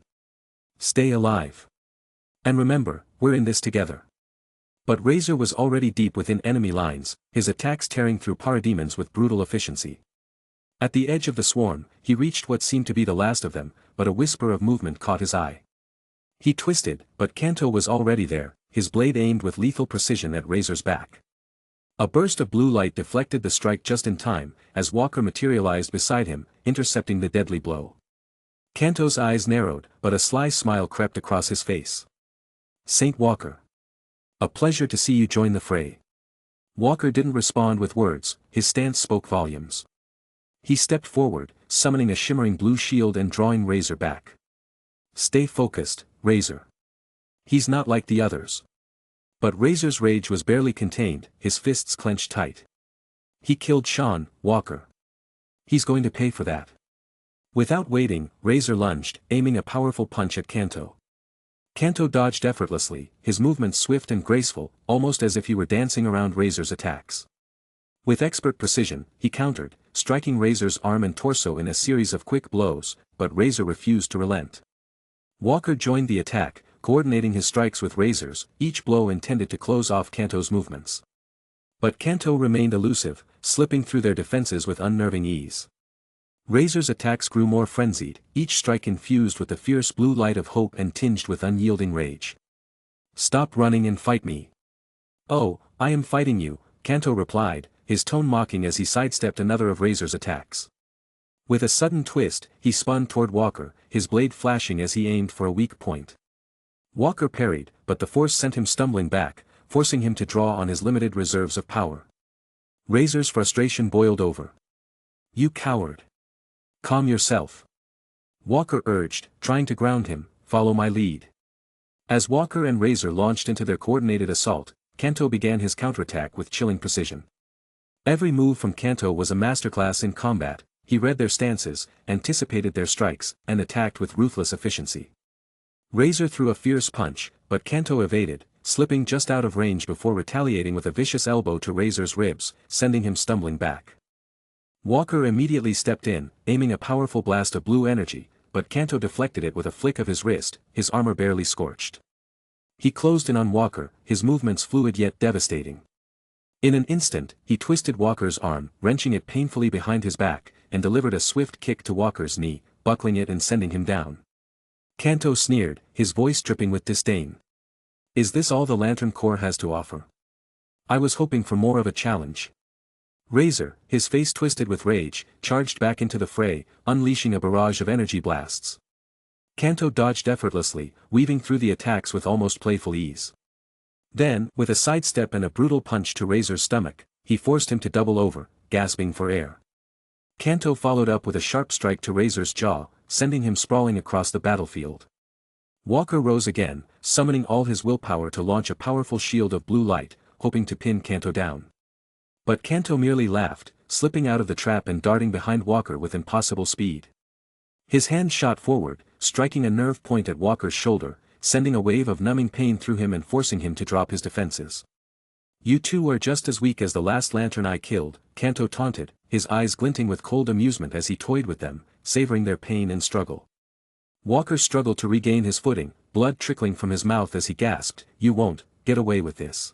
Stay alive. And remember, we're in this together. But Razor was already deep within enemy lines, his attacks tearing through parademons with brutal efficiency. At the edge of the swarm, he reached what seemed to be the last of them, but a whisper of movement caught his eye. He twisted, but Kanto was already there, his blade aimed with lethal precision at Razor's back. A burst of blue light deflected the strike just in time, as Walker materialized beside him, intercepting the deadly blow. Kanto's eyes narrowed, but a sly smile crept across his face. St. Walker. A pleasure to see you join the fray. Walker didn't respond with words, his stance spoke volumes. He stepped forward, summoning a shimmering blue shield and drawing Razor back. Stay focused, Razor. He's not like the others. But Razor's rage was barely contained, his fists clenched tight. He killed Sean Walker. He's going to pay for that. Without waiting, Razor lunged, aiming a powerful punch at Kanto. Kanto dodged effortlessly, his movements swift and graceful, almost as if he were dancing around Razor's attacks. With expert precision, he countered, striking Razor's arm and torso in a series of quick blows, but Razor refused to relent. Walker joined the attack, coordinating his strikes with Razor's, each blow intended to close off Kanto's movements. But Kanto remained elusive, slipping through their defenses with unnerving ease. Razor's attacks grew more frenzied, each strike infused with the fierce blue light of hope and tinged with unyielding rage. Stop running and fight me. Oh, I am fighting you, Kanto replied, his tone mocking as he sidestepped another of Razor's attacks. With a sudden twist, he spun toward Walker, his blade flashing as he aimed for a weak point. Walker parried, but the force sent him stumbling back, forcing him to draw on his limited reserves of power. Razor's frustration boiled over. You coward. Calm yourself. Walker urged, trying to ground him, follow my lead. As Walker and Razor launched into their coordinated assault, Kanto began his counterattack with chilling precision. Every move from Kanto was a masterclass in combat. He read their stances, anticipated their strikes, and attacked with ruthless efficiency. Razor threw a fierce punch, but Kanto evaded, slipping just out of range before retaliating with a vicious elbow to Razor's ribs, sending him stumbling back. Walker immediately stepped in, aiming a powerful blast of blue energy, but Kanto deflected it with a flick of his wrist, his armor barely scorched. He closed in on Walker, his movements fluid yet devastating. In an instant, he twisted Walker's arm, wrenching it painfully behind his back, and delivered a swift kick to Walker's knee, buckling it and sending him down. Kanto sneered, his voice dripping with disdain. Is this all the Lantern Corps has to offer? I was hoping for more of a challenge. Razor, his face twisted with rage, charged back into the fray, unleashing a barrage of energy blasts. Kanto dodged effortlessly, weaving through the attacks with almost playful ease. Then, with a sidestep and a brutal punch to Razor's stomach, he forced him to double over, gasping for air. Kanto followed up with a sharp strike to Razor's jaw, sending him sprawling across the battlefield. Walker rose again, summoning all his willpower to launch a powerful shield of blue light, hoping to pin Kanto down. But Kanto merely laughed, slipping out of the trap and darting behind Walker with impossible speed. His hand shot forward, striking a nerve point at Walker's shoulder, sending a wave of numbing pain through him and forcing him to drop his defenses. You two are just as weak as the last lantern I killed, Kanto taunted, his eyes glinting with cold amusement as he toyed with them, savoring their pain and struggle. Walker struggled to regain his footing, blood trickling from his mouth as he gasped, You won't get away with this.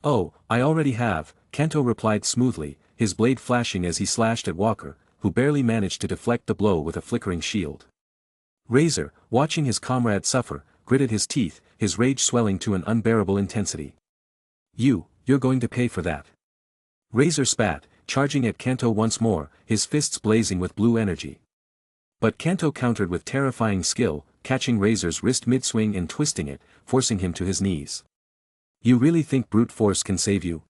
Oh, I already have, Kanto replied smoothly, his blade flashing as he slashed at Walker, who barely managed to deflect the blow with a flickering shield. Razor, watching his comrade suffer, gritted his teeth, his rage swelling to an unbearable intensity. You're going to pay for that. Razor spat, charging at Kanto once more, his fists blazing with blue energy. But Kanto countered with terrifying skill, catching Razor's wrist mid-swing and twisting it, forcing him to his knees. You really think brute force can save you?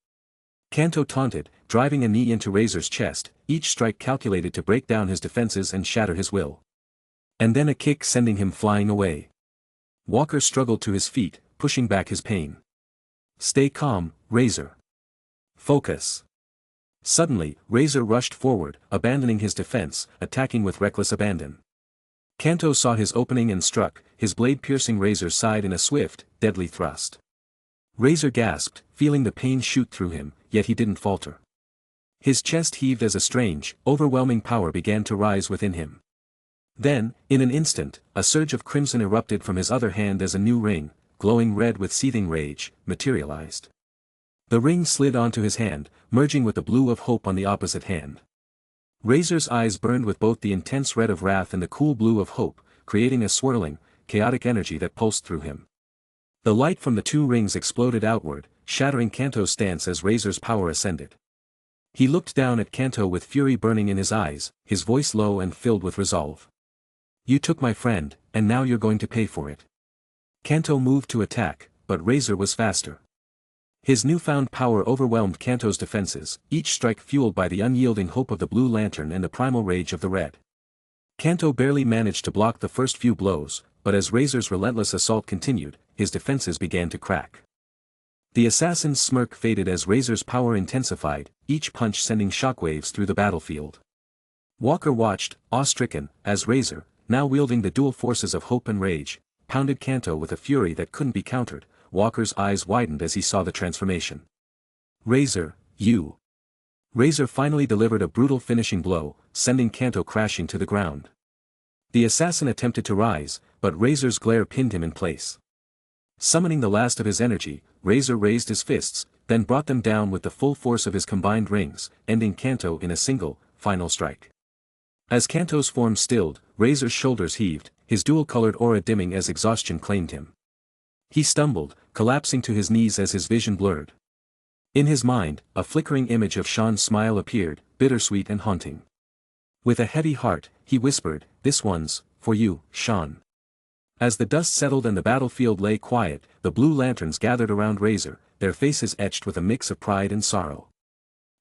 Kanto taunted, driving a knee into Razor's chest, each strike calculated to break down his defenses and shatter his will. And then a kick sending him flying away. Walker struggled to his feet, pushing back his pain. Stay calm, Razor. Focus. Suddenly, Razor rushed forward, abandoning his defense, attacking with reckless abandon. Kanto saw his opening and struck, his blade piercing Razor's side in a swift, deadly thrust. Razor gasped, feeling the pain shoot through him, yet he didn't falter. His chest heaved as a strange, overwhelming power began to rise within him. Then, in an instant, a surge of crimson erupted from his other hand as a new ring, glowing red with seething rage, materialized. The ring slid onto his hand, merging with the blue of hope on the opposite hand. Razor's eyes burned with both the intense red of wrath and the cool blue of hope, creating a swirling, chaotic energy that pulsed through him. The light from the two rings exploded outward, shattering Kanto's stance as Razor's power ascended. He looked down at Kanto with fury burning in his eyes, his voice low and filled with resolve. You took my friend, and now you're going to pay for it. Kanto moved to attack, but Razor was faster. His newfound power overwhelmed Kanto's defenses, each strike fueled by the unyielding hope of the blue lantern and the primal rage of the red. Kanto barely managed to block the first few blows, but as Razor's relentless assault continued, his defenses began to crack. The assassin's smirk faded as Razor's power intensified, each punch sending shockwaves through the battlefield. Walker watched, awe-stricken, as Razor, now wielding the dual forces of hope and rage, pounded Kanto with a fury that couldn't be countered. Walker's eyes widened as he saw the transformation. Razor, you. Razor finally delivered a brutal finishing blow, sending Kanto crashing to the ground. The assassin attempted to rise, but Razor's glare pinned him in place. Summoning the last of his energy, Razor raised his fists, then brought them down with the full force of his combined rings, ending Kanto in a single, final strike. As Kanto's form stilled, Razor's shoulders heaved, his dual-colored aura dimming as exhaustion claimed him. He stumbled, collapsing to his knees as his vision blurred. In his mind, a flickering image of Sean's smile appeared, bittersweet and haunting. With a heavy heart, he whispered, "This one's for you, Sean." As the dust settled and the battlefield lay quiet, the blue lanterns gathered around Razor, their faces etched with a mix of pride and sorrow.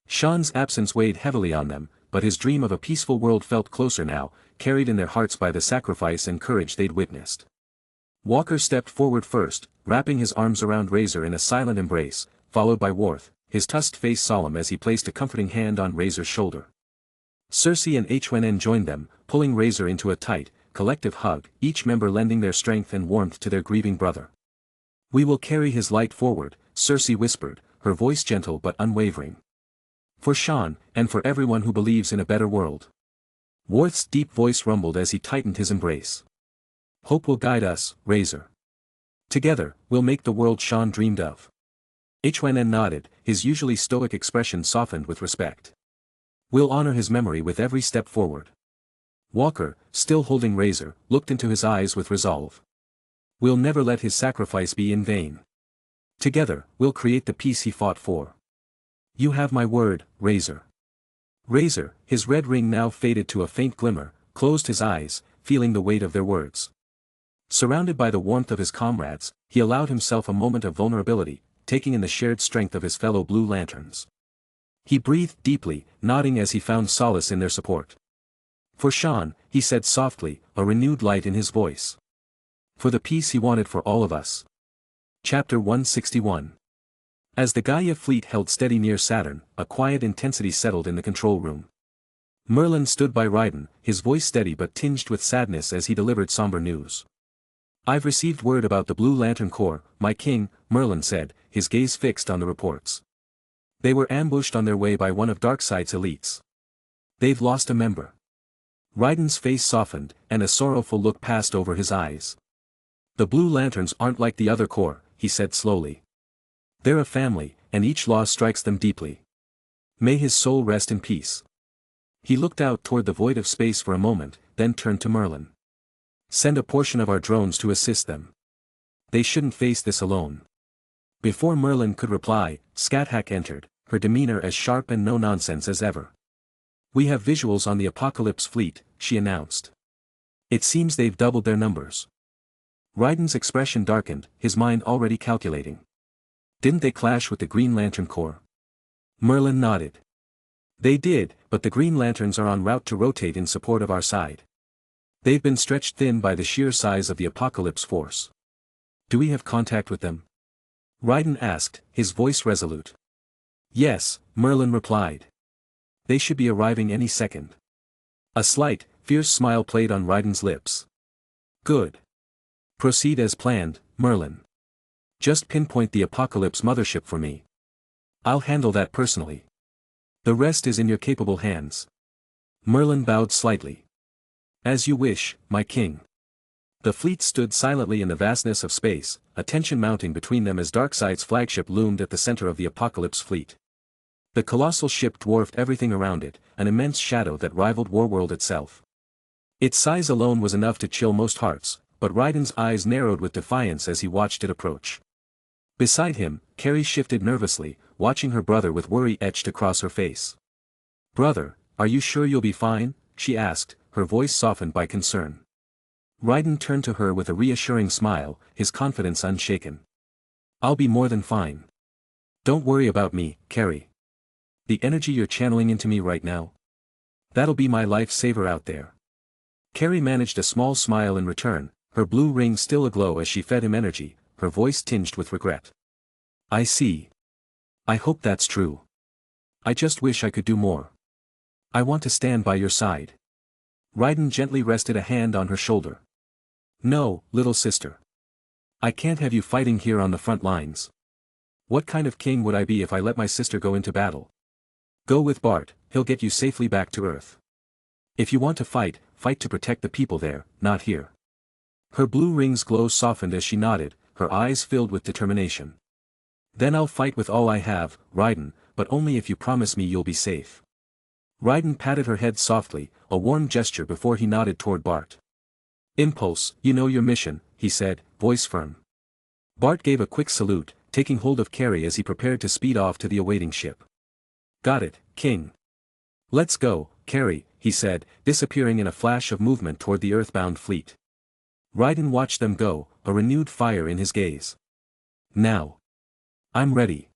Sean's absence weighed heavily on them, but his dream of a peaceful world felt closer now, carried in their hearts by the sacrifice and courage they'd witnessed. Walker stepped forward first, wrapping his arms around Razor in a silent embrace, followed by Worth, his tusked face solemn as he placed a comforting hand on Razor's shoulder. Cersei and HNN joined them, pulling Razor into a tight, collective hug, each member lending their strength and warmth to their grieving brother. "We will carry his light forward," Cersei whispered, her voice gentle but unwavering. "For Sean, and for everyone who believes in a better world." Worth's deep voice rumbled as he tightened his embrace. "Hope will guide us, Razor. Together, we'll make the world Sean dreamed of." HNN nodded, his usually stoic expression softened with respect. "We'll honor his memory with every step forward." Walker, still holding Razor, looked into his eyes with resolve. "We'll never let his sacrifice be in vain. Together, we'll create the peace he fought for." "You have my word, Razor." Razor, his red ring now faded to a faint glimmer, closed his eyes, feeling the weight of their words. Surrounded by the warmth of his comrades, he allowed himself a moment of vulnerability, taking in the shared strength of his fellow blue lanterns. He breathed deeply, nodding as he found solace in their support. "For Sean," he said softly, a renewed light in his voice. "For the peace he wanted for all of us." Chapter 161. As the Gaia fleet held steady near Saturn, a quiet intensity settled in the control room. Merlin stood by Raiden, his voice steady but tinged with sadness as he delivered somber news. "I've received word about the Blue Lantern Corps, my king," Merlin said, his gaze fixed on the reports. "They were ambushed on their way by one of Darkseid's elites. They've lost a member." Raiden's face softened, and a sorrowful look passed over his eyes. "The Blue Lanterns aren't like the other corps," he said slowly. "They're a family, and each loss strikes them deeply. May his soul rest in peace." He looked out toward the void of space for a moment, then turned to Merlin. "Send a portion of our drones to assist them. They shouldn't face this alone." Before Merlin could reply, Scathach entered, her demeanor as sharp and no-nonsense as ever. "We have visuals on the Apocalypse fleet," she announced. "It seems they've doubled their numbers." Raiden's expression darkened, his mind already calculating. "Didn't they clash with the Green Lantern Corps?" Merlin nodded. "They did, but the Green Lanterns are en route to rotate in support of our side. They've been stretched thin by the sheer size of the Apocalypse force." "Do we have contact with them?" Raiden asked, his voice resolute. "Yes," Merlin replied. "They should be arriving any second." A slight, fierce smile played on Raiden's lips. "Good. Proceed as planned, Merlin. Just pinpoint the Apocalypse mothership for me. I'll handle that personally. The rest is in your capable hands." Merlin bowed slightly. "As you wish, my king." The fleet stood silently in the vastness of space, a tension mounting between them as Darkseid's flagship loomed at the center of the Apocalypse fleet. The colossal ship dwarfed everything around it, an immense shadow that rivaled Warworld itself. Its size alone was enough to chill most hearts, but Raiden's eyes narrowed with defiance as he watched it approach. Beside him, Carrie shifted nervously, watching her brother with worry etched across her face. "Brother, are you sure you'll be fine?" she asked, her voice softened by concern. Raiden turned to her with a reassuring smile, his confidence unshaken. "I'll be more than fine. Don't worry about me, Carrie. The energy you're channeling into me right now? That'll be my lifesaver out there. Carrie managed a small smile in return, her blue ring still aglow as she fed him energy, her voice tinged with regret. I see. I hope that's true. I just wish I could do more. I want to stand by your side. Raiden gently rested a hand on her shoulder. No, little sister. I can't have you fighting here on the front lines. What kind of king would I be if I let my sister go into battle? Go with Bart, he'll get you safely back to Earth. If you want to fight, fight to protect the people there, not here. Her blue ring's glow softened as she nodded, her eyes filled with determination. Then I'll fight with all I have, Raiden, but only if you promise me you'll be safe. Raiden patted her head softly, a warm gesture before he nodded toward Bart. Impulse, you know your mission, he said, voice firm. Bart gave a quick salute, taking hold of Carrie as he prepared to speed off to the awaiting ship. Got it, King. Let's go, Carrie, he said, disappearing in a flash of movement toward the earthbound fleet. Raiden watched them go, a renewed fire in his gaze. Now. I'm ready.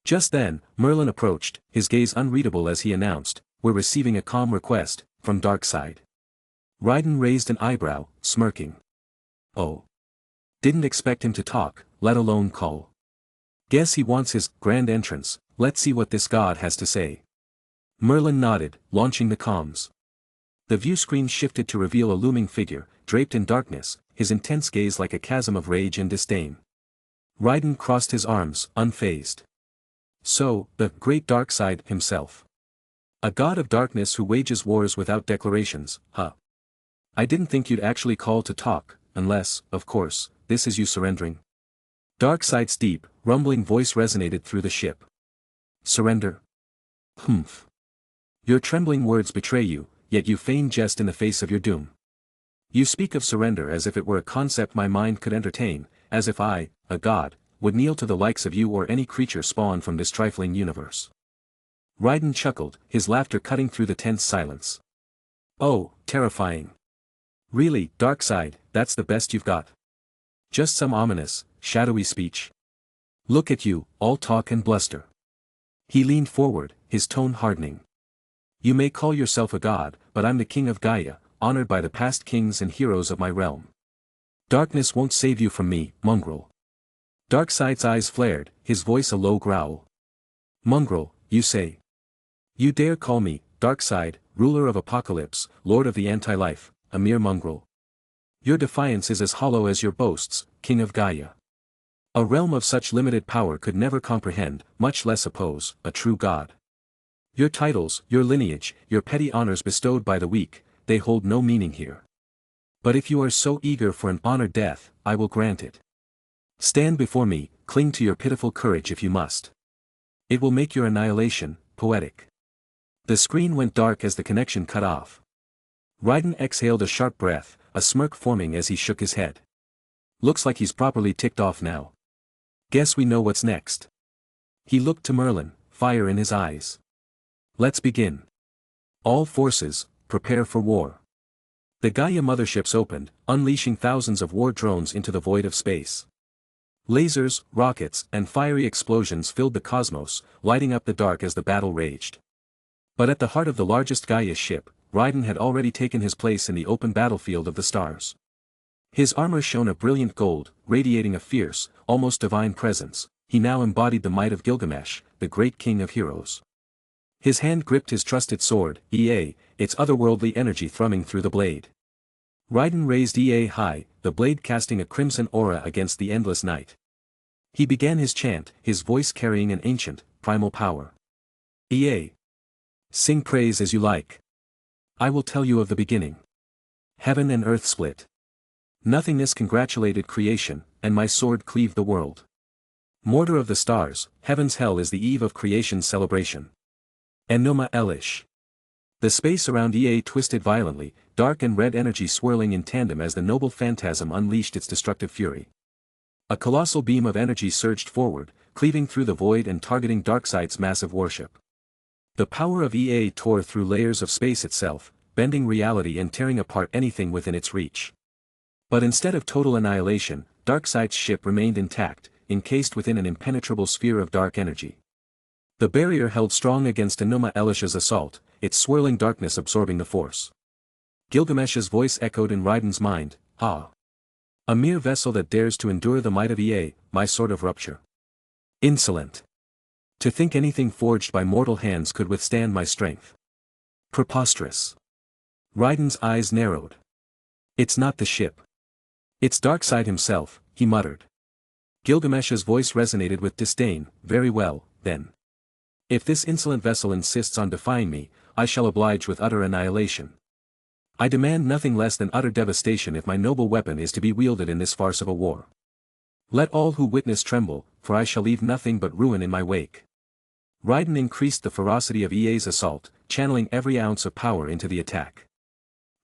Just then, Merlin approached, his gaze unreadable as he announced, we're receiving a calm request, from Darkside. Raiden raised an eyebrow, smirking. Oh. Didn't expect him to talk, let alone call. Guess he wants his grand entrance, let's see what this god has to say. Merlin nodded, launching the comms. The view screen shifted to reveal a looming figure, draped in darkness, his intense gaze like a chasm of rage and disdain. Raiden crossed his arms, unfazed. So, the great Darkside himself. A god of darkness who wages wars without declarations, huh? I didn't think you'd actually call to talk, unless, of course, this is you surrendering. Darkside's deep, rumbling voice resonated through the ship. Surrender? Humph. Your trembling words betray you, yet you feign jest in the face of your doom. You speak of surrender as if it were a concept my mind could entertain, as if I, a god, would kneel to the likes of you or any creature spawned from this trifling universe. Raiden chuckled, his laughter cutting through the tense silence. Oh, terrifying. Really, Darkside, that's the best you've got? Just some ominous, shadowy speech? Look at you, all talk and bluster. He leaned forward, his tone hardening. You may call yourself a god, but I'm the king of Gaia, honored by the past kings and heroes of my realm. Darkness won't save you from me, mongrel. Darkside's eyes flared, his voice a low growl. Mongrel, you say? You dare call me, Darkside, ruler of Apocalypse, lord of the anti-life, a mere mongrel? Your defiance is as hollow as your boasts, king of Gaia. A realm of such limited power could never comprehend, much less oppose, a true god. Your titles, your lineage, your petty honors bestowed by the weak, they hold no meaning here. But if you are so eager for an honored death, I will grant it. Stand before me, cling to your pitiful courage if you must. It will make your annihilation poetic. The screen went dark as the connection cut off. Raiden exhaled a sharp breath, a smirk forming as he shook his head. Looks like he's properly ticked off now. Guess we know what's next. He looked to Merlin, fire in his eyes. Let's begin. All forces, prepare for war. The Gaia motherships opened, unleashing thousands of war drones into the void of space. Lasers, rockets, and fiery explosions filled the cosmos, lighting up the dark as the battle raged. But at the heart of the largest Gaia ship, Raiden had already taken his place in the open battlefield of the stars. His armor shone a brilliant gold, radiating a fierce, almost divine presence. He now embodied the might of Gilgamesh, the great king of heroes. His hand gripped his trusted sword, EA, its otherworldly energy thrumming through the blade. Raiden raised EA high, the blade casting a crimson aura against the endless night. He began his chant, his voice carrying an ancient, primal power. EA. Sing praise as you like. I will tell you of the beginning. Heaven and earth split. Nothingness congratulated creation, and my sword cleaved the world. Mortar of the stars, heaven's hell is the eve of creation's celebration. Enoma Elish. The space around EA twisted violently, dark and red energy swirling in tandem as the noble phantasm unleashed its destructive fury. A colossal beam of energy surged forward, cleaving through the void and targeting Darkside's massive warship. The power of EA tore through layers of space itself, bending reality and tearing apart anything within its reach. But instead of total annihilation, Darkside's ship remained intact, encased within an impenetrable sphere of dark energy. The barrier held strong against Enuma Elish's assault, its swirling darkness absorbing the force. Gilgamesh's voice echoed in Raiden's mind, "Ah! A mere vessel that dares to endure the might of Ea, my sword of rupture. Insolent! To think anything forged by mortal hands could withstand my strength. Preposterous!" Raiden's eyes narrowed. "It's not the ship. It's Darkseid himself," he muttered. Gilgamesh's voice resonated with disdain. "Very well, then. If this insolent vessel insists on defying me, I shall oblige with utter annihilation. I demand nothing less than utter devastation if my noble weapon is to be wielded in this farce of a war. Let all who witness tremble, for I shall leave nothing but ruin in my wake." Raiden increased the ferocity of Ea's assault, channeling every ounce of power into the attack.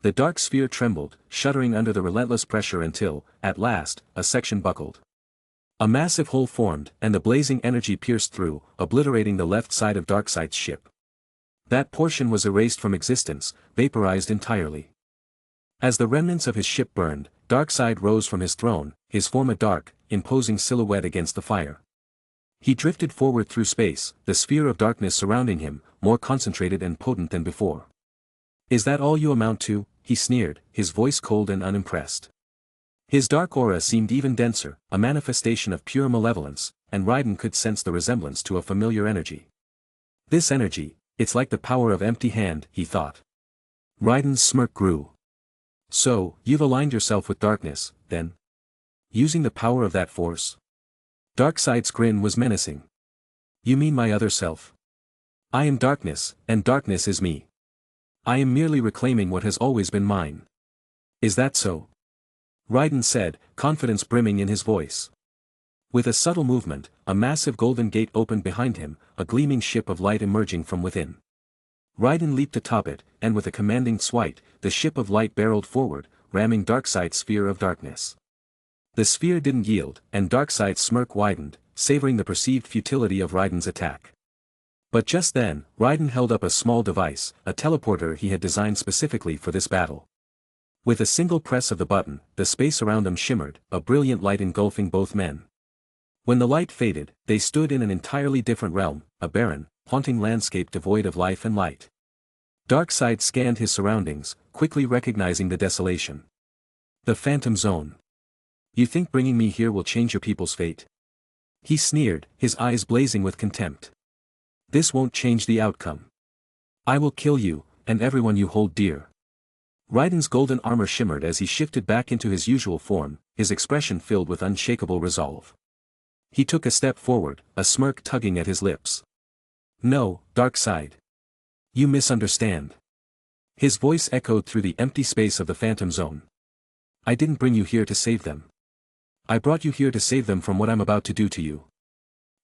The dark sphere trembled, shuddering under the relentless pressure until, at last, a section buckled. A massive hole formed, and the blazing energy pierced through, obliterating the left side of Darkseid's ship. That portion was erased from existence, vaporized entirely. As the remnants of his ship burned, Darkseid rose from his throne, his form a dark, imposing silhouette against the fire. He drifted forward through space, the sphere of darkness surrounding him, more concentrated and potent than before. "Is that all you amount to?" he sneered, his voice cold and unimpressed. His dark aura seemed even denser, a manifestation of pure malevolence, and Raiden could sense the resemblance to a familiar energy. "This energy, it's like the power of empty hand," he thought. Raiden's smirk grew. "So, you've aligned yourself with darkness, then? Using the power of that force?" Darkseid's grin was menacing. "You mean my other self? I am darkness, and darkness is me. I am merely reclaiming what has always been mine." "Is that so?" Raiden said, confidence brimming in his voice. With a subtle movement, a massive golden gate opened behind him, a gleaming ship of light emerging from within. Raiden leaped atop it, and with a commanding swipe, the ship of light barreled forward, ramming Darkseid's sphere of darkness. The sphere didn't yield, and Darkseid's smirk widened, savoring the perceived futility of Raiden's attack. But just then, Raiden held up a small device, a teleporter he had designed specifically for this battle. With a single press of the button, the space around them shimmered, a brilliant light engulfing both men. When the light faded, they stood in an entirely different realm, a barren, haunting landscape devoid of life and light. Darkseid scanned his surroundings, quickly recognizing the desolation. "The Phantom Zone. You think bringing me here will change your people's fate?" He sneered, his eyes blazing with contempt. "This won't change the outcome. I will kill you, and everyone you hold dear." Raiden's golden armor shimmered as he shifted back into his usual form, his expression filled with unshakable resolve. He took a step forward, a smirk tugging at his lips. "No, Darkseid. You misunderstand." His voice echoed through the empty space of the Phantom Zone. "I didn't bring you here to save them. I brought you here to save them from what I'm about to do to you."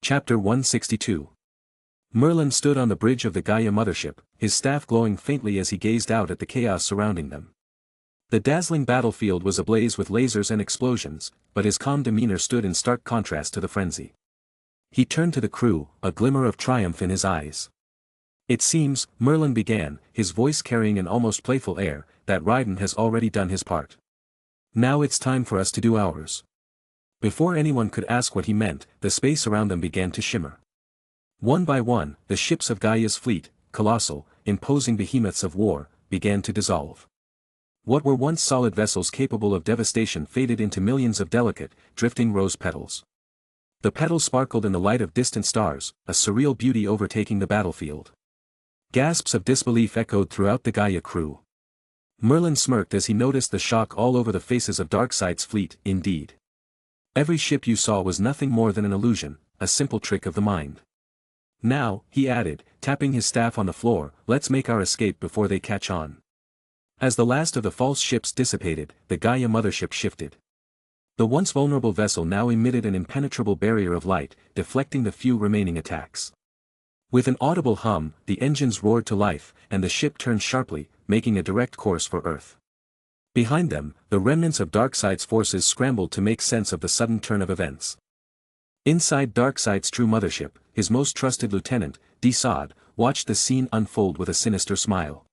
Chapter 162. Merlin stood on the bridge of the Gaia mothership, his staff glowing faintly as he gazed out at the chaos surrounding them. The dazzling battlefield was ablaze with lasers and explosions, but his calm demeanor stood in stark contrast to the frenzy. He turned to the crew, a glimmer of triumph in his eyes. "It seems," Merlin began, his voice carrying an almost playful air, "that Raiden has already done his part. Now it's time for us to do ours." Before anyone could ask what he meant, the space around them began to shimmer. One by one, the ships of Gaia's fleet, colossal, imposing behemoths of war, began to dissolve. What were once solid vessels capable of devastation faded into millions of delicate, drifting rose petals. The petals sparkled in the light of distant stars, a surreal beauty overtaking the battlefield. Gasps of disbelief echoed throughout the Gaia crew. Merlin smirked as he noticed the shock all over the faces of Darkseid's fleet. "Indeed. Every ship you saw was nothing more than an illusion, a simple trick of the mind. Now," he added, tapping his staff on the floor, "let's make our escape before they catch on." As the last of the false ships dissipated, the Gaia mothership shifted. The once vulnerable vessel now emitted an impenetrable barrier of light, deflecting the few remaining attacks. With an audible hum, the engines roared to life, and the ship turned sharply, making a direct course for Earth. Behind them, the remnants of Darkseid's forces scrambled to make sense of the sudden turn of events. Inside Darkseid's true mothership, his most trusted lieutenant, Desaad, watched the scene unfold with a sinister smile.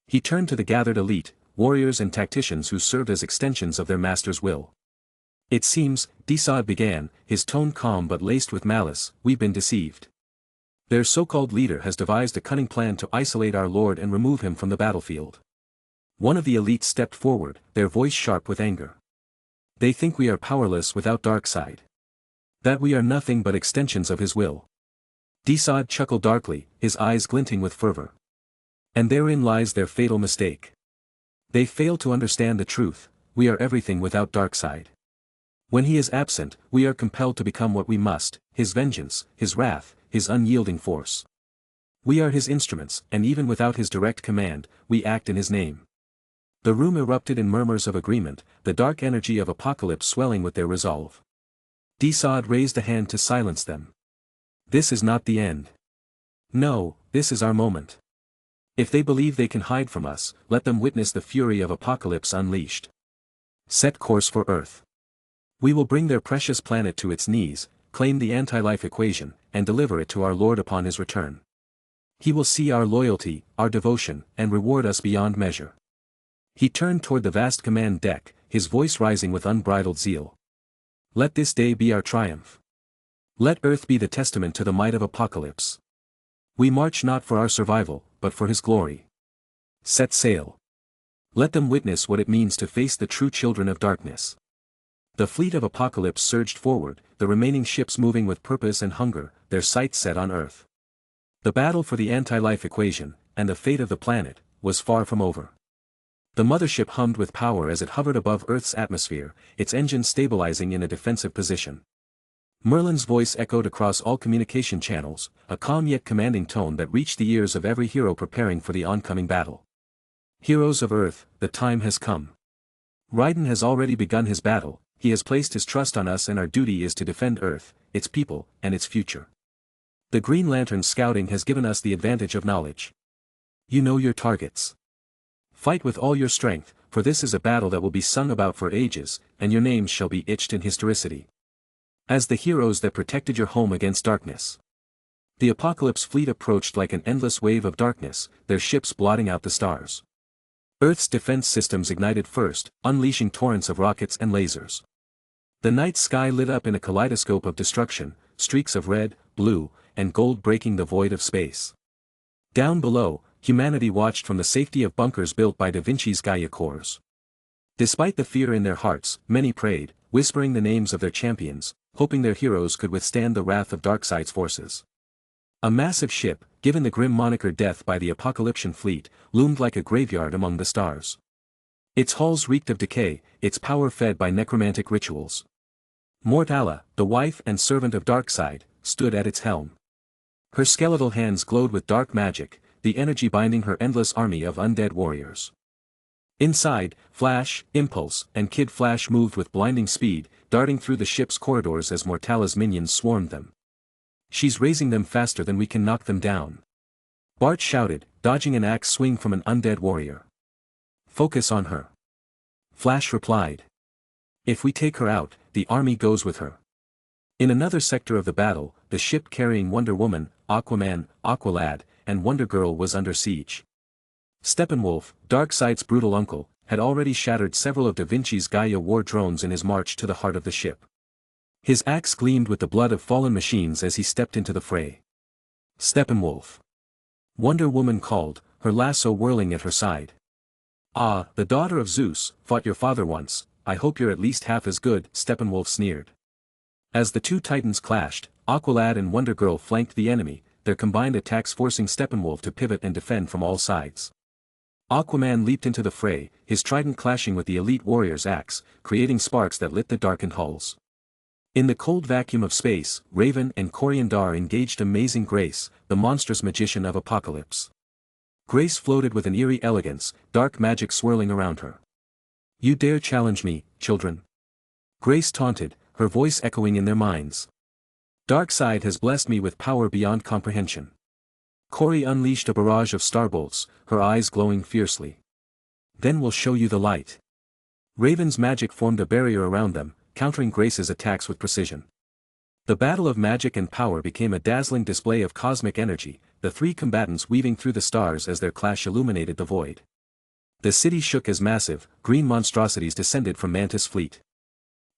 He turned to the gathered elite, warriors and tacticians who served as extensions of their master's will. It seems, Desaad began, his tone calm but laced with malice, we've been deceived. Their so-called leader has devised a cunning plan to isolate our lord and remove him from the battlefield. One of the elites stepped forward, their voice sharp with anger. They think we are powerless without Darkseid. That we are nothing but extensions of his will. Desaad chuckled darkly, his eyes glinting with fervor. And therein lies their fatal mistake. They fail to understand the truth, we are everything without Darkseid. When he is absent, we are compelled to become what we must, his vengeance, his wrath, his unyielding force. We are his instruments, and even without his direct command, we act in his name. The room erupted in murmurs of agreement, the dark energy of apocalypse swelling with their resolve. Desaad raised a hand to silence them. This is not the end. No, this is our moment. If they believe they can hide from us, let them witness the fury of apocalypse unleashed. Set course for Earth. We will bring their precious planet to its knees, claim the anti-life equation, and deliver it to our Lord upon his return. He will see our loyalty, our devotion, and reward us beyond measure. He turned toward the vast command deck, his voice rising with unbridled zeal. Let this day be our triumph. Let Earth be the testament to the might of apocalypse. We march not for our survival, but for his glory. Set sail. Let them witness what it means to face the true children of darkness. The fleet of apocalypse surged forward, the remaining ships moving with purpose and hunger, their sights set on Earth. The battle for the anti-life equation, and the fate of the planet, was far from over. The mothership hummed with power as it hovered above Earth's atmosphere, its engines stabilizing in a defensive position. Merlin's voice echoed across all communication channels, a calm yet commanding tone that reached the ears of every hero preparing for the oncoming battle. Heroes of Earth, the time has come. Raiden has already begun his battle, he has placed his trust on us and our duty is to defend Earth, its people, and its future. The Green Lantern's scouting has given us the advantage of knowledge. You know your targets. Fight with all your strength, for this is a battle that will be sung about for ages, and your names shall be etched in historicity. As the heroes that protected your home against darkness. The Apocalypse fleet approached like an endless wave of darkness, their ships blotting out the stars. Earth's defense systems ignited first, unleashing torrents of rockets and lasers. The night sky lit up in a kaleidoscope of destruction, streaks of red, blue, and gold breaking the void of space. Down below, humanity watched from the safety of bunkers built by Da Vinci's Gaia cores. Despite the fear in their hearts, many prayed, whispering the names of their champions, hoping their heroes could withstand the wrath of Darkseid's forces. A massive ship, given the grim moniker Death by the Apocalyptian fleet, loomed like a graveyard among the stars. Its hulls reeked of decay, its power fed by necromantic rituals. Mortala, the wife and servant of Darkseid, stood at its helm. Her skeletal hands glowed with dark magic, the energy binding her endless army of undead warriors. Inside, Flash, Impulse, and Kid Flash moved with blinding speed, darting through the ship's corridors as Mortala's minions swarmed them. She's raising them faster than we can knock them down. Bart shouted, dodging an axe swing from an undead warrior. Focus on her. Flash replied. If we take her out, the army goes with her. In another sector of the battle, the ship carrying Wonder Woman, Aquaman, Aqualad, and Wonder Girl was under siege. Steppenwolf, Darkseid's brutal uncle, had already shattered several of Da Vinci's Gaia war drones in his march to the heart of the ship. His axe gleamed with the blood of fallen machines as he stepped into the fray. Steppenwolf. Wonder Woman called, her lasso whirling at her side. Ah, the daughter of Zeus, fought your father once, I hope you're at least half as good, Steppenwolf sneered. As the two titans clashed, Aqualad and Wonder Girl flanked the enemy, their combined attacks forcing Steppenwolf to pivot and defend from all sides. Aquaman leaped into the fray, his trident clashing with the elite warrior's axe, creating sparks that lit the darkened hulls. In the cold vacuum of space, Raven and Coriandar engaged amazing Grace, the monstrous magician of Apocalypse. Grace floated with an eerie elegance, dark magic swirling around her. You dare challenge me, children? Grace taunted, her voice echoing in their minds. Darkseid has blessed me with power beyond comprehension. Cori unleashed a barrage of starbolts, her eyes glowing fiercely. Then we'll show you the light. Raven's magic formed a barrier around them, countering Grace's attacks with precision. The battle of magic and power became a dazzling display of cosmic energy, the three combatants weaving through the stars as their clash illuminated the void. The city shook as massive, green monstrosities descended from Mantis' fleet.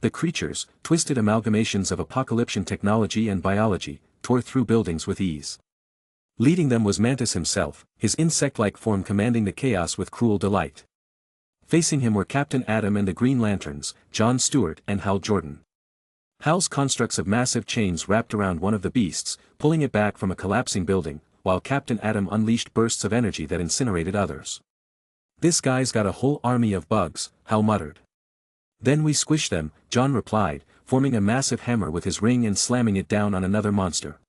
The creatures, twisted amalgamations of apocalyptic technology and biology, tore through buildings with ease. Leading them was Mantis himself, his insect-like form commanding the chaos with cruel delight. Facing him were Captain Atom and the Green Lanterns, John Stewart and Hal Jordan. Hal's constructs of massive chains wrapped around one of the beasts, pulling it back from a collapsing building, while Captain Atom unleashed bursts of energy that incinerated others. "This guy's got a whole army of bugs," Hal muttered. "Then we squish them," John replied, forming a massive hammer with his ring and slamming it down on another monster.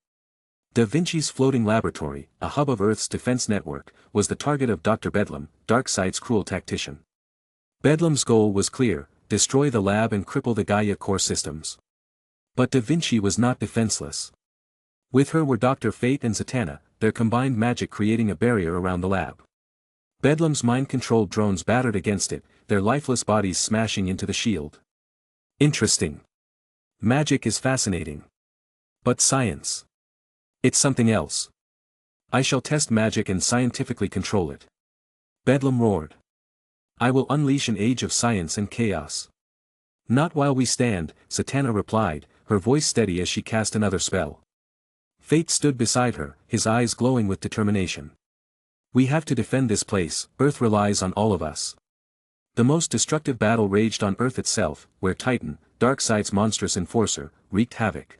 Da Vinci's floating laboratory, a hub of Earth's defense network, was the target of Dr. Bedlam, Darkseid's cruel tactician. Bedlam's goal was clear: destroy the lab and cripple the Gaia core systems. But Da Vinci was not defenseless. With her were Dr. Fate and Zatanna, their combined magic creating a barrier around the lab. Bedlam's mind-controlled drones battered against it, their lifeless bodies smashing into the shield. Interesting. Magic is fascinating. But science? It's something else. I shall test magic and scientifically control it. Bedlam roared. I will unleash an age of science and chaos. Not while we stand, Zatanna replied, her voice steady as she cast another spell. Fate stood beside her, his eyes glowing with determination. We have to defend this place, Earth relies on all of us. The most destructive battle raged on Earth itself, where Titan, Darkseid's monstrous enforcer, wreaked havoc.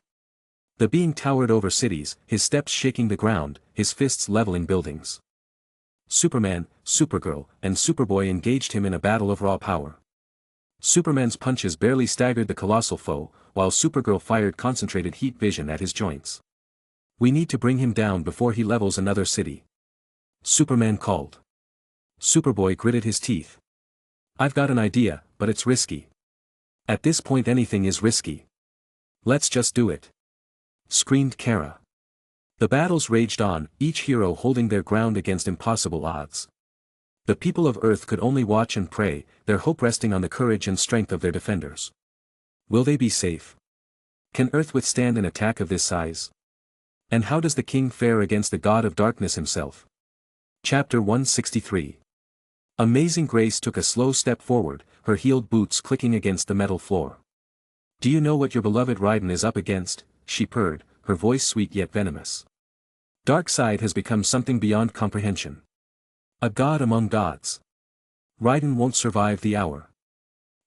The being towered over cities, his steps shaking the ground, his fists leveling buildings. Superman, Supergirl, and Superboy engaged him in a battle of raw power. Superman's punches barely staggered the colossal foe, while Supergirl fired concentrated heat vision at his joints. We need to bring him down before he levels another city. Superman called. Superboy gritted his teeth. I've got an idea, but it's risky. At this point anything is risky. Let's just do it. Screamed Kara. The battles raged on, each hero holding their ground against impossible odds. The people of Earth could only watch and pray, their hope resting on the courage and strength of their defenders. Will they be safe? Can Earth withstand an attack of this size? And how does the king fare against the god of darkness himself? Chapter 163. Amazing Grace took a slow step forward, her heeled boots clicking against the metal floor. Do you know what your beloved Raiden is up against? She purred, her voice sweet yet venomous. Darkseid has become something beyond comprehension. A god among gods. Raiden won't survive the hour.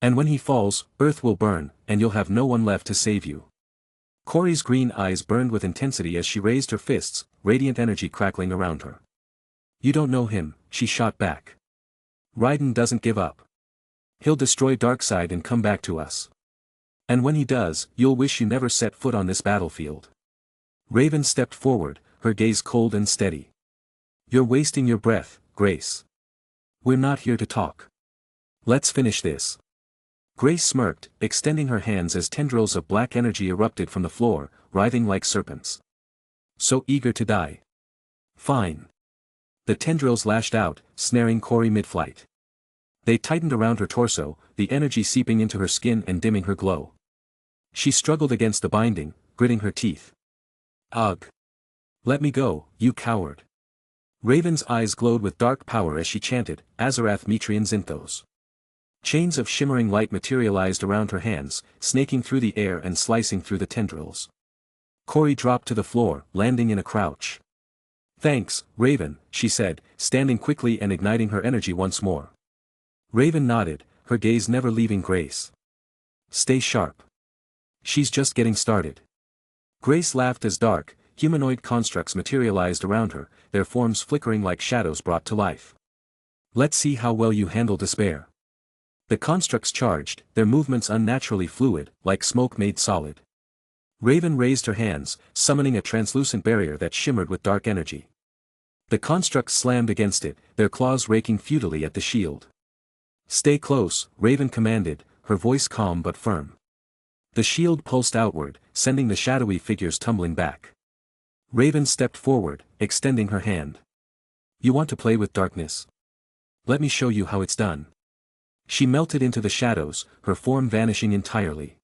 And when he falls, Earth will burn, and you'll have no one left to save you. Corey's green eyes burned with intensity as she raised her fists, radiant energy crackling around her. You don't know him, she shot back. Raiden doesn't give up. He'll destroy Darkseid and come back to us. And when he does, you'll wish you never set foot on this battlefield. Raven stepped forward, her gaze cold and steady. You're wasting your breath, Grace. We're not here to talk. Let's finish this. Grace smirked, extending her hands as tendrils of black energy erupted from the floor, writhing like serpents. So eager to die. Fine. The tendrils lashed out, snaring Corey mid-flight. They tightened around her torso, the energy seeping into her skin and dimming her glow. She struggled against the binding, gritting her teeth. Ugh. Let me go, you coward. Raven's eyes glowed with dark power as she chanted, Azarath Metrian Zinthos. Chains of shimmering light materialized around her hands, snaking through the air and slicing through the tendrils. Corey dropped to the floor, landing in a crouch. Thanks, Raven, she said, standing quickly and igniting her energy once more. Raven nodded, her gaze never leaving Grace. Stay sharp. She's just getting started. Grace laughed as dark, humanoid constructs materialized around her, their forms flickering like shadows brought to life. Let's see how well you handle despair. The constructs charged, their movements unnaturally fluid, like smoke made solid. Raven raised her hands, summoning a translucent barrier that shimmered with dark energy. The constructs slammed against it, their claws raking futilely at the shield. Stay close, Raven commanded, her voice calm but firm. The shield pulsed outward, sending the shadowy figures tumbling back. Raven stepped forward, extending her hand. You want to play with darkness? Let me show you how it's done. She melted into the shadows, her form vanishing entirely.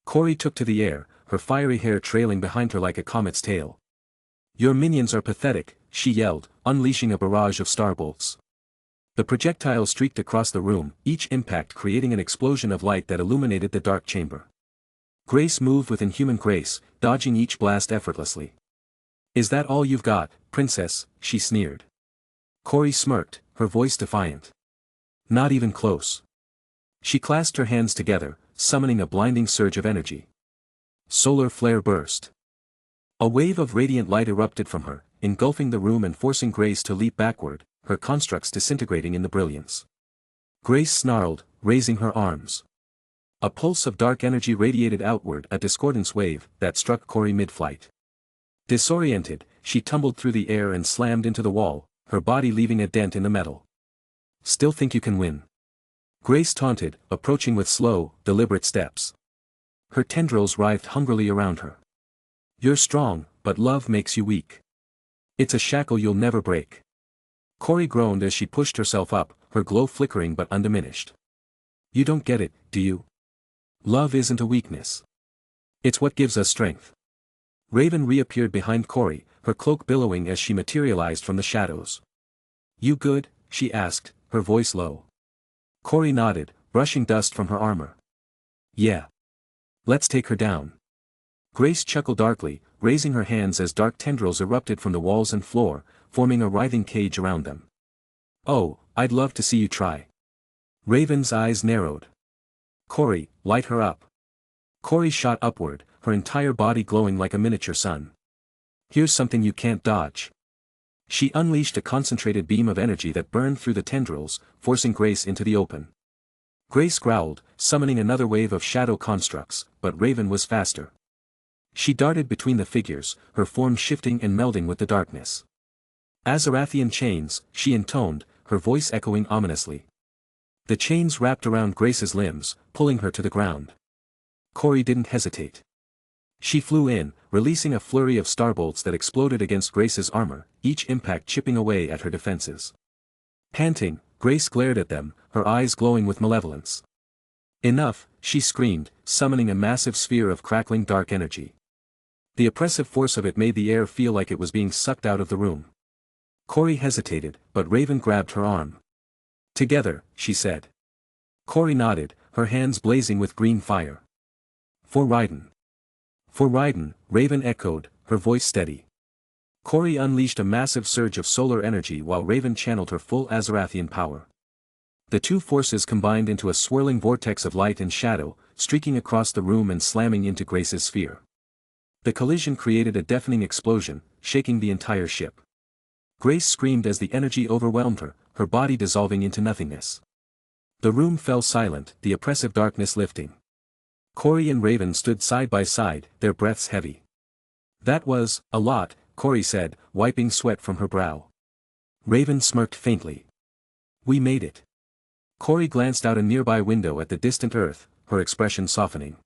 Corey took to the air, her fiery hair trailing behind her like a comet's tail. Your minions are pathetic, she yelled, unleashing a barrage of starbolts. The projectile streaked across the room, each impact creating an explosion of light that illuminated the dark chamber. Grace moved with inhuman grace, dodging each blast effortlessly. "Is that all you've got, princess?" she sneered. Corey smirked, her voice defiant. "Not even close." She clasped her hands together, summoning a blinding surge of energy. Solar flare burst. A wave of radiant light erupted from her, engulfing the room and forcing Grace to leap backward, her constructs disintegrating in the brilliance. Grace snarled, raising her arms. A pulse of dark energy radiated outward, a discordance wave that struck Corey mid-flight. Disoriented, she tumbled through the air and slammed into the wall, her body leaving a dent in the metal. "Still think you can win?" Grace taunted, approaching with slow, deliberate steps. Her tendrils writhed hungrily around her. "You're strong, but love makes you weak. It's a shackle you'll never break." Corey groaned as she pushed herself up, her glow flickering but undiminished. "You don't get it, do you? Love isn't a weakness. It's what gives us strength." Raven reappeared behind Corey, her cloak billowing as she materialized from the shadows. "You good?" she asked, her voice low. Corey nodded, brushing dust from her armor. "Yeah. Let's take her down." Grace chuckled darkly, raising her hands as dark tendrils erupted from the walls and floor, forming a writhing cage around them. "Oh, I'd love to see you try." Raven's eyes narrowed. "Corey, light her up." Corey shot upward, her entire body glowing like a miniature sun. "Here's something you can't dodge." She unleashed a concentrated beam of energy that burned through the tendrils, forcing Grace into the open. Grace growled, summoning another wave of shadow constructs, but Raven was faster. She darted between the figures, her form shifting and melding with the darkness. "Azarathian chains," she intoned, her voice echoing ominously. The chains wrapped around Grace's limbs, pulling her to the ground. Corey didn't hesitate. She flew in, releasing a flurry of starbolts that exploded against Grace's armor, each impact chipping away at her defenses. Panting, Grace glared at them, her eyes glowing with malevolence. "Enough," she screamed, summoning a massive sphere of crackling dark energy. The oppressive force of it made the air feel like it was being sucked out of the room. Corey hesitated, but Raven grabbed her arm. "Together," she said. Corey nodded, her hands blazing with green fire. "For Raiden." "For Raiden," Raven echoed, her voice steady. Corey unleashed a massive surge of solar energy while Raven channeled her full Azarathian power. The two forces combined into a swirling vortex of light and shadow, streaking across the room and slamming into Grace's sphere. The collision created a deafening explosion, shaking the entire ship. Grace screamed as the energy overwhelmed her, her body dissolving into nothingness. The room fell silent, the oppressive darkness lifting. Corey and Raven stood side by side, their breaths heavy. "That was a lot," Corey said, wiping sweat from her brow. Raven smirked faintly. "We made it." Corey glanced out a nearby window at the distant earth, her expression softening.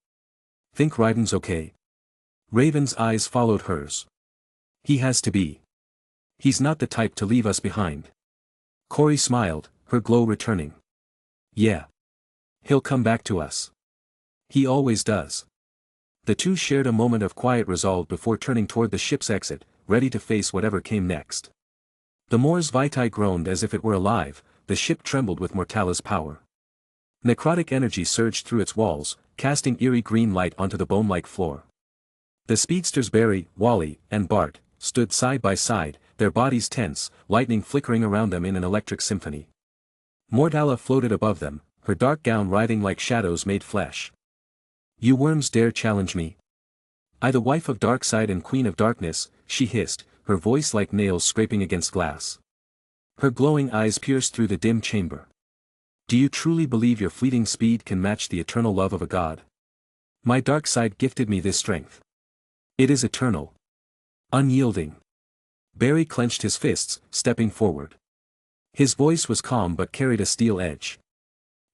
"Think Raiden's okay?" Raven's eyes followed hers. "He has to be. He's not the type to leave us behind." Corey smiled, her glow returning. "Yeah. He'll come back to us. He always does." The two shared a moment of quiet resolve before turning toward the ship's exit, ready to face whatever came next. The Mors Vitae groaned as if it were alive, the ship trembled with Mortala's power. Necrotic energy surged through its walls, casting eerie green light onto the bone-like floor. The speedsters Barry, Wally, and Bart stood side by side, their bodies tense, lightning flickering around them in an electric symphony. Mortala floated above them, her dark gown writhing like shadows made flesh. "You worms dare challenge me? I, the wife of Darkseid and Queen of Darkness," she hissed, her voice like nails scraping against glass. Her glowing eyes pierced through the dim chamber. "Do you truly believe your fleeting speed can match the eternal love of a god? My Darkseid gifted me this strength. It is eternal. Unyielding." Barry clenched his fists, stepping forward. His voice was calm but carried a steel edge.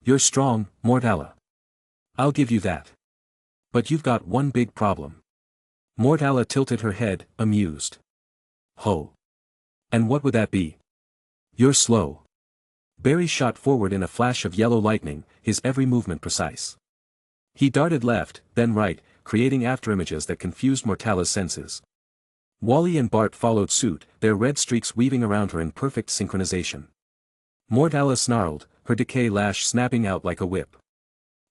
"You're strong, Mortala. I'll give you that. But you've got one big problem." Mortala tilted her head, amused. "Ho. And what would that be?" "You're slow." Barry shot forward in a flash of yellow lightning, his every movement precise. He darted left, then right, creating afterimages that confused Mortala's senses. Wally and Bart followed suit, their red streaks weaving around her in perfect synchronization. Mortala snarled, her decay lash snapping out like a whip.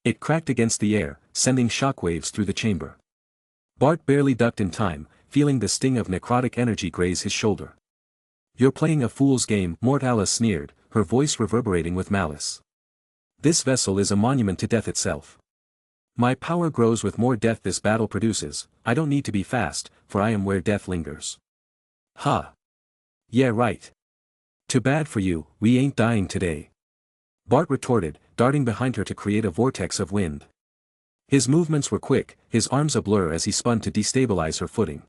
It cracked against the air, sending shockwaves through the chamber. Bart barely ducked in time, feeling the sting of necrotic energy graze his shoulder. "You're playing a fool's game," Mortala sneered, her voice reverberating with malice. "This vessel is a monument to death itself. My power grows with more death this battle produces. I don't need to be fast, for I am where death lingers." "Ha! Yeah, right. Too bad for you, we ain't dying today," Bart retorted, darting behind her to create a vortex of wind. His movements were quick, his arms a blur as he spun to destabilize her footing.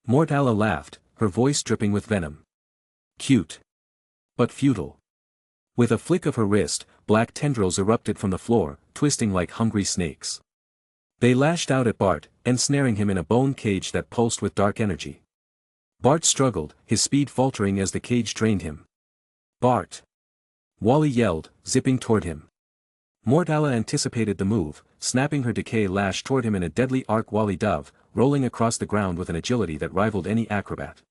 Mortala laughed, her voice dripping with venom. "Cute. But futile." With a flick of her wrist, black tendrils erupted from the floor, twisting like hungry snakes. They lashed out at Bart, ensnaring him in a bone cage that pulsed with dark energy. Bart struggled, his speed faltering as the cage drained him. "Bart!" Wally yelled, zipping toward him. Mortala anticipated the move, snapping her decay lash toward him in a deadly arc. Wally dove, rolling across the ground with an agility that rivaled any acrobat.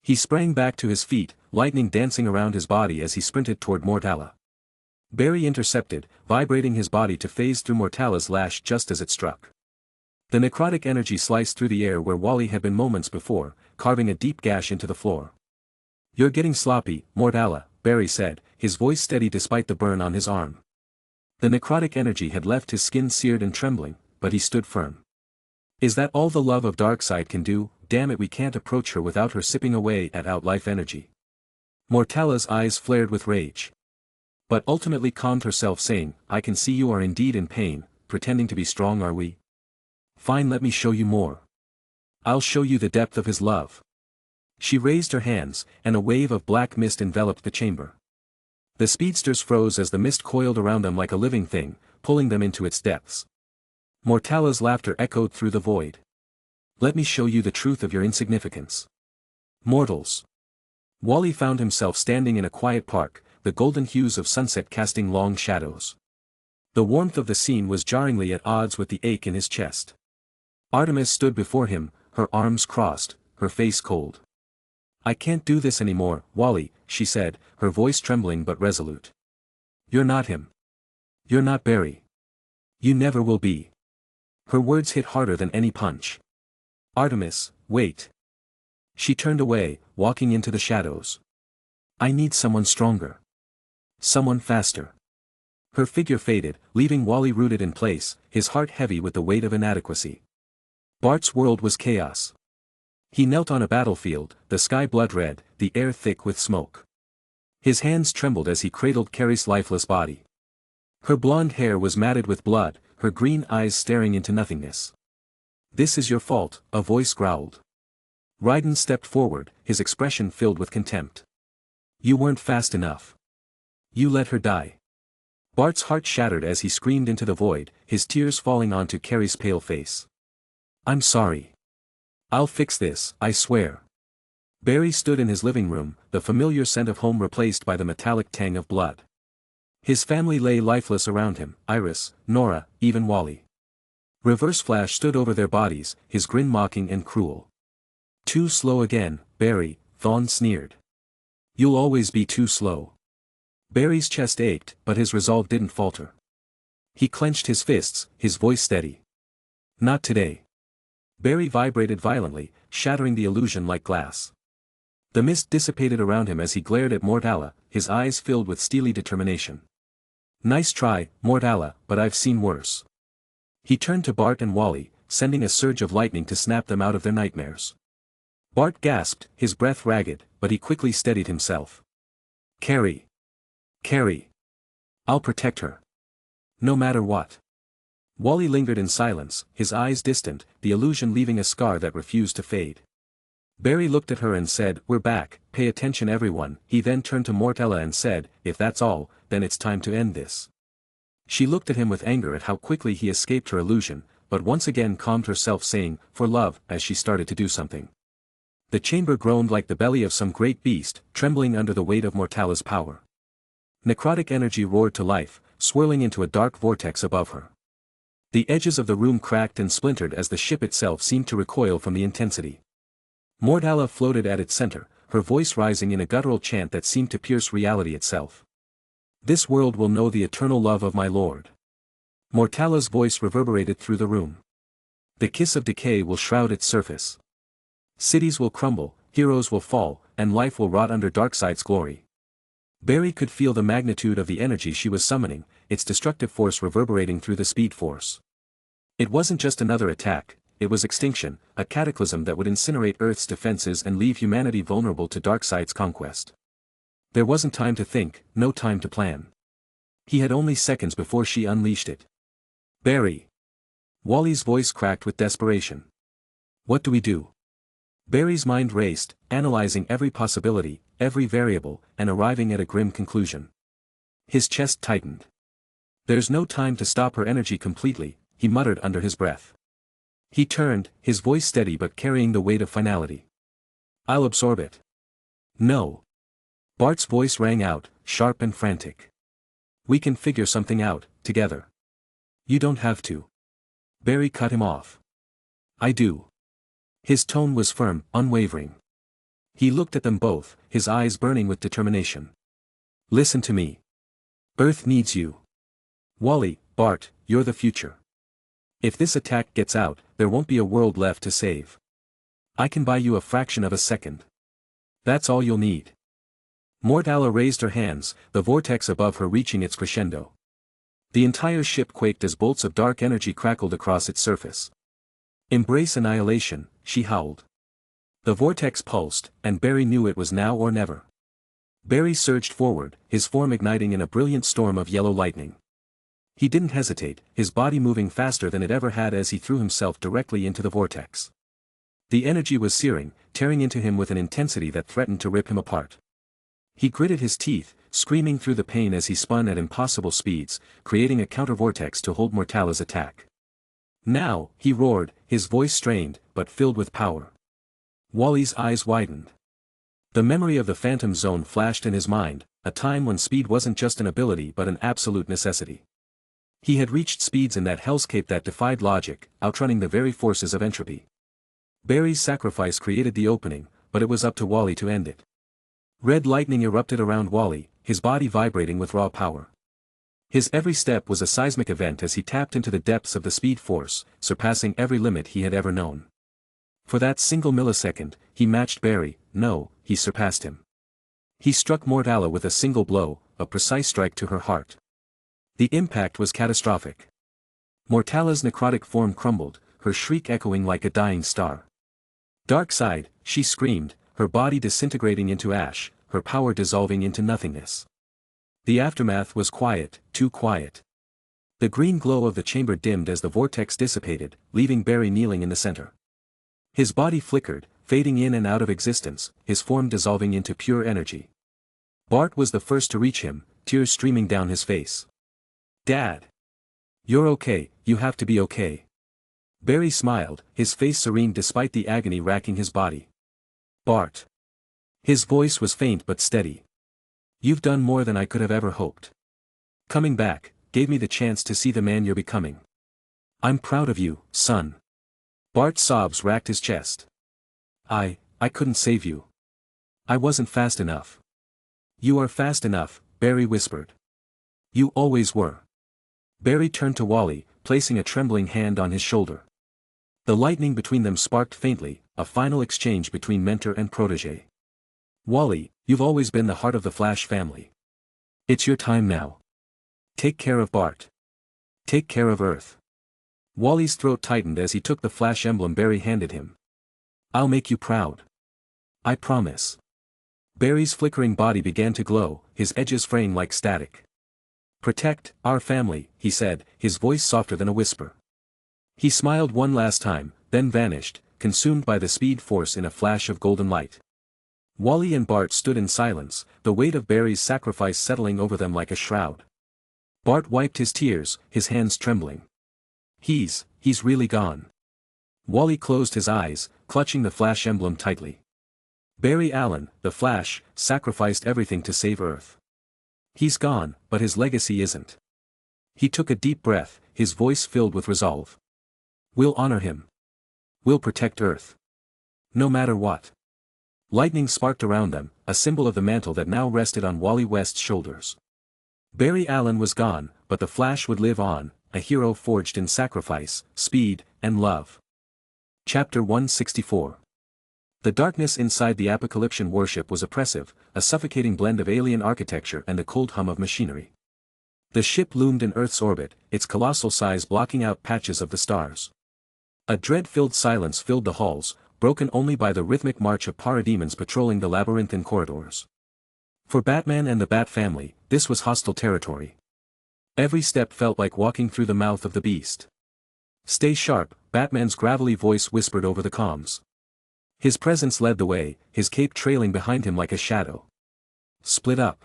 He sprang back to his feet, lightning dancing around his body as he sprinted toward Mortala. Barry intercepted, vibrating his body to phase through Mortala's lash just as it struck. The necrotic energy sliced through the air where Wally had been moments before, carving a deep gash into the floor. "You're getting sloppy, Mortala," Barry said, his voice steady despite the burn on his arm. The necrotic energy had left his skin seared and trembling, but he stood firm. "Is that all the love of Darkseid can do? Damn it, we can't approach her without her sipping away at out life energy." Mortala's eyes flared with rage. But ultimately calmed herself, saying, "I can see you are indeed in pain, pretending to be strong, are we? Fine, let me show you more. I'll show you the depth of his love." She raised her hands, and a wave of black mist enveloped the chamber. The speedsters froze as the mist coiled around them like a living thing, pulling them into its depths. Mortala's laughter echoed through the void. "Let me show you the truth of your insignificance. Mortals." Wally found himself standing in a quiet park, the golden hues of sunset casting long shadows. The warmth of the scene was jarringly at odds with the ache in his chest. Artemis stood before him, her arms crossed, her face cold. "I can't do this anymore, Wally," she said, her voice trembling but resolute. "You're not him. You're not Barry. You never will be." Her words hit harder than any punch. "Artemis, wait." She turned away, walking into the shadows. "I need someone stronger. Someone faster." Her figure faded, leaving Wally rooted in place, his heart heavy with the weight of inadequacy. Bart's world was chaos. He knelt on a battlefield, the sky blood-red, the air thick with smoke. His hands trembled as he cradled Carrie's lifeless body. Her blonde hair was matted with blood, her green eyes staring into nothingness. "This is your fault," a voice growled. Raiden stepped forward, his expression filled with contempt. "You weren't fast enough. You let her die." Bart's heart shattered as he screamed into the void, his tears falling onto Carrie's pale face. "I'm sorry. I'll fix this, I swear." Barry stood in his living room, the familiar scent of home replaced by the metallic tang of blood. His family lay lifeless around him, Iris, Nora, even Wally. Reverse Flash stood over their bodies, his grin mocking and cruel. "Too slow again, Barry," Thawne sneered. "You'll always be too slow." Barry's chest ached, but his resolve didn't falter. He clenched his fists, his voice steady. "Not today." Barry vibrated violently, shattering the illusion like glass. The mist dissipated around him as he glared at Mortala, his eyes filled with steely determination. "Nice try, Mortala, but I've seen worse." He turned to Bart and Wally, sending a surge of lightning to snap them out of their nightmares. Bart gasped, his breath ragged, but he quickly steadied himself. "Carrie. Carrie. I'll protect her. No matter what." Wally lingered in silence, his eyes distant, the illusion leaving a scar that refused to fade. Barry looked at her and said, "We're back, pay attention everyone." He then turned to Mortala and said, "If that's all, then it's time to end this." She looked at him with anger at how quickly he escaped her illusion, but once again calmed herself, saying, "For love," as she started to do something. The chamber groaned like the belly of some great beast, trembling under the weight of Mortala's power. Necrotic energy roared to life, swirling into a dark vortex above her. The edges of the room cracked and splintered as the ship itself seemed to recoil from the intensity. Mortala floated at its center, her voice rising in a guttural chant that seemed to pierce reality itself. This world will know the eternal love of my lord. Mortala's voice reverberated through the room. The kiss of decay will shroud its surface. Cities will crumble, heroes will fall, and life will rot under Darkseid's glory. Barry could feel the magnitude of the energy she was summoning, its destructive force reverberating through the Speed Force. It wasn't just another attack, it was extinction, a cataclysm that would incinerate Earth's defenses and leave humanity vulnerable to Darkseid's conquest. There wasn't time to think, no time to plan. He had only seconds before she unleashed it. Barry! Wally's voice cracked with desperation. What do we do? Barry's mind raced, analyzing every possibility, every variable, and arriving at a grim conclusion. His chest tightened. There's no time to stop her energy completely, he muttered under his breath. He turned, his voice steady but carrying the weight of finality. I'll absorb it. No. Bart's voice rang out, sharp and frantic. We can figure something out, together. You don't have to. Barry cut him off. I do. His tone was firm, unwavering. He looked at them both, his eyes burning with determination. Listen to me. Earth needs you. Wally, Bart, you're the future. If this attack gets out, there won't be a world left to save. I can buy you a fraction of a second. That's all you'll need. Mortala raised her hands, the vortex above her reaching its crescendo. The entire ship quaked as bolts of dark energy crackled across its surface. Embrace annihilation, she howled. The vortex pulsed, and Barry knew it was now or never. Barry surged forward, his form igniting in a brilliant storm of yellow lightning. He didn't hesitate, his body moving faster than it ever had as he threw himself directly into the vortex. The energy was searing, tearing into him with an intensity that threatened to rip him apart. He gritted his teeth, screaming through the pain as he spun at impossible speeds, creating a counter-vortex to hold Mortala's attack. Now, he roared, his voice strained, but filled with power. Wally's eyes widened. The memory of the Phantom Zone flashed in his mind, a time when speed wasn't just an ability but an absolute necessity. He had reached speeds in that hellscape that defied logic, outrunning the very forces of entropy. Barry's sacrifice created the opening, but it was up to Wally to end it. Red lightning erupted around Wally, his body vibrating with raw power. His every step was a seismic event as he tapped into the depths of the Speed Force, surpassing every limit he had ever known. For that single millisecond, he matched Barry, no, he surpassed him. He struck Mortala with a single blow, a precise strike to her heart. The impact was catastrophic. Mortala's necrotic form crumbled, her shriek echoing like a dying star. Darkseid, she screamed, her body disintegrating into ash, her power dissolving into nothingness. The aftermath was quiet, too quiet. The green glow of the chamber dimmed as the vortex dissipated, leaving Barry kneeling in the center. His body flickered, fading in and out of existence, his form dissolving into pure energy. Bart was the first to reach him, tears streaming down his face. Dad! You're okay, you have to be okay. Barry smiled, his face serene despite the agony racking his body. Bart. His voice was faint but steady. You've done more than I could have ever hoped. Coming back, gave me the chance to see the man you're becoming. I'm proud of you, son. Bart's sobs racked his chest. I couldn't save you. I wasn't fast enough. You are fast enough, Barry whispered. You always were. Barry turned to Wally, placing a trembling hand on his shoulder. The lightning between them sparked faintly, a final exchange between mentor and protege. Wally, you've always been the heart of the Flash family. It's your time now. Take care of Bart. Take care of Earth. Wally's throat tightened as he took the Flash emblem Barry handed him. I'll make you proud. I promise. Barry's flickering body began to glow, his edges fraying like static. Protect our family, he said, his voice softer than a whisper. He smiled one last time, then vanished, consumed by the Speed Force in a flash of golden light. Wally and Bart stood in silence, the weight of Barry's sacrifice settling over them like a shroud. Bart wiped his tears, his hands trembling. He's really gone. Wally closed his eyes, clutching the Flash emblem tightly. Barry Allen, the Flash, sacrificed everything to save Earth. He's gone, but his legacy isn't. He took a deep breath, his voice filled with resolve. We'll honor him. We'll protect Earth. No matter what. Lightning sparked around them, a symbol of the mantle that now rested on Wally West's shoulders. Barry Allen was gone, but the Flash would live on, a hero forged in sacrifice, speed, and love. Chapter 164. The darkness inside the Apocalyptian warship was oppressive, a suffocating blend of alien architecture and the cold hum of machinery. The ship loomed in Earth's orbit, its colossal size blocking out patches of the stars. A dread-filled silence filled the halls, broken only by the rhythmic march of parademons patrolling the labyrinthine corridors. For Batman and the Bat family, this was hostile territory. Every step felt like walking through the mouth of the beast. "Stay sharp," Batman's gravelly voice whispered over the comms. His presence led the way, his cape trailing behind him like a shadow. "Split up.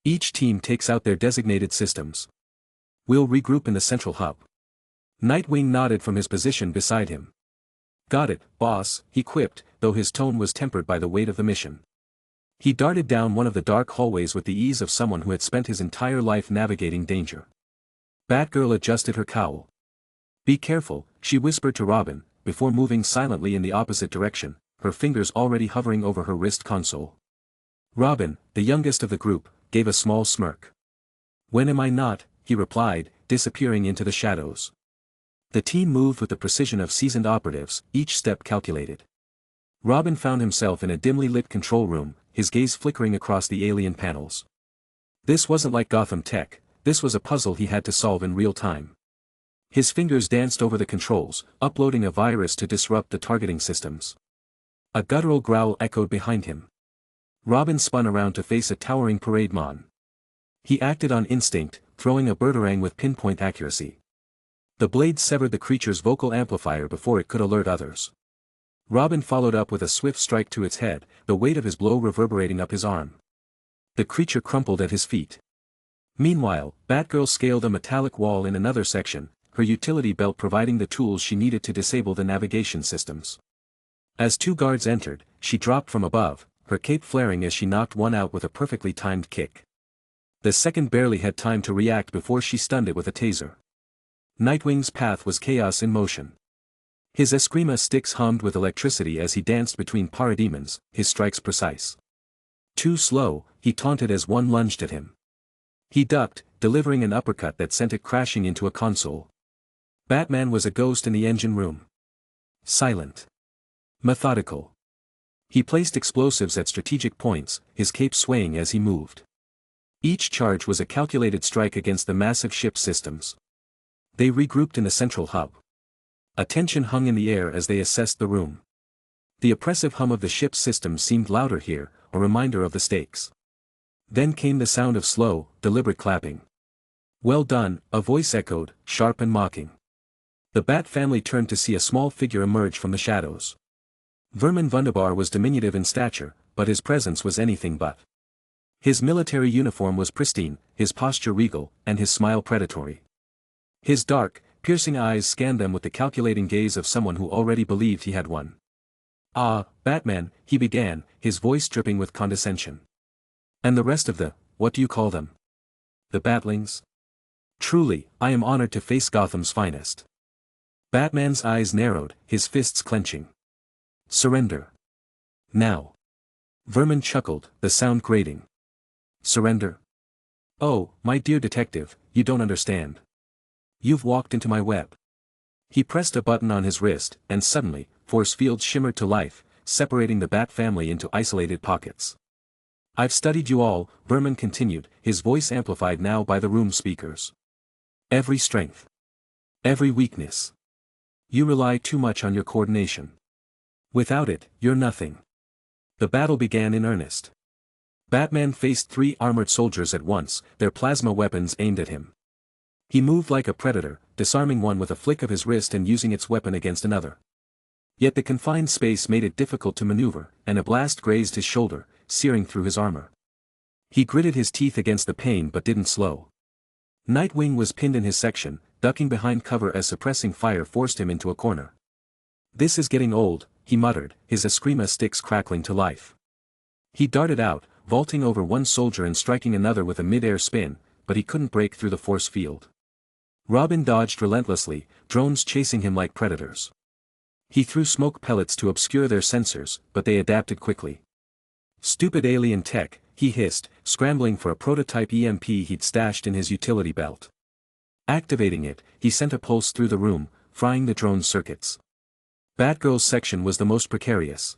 Each team takes out their designated systems. We'll regroup in the central hub." Nightwing nodded from his position beside him. "Got it, boss," he quipped, though his tone was tempered by the weight of the mission. He darted down one of the dark hallways with the ease of someone who had spent his entire life navigating danger. Batgirl adjusted her cowl. "Be careful," she whispered to Robin, before moving silently in the opposite direction, her fingers already hovering over her wrist console. Robin, the youngest of the group, gave a small smirk. "When am I not?" he replied, disappearing into the shadows. The team moved with the precision of seasoned operatives, each step calculated. Robin found himself in a dimly lit control room, his gaze flickering across the alien panels. This wasn't like Gotham Tech, this was a puzzle he had to solve in real time. His fingers danced over the controls, uploading a virus to disrupt the targeting systems. A guttural growl echoed behind him. Robin spun around to face a towering parade mon. He acted on instinct, throwing a birdarang with pinpoint accuracy. The blade severed the creature's vocal amplifier before it could alert others. Robin followed up with a swift strike to its head, the weight of his blow reverberating up his arm. The creature crumpled at his feet. Meanwhile, Batgirl scaled a metallic wall in another section, her utility belt providing the tools she needed to disable the navigation systems. As two guards entered, she dropped from above, her cape flaring as she knocked one out with a perfectly timed kick. The second barely had time to react before she stunned it with a taser. Nightwing's path was chaos in motion. His Eskrima sticks hummed with electricity as he danced between parademons, his strikes precise. "Too slow," he taunted as one lunged at him. He ducked, delivering an uppercut that sent it crashing into a console. Batman was a ghost in the engine room. Silent. Methodical. He placed explosives at strategic points, his cape swaying as he moved. Each charge was a calculated strike against the massive ship systems. They regrouped in the central hub. A tension hung in the air as they assessed the room. The oppressive hum of the ship's systems seemed louder here, a reminder of the stakes. Then came the sound of slow, deliberate clapping. "Well done," a voice echoed, sharp and mocking. The Bat family turned to see a small figure emerge from the shadows. Vermin Wunderbar was diminutive in stature, but his presence was anything but. His military uniform was pristine, his posture regal, and his smile predatory. His dark, piercing eyes scanned them with the calculating gaze of someone who already believed he had won. "Ah, Batman," he began, his voice dripping with condescension. "And the rest of what do you call them? The Batlings? Truly, I am honored to face Gotham's finest." Batman's eyes narrowed, his fists clenching. "Surrender. Now." Vermin chuckled, the sound grating. "Surrender? Oh, my dear detective, you don't understand. You've walked into my web." He pressed a button on his wrist, and suddenly, force fields shimmered to life, separating the Bat family into isolated pockets. "I've studied you all," Vermin continued, his voice amplified now by the room speakers. "Every strength. Every weakness. You rely too much on your coordination. Without it, you're nothing." The battle began in earnest. Batman faced 3 armored soldiers at once, their plasma weapons aimed at him. He moved like a predator, disarming one with a flick of his wrist and using its weapon against another. Yet the confined space made it difficult to maneuver, and a blast grazed his shoulder, searing through his armor. He gritted his teeth against the pain but didn't slow. Nightwing was pinned in his section, ducking behind cover as suppressing fire forced him into a corner. "This is getting old," he muttered, his Eskrima sticks crackling to life. He darted out, vaulting over one soldier and striking another with a mid-air spin, but he couldn't break through the force field. Robin dodged relentlessly, drones chasing him like predators. He threw smoke pellets to obscure their sensors, but they adapted quickly. "Stupid alien tech," he hissed, scrambling for a prototype EMP he'd stashed in his utility belt. Activating it, he sent a pulse through the room, frying the drone's circuits. Batgirl's section was the most precarious.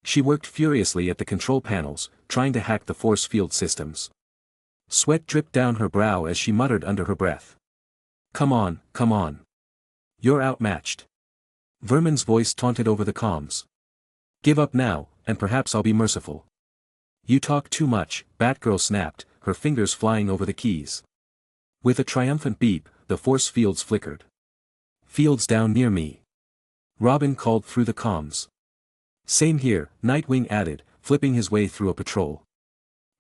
She worked furiously at the control panels, trying to hack the force field systems. Sweat dripped down her brow as she muttered under her breath. Come on, come on. You're outmatched. Vermin's voice taunted over the comms. Give up now, and perhaps I'll be merciful. You talk too much, Batgirl snapped, her fingers flying over the keys. With a triumphant beep, the force fields flickered. Fields down near me. Robin called through the comms. Same here, Nightwing added, flipping his way through a patrol.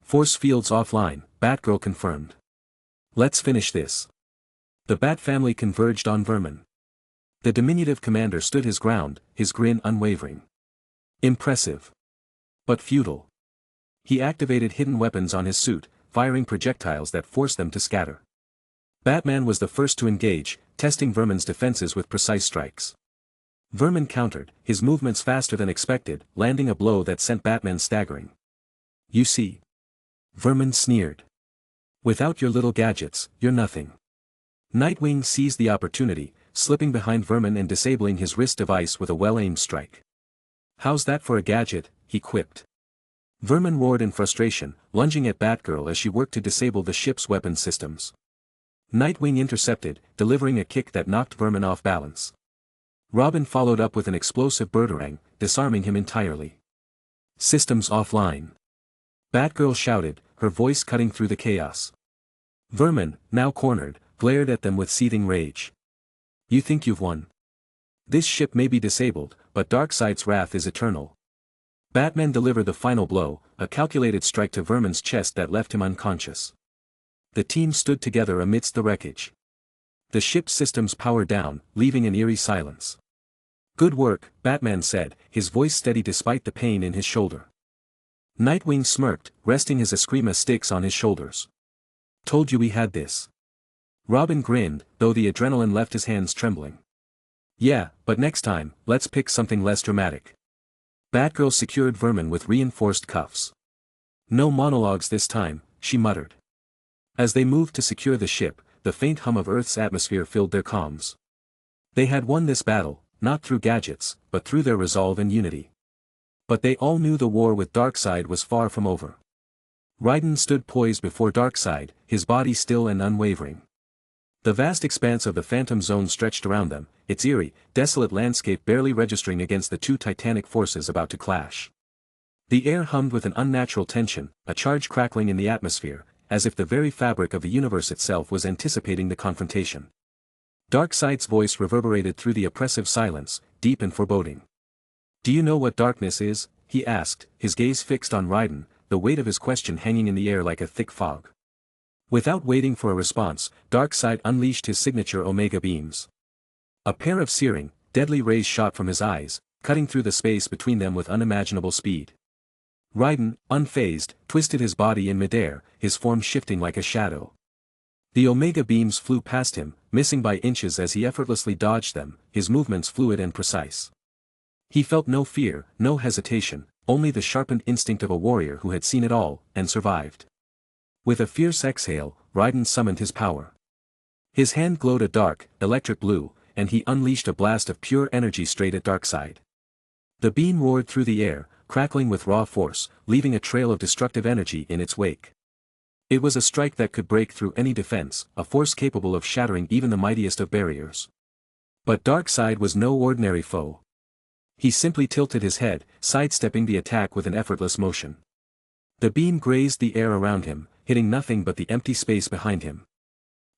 Force fields offline, Batgirl confirmed. Let's finish this. The Bat family converged on Vermin. The diminutive commander stood his ground, his grin unwavering. Impressive. But futile. He activated hidden weapons on his suit, firing projectiles that forced them to scatter. Batman was the first to engage, testing Vermin's defenses with precise strikes. Vermin countered, his movements faster than expected, landing a blow that sent Batman staggering. You see. Vermin sneered. Without your little gadgets, you're nothing. Nightwing seized the opportunity, slipping behind Vermin and disabling his wrist device with a well-aimed strike. How's that for a gadget, he quipped. Vermin roared in frustration, lunging at Batgirl as she worked to disable the ship's weapon systems. Nightwing intercepted, delivering a kick that knocked Vermin off balance. Robin followed up with an explosive birdarang, disarming him entirely. Systems offline. Batgirl shouted, her voice cutting through the chaos. Vermin, now cornered, glared at them with seething rage. You think you've won? This ship may be disabled, but Darkseid's wrath is eternal. Batman delivered the final blow, a calculated strike to Vermin's chest that left him unconscious. The team stood together amidst the wreckage. The ship's systems powered down, leaving an eerie silence. Good work, Batman said, his voice steady despite the pain in his shoulder. Nightwing smirked, resting his Eskrima sticks on his shoulders. Told you we had this. Robin grinned, though the adrenaline left his hands trembling. Yeah, but next time, let's pick something less dramatic. Batgirl secured Vermin with reinforced cuffs. No monologues this time, she muttered. As they moved to secure the ship, the faint hum of Earth's atmosphere filled their comms. They had won this battle, not through gadgets, but through their resolve and unity. But they all knew the war with Darkseid was far from over. Raiden stood poised before Darkseid, his body still and unwavering. The vast expanse of the Phantom Zone stretched around them, its eerie, desolate landscape barely registering against the two titanic forces about to clash. The air hummed with an unnatural tension, a charge crackling in the atmosphere, as if the very fabric of the universe itself was anticipating the confrontation. Darkseid's voice reverberated through the oppressive silence, deep and foreboding. Do you know what darkness is? He asked, his gaze fixed on Raiden, the weight of his question hanging in the air like a thick fog. Without waiting for a response, Darkseid unleashed his signature Omega beams. A pair of searing, deadly rays shot from his eyes, cutting through the space between them with unimaginable speed. Raiden, unfazed, twisted his body in midair, his form shifting like a shadow. The Omega beams flew past him, missing by inches as he effortlessly dodged them, his movements fluid and precise. He felt no fear, no hesitation, only the sharpened instinct of a warrior who had seen it all, and survived. With a fierce exhale, Raiden summoned his power. His hand glowed a dark, electric blue, and he unleashed a blast of pure energy straight at Darkseid. The beam roared through the air, crackling with raw force, leaving a trail of destructive energy in its wake. It was a strike that could break through any defense, a force capable of shattering even the mightiest of barriers. But Darkseid was no ordinary foe. He simply tilted his head, sidestepping the attack with an effortless motion. The beam grazed the air around him, hitting nothing but the empty space behind him.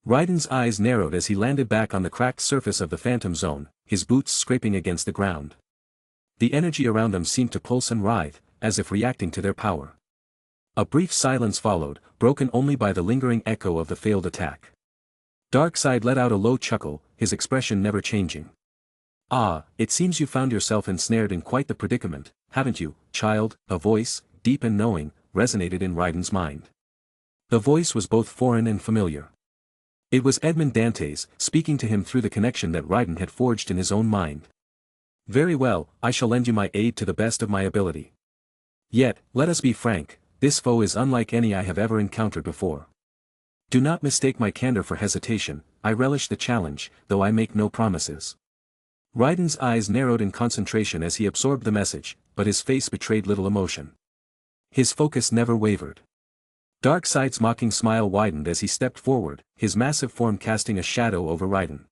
Raiden's eyes narrowed as he landed back on the cracked surface of the Phantom Zone, his boots scraping against the ground. The energy around them seemed to pulse and writhe, as if reacting to their power. A brief silence followed, broken only by the lingering echo of the failed attack. Darkseid let out a low chuckle, his expression never changing. Ah, it seems you found yourself ensnared in quite the predicament, haven't you, child? A voice, deep and knowing, resonated in Raiden's mind. The voice was both foreign and familiar. It was Edmond Dantes, speaking to him through the connection that Raiden had forged in his own mind. Very well, I shall lend you my aid to the best of my ability. Yet, let us be frank, this foe is unlike any I have ever encountered before. Do not mistake my candor for hesitation, I relish the challenge, though I make no promises. Raiden's eyes narrowed in concentration as he absorbed the message, but his face betrayed little emotion. His focus never wavered. Darkseid's mocking smile widened as he stepped forward, his massive form casting a shadow over Raiden.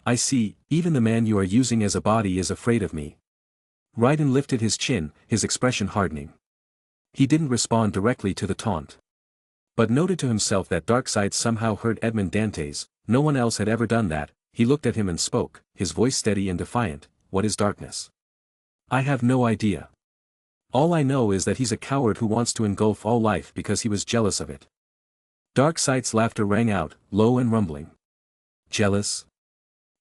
I see, even the man you are using as a body is afraid of me. Raiden lifted his chin, his expression hardening. He didn't respond directly to the taunt, but noted to himself that Darkseid somehow heard Edmond Dante's, no one else had ever done that. He looked at him and spoke, his voice steady and defiant, what is darkness? I have no idea. All I know is that he's a coward who wants to engulf all life because he was jealous of it. Darkseid's laughter rang out, low and rumbling. Jealous?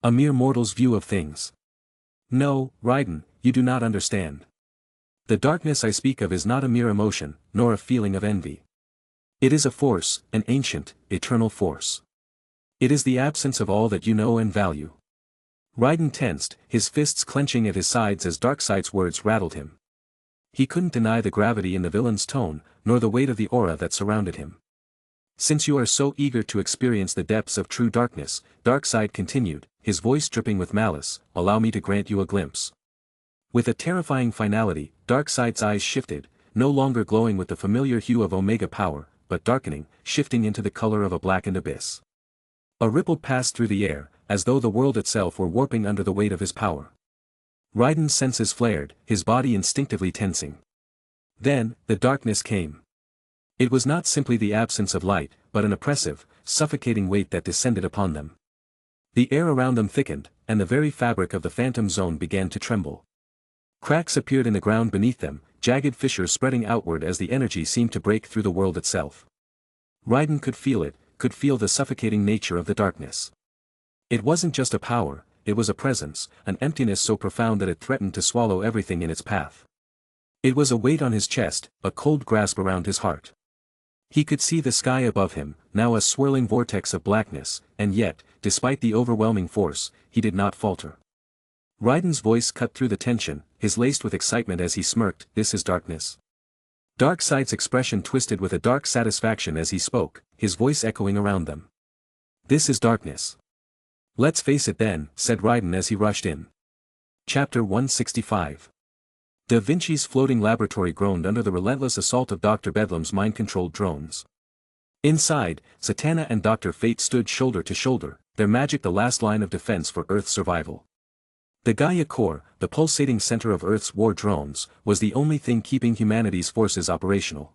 A mere mortal's view of things. No, Raiden, you do not understand. The darkness I speak of is not a mere emotion, nor a feeling of envy. It is a force, an ancient, eternal force. It is the absence of all that you know and value. Raiden tensed, his fists clenching at his sides as Darkseid's words rattled him. He couldn't deny the gravity in the villain's tone, nor the weight of the aura that surrounded him. Since you are so eager to experience the depths of true darkness, Darkseid continued, his voice dripping with malice, allow me to grant you a glimpse. With a terrifying finality, Darkseid's eyes shifted, no longer glowing with the familiar hue of Omega power, but darkening, shifting into the color of a blackened abyss. A ripple passed through the air, as though the world itself were warping under the weight of his power. Raiden's senses flared, his body instinctively tensing. Then, the darkness came. It was not simply the absence of light, but an oppressive, suffocating weight that descended upon them. The air around them thickened, and the very fabric of the phantom zone began to tremble. Cracks appeared in the ground beneath them, jagged fissures spreading outward as the energy seemed to break through the world itself. Raiden could feel it, could feel the suffocating nature of the darkness. It wasn't just a power, it was a presence, an emptiness so profound that it threatened to swallow everything in its path. It was a weight on his chest, a cold grasp around his heart. He could see the sky above him, now a swirling vortex of blackness, and yet, despite the overwhelming force, he did not falter. Raiden's voice cut through the tension, his laced with excitement as he smirked, this is darkness. Darkseid's expression twisted with a dark satisfaction as he spoke, his voice echoing around them. This is darkness. Let's face it then, said Raiden as he rushed in. Chapter 165. Da Vinci's floating laboratory groaned under the relentless assault of Dr. Bedlam's mind-controlled drones. Inside, Zatanna and Dr. Fate stood shoulder to shoulder, their magic the last line of defense for Earth's survival. The Gaia core, the pulsating center of Earth's war drones, was the only thing keeping humanity's forces operational.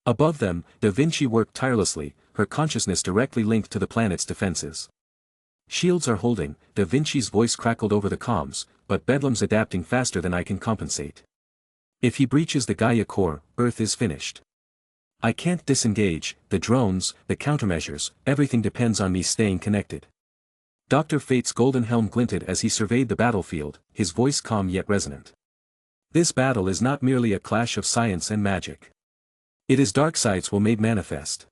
Above them, Da Vinci worked tirelessly, her consciousness directly linked to the planet's defenses. Shields are holding, Da Vinci's voice crackled over the comms, but Bedlam's adapting faster than I can compensate. If he breaches the Gaia core, Earth is finished. I can't disengage, the drones, the countermeasures, everything depends on me staying connected. Dr. Fate's golden helm glinted as he surveyed the battlefield, his voice calm yet resonant. This battle is not merely a clash of science and magic. It is Darkseid's will made manifest.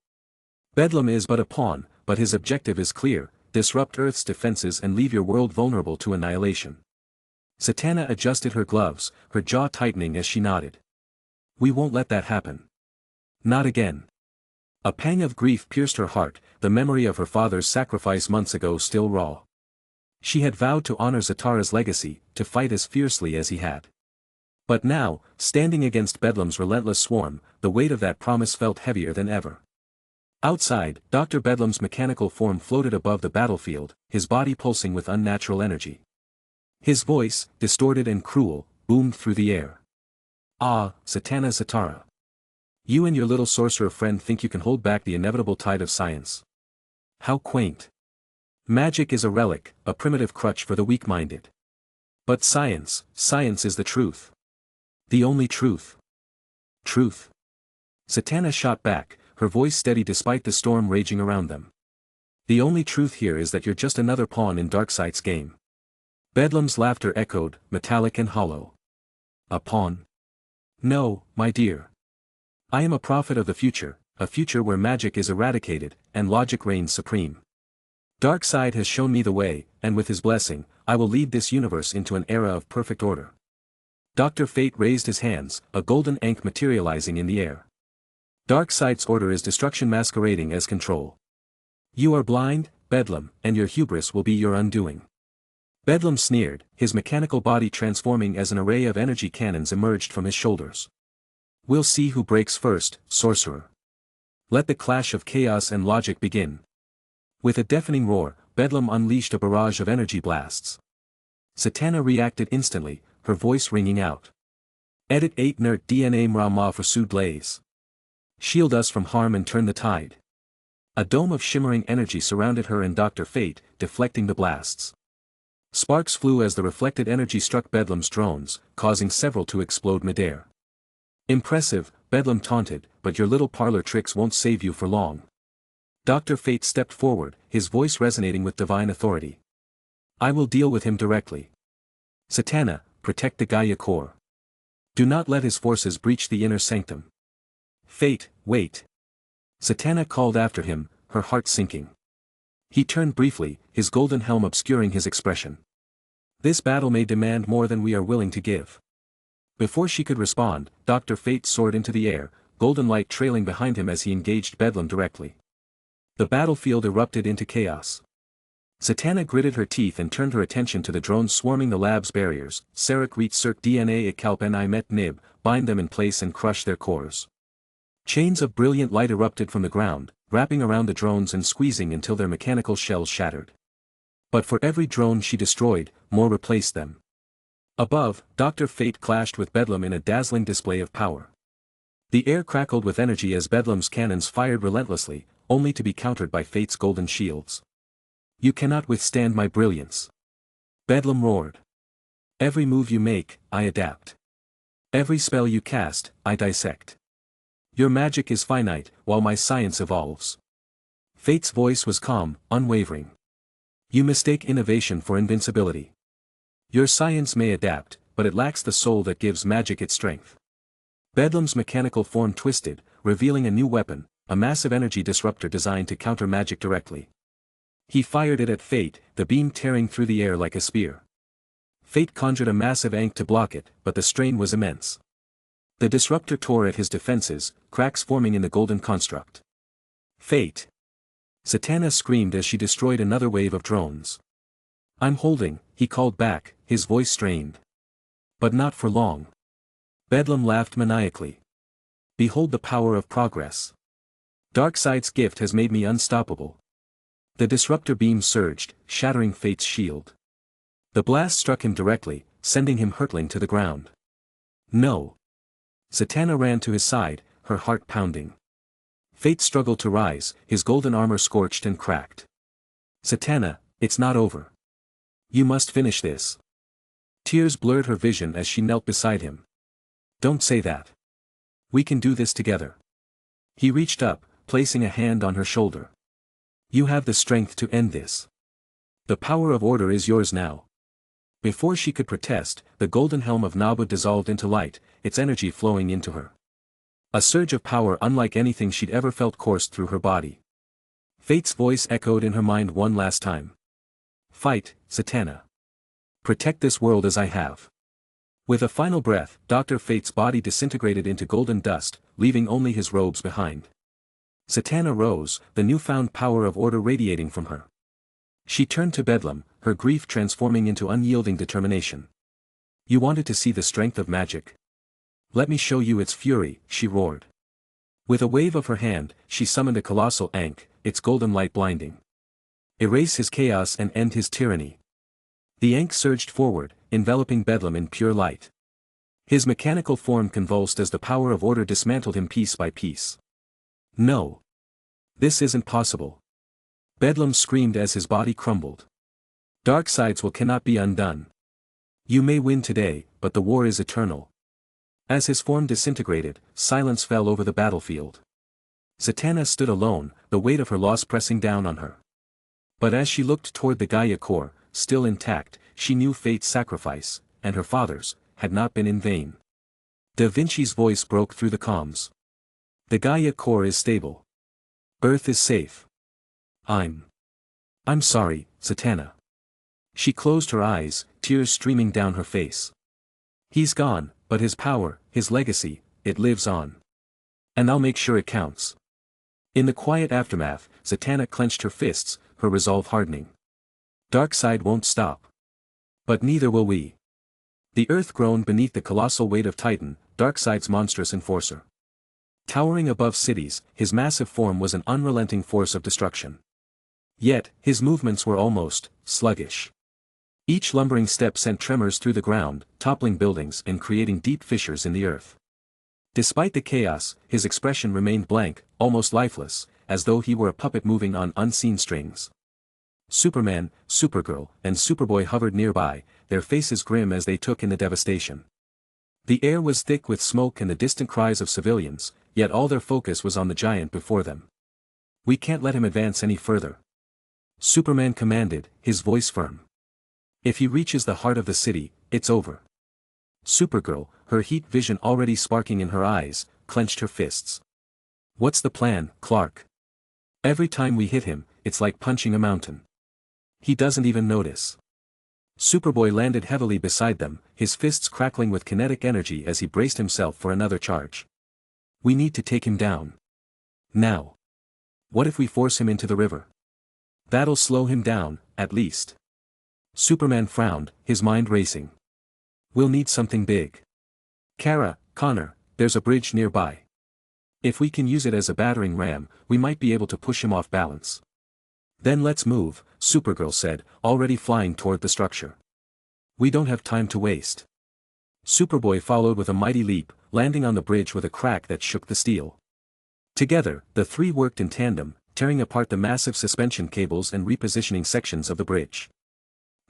Bedlam is but a pawn, but his objective is clear, disrupt Earth's defenses and leave your world vulnerable to annihilation. Zatanna adjusted her gloves, her jaw tightening as she nodded. We won't let that happen. Not again. A pang of grief pierced her heart, the memory of her father's sacrifice months ago still raw. She had vowed to honor Zatara's legacy, to fight as fiercely as he had. But now, standing against Bedlam's relentless swarm, the weight of that promise felt heavier than ever. Outside, Dr. Bedlam's mechanical form floated above the battlefield, his body pulsing with unnatural energy. His voice, distorted and cruel, boomed through the air. Ah, Zatara. You and your little sorcerer friend think you can hold back the inevitable tide of science. How quaint. Magic is a relic, a primitive crutch for the weak-minded. But science is the truth. The only truth. Truth. Zatanna shot back, her voice steady despite the storm raging around them. The only truth here is that you're just another pawn in Darkseid's game. Bedlam's laughter echoed, metallic and hollow. A pawn? No, my dear. I am a prophet of the future, a future where magic is eradicated, and logic reigns supreme. Darkseid has shown me the way, and with his blessing, I will lead this universe into an era of perfect order. Dr. Fate raised his hands, a golden ankh materializing in the air. Darkseid's order is destruction masquerading as control. You are blind, Bedlam, and your hubris will be your undoing. Bedlam sneered, his mechanical body transforming as an array of energy cannons emerged from his shoulders. We'll see who breaks first, sorcerer. Let the clash of chaos and logic begin. With a deafening roar, Bedlam unleashed a barrage of energy blasts. Satana reacted instantly, her voice ringing out. Edit 8 Nert DNA Mra Ma for Sud Blaze. Shield us from harm and turn the tide. A dome of shimmering energy surrounded her and Dr. Fate, deflecting the blasts. Sparks flew as the reflected energy struck Bedlam's drones, causing several to explode midair. Impressive, Bedlam taunted, but your little parlor tricks won't save you for long. Dr. Fate stepped forward, his voice resonating with divine authority. I will deal with him directly. Satana, protect the Gaia core. Do not let his forces breach the inner sanctum. Fate, wait. Satana called after him, her heart sinking. He turned briefly, his golden helm obscuring his expression. This battle may demand more than we are willing to give. Before she could respond, Dr. Fate soared into the air, golden light trailing behind him as he engaged Bedlam directly. The battlefield erupted into chaos. Satana gritted her teeth and turned her attention to the drones swarming the lab's barriers. Sarek reet Circ DNA Ekalp and I met Nib, bind them in place and crush their cores. Chains of brilliant light erupted from the ground, wrapping around the drones and squeezing until their mechanical shells shattered. But for every drone she destroyed, more replaced them. Above, Dr. Fate clashed with Bedlam in a dazzling display of power. The air crackled with energy as Bedlam's cannons fired relentlessly, only to be countered by Fate's golden shields. You cannot withstand my brilliance. Bedlam roared. Every move you make, I adapt. Every spell you cast, I dissect. Your magic is finite, while my science evolves. Fate's voice was calm, unwavering. You mistake innovation for invincibility. Your science may adapt, but it lacks the soul that gives magic its strength. Bedlam's mechanical form twisted, revealing a new weapon, a massive energy disruptor designed to counter magic directly. He fired it at Fate, the beam tearing through the air like a spear. Fate conjured a massive ankh to block it, but the strain was immense. The disruptor tore at his defenses, cracks forming in the golden construct. Fate! Satana screamed as she destroyed another wave of drones. I'm holding, he called back, his voice strained. But not for long. Bedlam laughed maniacally. Behold the power of progress. Darkseid's gift has made me unstoppable. The disruptor beam surged, shattering Fate's shield. The blast struck him directly, sending him hurtling to the ground. No. Satana ran to his side, her heart pounding. Fate struggled to rise, his golden armor scorched and cracked. Satana, it's not over. You must finish this. Tears blurred her vision as she knelt beside him. Don't say that. We can do this together. He reached up, placing a hand on her shoulder. You have the strength to end this. The power of order is yours now. Before she could protest, the golden helm of Nabu dissolved into light, its energy flowing into her. A surge of power unlike anything she'd ever felt coursed through her body. Fate's voice echoed in her mind one last time. Fight, Satana. Protect this world as I have. With a final breath, Dr. Fate's body disintegrated into golden dust, leaving only his robes behind. Satana rose, the newfound power of order radiating from her. She turned to Bedlam, her grief transforming into unyielding determination. You wanted to see the strength of magic? Let me show you its fury, she roared. With a wave of her hand, she summoned a colossal ankh, its golden light blinding. Erase his chaos and end his tyranny. The ankh surged forward, enveloping Bedlam in pure light. His mechanical form convulsed as the power of order dismantled him piece by piece. No. This isn't possible. Bedlam screamed as his body crumbled. Darkseid's will cannot be undone. You may win today, but the war is eternal. As his form disintegrated, silence fell over the battlefield. Satana stood alone, the weight of her loss pressing down on her. But as she looked toward the Gaia core, still intact, she knew Fate's sacrifice, and her father's, had not been in vain. Da Vinci's voice broke through the calms. The Gaia core is stable. Earth is safe. I'm sorry, Satana. She closed her eyes, tears streaming down her face. He's gone, but his power, his legacy, it lives on. And I'll make sure it counts. In the quiet aftermath, Zatanna clenched her fists, her resolve hardening. Darkseid won't stop. But neither will we. The earth groaned beneath the colossal weight of Titan, Darkseid's monstrous enforcer. Towering above cities, his massive form was an unrelenting force of destruction. Yet, his movements were almost sluggish. Each lumbering step sent tremors through the ground, toppling buildings and creating deep fissures in the earth. Despite the chaos, his expression remained blank, almost lifeless, as though he were a puppet moving on unseen strings. Superman, Supergirl, and Superboy hovered nearby, their faces grim as they took in the devastation. The air was thick with smoke and the distant cries of civilians, yet all their focus was on the giant before them. We can't let him advance any further. Superman commanded, his voice firm. If he reaches the heart of the city, it's over. Supergirl, her heat vision already sparking in her eyes, clenched her fists. What's the plan, Clark? Every time we hit him, it's like punching a mountain. He doesn't even notice. Superboy landed heavily beside them, his fists crackling with kinetic energy as he braced himself for another charge. We need to take him down. Now. What if we force him into the river? That'll slow him down, at least. Superman frowned, his mind racing. We'll need something big. Kara, Connor, there's a bridge nearby. If we can use it as a battering ram, we might be able to push him off balance. Then let's move, Supergirl said, already flying toward the structure. We don't have time to waste. Superboy followed with a mighty leap, landing on the bridge with a crack that shook the steel. Together, the three worked in tandem, tearing apart the massive suspension cables and repositioning sections of the bridge.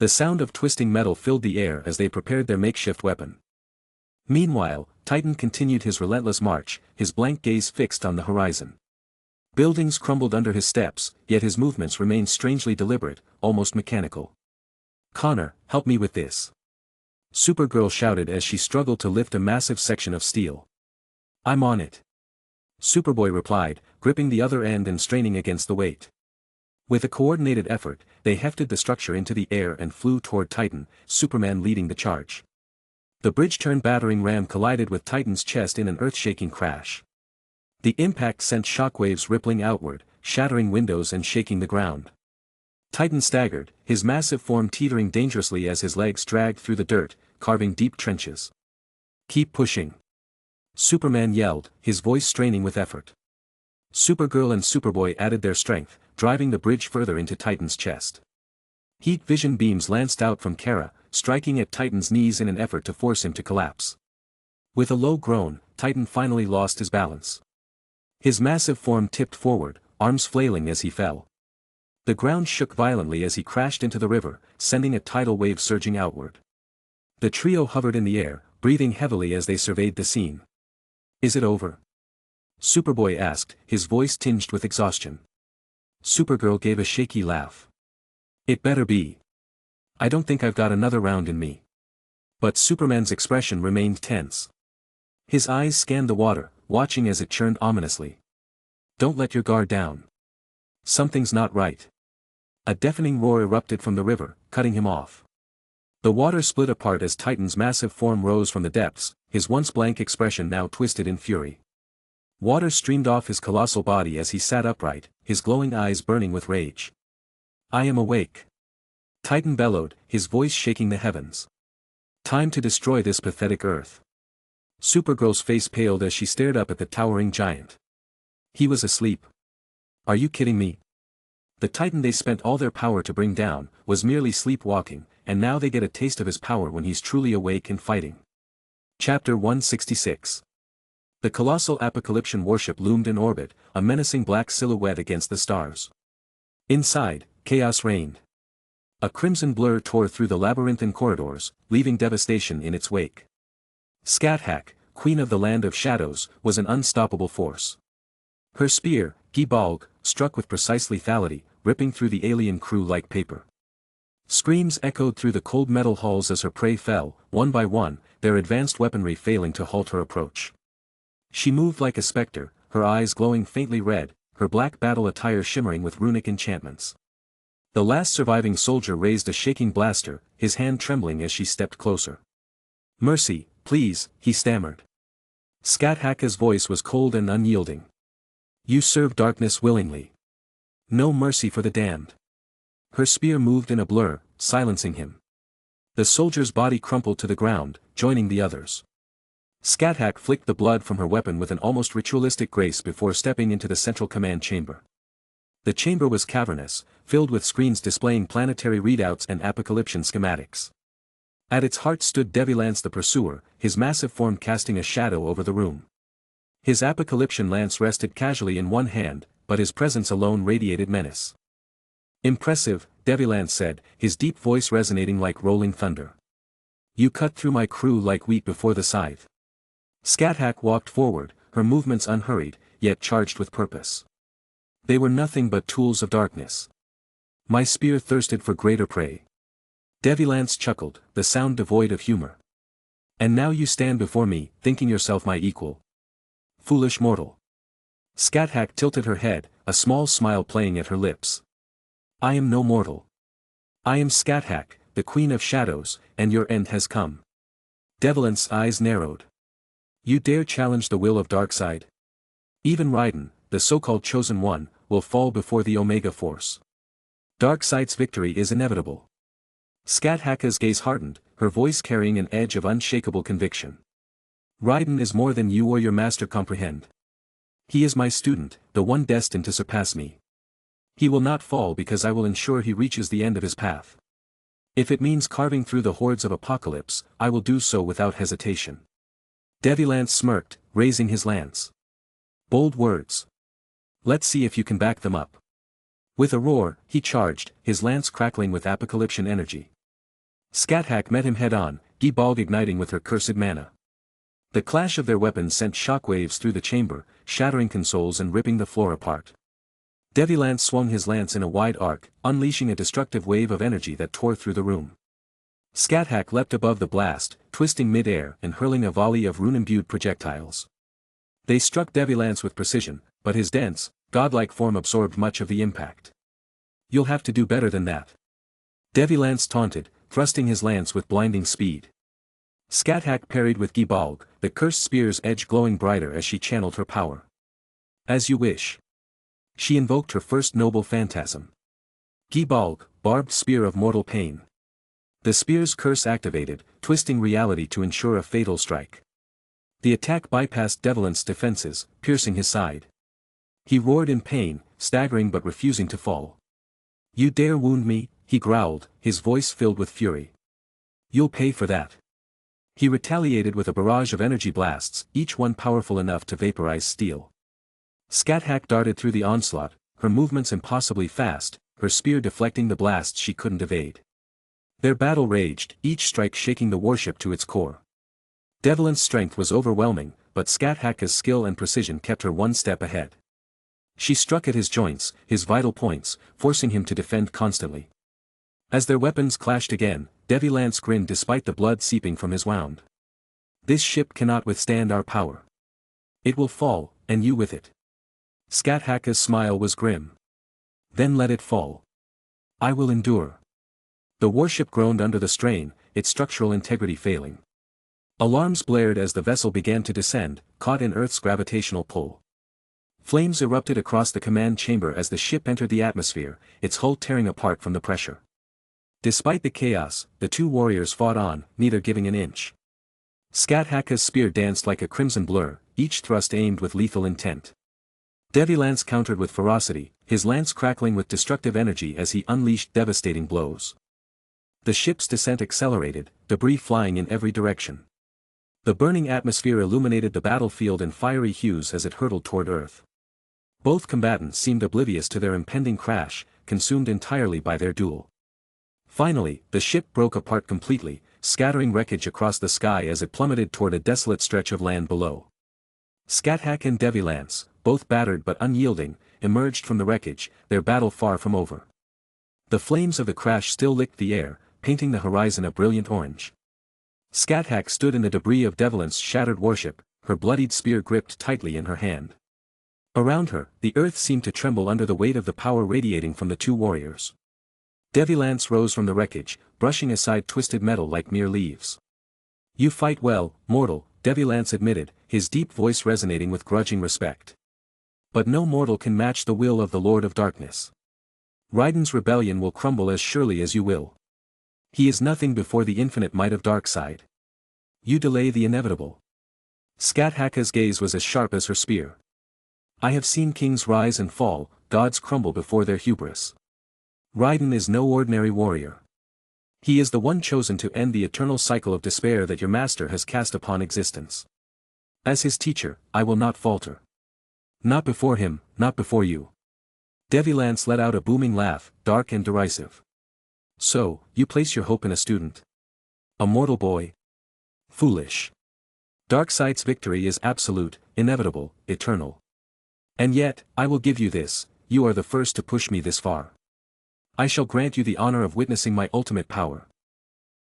The sound of twisting metal filled the air as they prepared their makeshift weapon. Meanwhile, Titan continued his relentless march, his blank gaze fixed on the horizon. Buildings crumbled under his steps, yet his movements remained strangely deliberate, almost mechanical. Connor, help me with this. Supergirl shouted as she struggled to lift a massive section of steel. I'm on it. Superboy replied, gripping the other end and straining against the weight. With a coordinated effort, they hefted the structure into the air and flew toward Titan, Superman leading the charge. The bridge-turned battering ram collided with Titan's chest in an earth-shaking crash. The impact sent shockwaves rippling outward, shattering windows and shaking the ground. Titan staggered, his massive form teetering dangerously as his legs dragged through the dirt, carving deep trenches. Keep pushing. Superman yelled, his voice straining with effort. Supergirl and Superboy added their strength, driving the bridge further into Titan's chest. Heat vision beams lanced out from Kara, striking at Titan's knees in an effort to force him to collapse. With a low groan, Titan finally lost his balance. His massive form tipped forward, arms flailing as he fell. The ground shook violently as he crashed into the river, sending a tidal wave surging outward. The trio hovered in the air, breathing heavily as they surveyed the scene. Is it over? Superboy asked, his voice tinged with exhaustion. Supergirl gave a shaky laugh. It better be. I don't think I've got another round in me. But Superman's expression remained tense. His eyes scanned the water, watching as it churned ominously. Don't let your guard down. Something's not right. A deafening roar erupted from the river, cutting him off. The water split apart as Titan's massive form rose from the depths, his once blank expression now twisted in fury. Water streamed off his colossal body as he sat upright, his glowing eyes burning with rage. I am awake. Titan bellowed, his voice shaking the heavens. Time to destroy this pathetic earth. Supergirl's face paled as she stared up at the towering giant. He was asleep. Are you kidding me? The Titan they spent all their power to bring down, was merely sleepwalking, and now they get a taste of his power when he's truly awake and fighting. Chapter 166. The colossal Apocalyptian warship loomed in orbit, a menacing black silhouette against the stars. Inside, chaos reigned. A crimson blur tore through the labyrinthine corridors, leaving devastation in its wake. Scathach, queen of the land of shadows, was an unstoppable force. Her spear, Gibalg, struck with precise lethality, ripping through the alien crew like paper. Screams echoed through the cold metal halls as her prey fell, one by one, their advanced weaponry failing to halt her approach. She moved like a specter, her eyes glowing faintly red, her black battle attire shimmering with runic enchantments. The last surviving soldier raised a shaking blaster, his hand trembling as she stepped closer. Mercy, please, he stammered. Skathaka's voice was cold and unyielding. You serve darkness willingly. No mercy for the damned. Her spear moved in a blur, silencing him. The soldier's body crumpled to the ground, joining the others. Skathak flicked the blood from her weapon with an almost ritualistic grace before stepping into the central command chamber. The chamber was cavernous, filled with screens displaying planetary readouts and apocalyptic schematics. At its heart stood Devilance the Pursuer, his massive form casting a shadow over the room. His apocalyptic lance rested casually in one hand, but his presence alone radiated menace. Impressive, Devilance said, his deep voice resonating like rolling thunder. You cut through my crew like wheat before the scythe. Skathak walked forward, her movements unhurried, yet charged with purpose. They were nothing but tools of darkness. My spear thirsted for greater prey. Devilance chuckled, the sound devoid of humor. And now you stand before me, thinking yourself my equal. Foolish mortal. Skathak tilted her head, a small smile playing at her lips. I am no mortal. I am Skathak, the Queen of Shadows, and your end has come. Devilance's eyes narrowed. You dare challenge the will of Darkseid? Even Raiden, the so-called Chosen One, will fall before the Omega Force. Darkseid's victory is inevitable. Skathaka's gaze hardened, her voice carrying an edge of unshakable conviction. Raiden is more than you or your master comprehend. He is my student, the one destined to surpass me. He will not fall because I will ensure he reaches the end of his path. If it means carving through the hordes of apocalypse, I will do so without hesitation. Devilance smirked, raising his lance. Bold words. Let's see if you can back them up. With a roar, he charged, his lance crackling with apocalyptic energy. Skathak met him head-on, Gibalg igniting with her cursed mana. The clash of their weapons sent shockwaves through the chamber, shattering consoles and ripping the floor apart. Devilance swung his lance in a wide arc, unleashing a destructive wave of energy that tore through the room. Skathak leapt above the blast, twisting mid-air and hurling a volley of rune-imbued projectiles. They struck Devilance with precision, but his dense, godlike form absorbed much of the impact. You'll have to do better than that. Devilance taunted, thrusting his lance with blinding speed. Skathak parried with Gibalg, the cursed spear's edge glowing brighter as she channeled her power. As you wish. She invoked her first noble phantasm. Gibalg, barbed spear of mortal pain. The spear's curse activated, twisting reality to ensure a fatal strike. The attack bypassed Devilance's defenses, piercing his side. He roared in pain, staggering but refusing to fall. You dare wound me, he growled, his voice filled with fury. You'll pay for that. He retaliated with a barrage of energy blasts, each one powerful enough to vaporize steel. Skathak darted through the onslaught, her movements impossibly fast, her spear deflecting the blasts she couldn't evade. Their battle raged, each strike shaking the warship to its core. Devilance's strength was overwhelming, but Skathaka's skill and precision kept her one step ahead. She struck at his joints, his vital points, forcing him to defend constantly. As their weapons clashed again, Devilance grinned despite the blood seeping from his wound. This ship cannot withstand our power. It will fall, and you with it. Skathaka's smile was grim. Then let it fall. I will endure. The warship groaned under the strain, its structural integrity failing. Alarms blared as the vessel began to descend, caught in Earth's gravitational pull. Flames erupted across the command chamber as the ship entered the atmosphere, its hull tearing apart from the pressure. Despite the chaos, the two warriors fought on, neither giving an inch. Skathaka's spear danced like a crimson blur, each thrust aimed with lethal intent. Devilance countered with ferocity, his lance crackling with destructive energy as he unleashed devastating blows. The ship's descent accelerated, debris flying in every direction. The burning atmosphere illuminated the battlefield in fiery hues as it hurtled toward Earth. Both combatants seemed oblivious to their impending crash, consumed entirely by their duel. Finally, the ship broke apart completely, scattering wreckage across the sky as it plummeted toward a desolate stretch of land below. Skathak and Devilance, both battered but unyielding, emerged from the wreckage, their battle far from over. The flames of the crash still licked the air, painting the horizon a brilliant orange. Skathak stood in the debris of Devilance's shattered warship, her bloodied spear gripped tightly in her hand. Around her, the earth seemed to tremble under the weight of the power radiating from the two warriors. Devilance rose from the wreckage, brushing aside twisted metal like mere leaves. You fight well, mortal, Devilance admitted, his deep voice resonating with grudging respect. But no mortal can match the will of the Lord of Darkness. Raiden's rebellion will crumble as surely as you will. He is nothing before the infinite might of Darkseid. You delay the inevitable. Skathaka's gaze was as sharp as her spear. I have seen kings rise and fall, gods crumble before their hubris. Raiden is no ordinary warrior. He is the one chosen to end the eternal cycle of despair that your master has cast upon existence. As his teacher, I will not falter. Not before him, not before you. Devilance let out a booming laugh, dark and derisive. So, you place your hope in a student? A mortal boy? Foolish. Darkseid's victory is absolute, inevitable, eternal. And yet, I will give you this, you are the first to push me this far. I shall grant you the honor of witnessing my ultimate power.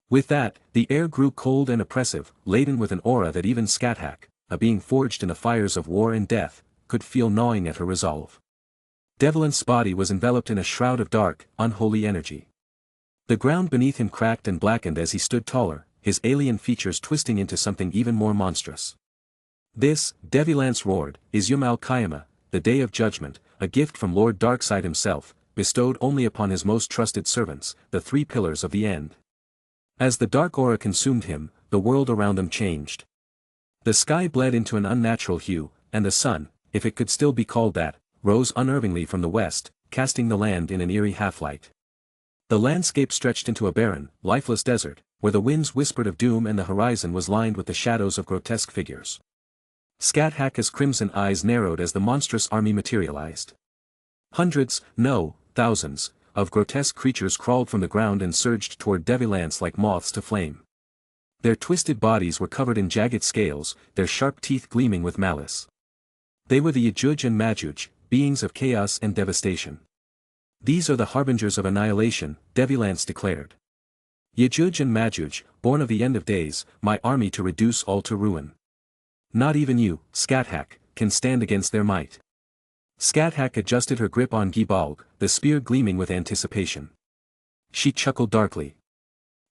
With that, the air grew cold and oppressive, laden with an aura that even Skathak, a being forged in the fires of war and death, could feel gnawing at her resolve. Devilance's body was enveloped in a shroud of dark, unholy energy. The ground beneath him cracked and blackened as he stood taller, his alien features twisting into something even more monstrous. This, Devilance roared, is Yom Al-Qiyamah, the Day of Judgment, a gift from Lord Darkseid himself, bestowed only upon his most trusted servants, the three pillars of the end. As the dark aura consumed him, the world around him changed. The sky bled into an unnatural hue, and the sun, if it could still be called that, rose unnervingly from the west, casting the land in an eerie half-light. The landscape stretched into a barren, lifeless desert, where the winds whispered of doom and the horizon was lined with the shadows of grotesque figures. Skathaka's crimson eyes narrowed as the monstrous army materialized. Hundreds, no, thousands, of grotesque creatures crawled from the ground and surged toward Devilance like moths to flame. Their twisted bodies were covered in jagged scales, their sharp teeth gleaming with malice. They were the Yajuj and Majuj, beings of chaos and devastation. These are the harbingers of annihilation, Devilance declared. Yajuj and Majuj, born of the end of days, my army to reduce all to ruin. Not even you, Skathak, can stand against their might. Skathak adjusted her grip on Gibalg, the spear gleaming with anticipation. She chuckled darkly.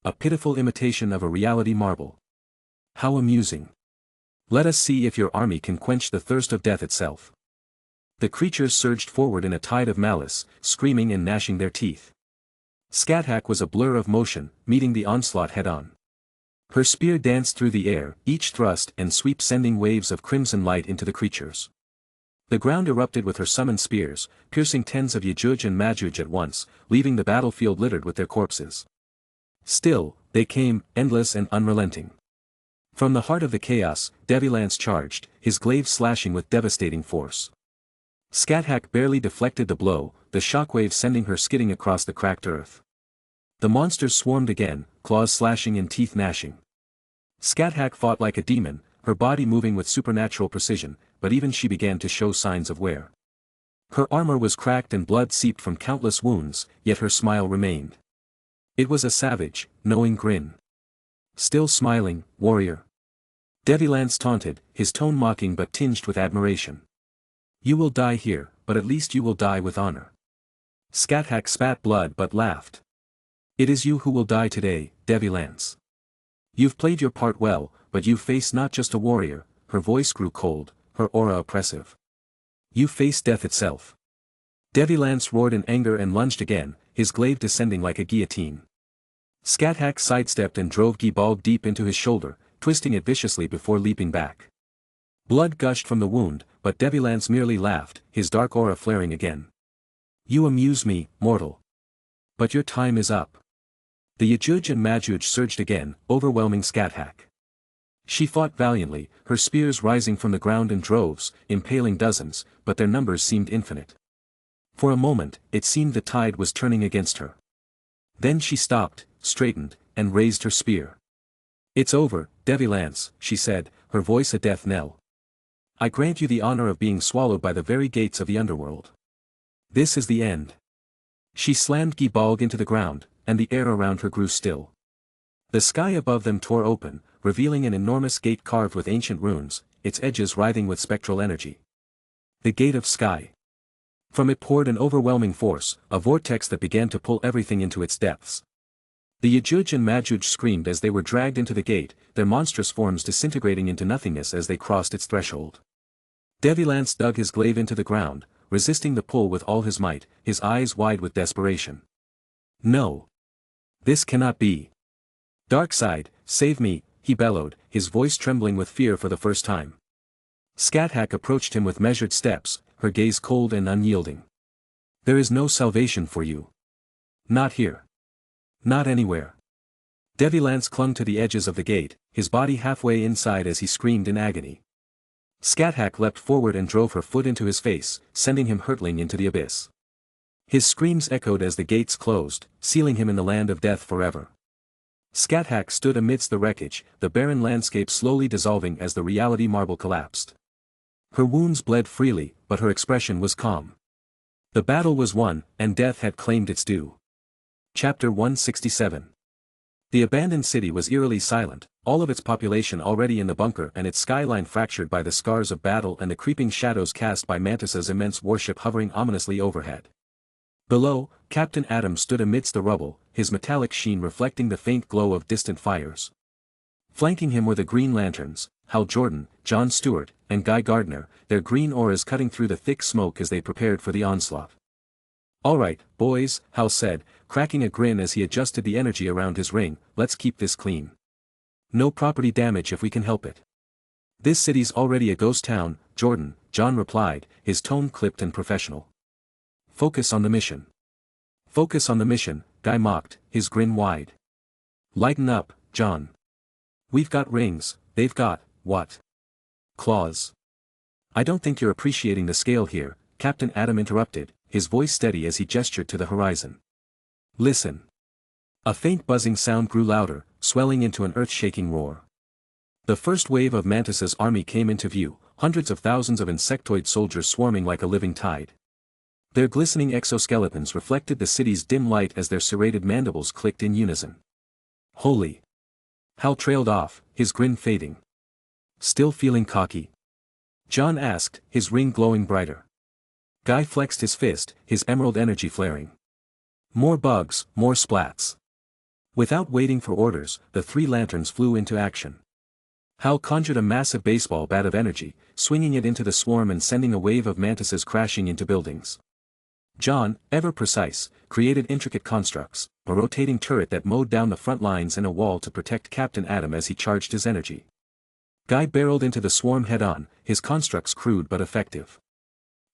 A pitiful imitation of a reality marble. How amusing. Let us see if your army can quench the thirst of death itself. The creatures surged forward in a tide of malice, screaming and gnashing their teeth. Skathak was a blur of motion, meeting the onslaught head-on. Her spear danced through the air, each thrust and sweep sending waves of crimson light into the creatures. The ground erupted with her summoned spears, piercing tens of Yajuj and Majuj at once, leaving the battlefield littered with their corpses. Still, they came, endless and unrelenting. From the heart of the chaos, Devilance charged, his glaive slashing with devastating force. Skathak barely deflected the blow, the shockwave sending her skidding across the cracked earth. The monsters swarmed again, claws slashing and teeth gnashing. Skathak fought like a demon, her body moving with supernatural precision, but even she began to show signs of wear. Her armor was cracked and blood seeped from countless wounds, yet her smile remained. It was a savage, knowing grin. Still smiling, warrior. Devilance taunted, his tone mocking but tinged with admiration. You will die here, but at least you will die with honor. Skathak spat blood but laughed. It is you who will die today, Devilance. You've played your part well, but you face not just a warrior, her voice grew cold, her aura oppressive. You face death itself. Devilance roared in anger and lunged again, his glaive descending like a guillotine. Skathak sidestepped and drove Gibalg deep into his shoulder, twisting it viciously before leaping back. Blood gushed from the wound, but Devilance merely laughed, his dark aura flaring again. You amuse me, mortal. But your time is up. The Yajuj and Majuj surged again, overwhelming Skathak. She fought valiantly, her spears rising from the ground in droves, impaling dozens, but their numbers seemed infinite. For a moment, it seemed the tide was turning against her. Then she stopped, straightened, and raised her spear. It's over, Devilance, she said, her voice a death knell. I grant you the honor of being swallowed by the very gates of the underworld. This is the end. She slammed Gibalg into the ground, and the air around her grew still. The sky above them tore open, revealing an enormous gate carved with ancient runes, its edges writhing with spectral energy. The Gate of Sky. From it poured an overwhelming force, a vortex that began to pull everything into its depths. The Yajuj and Majuj screamed as they were dragged into the gate, their monstrous forms disintegrating into nothingness as they crossed its threshold. Devilance dug his glaive into the ground, resisting the pull with all his might, his eyes wide with desperation. No. This cannot be. Darkside, save me, he bellowed, his voice trembling with fear for the first time. Scathach approached him with measured steps, her gaze cold and unyielding. There is no salvation for you. Not here. Not anywhere. Devilance clung to the edges of the gate, his body halfway inside as he screamed in agony. Scathach leapt forward and drove her foot into his face, sending him hurtling into the abyss. His screams echoed as the gates closed, sealing him in the land of death forever. Scathach stood amidst the wreckage, the barren landscape slowly dissolving as the reality marble collapsed. Her wounds bled freely, but her expression was calm. The battle was won, and death had claimed its due. Chapter 167. The abandoned city was eerily silent, all of its population already in the bunker and its skyline fractured by the scars of battle and the creeping shadows cast by Mantis's immense warship hovering ominously overhead. Below, Captain Adam stood amidst the rubble, his metallic sheen reflecting the faint glow of distant fires. Flanking him were the Green Lanterns, Hal Jordan, John Stewart, and Guy Gardner, their green auras cutting through the thick smoke as they prepared for the onslaught. "All right, boys," Hal said, cracking a grin as he adjusted the energy around his ring, "let's keep this clean. No property damage if we can help it." "This city's already a ghost town, John replied, his tone clipped and professional. "Focus on the mission." "Focus on the mission," Guy mocked, his grin wide. "Lighten up, John. We've got rings, they've got, what? Claws." "I don't think you're appreciating the scale here," Captain Adam interrupted, his voice steady as he gestured to the horizon. "Listen." A faint buzzing sound grew louder, swelling into an earth-shaking roar. The first wave of Mantis's army came into view, hundreds of thousands of insectoid soldiers swarming like a living tide. Their glistening exoskeletons reflected the city's dim light as their serrated mandibles clicked in unison. "Holy!" Hal trailed off, his grin fading. "Still feeling cocky?" John asked, his ring glowing brighter. Guy flexed his fist, his emerald energy flaring. More bugs, more splats. Without waiting for orders, the three lanterns flew into action. Hal conjured a massive baseball bat of energy, swinging it into the swarm and sending a wave of mantises crashing into buildings. John, ever precise, created intricate constructs, a rotating turret that mowed down the front lines and a wall to protect Captain Adam as he charged his energy. Guy barreled into the swarm head-on, his constructs crude but effective.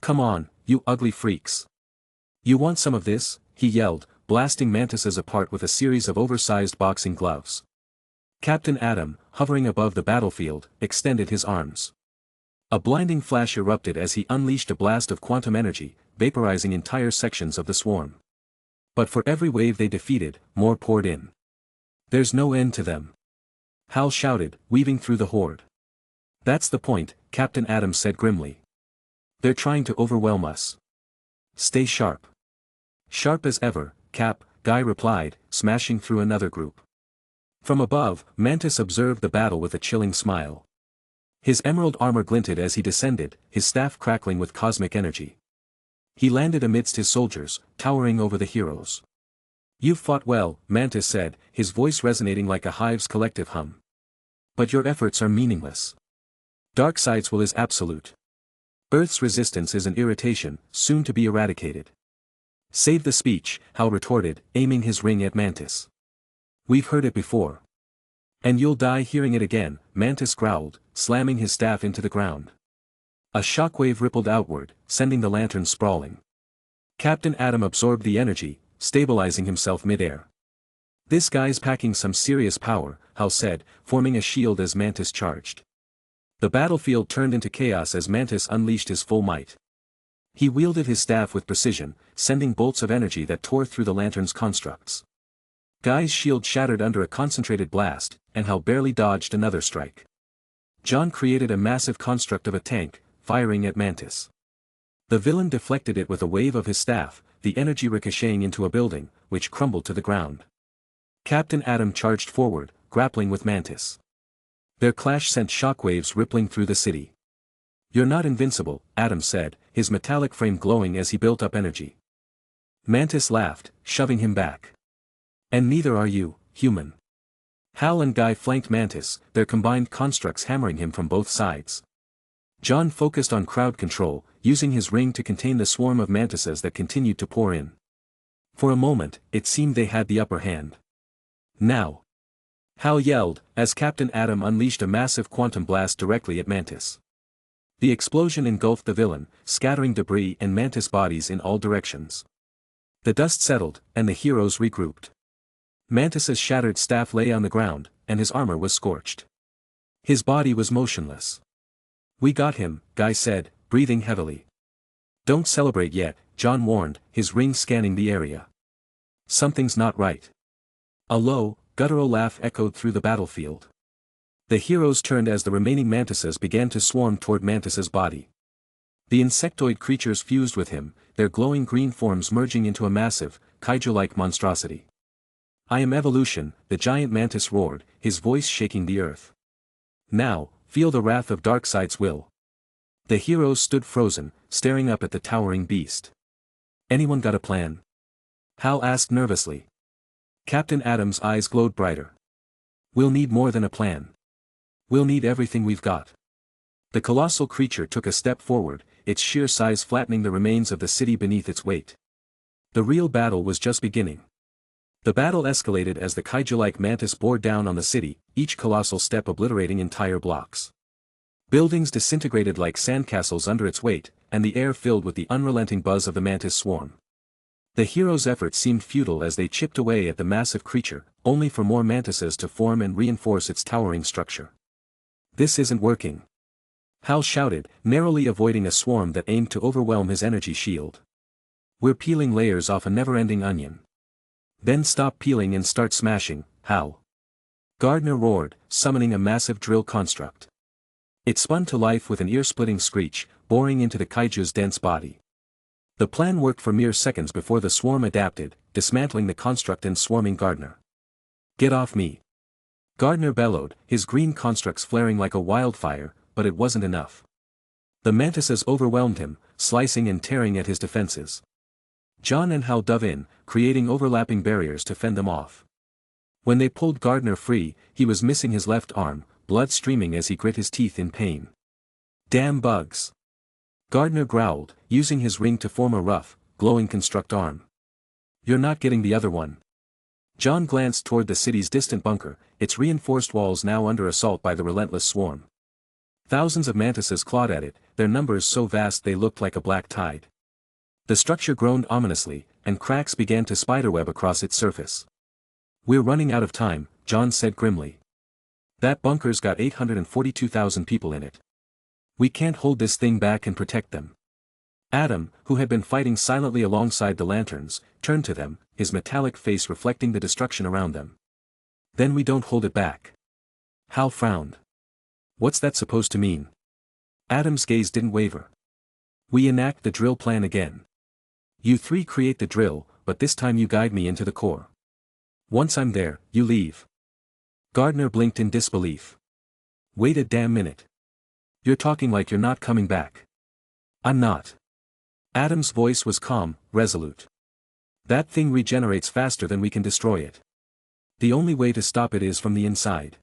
"Come on, you ugly freaks. You want some of this?" he yelled, blasting mantises apart with a series of oversized boxing gloves. Captain Adam, hovering above the battlefield, extended his arms. A blinding flash erupted as he unleashed a blast of quantum energy, vaporizing entire sections of the swarm. But for every wave they defeated, more poured in. "There's no end to them," Hal shouted, weaving through the horde. "That's the point," Captain Adam said grimly. "They're trying to overwhelm us. Stay sharp." "Sharp as ever, Cap," Guy replied, smashing through another group. From above, Mantis observed the battle with a chilling smile. His emerald armor glinted as he descended, his staff crackling with cosmic energy. He landed amidst his soldiers, towering over the heroes. "You've fought well," Mantis said, his voice resonating like a hive's collective hum. "But your efforts are meaningless. Darkseid's will is absolute. Earth's resistance is an irritation, soon to be eradicated." "Save the speech," Hal retorted, aiming his ring at Mantis. "We've heard it before. And you'll die hearing it again," Mantis growled, slamming his staff into the ground. A shockwave rippled outward, sending the lantern sprawling. Captain Adam absorbed the energy, stabilizing himself mid-air. "This guy's packing some serious power," Hal said, forming a shield as Mantis charged. The battlefield turned into chaos as Mantis unleashed his full might. He wielded his staff with precision, sending bolts of energy that tore through the lantern's constructs. Guy's shield shattered under a concentrated blast, and Hal barely dodged another strike. John created a massive construct of a tank, firing at Mantis. The villain deflected it with a wave of his staff, the energy ricocheting into a building, which crumbled to the ground. Captain Adam charged forward, grappling with Mantis. Their clash sent shockwaves rippling through the city. "You're not invincible," Adam said, his metallic frame glowing as he built up energy. Mantis laughed, shoving him back. And neither are you, human. Hal and Guy flanked Mantis, their combined constructs hammering him from both sides. John focused on crowd control, using his ring to contain the swarm of mantises that continued to pour in. For a moment, it seemed they had the upper hand. Now! Hal yelled, as Captain Atom unleashed a massive quantum blast directly at Mantis. The explosion engulfed the villain, scattering debris and Mantis bodies in all directions. The dust settled, and the heroes regrouped. Mantis's shattered staff lay on the ground, and his armor was scorched. His body was motionless. "We got him," Guy said, breathing heavily. "Don't celebrate yet," John warned, his ring scanning the area. "Something's not right." A low, guttural laugh echoed through the battlefield. The heroes turned as the remaining mantises began to swarm toward Mantis's body. The insectoid creatures fused with him, their glowing green forms merging into a massive, kaiju-like monstrosity. "I am evolution," the giant mantis roared, his voice shaking the earth. "Now, feel the wrath of Darkseid's will." The heroes stood frozen, staring up at the towering beast. "Anyone got a plan?" Hal asked nervously. Captain Atom's eyes glowed brighter. "We'll need more than a plan. We'll need everything we've got." The colossal creature took a step forward, its sheer size flattening the remains of the city beneath its weight. The real battle was just beginning. The battle escalated as the kaiju-like mantis bore down on the city, each colossal step obliterating entire blocks. Buildings disintegrated like sandcastles under its weight, and the air filled with the unrelenting buzz of the mantis swarm. The heroes' efforts seemed futile as they chipped away at the massive creature, only for more mantises to form and reinforce its towering structure. "This isn't working," Hal shouted, narrowly avoiding a swarm that aimed to overwhelm his energy shield. "We're peeling layers off a never-ending onion." "Then stop peeling and start smashing, Hal." Gardner roared, summoning a massive drill construct. It spun to life with an ear-splitting screech, boring into the kaiju's dense body. The plan worked for mere seconds before the swarm adapted, dismantling the construct and swarming Gardner. "Get off me!" Gardner bellowed, his green constructs flaring like a wildfire, but it wasn't enough. The mantises overwhelmed him, slicing and tearing at his defenses. John and Hal dove in, creating overlapping barriers to fend them off. When they pulled Gardner free, he was missing his left arm, blood streaming as he grit his teeth in pain. "Damn bugs!" Gardner growled, using his ring to form a rough, glowing construct arm. "You're not getting the other one." John glanced toward the city's distant bunker, its reinforced walls now under assault by the relentless swarm. Thousands of mantises clawed at it, their numbers so vast they looked like a black tide. The structure groaned ominously, and cracks began to spiderweb across its surface. "We're running out of time," John said grimly. "That bunker's got 842,000 people in it. We can't hold this thing back and protect them." Atom, who had been fighting silently alongside the lanterns, turned to them, his metallic face reflecting the destruction around them. "Then we don't hold it back." Hal frowned. "What's that supposed to mean?" Atom's gaze didn't waver. "We enact the drill plan again. You three create the drill, but this time you guide me into the core. Once I'm there, you leave." Gardner blinked in disbelief. "Wait a damn minute. You're talking like you're not coming back." "I'm not." Atom's voice was calm, resolute. "That thing regenerates faster than we can destroy it. The only way to stop it is from the inside.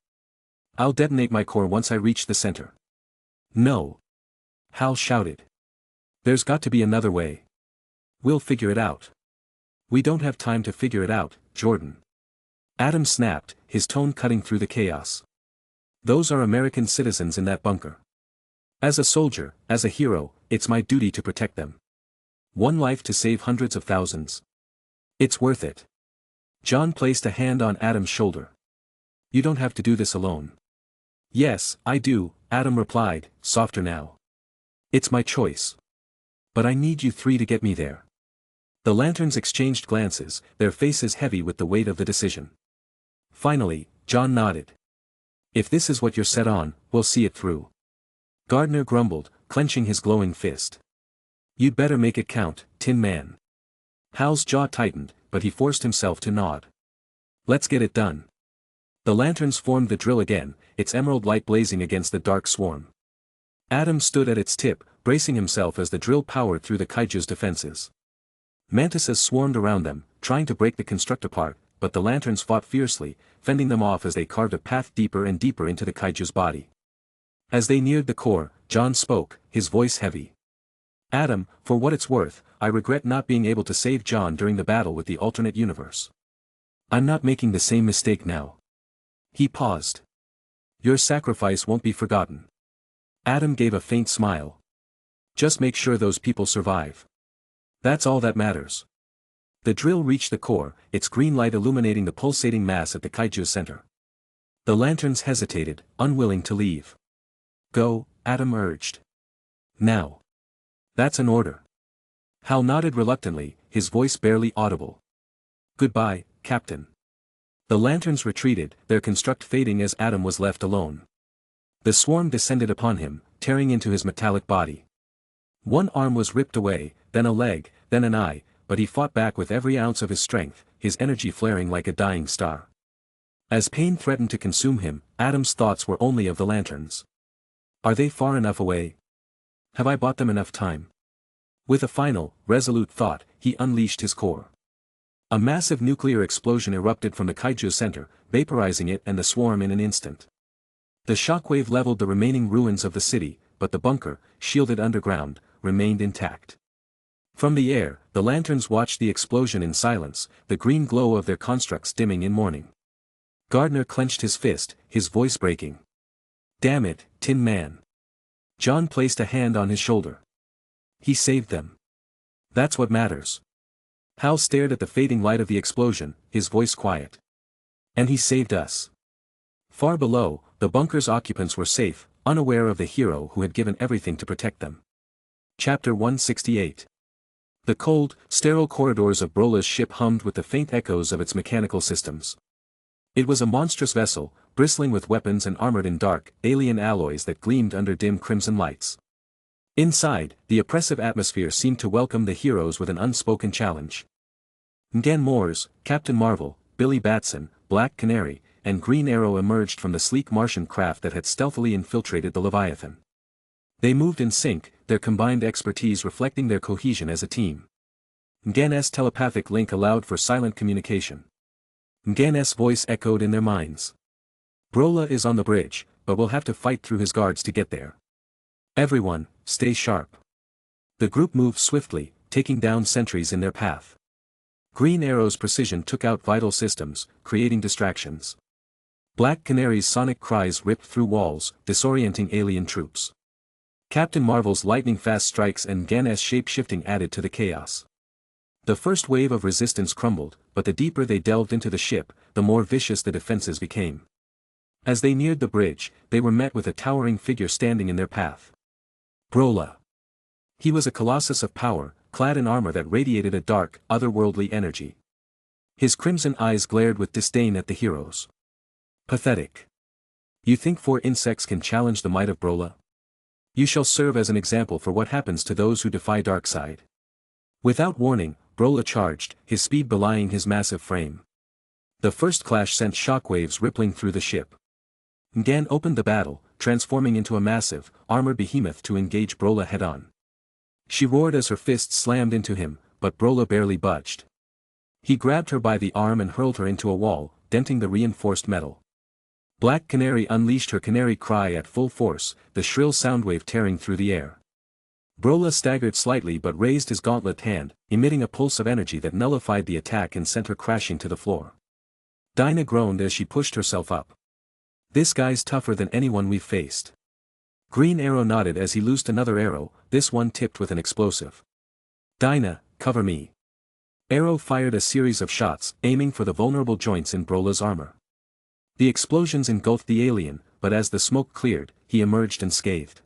I'll detonate my core once I reach the center." "No!" Hal shouted. "There's got to be another way. We'll figure it out." "We don't have time to figure it out, Jordan." Atom snapped, his tone cutting through the chaos. "Those are American citizens in that bunker. As a soldier, as a hero, it's my duty to protect them. One life to save hundreds of thousands. It's worth it." John placed a hand on Atom's shoulder. "You don't have to do this alone." "Yes, I do," Atom replied, softer now. "It's my choice. But I need you three to get me there." The lanterns exchanged glances, their faces heavy with the weight of the decision. Finally, John nodded. "If this is what you're set on, we'll see it through." Gardner grumbled, clenching his glowing fist. "You'd better make it count, Tin Man." Hal's jaw tightened, but he forced himself to nod. "Let's get it done." The lanterns formed the drill again, its emerald light blazing against the dark swarm. Atom stood at its tip, bracing himself as the drill powered through the kaiju's defenses. Mantises swarmed around them, trying to break the construct apart, but the lanterns fought fiercely, fending them off as they carved a path deeper and deeper into the kaiju's body. As they neared the core, John spoke, his voice heavy. "Adam, for what it's worth, I regret not being able to save John during the battle with the alternate universe. I'm not making the same mistake now." He paused. "Your sacrifice won't be forgotten." Adam gave a faint smile. "Just make sure those people survive. That's all that matters." The drill reached the core, its green light illuminating the pulsating mass at the kaiju's center. The lanterns hesitated, unwilling to leave. "Go," Adam urged. "Now." "That's an order." Hal nodded reluctantly, his voice barely audible. "Goodbye, Captain." The lanterns retreated, their construct fading as Adam was left alone. The swarm descended upon him, tearing into his metallic body. One arm was ripped away, then a leg, then an eye, but he fought back with every ounce of his strength, his energy flaring like a dying star. As pain threatened to consume him, Adam's thoughts were only of the lanterns. Are they far enough away? Have I bought them enough time? With a final, resolute thought, he unleashed his core. A massive nuclear explosion erupted from the kaiju's center, vaporizing it and the swarm in an instant. The shockwave leveled the remaining ruins of the city, but the bunker, shielded underground, remained intact. From the air, the lanterns watched the explosion in silence, the green glow of their constructs dimming in morning. Gardner clenched his fist, his voice breaking. "Damn it, Tin Man." John placed a hand on his shoulder. "He saved them. That's what matters." Hal stared at the fading light of the explosion, his voice quiet. "And he saved us." Far below, the bunker's occupants were safe, unaware of the hero who had given everything to protect them. Chapter 168. The cold, sterile corridors of Brola's ship hummed with the faint echoes of its mechanical systems. It was a monstrous vessel, bristling with weapons and armored in dark, alien alloys that gleamed under dim crimson lights. Inside, the oppressive atmosphere seemed to welcome the heroes with an unspoken challenge. Ngan Moores, Captain Marvel, Billy Batson, Black Canary, and Green Arrow emerged from the sleek Martian craft that had stealthily infiltrated the Leviathan. They moved in sync, their combined expertise reflecting their cohesion as a team. Ngan's telepathic link allowed for silent communication. Ngan's voice echoed in their minds. "Brola is on the bridge, but we'll have to fight through his guards to get there. Everyone, stay sharp." The group moved swiftly, taking down sentries in their path. Green Arrow's precision took out vital systems, creating distractions. Black Canary's sonic cries ripped through walls, disorienting alien troops. Captain Marvel's lightning-fast strikes and Ngan's shape-shifting added to the chaos. The first wave of resistance crumbled, but the deeper they delved into the ship, the more vicious the defenses became. As they neared the bridge, they were met with a towering figure standing in their path. Brola. He was a colossus of power, clad in armor that radiated a dark, otherworldly energy. His crimson eyes glared with disdain at the heroes. "Pathetic. You think 4 insects can challenge the might of Brola? You shall serve as an example for what happens to those who defy Darkseid." Without warning, Brola charged, his speed belying his massive frame. The first clash sent shockwaves rippling through the ship. Ngan opened the battle, transforming into a massive, armored behemoth to engage Brola head-on. She roared as her fists slammed into him, but Brola barely budged. He grabbed her by the arm and hurled her into a wall, denting the reinforced metal. Black Canary unleashed her canary cry at full force, the shrill soundwave tearing through the air. Brola staggered slightly but raised his gauntlet hand, emitting a pulse of energy that nullified the attack and sent her crashing to the floor. Dinah groaned as she pushed herself up. "This guy's tougher than anyone we've faced." Green Arrow nodded as he loosed another arrow, this one tipped with an explosive. "Dinah, cover me." Arrow fired a series of shots, aiming for the vulnerable joints in Brola's armor. The explosions engulfed the alien, but as the smoke cleared, he emerged unscathed.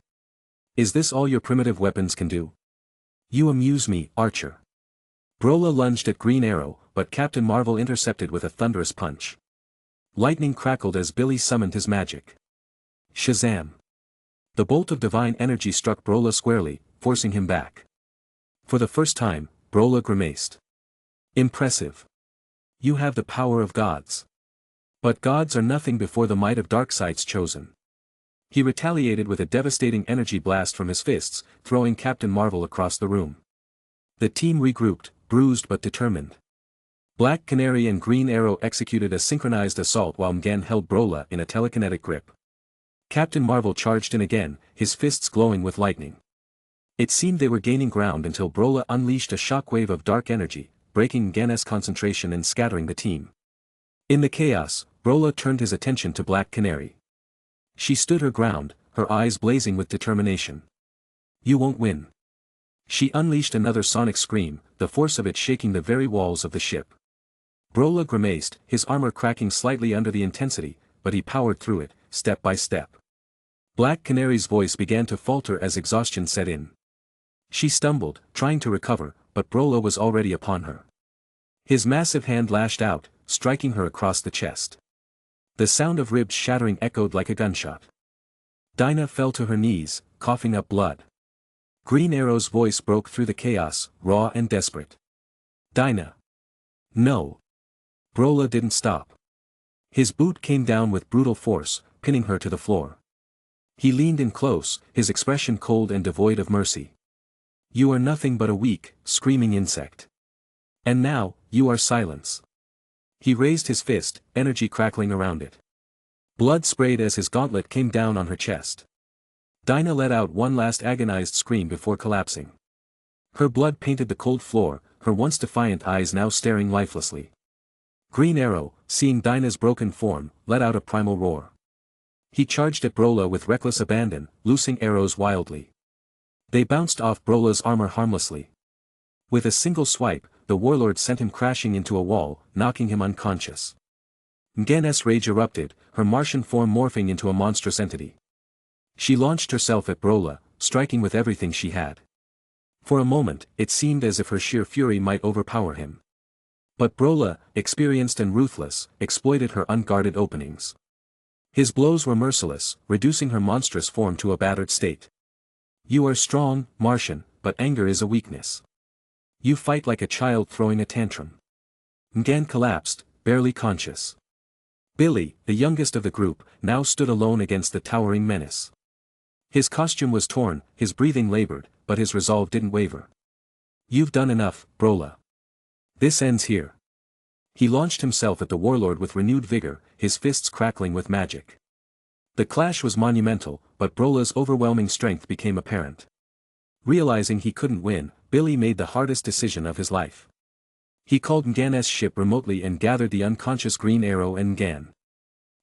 "Is this all your primitive weapons can do? You amuse me, Archer." Brola lunged at Green Arrow, but Captain Marvel intercepted with a thunderous punch. Lightning crackled as Billy summoned his magic. Shazam! The bolt of divine energy struck Brola squarely, forcing him back. For the first time, Brola grimaced. "Impressive. You have the power of gods. But gods are nothing before the might of Darkseid's chosen." He retaliated with a devastating energy blast from his fists, throwing Captain Marvel across the room. The team regrouped, bruised but determined. Black Canary and Green Arrow executed a synchronized assault while Mgan held Brola in a telekinetic grip. Captain Marvel charged in again, his fists glowing with lightning. It seemed they were gaining ground until Brola unleashed a shockwave of dark energy, breaking Mgan's concentration and scattering the team. In the chaos, Brola turned his attention to Black Canary. She stood her ground, her eyes blazing with determination. "You won't win." She unleashed another sonic scream, the force of it shaking the very walls of the ship. Brola grimaced, his armor cracking slightly under the intensity, but he powered through it, step by step. Black Canary's voice began to falter as exhaustion set in. She stumbled, trying to recover, but Brola was already upon her. His massive hand lashed out, striking her across the chest. The sound of ribs shattering echoed like a gunshot. Dinah fell to her knees, coughing up blood. Green Arrow's voice broke through the chaos, raw and desperate. "Dinah. No." Brola didn't stop. His boot came down with brutal force, pinning her to the floor. He leaned in close, his expression cold and devoid of mercy. "You are nothing but a weak, screaming insect. And now, you are silence." He raised his fist, energy crackling around it. Blood sprayed as his gauntlet came down on her chest. Dinah let out one last agonized scream before collapsing. Her blood painted the cold floor, her once defiant eyes now staring lifelessly. Green Arrow, seeing Dinah's broken form, let out a primal roar. He charged at Brola with reckless abandon, loosing arrows wildly. They bounced off Brola's armor harmlessly. With a single swipe, the warlord sent him crashing into a wall, knocking him unconscious. Mgan's rage erupted, her Martian form morphing into a monstrous entity. She launched herself at Brola, striking with everything she had. For a moment, it seemed as if her sheer fury might overpower him. But Brola, experienced and ruthless, exploited her unguarded openings. His blows were merciless, reducing her monstrous form to a battered state. "You are strong, Martian, but anger is a weakness. You fight like a child throwing a tantrum." Mgan collapsed, barely conscious. Billy, the youngest of the group, now stood alone against the towering menace. His costume was torn, his breathing labored, but his resolve didn't waver. "You've done enough, Brola. This ends here." He launched himself at the warlord with renewed vigor, his fists crackling with magic. The clash was monumental, but Brola's overwhelming strength became apparent. Realizing he couldn't win, Billy made the hardest decision of his life. He called Mgan's ship remotely and gathered the unconscious Green Arrow and Mgan.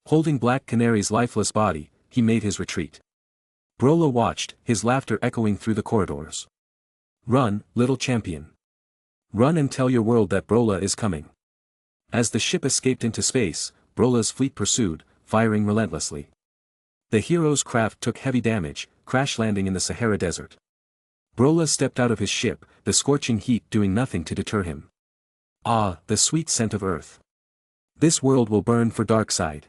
Holding Black Canary's lifeless body, he made his retreat. Brola watched, his laughter echoing through the corridors. "Run, little champion. Run and tell your world that Brola is coming." As the ship escaped into space, Brola's fleet pursued, firing relentlessly. The hero's craft took heavy damage, crash landing in the Sahara Desert. Brola stepped out of his ship, the scorching heat doing nothing to deter him. Ah, the sweet scent of Earth. This world will burn for Darkseid.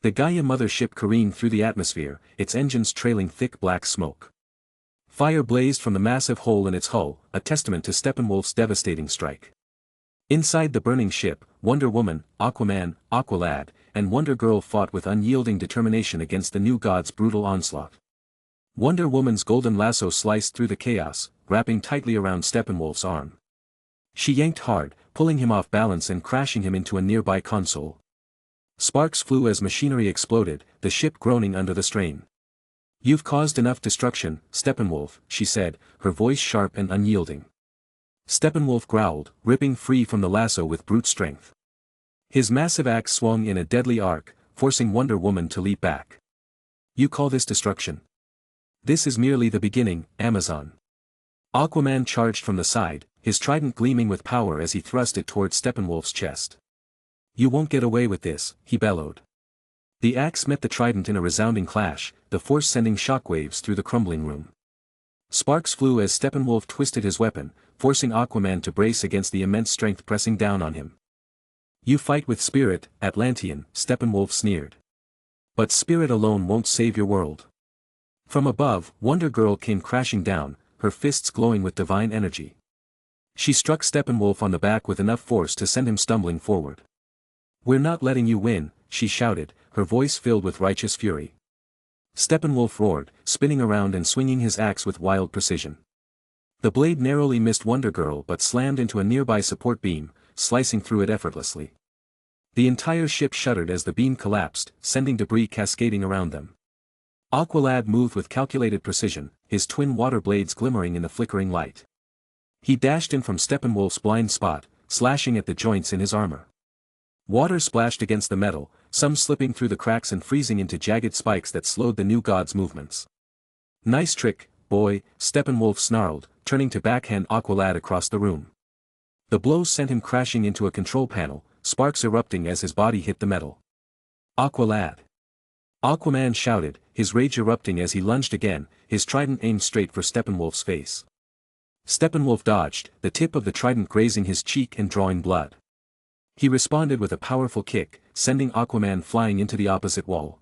The Gaia mothership careened through the atmosphere, its engines trailing thick black smoke. Fire blazed from the massive hole in its hull, a testament to Steppenwolf's devastating strike. Inside the burning ship, Wonder Woman, Aquaman, Aqualad, and Wonder Girl fought with unyielding determination against the new god's brutal onslaught. Wonder Woman's golden lasso sliced through the chaos, wrapping tightly around Steppenwolf's arm. She yanked hard, pulling him off balance and crashing him into a nearby console. Sparks flew as machinery exploded, the ship groaning under the strain. "You've caused enough destruction, Steppenwolf," she said, her voice sharp and unyielding. Steppenwolf growled, ripping free from the lasso with brute strength. His massive axe swung in a deadly arc, forcing Wonder Woman to leap back. "You call this destruction? This is merely the beginning, Amazon." Aquaman charged from the side, his trident gleaming with power as he thrust it toward Steppenwolf's chest. "You won't get away with this," he bellowed. The axe met the trident in a resounding clash, the force sending shockwaves through the crumbling room. Sparks flew as Steppenwolf twisted his weapon, forcing Aquaman to brace against the immense strength pressing down on him. "You fight with spirit, Atlantean," Steppenwolf sneered. "But spirit alone won't save your world." From above, Wonder Girl came crashing down, her fists glowing with divine energy. She struck Steppenwolf on the back with enough force to send him stumbling forward. "We're not letting you win," she shouted, her voice filled with righteous fury. Steppenwolf roared, spinning around and swinging his axe with wild precision. The blade narrowly missed Wonder Girl but slammed into a nearby support beam, slicing through it effortlessly. The entire ship shuddered as the beam collapsed, sending debris cascading around them. Aqualad moved with calculated precision, his twin water blades glimmering in the flickering light. He dashed in from Steppenwolf's blind spot, slashing at the joints in his armor. Water splashed against the metal, some slipping through the cracks and freezing into jagged spikes that slowed the new god's movements. "Nice trick, boy," Steppenwolf snarled, turning to backhand Aqualad across the room. The blows sent him crashing into a control panel, sparks erupting as his body hit the metal. "Aqualad!" Aquaman shouted, his rage erupting as he lunged again, his trident aimed straight for Steppenwolf's face. Steppenwolf dodged, the tip of the trident grazing his cheek and drawing blood. He responded with a powerful kick, sending Aquaman flying into the opposite wall.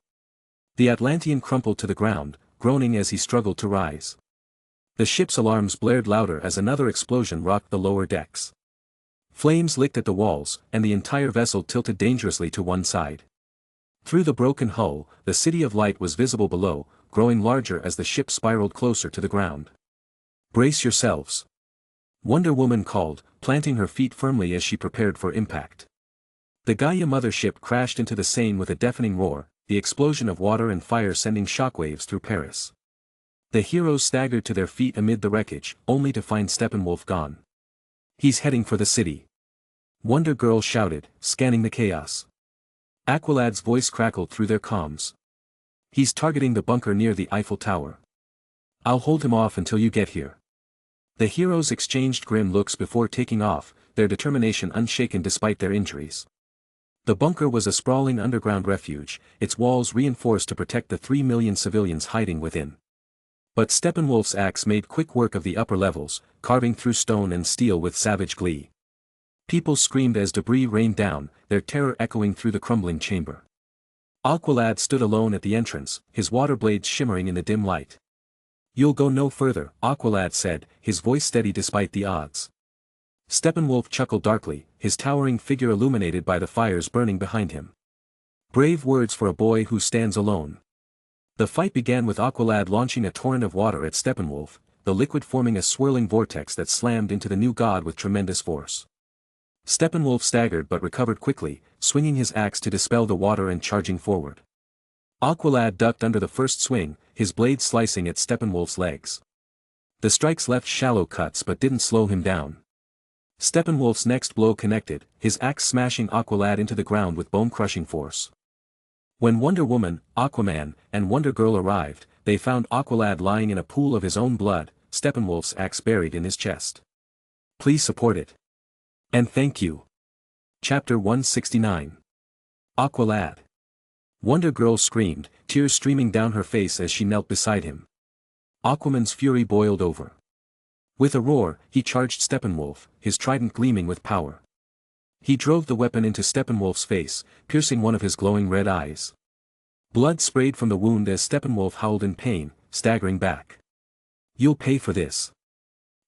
The Atlantean crumpled to the ground, groaning as he struggled to rise. The ship's alarms blared louder as another explosion rocked the lower decks. Flames licked at the walls, and the entire vessel tilted dangerously to one side. Through the broken hull, the City of Light was visible below, growing larger as the ship spiraled closer to the ground. "Brace yourselves," Wonder Woman called, planting her feet firmly as she prepared for impact. The Gaia mothership crashed into the Seine with a deafening roar, the explosion of water and fire sending shockwaves through Paris. The heroes staggered to their feet amid the wreckage, only to find Steppenwolf gone. "He's heading for the city," Wonder Girl shouted, scanning the chaos. Aqualad's voice crackled through their comms. "He's targeting the bunker near the Eiffel Tower. I'll hold him off until you get here." The heroes exchanged grim looks before taking off, their determination unshaken despite their injuries. The bunker was a sprawling underground refuge, its walls reinforced to protect the 3 million civilians hiding within. But Steppenwolf's axe made quick work of the upper levels, carving through stone and steel with savage glee. People screamed as debris rained down, their terror echoing through the crumbling chamber. Aqualad stood alone at the entrance, his water blades shimmering in the dim light. "You'll go no further," Aqualad said, his voice steady despite the odds. Steppenwolf chuckled darkly, his towering figure illuminated by the fires burning behind him. Brave words for a boy who stands alone. The fight began with Aqualad launching a torrent of water at Steppenwolf, the liquid forming a swirling vortex that slammed into the new god with tremendous force. Steppenwolf staggered but recovered quickly, swinging his axe to dispel the water and charging forward. Aqualad ducked under the first swing, his blade slicing at Steppenwolf's legs. The strikes left shallow cuts but didn't slow him down. Steppenwolf's next blow connected, his axe smashing Aqualad into the ground with bone-crushing force. When Wonder Woman, Aquaman, and Wonder Girl arrived, they found Aqualad lying in a pool of his own blood, Steppenwolf's axe buried in his chest. Please support it. And thank you. Chapter 169. Aqualad. Wonder Girl screamed, tears streaming down her face as she knelt beside him. Aquaman's fury boiled over. With a roar, he charged Steppenwolf, his trident gleaming with power. He drove the weapon into Steppenwolf's face, piercing one of his glowing red eyes. Blood sprayed from the wound as Steppenwolf howled in pain, staggering back. "You'll pay for this,"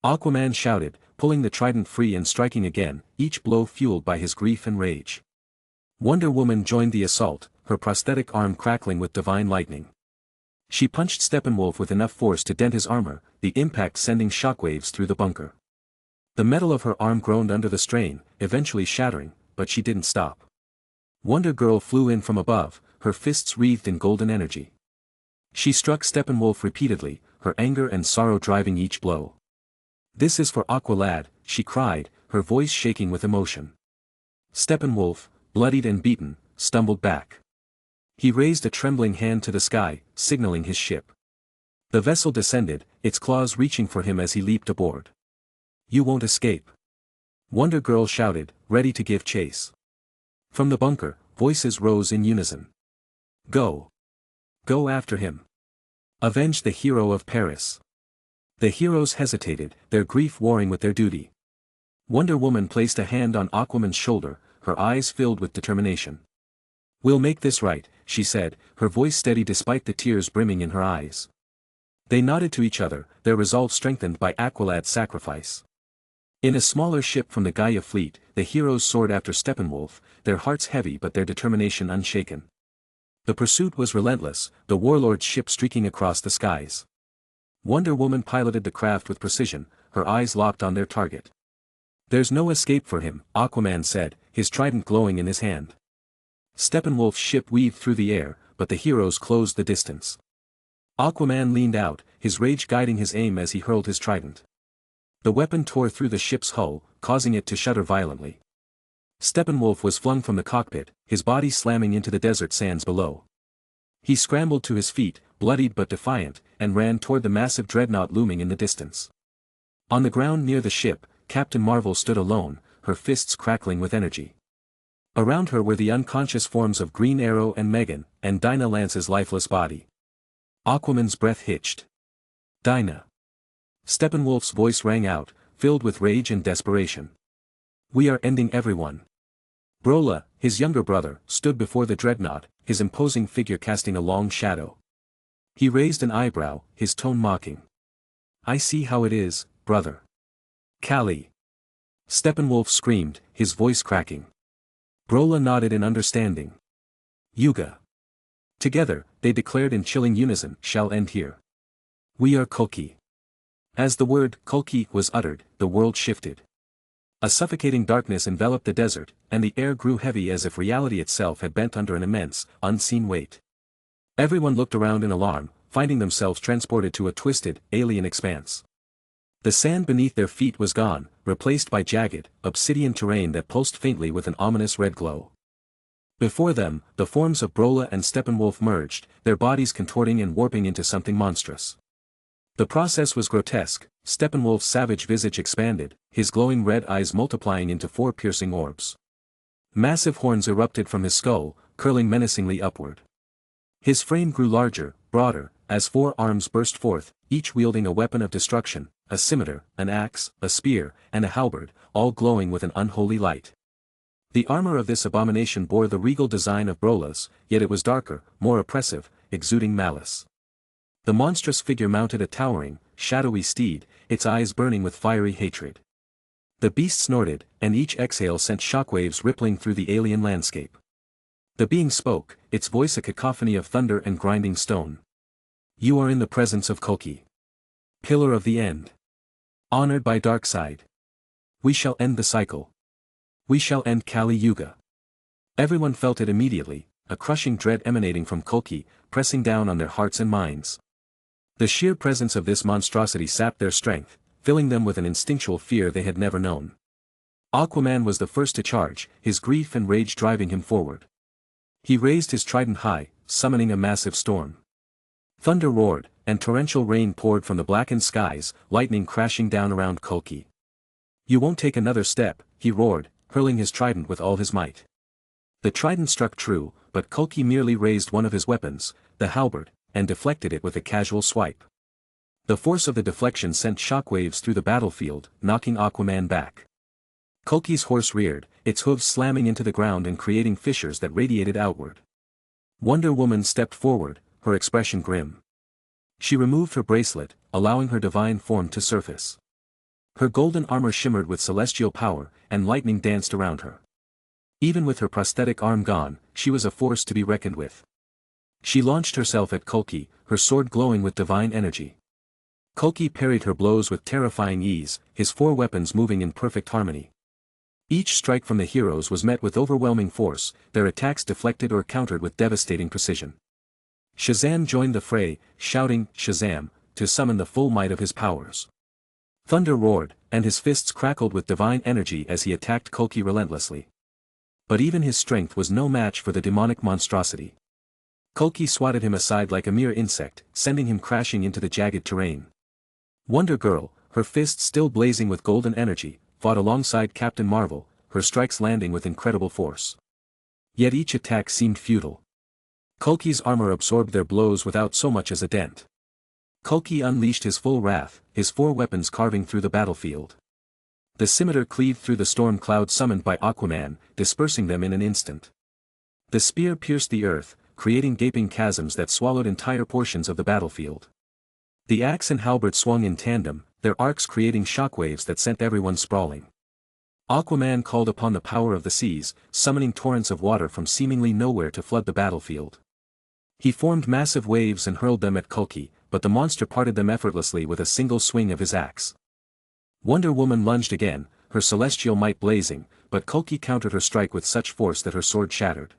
Aquaman shouted, pulling the trident free and striking again, each blow fueled by his grief and rage. Wonder Woman joined the assault, her prosthetic arm crackling with divine lightning. She punched Steppenwolf with enough force to dent his armor, the impact sending shockwaves through the bunker. The metal of her arm groaned under the strain, eventually shattering, but she didn't stop. Wonder Girl flew in from above, her fists wreathed in golden energy. She struck Steppenwolf repeatedly, her anger and sorrow driving each blow. "This is for Aqualad," she cried, her voice shaking with emotion. Steppenwolf, bloodied and beaten, stumbled back. He raised a trembling hand to the sky, signaling his ship. The vessel descended, its claws reaching for him as he leaped aboard. "You won't escape," Wonder Girl shouted, ready to give chase. From the bunker, voices rose in unison. "Go! Go after him! Avenge the hero of Paris!" The heroes hesitated, their grief warring with their duty. Wonder Woman placed a hand on Aquaman's shoulder, her eyes filled with determination. "We'll make this right," she said, her voice steady despite the tears brimming in her eyes. They nodded to each other, their resolve strengthened by Aqualad's sacrifice. In a smaller ship from the Gaia fleet, the heroes soared after Steppenwolf, their hearts heavy but their determination unshaken. The pursuit was relentless, the warlord's ship streaking across the skies. Wonder Woman piloted the craft with precision, her eyes locked on their target. "There's no escape for him," Aquaman said, his trident glowing in his hand. Steppenwolf's ship weaved through the air, but the heroes closed the distance. Aquaman leaned out, his rage guiding his aim as he hurled his trident. The weapon tore through the ship's hull, causing it to shudder violently. Steppenwolf was flung from the cockpit, his body slamming into the desert sands below. He scrambled to his feet, bloodied but defiant, and ran toward the massive dreadnought looming in the distance. On the ground near the ship, Captain Marvel stood alone, her fists crackling with energy. Around her were the unconscious forms of Green Arrow and Megan, and Dinah Lance's lifeless body. Aquaman's breath hitched. "Dinah!" Steppenwolf's voice rang out, filled with rage and desperation. "We are ending everyone." Brola, his younger brother, stood before the dreadnought, his imposing figure casting a long shadow. He raised an eyebrow, his tone mocking. "I see how it is, brother." "Kali!" Steppenwolf screamed, his voice cracking. Brola nodded in understanding. "Yuga." Together, they declared in chilling unison, "Shall end here. We are Koki." As the word Koki was uttered, the world shifted. A suffocating darkness enveloped the desert, and the air grew heavy as if reality itself had bent under an immense, unseen weight. Everyone looked around in alarm, finding themselves transported to a twisted, alien expanse. The sand beneath their feet was gone, replaced by jagged, obsidian terrain that pulsed faintly with an ominous red glow. Before them, the forms of Brola and Steppenwolf merged, their bodies contorting and warping into something monstrous. The process was grotesque. Steppenwolf's savage visage expanded, his glowing red eyes multiplying into 4 piercing orbs. Massive horns erupted from his skull, curling menacingly upward. His frame grew larger, broader, as 4 arms burst forth, each wielding a weapon of destruction, a scimitar, an axe, a spear, and a halberd, all glowing with an unholy light. The armor of this abomination bore the regal design of Brola's, yet it was darker, more oppressive, exuding malice. The monstrous figure mounted a towering, shadowy steed, its eyes burning with fiery hatred. The beast snorted, and each exhale sent shockwaves rippling through the alien landscape. The being spoke, its voice a cacophony of thunder and grinding stone. "You are in the presence of Koki. Pillar of the End. Honored by Darkseid. We shall end the cycle. We shall end Kali Yuga." Everyone felt it immediately, a crushing dread emanating from Koki, pressing down on their hearts and minds. The sheer presence of this monstrosity sapped their strength, filling them with an instinctual fear they had never known. Aquaman was the first to charge, his grief and rage driving him forward. He raised his trident high, summoning a massive storm. Thunder roared, and torrential rain poured from the blackened skies, lightning crashing down around Koki. "You won't take another step," he roared, hurling his trident with all his might. The trident struck true, but Koki merely raised one of his weapons, the halberd, and deflected it with a casual swipe. The force of the deflection sent shockwaves through the battlefield, knocking Aquaman back. Koki's horse reared, its hooves slamming into the ground and creating fissures that radiated outward. Wonder Woman stepped forward, her expression grim. She removed her bracelet, allowing her divine form to surface. Her golden armor shimmered with celestial power, and lightning danced around her. Even with her prosthetic arm gone, she was a force to be reckoned with. She launched herself at Koki, her sword glowing with divine energy. Koki parried her blows with terrifying ease, his 4 weapons moving in perfect harmony. Each strike from the heroes was met with overwhelming force, their attacks deflected or countered with devastating precision. Shazam joined the fray, shouting, "Shazam," to summon the full might of his powers. Thunder roared, and his fists crackled with divine energy as he attacked Koki relentlessly. But even his strength was no match for the demonic monstrosity. Koki swatted him aside like a mere insect, sending him crashing into the jagged terrain. Wonder Girl, her fists still blazing with golden energy, fought alongside Captain Marvel, her strikes landing with incredible force. Yet each attack seemed futile. Koki's armor absorbed their blows without so much as a dent. Koki unleashed his full wrath, his 4 weapons carving through the battlefield. The scimitar cleaved through the storm cloud summoned by Aquaman, dispersing them in an instant. The spear pierced the earth, creating gaping chasms that swallowed entire portions of the battlefield. The axe and halberd swung in tandem, their arcs creating shockwaves that sent everyone sprawling. Aquaman called upon the power of the seas, summoning torrents of water from seemingly nowhere to flood the battlefield. He formed massive waves and hurled them at Koki, but the monster parted them effortlessly with a single swing of his axe. Wonder Woman lunged again, her celestial might blazing, but Kulki countered her strike with such force that her sword shattered.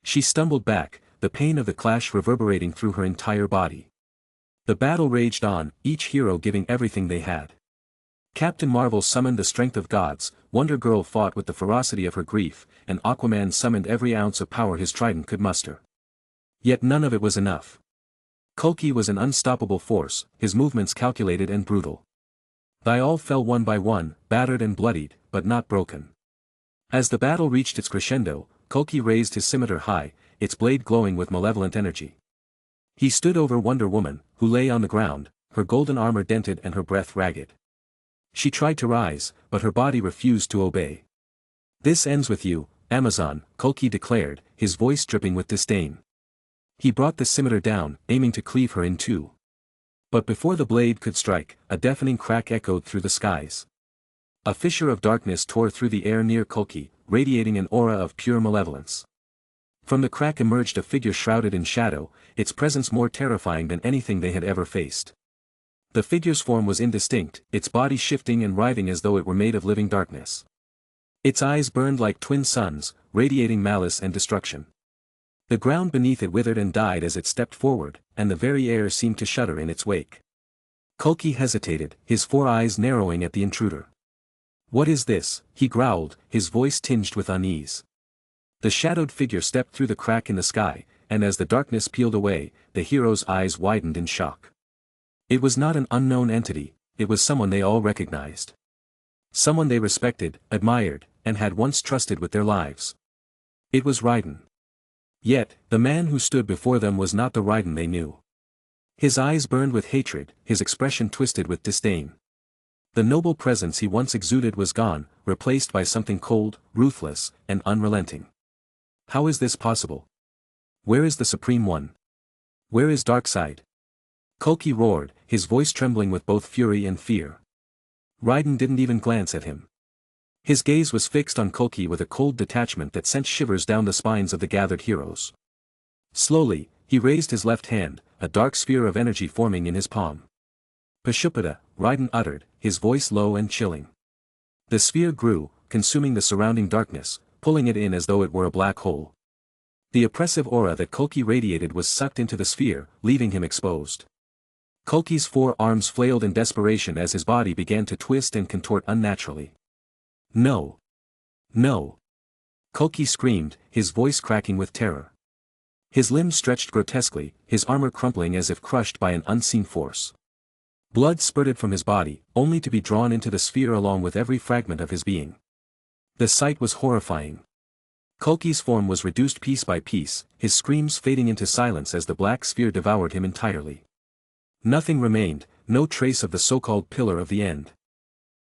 She stumbled back, the pain of the clash reverberating through her entire body. The battle raged on, each hero giving everything they had. Captain Marvel summoned the strength of gods, Wonder Girl fought with the ferocity of her grief, and Aquaman summoned every ounce of power his trident could muster. Yet none of it was enough. Kulki was an unstoppable force, his movements calculated and brutal. They all fell one by one, battered and bloodied, but not broken. As the battle reached its crescendo, Kulki raised his scimitar high, its blade glowing with malevolent energy. He stood over Wonder Woman, who lay on the ground, her golden armor dented and her breath ragged. She tried to rise, but her body refused to obey. "This ends with you, Amazon," Kulki declared, his voice dripping with disdain. He brought the scimitar down, aiming to cleave her in two. But before the blade could strike, a deafening crack echoed through the skies. A fissure of darkness tore through the air near Kulki, radiating an aura of pure malevolence. From the crack emerged a figure shrouded in shadow, its presence more terrifying than anything they had ever faced. The figure's form was indistinct, its body shifting and writhing as though it were made of living darkness. Its eyes burned like twin suns, radiating malice and destruction. The ground beneath it withered and died as it stepped forward, and the very air seemed to shudder in its wake. Kulki hesitated, his four eyes narrowing at the intruder. "What is this?" he growled, his voice tinged with unease. The shadowed figure stepped through the crack in the sky, and as the darkness peeled away, the hero's eyes widened in shock. It was not an unknown entity, it was someone they all recognized. Someone they respected, admired, and had once trusted with their lives. It was Raiden. Yet, the man who stood before them was not the Raiden they knew. His eyes burned with hatred, his expression twisted with disdain. The noble presence he once exuded was gone, replaced by something cold, ruthless, and unrelenting. How is this possible? Where is the Supreme One? Where is Darkseid? Kulki roared, his voice trembling with both fury and fear. Raiden didn't even glance at him. His gaze was fixed on Kulki with a cold detachment that sent shivers down the spines of the gathered heroes. Slowly, he raised his left hand, a dark sphere of energy forming in his palm. "Pashupada," Raiden uttered, his voice low and chilling. The sphere grew, consuming the surrounding darkness, pulling it in as though it were a black hole. The oppressive aura that Kulki radiated was sucked into the sphere, leaving him exposed. Kulki's four arms flailed in desperation as his body began to twist and contort unnaturally. "No! No!" Kulki screamed, his voice cracking with terror. His limbs stretched grotesquely, his armor crumpling as if crushed by an unseen force. Blood spurted from his body, only to be drawn into the sphere along with every fragment of his being. The sight was horrifying. Kulki's form was reduced piece by piece, his screams fading into silence as the black sphere devoured him entirely. Nothing remained, no trace of the so-called Pillar of the End.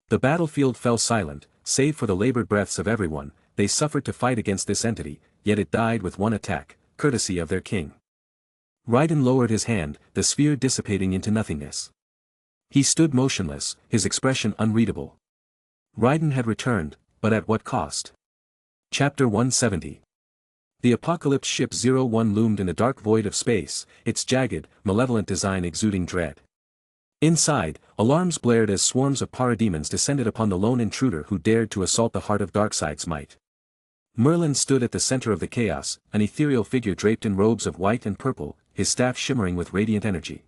The battlefield fell silent, save for the labored breaths of everyone. They suffered to fight against this entity, yet it died with one attack, courtesy of their king. Raiden lowered his hand, the sphere dissipating into nothingness. He stood motionless, his expression unreadable. Raiden had returned, but at what cost? Chapter 170. The Apocalypse Ship 01 loomed in the dark void of space, its jagged, malevolent design exuding dread. Inside, alarms blared as swarms of parademons descended upon the lone intruder who dared to assault the heart of Darkseid's might. Merlin stood at the center of the chaos, an ethereal figure draped in robes of white and purple, his staff shimmering with radiant energy.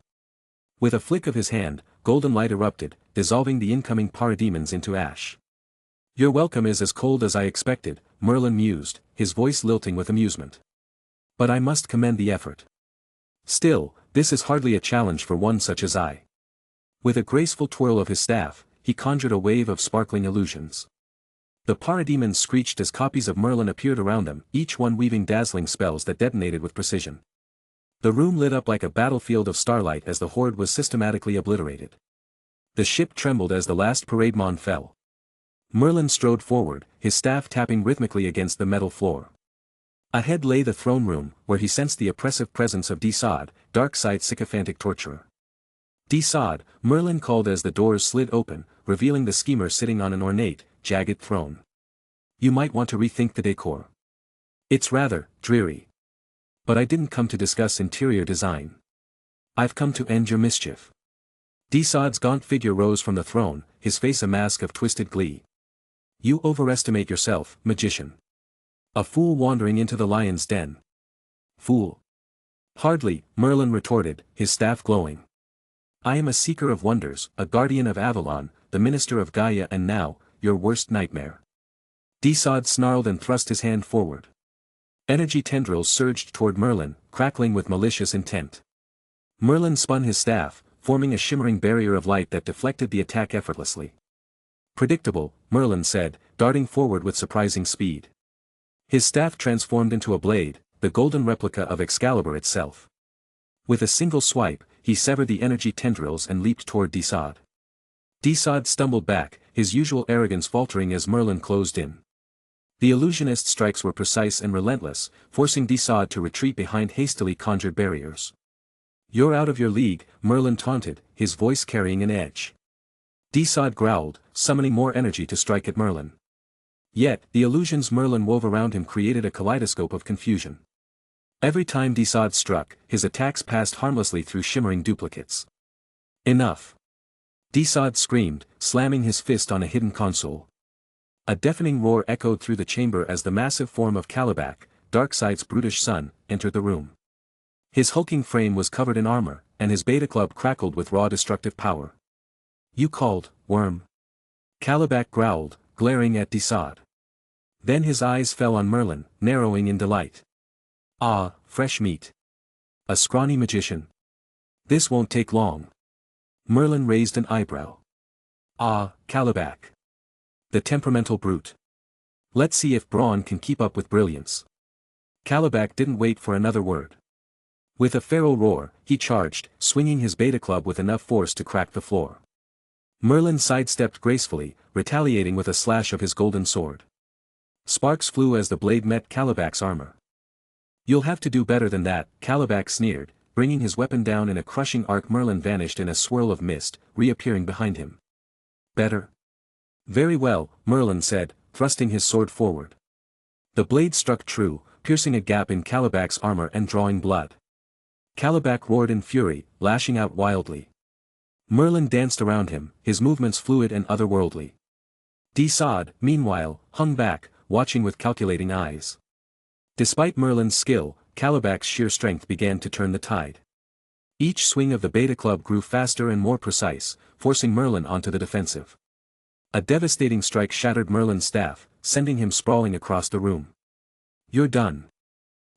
With a flick of his hand, golden light erupted, dissolving the incoming parademons into ash. "Your welcome is as cold as I expected," Merlin mused, his voice lilting with amusement. "But I must commend the effort. Still, this is hardly a challenge for one such as I." With a graceful twirl of his staff, he conjured a wave of sparkling illusions. The parademons screeched as copies of Merlin appeared around them, each one weaving dazzling spells that detonated with precision. The room lit up like a battlefield of starlight as the horde was systematically obliterated. The ship trembled as the last parademon fell. Merlin strode forward, his staff tapping rhythmically against the metal floor. Ahead lay the throne room, where he sensed the oppressive presence of Darkseid, Darkseid's sycophantic torturer. "Darkseid," Merlin called as the doors slid open, revealing the schemer sitting on an ornate, jagged throne. "You might want to rethink the decor. It's rather dreary. But I didn't come to discuss interior design. I've come to end your mischief." Darkseid's gaunt figure rose from the throne, his face a mask of twisted glee. You overestimate yourself, magician. A fool wandering into the lion's den. Fool. Hardly, Merlin retorted, his staff glowing. I am a seeker of wonders, a guardian of Avalon, the minister of Gaia, and now, your worst nightmare. Disod snarled and thrust his hand forward. Energy tendrils surged toward Merlin, crackling with malicious intent. Merlin spun his staff, forming a shimmering barrier of light that deflected the attack effortlessly. Predictable, Merlin said, darting forward with surprising speed. His staff transformed into a blade, the golden replica of Excalibur itself. With a single swipe, he severed the energy tendrils and leaped toward Disod. Disod stumbled back, his usual arrogance faltering as Merlin closed in. The illusionist's strikes were precise and relentless, forcing Disod to retreat behind hastily conjured barriers. You're out of your league, Merlin taunted, his voice carrying an edge. Disod growled, summoning more energy to strike at Merlin. Yet, the illusions Merlin wove around him created a kaleidoscope of confusion. Every time Disod struck, his attacks passed harmlessly through shimmering duplicates. Enough! Disod screamed, slamming his fist on a hidden console. A deafening roar echoed through the chamber as the massive form of Kalibak, Darkseid's brutish son, entered the room. His hulking frame was covered in armor, and his beta club crackled with raw destructive power. You called, worm. Kalibak growled, glaring at Disod. Then his eyes fell on Merlin, narrowing in delight. Ah, fresh meat. A scrawny magician. This won't take long. Merlin raised an eyebrow. Ah, Kalibak. The temperamental brute. Let's see if brawn can keep up with brilliance. Kalibak didn't wait for another word. With a feral roar, he charged, swinging his beta club with enough force to crack the floor. Merlin sidestepped gracefully, retaliating with a slash of his golden sword. Sparks flew as the blade met Kalibak's armor. You'll have to do better than that, Kalibak sneered, bringing his weapon down in a crushing arc. Merlin vanished in a swirl of mist, reappearing behind him. Better? Very well, Merlin said, thrusting his sword forward. The blade struck true, piercing a gap in Kalibak's armor and drawing blood. Kalibak roared in fury, lashing out wildly. Merlin danced around him, his movements fluid and otherworldly. Disod, meanwhile, hung back, watching with calculating eyes. Despite Merlin's skill, Kalibak's sheer strength began to turn the tide. Each swing of the beta club grew faster and more precise, forcing Merlin onto the defensive. A devastating strike shattered Merlin's staff, sending him sprawling across the room. You're done.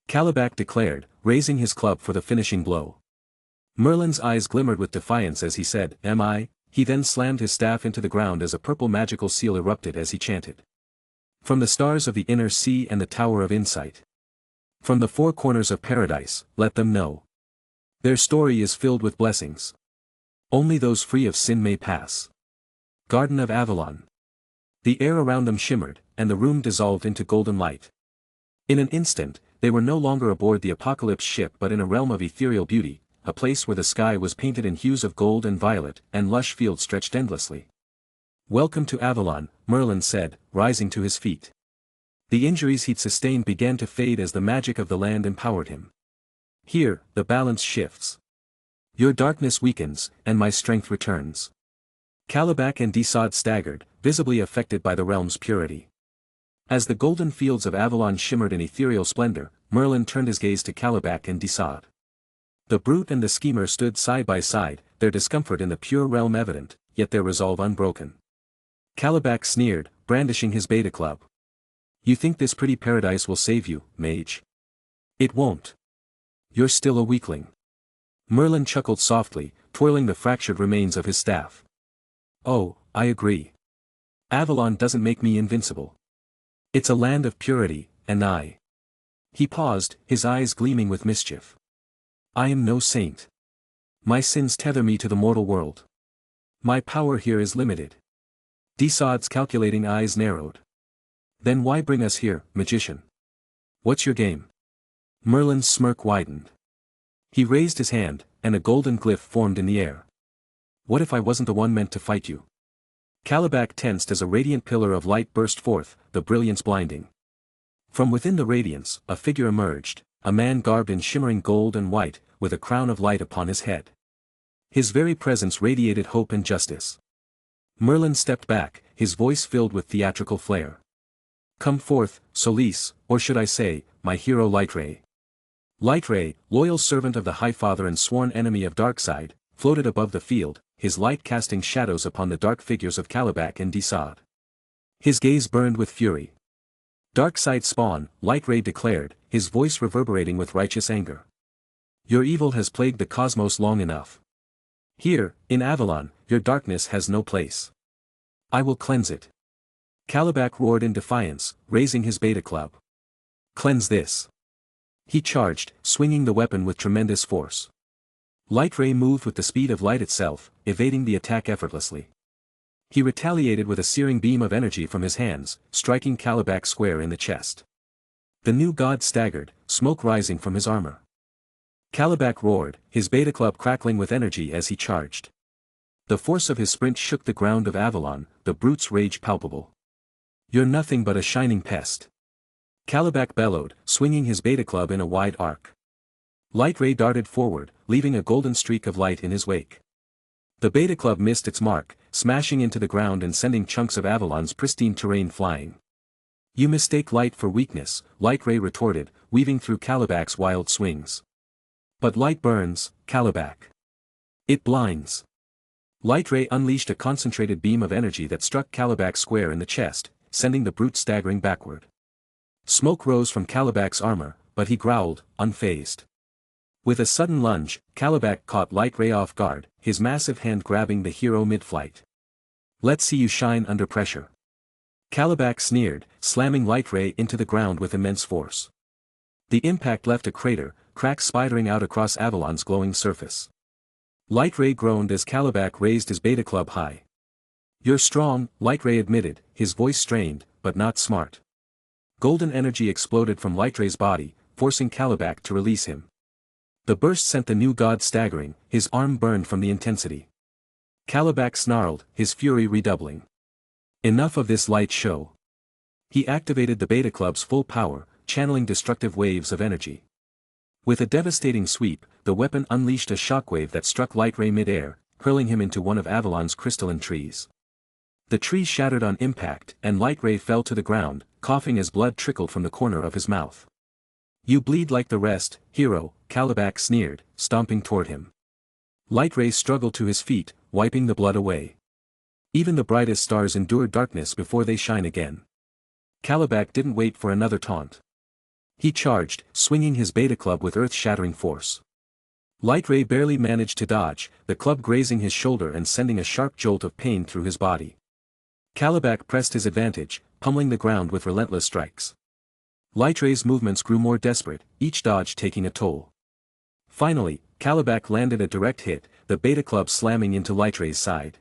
Kalibak declared, raising his club for the finishing blow. Merlin's eyes glimmered with defiance as he said, Am I? He then slammed his staff into the ground as a purple magical seal erupted as he chanted. From the stars of the inner sea and the Tower of Insight. From the four corners of paradise, let them know. Their story is filled with blessings. Only those free of sin may pass. Garden of Avalon. The air around them shimmered, and the room dissolved into golden light. In an instant, they were no longer aboard the apocalypse ship but in a realm of ethereal beauty, a place where the sky was painted in hues of gold and violet, and lush fields stretched endlessly. Welcome to Avalon, Merlin said, rising to his feet. The injuries he'd sustained began to fade as the magic of the land empowered him. Here, the balance shifts. Your darkness weakens, and my strength returns. Kalibak and Disod staggered, visibly affected by the realm's purity. As the golden fields of Avalon shimmered in ethereal splendor, Merlin turned his gaze to Kalibak and Disod. The brute and the schemer stood side by side, their discomfort in the pure realm evident, yet their resolve unbroken. Kalibak sneered, brandishing his beta club. You think this pretty paradise will save you, mage? It won't. You're still a weakling. Merlin chuckled softly, twirling the fractured remains of his staff. Oh, I agree. Avalon doesn't make me invincible. It's a land of purity, and I. He paused, his eyes gleaming with mischief. I am no saint. My sins tether me to the mortal world. My power here is limited. Disod's calculating eyes narrowed. Then why bring us here, magician? What's your game? Merlin's smirk widened. He raised his hand, and a golden glyph formed in the air. What if I wasn't the one meant to fight you? Kalibak tensed as a radiant pillar of light burst forth, the brilliance blinding. From within the radiance, a figure emerged, a man garbed in shimmering gold and white, with a crown of light upon his head. His very presence radiated hope and justice. Merlin stepped back, his voice filled with theatrical flair. "Come forth, Solis, or should I say, my hero Lightray." Lightray, loyal servant of the High Father and sworn enemy of Darkseid, floated above the field, his light casting shadows upon the dark figures of Calabac and Desaad. His gaze burned with fury. "Darkseid spawn," Lightray declared, his voice reverberating with righteous anger. "Your evil has plagued the cosmos long enough. Here, in Avalon, your darkness has no place. I will cleanse it." Calabac roared in defiance, raising his beta club. "Cleanse this." He charged, swinging the weapon with tremendous force. Lightray moved with the speed of light itself, evading the attack effortlessly. He retaliated with a searing beam of energy from his hands, striking Calabac square in the chest. The new god staggered, smoke rising from his armor. Calabac roared, his beta club crackling with energy as he charged. The force of his sprint shook the ground of Avalon, the brute's rage palpable. "You're nothing but a shining pest." Calabac bellowed, swinging his beta club in a wide arc. Lightray darted forward, leaving a golden streak of light in his wake. The beta club missed its mark, smashing into the ground and sending chunks of Avalon's pristine terrain flying. "You mistake light for weakness," Lightray retorted, weaving through Calabac's wild swings. "But light burns, Calabac. It blinds." Lightray unleashed a concentrated beam of energy that struck Calabac square in the chest, sending the brute staggering backward. Smoke rose from Calabac's armor, but he growled, unfazed. With a sudden lunge, Calabac caught Lightray off guard, his massive hand grabbing the hero mid-flight. "Let's see you shine under pressure." Calabac sneered, slamming Lightray into the ground with immense force. The impact left a crater, cracks spidering out across Avalon's glowing surface. Lightray groaned as Calabac raised his beta club high. "You're strong," Lightray admitted, his voice strained, but not smart. Golden energy exploded from Lightray's body, forcing Calabac to release him. The burst sent the new god staggering, his arm burned from the intensity. Calabac snarled, his fury redoubling. "Enough of this light show." He activated the beta club's full power, channeling destructive waves of energy. With a devastating sweep, the weapon unleashed a shockwave that struck Lightray mid-air, hurling him into one of Avalon's crystalline trees. The tree shattered on impact, and Lightray fell to the ground, coughing as blood trickled from the corner of his mouth. "You bleed like the rest, hero," Calabac sneered, stomping toward him. Lightray struggled to his feet, wiping the blood away. "Even the brightest stars endure darkness before they shine again." Calabac didn't wait for another taunt. He charged, swinging his beta club with earth-shattering force. Lightray barely managed to dodge, the club grazing his shoulder and sending a sharp jolt of pain through his body. Calabac pressed his advantage, pummeling the ground with relentless strikes. Lightray's movements grew more desperate, each dodge taking a toll. Finally, Calabac landed a direct hit, the beta club slamming into Lightray's side.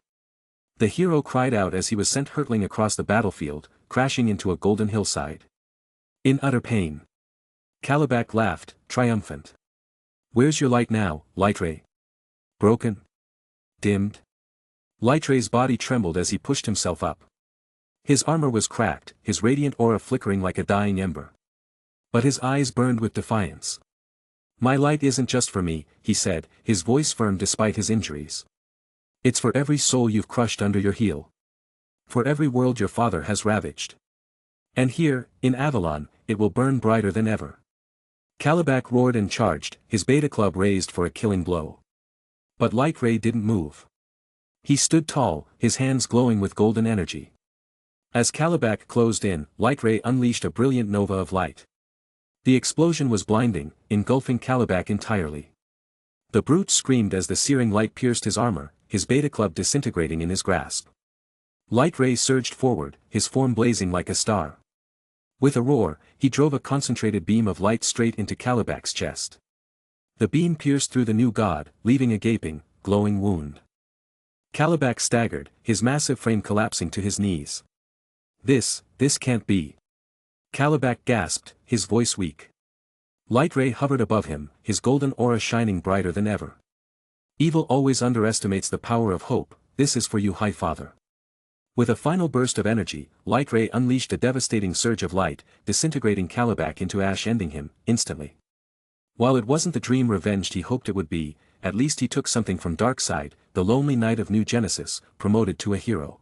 The hero cried out as he was sent hurtling across the battlefield, crashing into a golden hillside. In utter pain. Calabac laughed, triumphant. "Where's your light now, Lightray? Broken? Dimmed?" Lightray's body trembled as he pushed himself up. His armor was cracked, his radiant aura flickering like a dying ember. But his eyes burned with defiance. "My light isn't just for me," he said, his voice firm despite his injuries. "It's for every soul you've crushed under your heel. For every world your father has ravaged. And here, in Avalon, it will burn brighter than ever." Calabac roared and charged, his beta club raised for a killing blow. But Lightray didn't move. He stood tall, his hands glowing with golden energy. As Calabac closed in, Lightray unleashed a brilliant nova of light. The explosion was blinding, engulfing Calabac entirely. The brute screamed as the searing light pierced his armor, his beta club disintegrating in his grasp. Lightray surged forward, his form blazing like a star. With a roar, he drove a concentrated beam of light straight into Calabac's chest. The beam pierced through the new god, leaving a gaping, glowing wound. Calabac staggered, his massive frame collapsing to his knees. This can't be." Calabac gasped, his voice weak. Lightray hovered above him, his golden aura shining brighter than ever. "Evil always underestimates the power of hope, this is for you, High Father." With a final burst of energy, Lightray unleashed a devastating surge of light, disintegrating Calabac into ash, ending him, instantly. While it wasn't the dream revenge he hoped it would be, at least he took something from Darkseid, the lonely knight of New Genesis, promoted to a hero.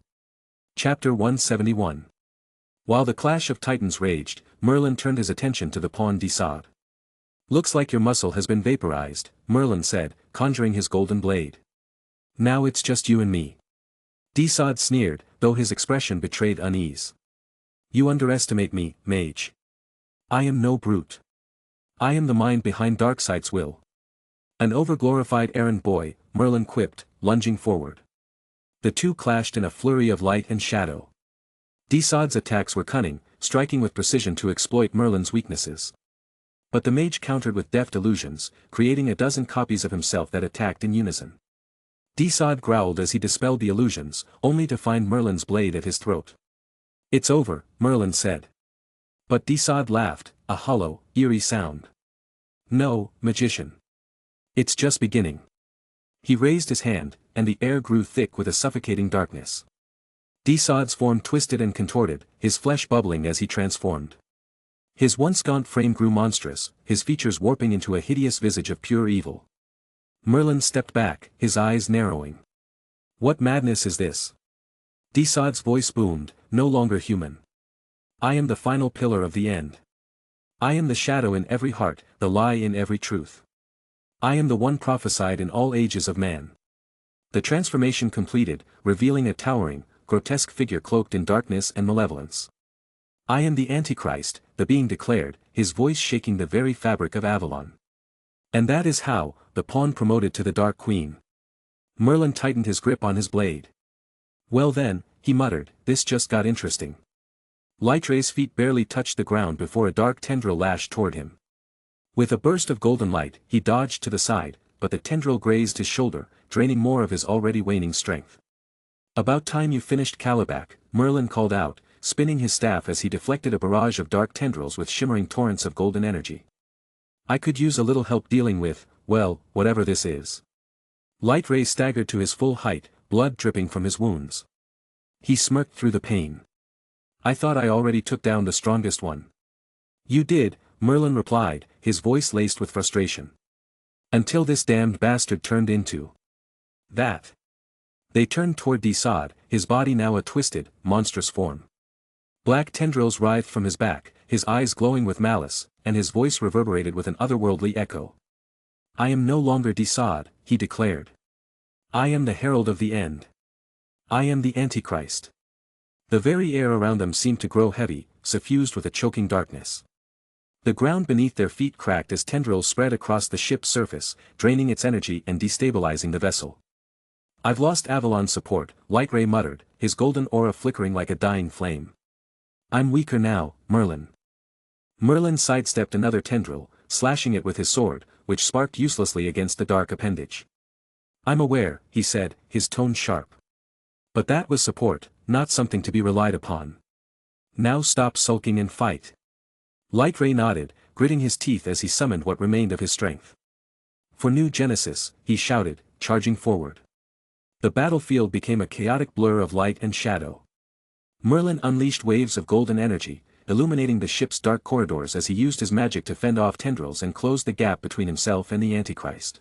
Chapter 171. While the clash of titans raged, Merlin turned his attention to the pawn Desad. "Looks like your muscle has been vaporized," Merlin said, conjuring his golden blade. "Now it's just you and me." Desad sneered, though his expression betrayed unease. "You underestimate me, mage. I am no brute. I am the mind behind Darkseid's will." "An overglorified errand boy," Merlin quipped, lunging forward. The two clashed in a flurry of light and shadow. Desad's attacks were cunning, striking with precision to exploit Merlin's weaknesses. But the mage countered with deft illusions, creating a dozen copies of himself that attacked in unison. Desad growled as he dispelled the illusions, only to find Merlin's blade at his throat. "It's over," Merlin said. But Desad laughed, a hollow, eerie sound. "No, magician. It's just beginning." He raised his hand, and the air grew thick with a suffocating darkness. Desad's form twisted and contorted, his flesh bubbling as he transformed. His once gaunt frame grew monstrous, his features warping into a hideous visage of pure evil. Merlin stepped back, his eyes narrowing. "What madness is this?" Desad's voice boomed, no longer human. "I am the final pillar of the end. I am the shadow in every heart, the lie in every truth. I am the one prophesied in all ages of man." The transformation completed, revealing a towering, grotesque figure cloaked in darkness and malevolence. "I am the Antichrist," the being declared, his voice shaking the very fabric of Avalon. "And that is how, the pawn promoted to the Dark Queen." Merlin tightened his grip on his blade. "Well then," he muttered, "this just got interesting." Lightray's feet barely touched the ground before a dark tendril lashed toward him. With a burst of golden light, he dodged to the side, but the tendril grazed his shoulder, draining more of his already waning strength. "About time you finished, Calabac," Merlin called out, spinning his staff as he deflected a barrage of dark tendrils with shimmering torrents of golden energy. "I could use a little help dealing with, well, whatever this is." Lightray staggered to his full height, blood dripping from his wounds. He smirked through the pain. "I thought I already took down the strongest one." "You did," Merlin replied, his voice laced with frustration. "Until this damned bastard turned into that." They turned toward Desad, his body now a twisted, monstrous form. Black tendrils writhed from his back, his eyes glowing with malice, and his voice reverberated with an otherworldly echo. "I am no longer Desad," he declared. "I am the herald of the end. I am the Antichrist." The very air around them seemed to grow heavy, suffused with a choking darkness. The ground beneath their feet cracked as tendrils spread across the ship's surface, draining its energy and destabilizing the vessel. "I've lost Avalon's support," Lightray muttered, his golden aura flickering like a dying flame. "I'm weaker now, Merlin." Merlin sidestepped another tendril, slashing it with his sword, which sparked uselessly against the dark appendage. "I'm aware," he said, his tone sharp. "But that was support, not something to be relied upon. Now stop sulking and fight." Lightray nodded, gritting his teeth as he summoned what remained of his strength. "For New Genesis," he shouted, charging forward. The battlefield became a chaotic blur of light and shadow. Merlin unleashed waves of golden energy, illuminating the ship's dark corridors as he used his magic to fend off tendrils and close the gap between himself and the Antichrist.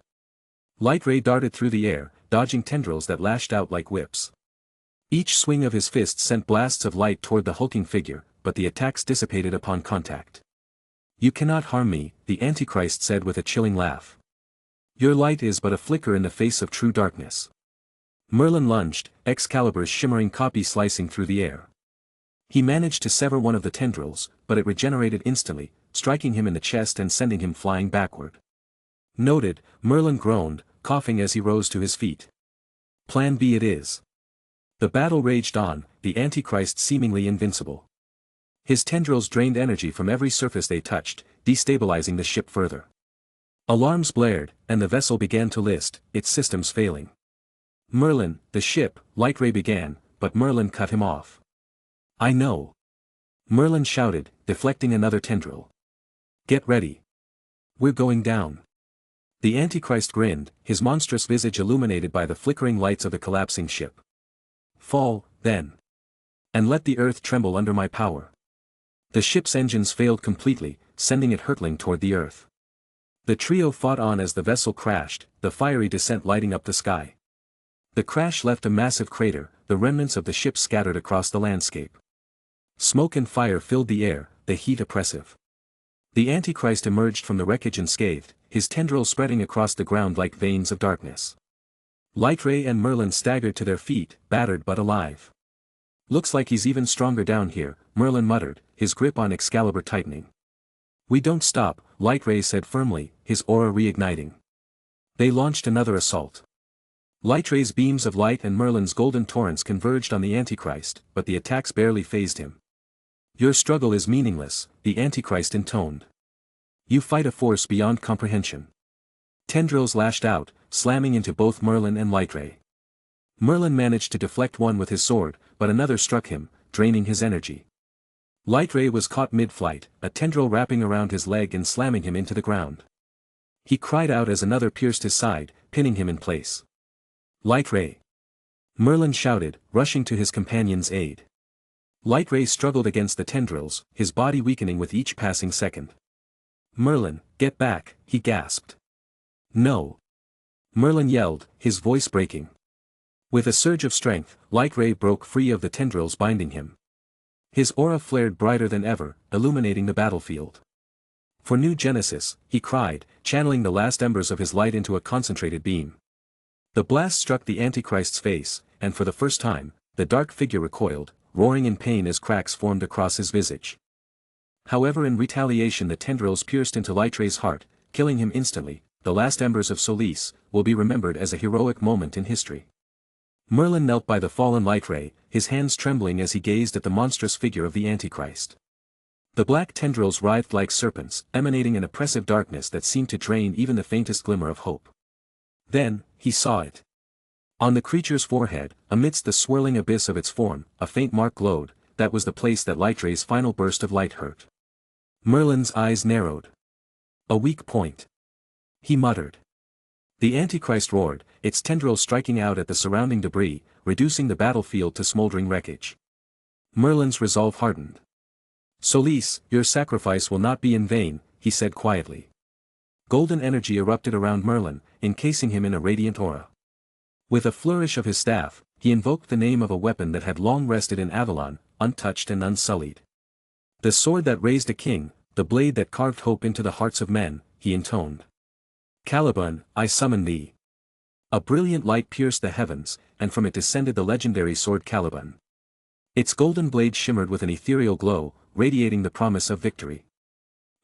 Lightray darted through the air, dodging tendrils that lashed out like whips. Each swing of his fists sent blasts of light toward the hulking figure, but the attacks dissipated upon contact. "You cannot harm me," the Antichrist said with a chilling laugh. "Your light is but a flicker in the face of true darkness." Merlin lunged, Excalibur's shimmering copy slicing through the air. He managed to sever one of the tendrils, but it regenerated instantly, striking him in the chest and sending him flying backward. "Noted," Merlin groaned, coughing as he rose to his feet. "Plan B it is." The battle raged on, the Antichrist seemingly invincible. His tendrils drained energy from every surface they touched, destabilizing the ship further. Alarms blared, and the vessel began to list, its systems failing. "Merlin, the ship," Lightray began, but Merlin cut him off. "I know." Merlin shouted, deflecting another tendril. "Get ready. We're going down." The Antichrist grinned, his monstrous visage illuminated by the flickering lights of the collapsing ship. "Fall, then. And let the earth tremble under my power." The ship's engines failed completely, sending it hurtling toward the earth. The trio fought on as the vessel crashed, the fiery descent lighting up the sky. The crash left a massive crater, the remnants of the ship scattered across the landscape. Smoke and fire filled the air, the heat oppressive. The Antichrist emerged from the wreckage unscathed, his tendrils spreading across the ground like veins of darkness. Lightray and Merlin staggered to their feet, battered but alive. "Looks like he's even stronger down here," Merlin muttered, his grip on Excalibur tightening. "We don't stop," Lightray said firmly, his aura reigniting. They launched another assault. Lightray's beams of light and Merlin's golden torrents converged on the Antichrist, but the attacks barely fazed him. "Your struggle is meaningless," the Antichrist intoned. "You fight a force beyond comprehension." Tendrils lashed out, slamming into both Merlin and Lightray. Merlin managed to deflect one with his sword, but another struck him, draining his energy. Lightray was caught mid-flight, a tendril wrapping around his leg and slamming him into the ground. He cried out as another pierced his side, pinning him in place. "Lightray!" Merlin shouted, rushing to his companion's aid. Lightray struggled against the tendrils, his body weakening with each passing second. "Merlin, get back," he gasped. "No!" Merlin yelled, his voice breaking. With a surge of strength, Lightray broke free of the tendrils binding him. His aura flared brighter than ever, illuminating the battlefield. "For New Genesis," he cried, channeling the last embers of his light into a concentrated beam. The blast struck the Antichrist's face, and for the first time, the dark figure recoiled, roaring in pain as cracks formed across his visage. However, in retaliation the tendrils pierced into Lightray's heart, killing him instantly. The last embers of Solis will be remembered as a heroic moment in history. Merlin knelt by the fallen Lightray, his hands trembling as he gazed at the monstrous figure of the Antichrist. The black tendrils writhed like serpents, emanating an oppressive darkness that seemed to drain even the faintest glimmer of hope. Then, he saw it. On the creature's forehead, amidst the swirling abyss of its form, a faint mark glowed. That was the place that Lightray's final burst of light hurt. Merlin's eyes narrowed. "A weak point," he muttered. The Antichrist roared, its tendrils striking out at the surrounding debris, reducing the battlefield to smoldering wreckage. Merlin's resolve hardened. "Solis, your sacrifice will not be in vain," he said quietly. Golden energy erupted around Merlin, encasing him in a radiant aura. With a flourish of his staff, he invoked the name of a weapon that had long rested in Avalon, untouched and unsullied. "The sword that raised a king, the blade that carved hope into the hearts of men," he intoned. "Caliban, I summon thee." A brilliant light pierced the heavens, and from it descended the legendary sword Caliban. Its golden blade shimmered with an ethereal glow, radiating the promise of victory.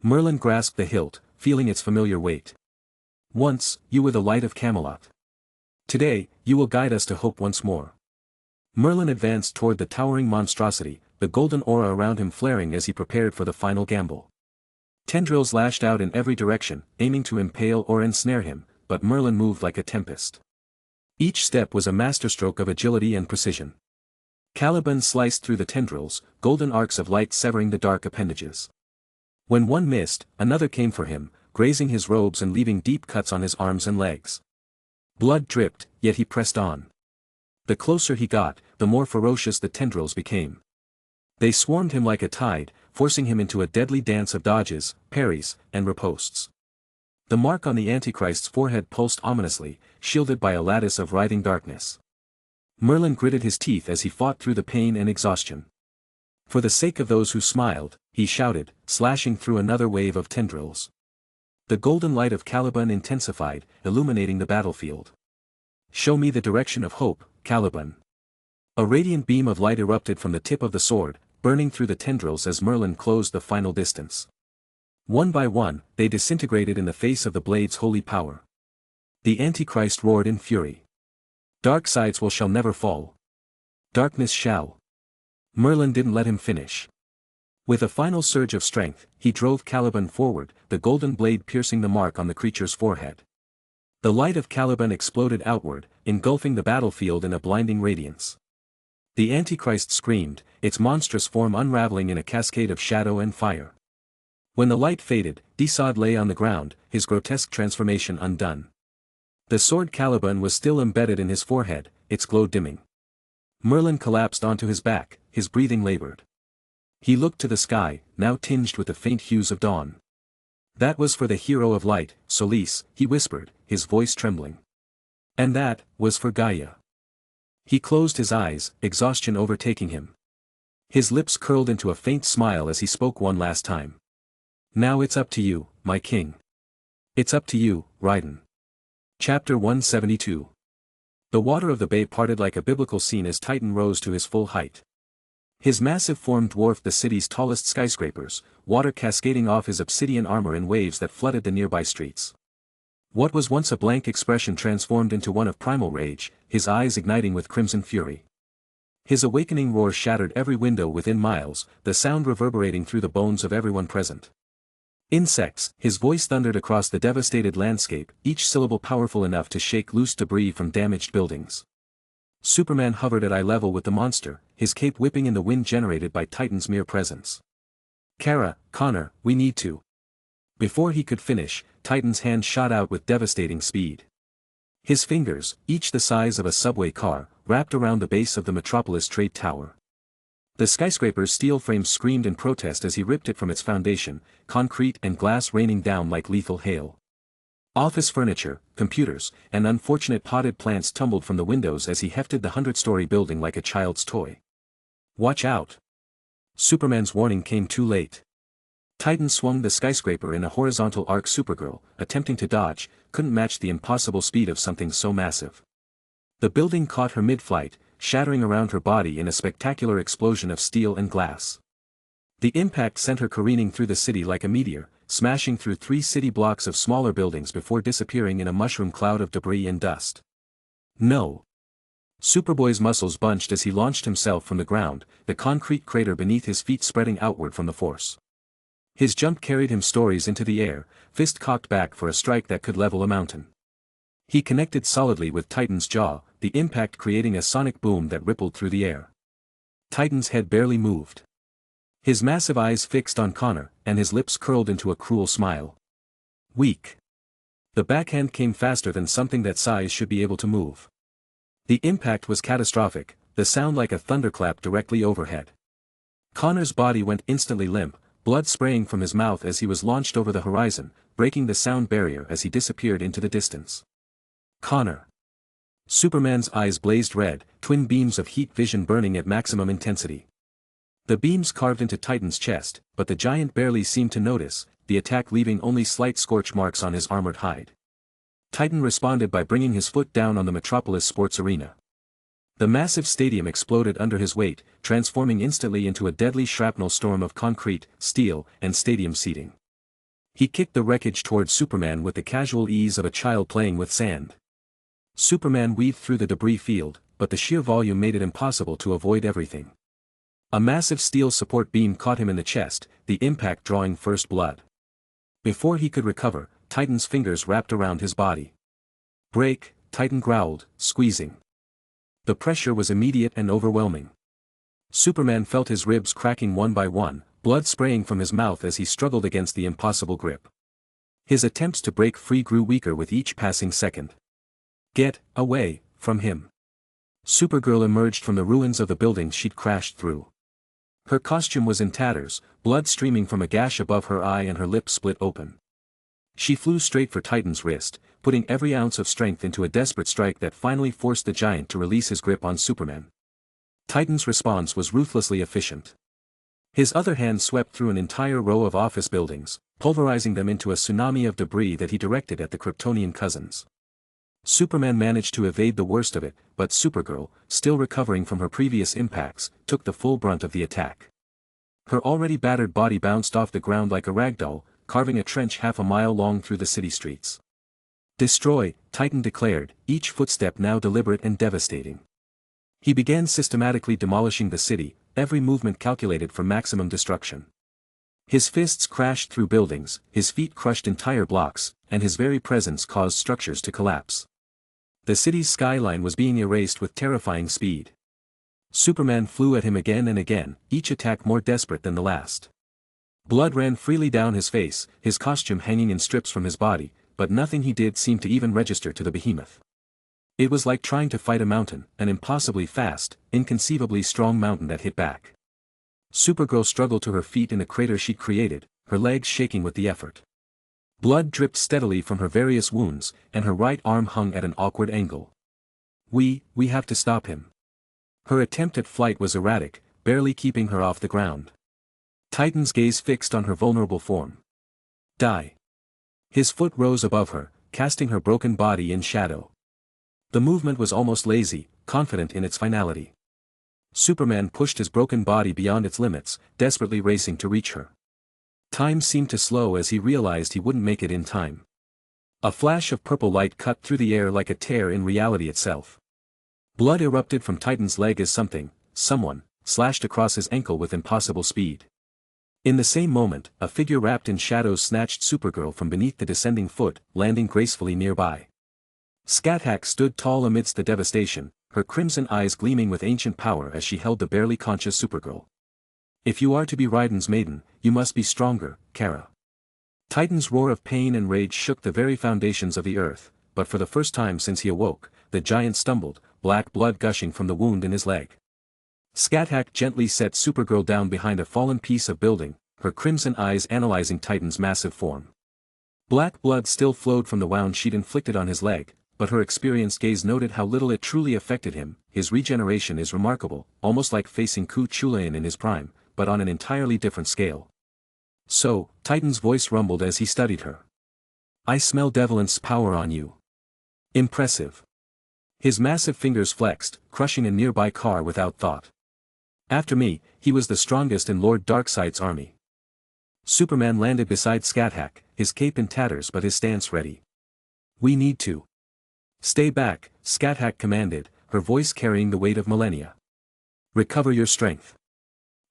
Merlin grasped the hilt, feeling its familiar weight. "Once, you were the light of Camelot. Today, you will guide us to hope once more." Merlin advanced toward the towering monstrosity, the golden aura around him flaring as he prepared for the final gamble. Tendrils lashed out in every direction, aiming to impale or ensnare him, but Merlin moved like a tempest. Each step was a masterstroke of agility and precision. Caliban sliced through the tendrils, golden arcs of light severing the dark appendages. When one missed, another came for him, grazing his robes and leaving deep cuts on his arms and legs. Blood dripped, yet he pressed on. The closer he got, the more ferocious the tendrils became. They swarmed him like a tide, forcing him into a deadly dance of dodges, parries, and ripostes. The mark on the Antichrist's forehead pulsed ominously, shielded by a lattice of writhing darkness. Merlin gritted his teeth as he fought through the pain and exhaustion. "For the sake of those who smiled," he shouted, slashing through another wave of tendrils. The golden light of Caliban intensified, illuminating the battlefield. "Show me the direction of hope, Caliban." A radiant beam of light erupted from the tip of the sword, burning through the tendrils as Merlin closed the final distance. One by one, they disintegrated in the face of the blade's holy power. The Antichrist roared in fury. "Dark sides shall never fall. Darkness shall." Merlin didn't let him finish. With a final surge of strength, he drove Caliban forward, the golden blade piercing the mark on the creature's forehead. The light of Caliban exploded outward, engulfing the battlefield in a blinding radiance. The Antichrist screamed, its monstrous form unraveling in a cascade of shadow and fire. When the light faded, Desaad lay on the ground, his grotesque transformation undone. The sword Caliban was still embedded in his forehead, its glow dimming. Merlin collapsed onto his back, his breathing labored. He looked to the sky, now tinged with the faint hues of dawn. "That was for the hero of light, Solis," he whispered, his voice trembling. "And that was for Gaia." He closed his eyes, exhaustion overtaking him. His lips curled into a faint smile as he spoke one last time. Now it's up to you, my king. It's up to you, Raiden. Chapter 172. The water of the bay parted like a biblical scene as Titan rose to his full height. His massive form dwarfed the city's tallest skyscrapers, water cascading off his obsidian armor in waves that flooded the nearby streets. What was once a blank expression transformed into one of primal rage, his eyes igniting with crimson fury. His awakening roar shattered every window within miles, the sound reverberating through the bones of everyone present. Insects, his voice thundered across the devastated landscape, each syllable powerful enough to shake loose debris from damaged buildings. Superman hovered at eye level with the monster, his cape whipping in the wind generated by Titan's mere presence. Kara, Connor, we need to. Before he could finish, Titan's hand shot out with devastating speed. His fingers, each the size of a subway car, wrapped around the base of the Metropolis Trade Tower. The skyscraper's steel frame screamed in protest as he ripped it from its foundation, concrete and glass raining down like lethal hail. Office furniture, computers, and unfortunate potted plants tumbled from the windows as he hefted the 100-story building like a child's toy. Watch out! Superman's warning came too late. Titan swung the skyscraper in a horizontal arc. Supergirl, attempting to dodge, couldn't match the impossible speed of something so massive. The building caught her mid-flight, shattering around her body in a spectacular explosion of steel and glass. The impact sent her careening through the city like a meteor, smashing through 3 city blocks of smaller buildings before disappearing in a mushroom cloud of debris and dust. No! Superboy's muscles bunched as he launched himself from the ground, the concrete crater beneath his feet spreading outward from the force. His jump carried him stories into the air, fist cocked back for a strike that could level a mountain. He connected solidly with Titan's jaw, the impact creating a sonic boom that rippled through the air. Titan's head barely moved. His massive eyes fixed on Connor, and his lips curled into a cruel smile. Weak. The backhand came faster than something that size should be able to move. The impact was catastrophic, the sound like a thunderclap directly overhead. Connor's body went instantly limp, blood spraying from his mouth as he was launched over the horizon, breaking the sound barrier as he disappeared into the distance. Connor. Superman's eyes blazed red, twin beams of heat vision burning at maximum intensity. The beams carved into Titan's chest, but the giant barely seemed to notice, the attack leaving only slight scorch marks on his armored hide. Titan responded by bringing his foot down on the Metropolis sports arena. The massive stadium exploded under his weight, transforming instantly into a deadly shrapnel storm of concrete, steel, and stadium seating. He kicked the wreckage towards Superman with the casual ease of a child playing with sand. Superman weaved through the debris field, but the sheer volume made it impossible to avoid everything. A massive steel support beam caught him in the chest, the impact drawing first blood. Before he could recover, Titan's fingers wrapped around his body. Break, Titan growled, squeezing. The pressure was immediate and overwhelming. Superman felt his ribs cracking one by one, blood spraying from his mouth as he struggled against the impossible grip. His attempts to break free grew weaker with each passing second. Get away from him. Supergirl emerged from the ruins of the building she'd crashed through. Her costume was in tatters, blood streaming from a gash above her eye and her lips split open. She flew straight for Titan's wrist, putting every ounce of strength into a desperate strike that finally forced the giant to release his grip on Superman. Titan's response was ruthlessly efficient. His other hand swept through an entire row of office buildings, pulverizing them into a tsunami of debris that he directed at the Kryptonian cousins. Superman managed to evade the worst of it, but Supergirl, still recovering from her previous impacts, took the full brunt of the attack. Her already battered body bounced off the ground like a ragdoll, carving a trench half a mile long through the city streets. Destroy, Titan declared, each footstep now deliberate and devastating. He began systematically demolishing the city, every movement calculated for maximum destruction. His fists crashed through buildings, his feet crushed entire blocks, and his very presence caused structures to collapse. The city's skyline was being erased with terrifying speed. Superman flew at him again and again, each attack more desperate than the last. Blood ran freely down his face, his costume hanging in strips from his body, but nothing he did seemed to even register to the behemoth. It was like trying to fight a mountain, an impossibly fast, inconceivably strong mountain that hit back. Supergirl struggled to her feet in the crater she'd created, her legs shaking with the effort. Blood dripped steadily from her various wounds, and her right arm hung at an awkward angle. We have to stop him. Her attempt at flight was erratic, barely keeping her off the ground. Titan's gaze fixed on her vulnerable form. Die. His foot rose above her, casting her broken body in shadow. The movement was almost lazy, confident in its finality. Superman pushed his broken body beyond its limits, desperately racing to reach her. Time seemed to slow as he realized he wouldn't make it in time. A flash of purple light cut through the air like a tear in reality itself. Blood erupted from Titan's leg as someone, slashed across his ankle with impossible speed. In the same moment, a figure wrapped in shadows snatched Supergirl from beneath the descending foot, landing gracefully nearby. Scat-Hack stood tall amidst the devastation, her crimson eyes gleaming with ancient power as she held the barely conscious Supergirl. If you are to be Raiden's maiden, you must be stronger, Kara. Titan's roar of pain and rage shook the very foundations of the earth, but for the first time since he awoke, the giant stumbled, black blood gushing from the wound in his leg. Scat-Hack gently set Supergirl down behind a fallen piece of building, her crimson eyes analyzing Titan's massive form. Black blood still flowed from the wound she'd inflicted on his leg, but her experienced gaze noted how little it truly affected him. His regeneration is remarkable, almost like facing Ku Chulayan in his prime, but on an entirely different scale. So, Titan's voice rumbled as he studied her. I smell Deviant's power on you. Impressive. His massive fingers flexed, crushing a nearby car without thought. After me, he was the strongest in Lord Darkseid's army. Superman landed beside Scat-Hack, his cape in tatters but his stance ready. We need to. Stay back, Scat-Hack commanded, her voice carrying the weight of millennia. Recover your strength.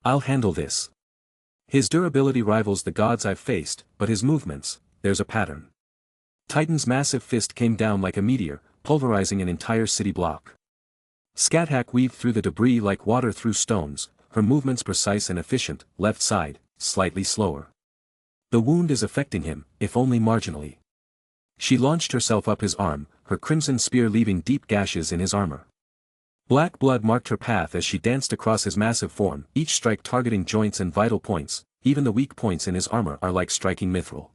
I'll handle this. His durability rivals the gods I've faced, but his movements, there's a pattern. Titan's massive fist came down like a meteor, pulverizing an entire city block. Scat-Hack weaved through the debris like water through stones, her movements precise and efficient, left side, slightly slower. The wound is affecting him, if only marginally. She launched herself up his arm, her crimson spear leaving deep gashes in his armor. Black blood marked her path as she danced across his massive form, each strike targeting joints and vital points. Even the weak points in his armor are like striking mithril.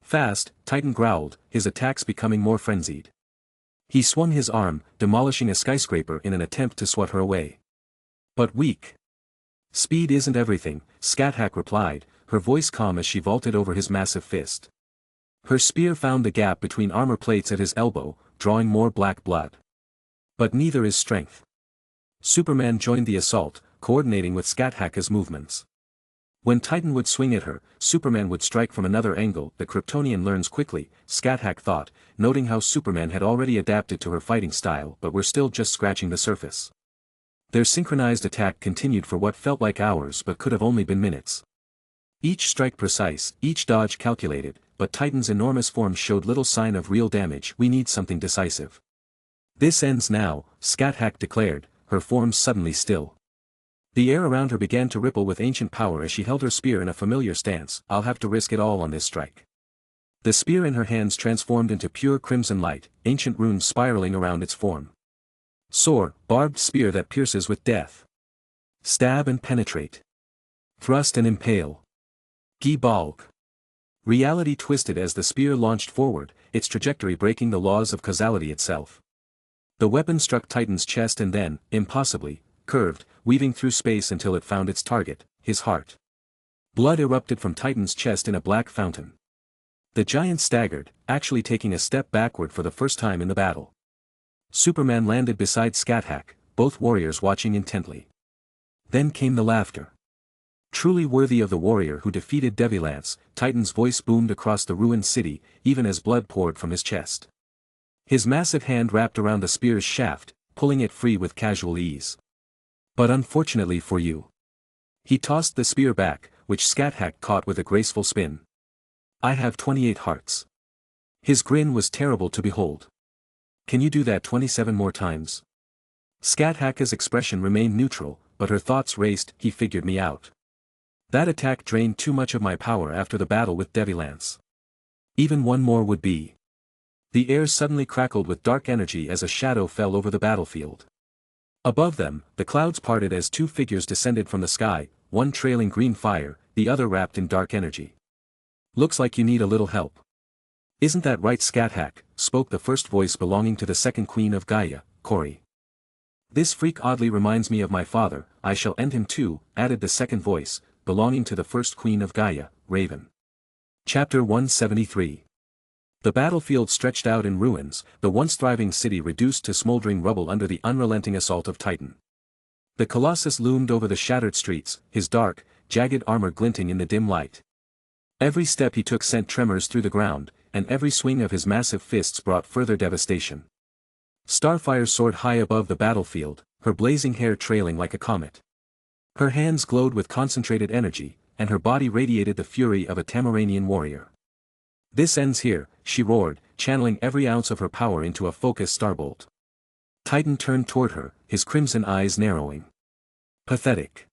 Fast, Titan growled, his attacks becoming more frenzied. He swung his arm, demolishing a skyscraper in an attempt to swat her away. But weak. Speed isn't everything, Scat-Hack replied, her voice calm as she vaulted over his massive fist. Her spear found the gap between armor plates at his elbow, drawing more black blood. But neither is strength. Superman joined the assault, coordinating with Scat-Hack's movements. When Titan would swing at her, Superman would strike from another angle. The Kryptonian learns quickly, Scat-Hack thought, noting how Superman had already adapted to her fighting style but were still just scratching the surface. Their synchronized attack continued for what felt like hours but could have only been minutes. Each strike precise, each dodge calculated, but Titan's enormous form showed little sign of real damage. We need something decisive. This ends now, Scat-Hack declared, her form suddenly still. The air around her began to ripple with ancient power as she held her spear in a familiar stance. I'll have to risk it all on this strike. The spear in her hands transformed into pure crimson light, ancient runes spiraling around its form. Soar, barbed spear that pierces with death. Stab and penetrate. Thrust and impale. Gi-Balg. Reality twisted as the spear launched forward, its trajectory breaking the laws of causality itself. The weapon struck Titan's chest and then, impossibly, curved, weaving through space until it found its target, his heart. Blood erupted from Titan's chest in a black fountain. The giant staggered, actually taking a step backward for the first time in the battle. Superman landed beside Scat-Hack, both warriors watching intently. Then came the laughter. Truly worthy of the warrior who defeated Deviant, Titan's voice boomed across the ruined city, even as blood poured from his chest. His massive hand wrapped around the spear's shaft, pulling it free with casual ease. But unfortunately for you. He tossed the spear back, which Scat-Hack caught with a graceful spin. I have 28 hearts. His grin was terrible to behold. Can you do that 27 more times? Scat-Hack's expression remained neutral, but her thoughts raced. He figured me out. That attack drained too much of my power after the battle with Deviant. Even one more would be. The air suddenly crackled with dark energy as a shadow fell over the battlefield. Above them, the clouds parted as two figures descended from the sky, one trailing green fire, the other wrapped in dark energy. Looks like you need a little help. Isn't that right, Scat-Hack? Spoke the first voice belonging to the second queen of Gaia, Kori. This freak oddly reminds me of my father, I shall end him too, added the second voice, belonging to the first queen of Gaia, Raven. Chapter 173. The battlefield stretched out in ruins, the once thriving city reduced to smoldering rubble under the unrelenting assault of Titan. The Colossus loomed over the shattered streets, his dark, jagged armor glinting in the dim light. Every step he took sent tremors through the ground, and every swing of his massive fists brought further devastation. Starfire soared high above the battlefield, her blazing hair trailing like a comet. Her hands glowed with concentrated energy, and her body radiated the fury of a Tamaranian warrior. This ends here, she roared, channeling every ounce of her power into a focused starbolt. Titan turned toward her, his crimson eyes narrowing. Pathetic.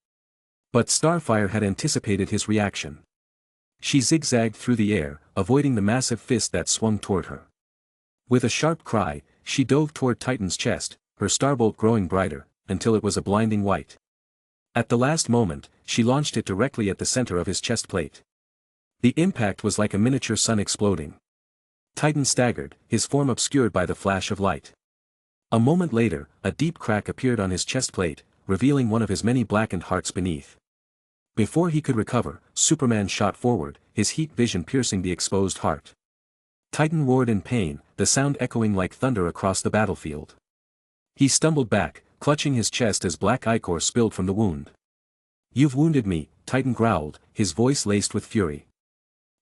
But Starfire had anticipated his reaction. She zigzagged through the air, avoiding the massive fist that swung toward her. With a sharp cry, she dove toward Titan's chest, her starbolt growing brighter, until it was a blinding white. At the last moment, she launched it directly at the center of his chest plate. The impact was like a miniature sun exploding. Titan staggered, his form obscured by the flash of light. A moment later, a deep crack appeared on his chest plate, revealing one of his many blackened hearts beneath. Before he could recover, Superman shot forward, his heat vision piercing the exposed heart. Titan roared in pain, the sound echoing like thunder across the battlefield. He stumbled back, clutching his chest as black ichor spilled from the wound. "You've wounded me," Titan growled, his voice laced with fury.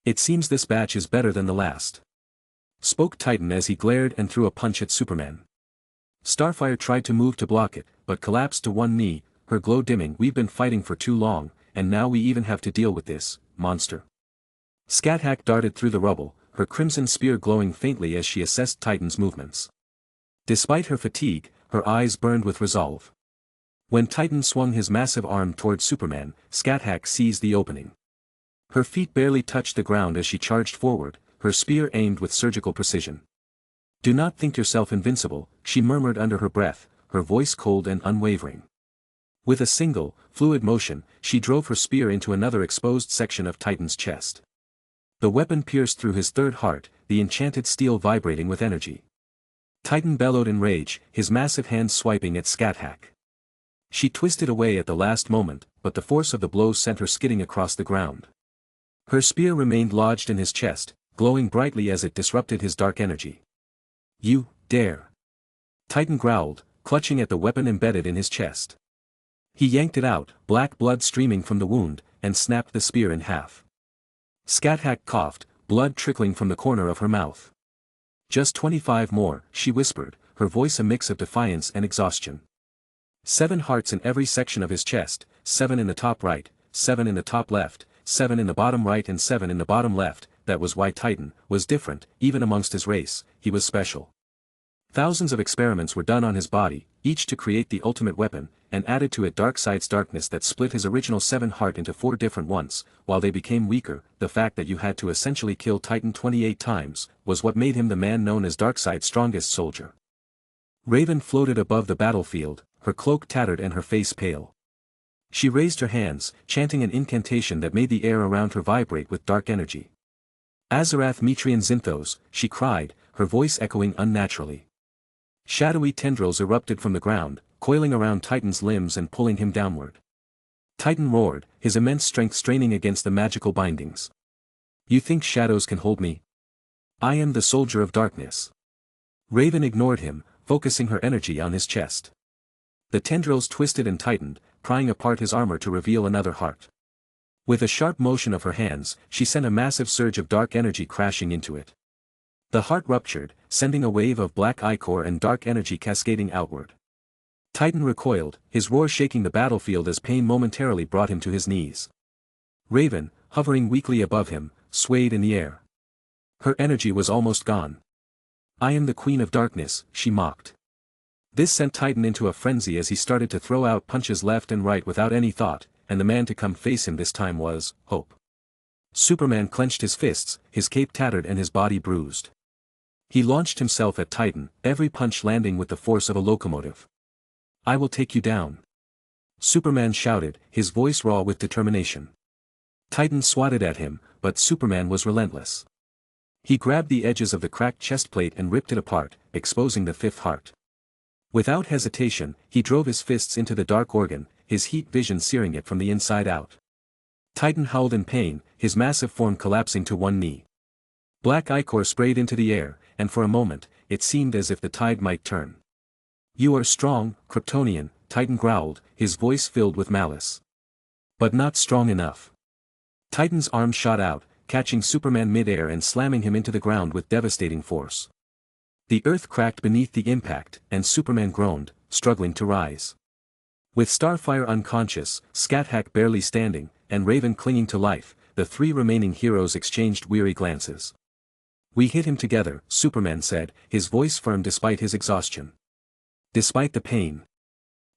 "It seems this batch is better than the last," spoke Titan as he glared and threw a punch at Superman. Starfire tried to move to block it, but collapsed to one knee, her glow dimming. "We've been fighting for too long, and now we even have to deal with this, monster." Scat-Hack darted through the rubble, her crimson spear glowing faintly as she assessed Titan's movements. Despite her fatigue, her eyes burned with resolve. When Titan swung his massive arm toward Superman, Scat-Hack seized the opening. Her feet barely touched the ground as she charged forward, her spear aimed with surgical precision. "Do not think yourself invincible," she murmured under her breath, her voice cold and unwavering. With a single, fluid motion, she drove her spear into another exposed section of Titan's chest. The weapon pierced through his third heart, the enchanted steel vibrating with energy. Titan bellowed in rage, his massive hands swiping at Scat-Hack. She twisted away at the last moment, but the force of the blows sent her skidding across the ground. Her spear remained lodged in his chest, glowing brightly as it disrupted his dark energy. "You dare!" Titan growled, clutching at the weapon embedded in his chest. He yanked it out, black blood streaming from the wound, and snapped the spear in half. Scat-Hack coughed, blood trickling from the corner of her mouth. "Just 25 more," she whispered, her voice a mix of defiance and exhaustion. 7 hearts in every section of his chest, 7 in the top right, 7 in the top left, 7 in the bottom right and 7 in the bottom left. That was why Titan was different. Even amongst his race, he was special. Thousands of experiments were done on his body, each to create the ultimate weapon, and added to it Darkseid's darkness that split his original 7 heart into 4 different ones. While they became weaker, the fact that you had to essentially kill Titan 28 times, was what made him the man known as Darkseid's strongest soldier. Raven floated above the battlefield, her cloak tattered and her face pale. She raised her hands, chanting an incantation that made the air around her vibrate with dark energy. "Azarath Metrian Zinthos," she cried, her voice echoing unnaturally. Shadowy tendrils erupted from the ground, coiling around Titan's limbs and pulling him downward. Titan roared, his immense strength straining against the magical bindings. "You think shadows can hold me? I am the soldier of darkness." Raven ignored him, focusing her energy on his chest. The tendrils twisted and tightened, prying apart his armor to reveal another heart. With a sharp motion of her hands, she sent a massive surge of dark energy crashing into it. The heart ruptured, sending a wave of black ichor and dark energy cascading outward. Titan recoiled, his roar shaking the battlefield as pain momentarily brought him to his knees. Raven, hovering weakly above him, swayed in the air. Her energy was almost gone. "I am the Queen of Darkness," she mocked. This sent Titan into a frenzy as he started to throw out punches left and right without any thought, and the man to come face him this time was Hope. Superman clenched his fists, his cape tattered and his body bruised. He launched himself at Titan, every punch landing with the force of a locomotive. "I will take you down," Superman shouted, his voice raw with determination. Titan swatted at him, but Superman was relentless. He grabbed the edges of the cracked chest plate and ripped it apart, exposing the 5th heart. Without hesitation, he drove his fists into the dark organ, his heat vision searing it from the inside out. Titan howled in pain, his massive form collapsing to one knee. Black ichor sprayed into the air, and for a moment, it seemed as if the tide might turn. "You are strong, Kryptonian," Titan growled, his voice filled with malice. "But not strong enough." Titan's arm shot out, catching Superman mid-air and slamming him into the ground with devastating force. The earth cracked beneath the impact, and Superman groaned, struggling to rise. With Starfire unconscious, Scat-Hack barely standing, and Raven clinging to life, the three remaining heroes exchanged weary glances. "We hit him together," Superman said, his voice firm despite his exhaustion. "Despite the pain.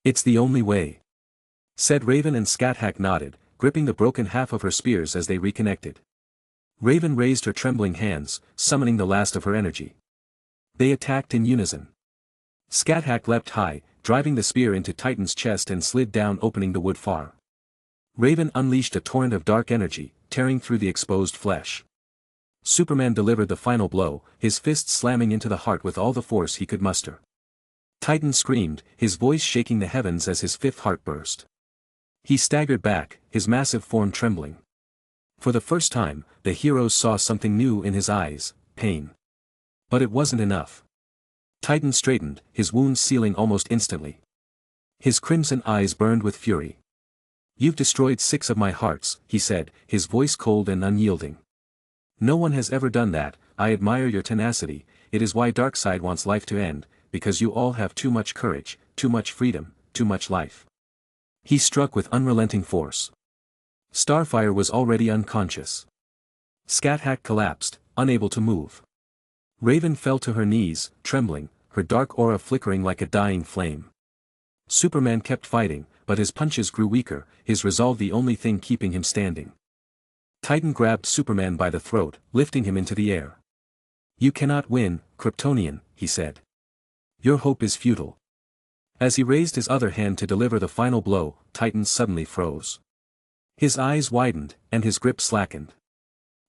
It's the only way," said Raven, and Scat-Hack nodded, gripping the broken half of her spears as they reconnected. Raven raised her trembling hands, summoning the last of her energy. They attacked in unison. Scat-Hack leapt high, driving the spear into Titan's chest and slid down, opening the wood far. Raven unleashed a torrent of dark energy, tearing through the exposed flesh. Superman delivered the final blow, his fist slamming into the heart with all the force he could muster. Titan screamed, his voice shaking the heavens as his fifth heart burst. He staggered back, his massive form trembling. For the first time, the heroes saw something new in his eyes: pain. But it wasn't enough. Titan straightened, his wounds sealing almost instantly. His crimson eyes burned with fury. "You've destroyed 6 of my hearts," he said, his voice cold and unyielding. "No one has ever done that. I admire your tenacity. It is why Darkseid wants life to end, because you all have too much courage, too much freedom, too much life." He struck with unrelenting force. Starfire was already unconscious. Scat-Hack collapsed, unable to move. Raven fell to her knees, trembling, her dark aura flickering like a dying flame. Superman kept fighting, but his punches grew weaker, his resolve the only thing keeping him standing. Titan grabbed Superman by the throat, lifting him into the air. "You cannot win, Kryptonian," he said. "Your hope is futile." As he raised his other hand to deliver the final blow, Titan suddenly froze. His eyes widened, and his grip slackened.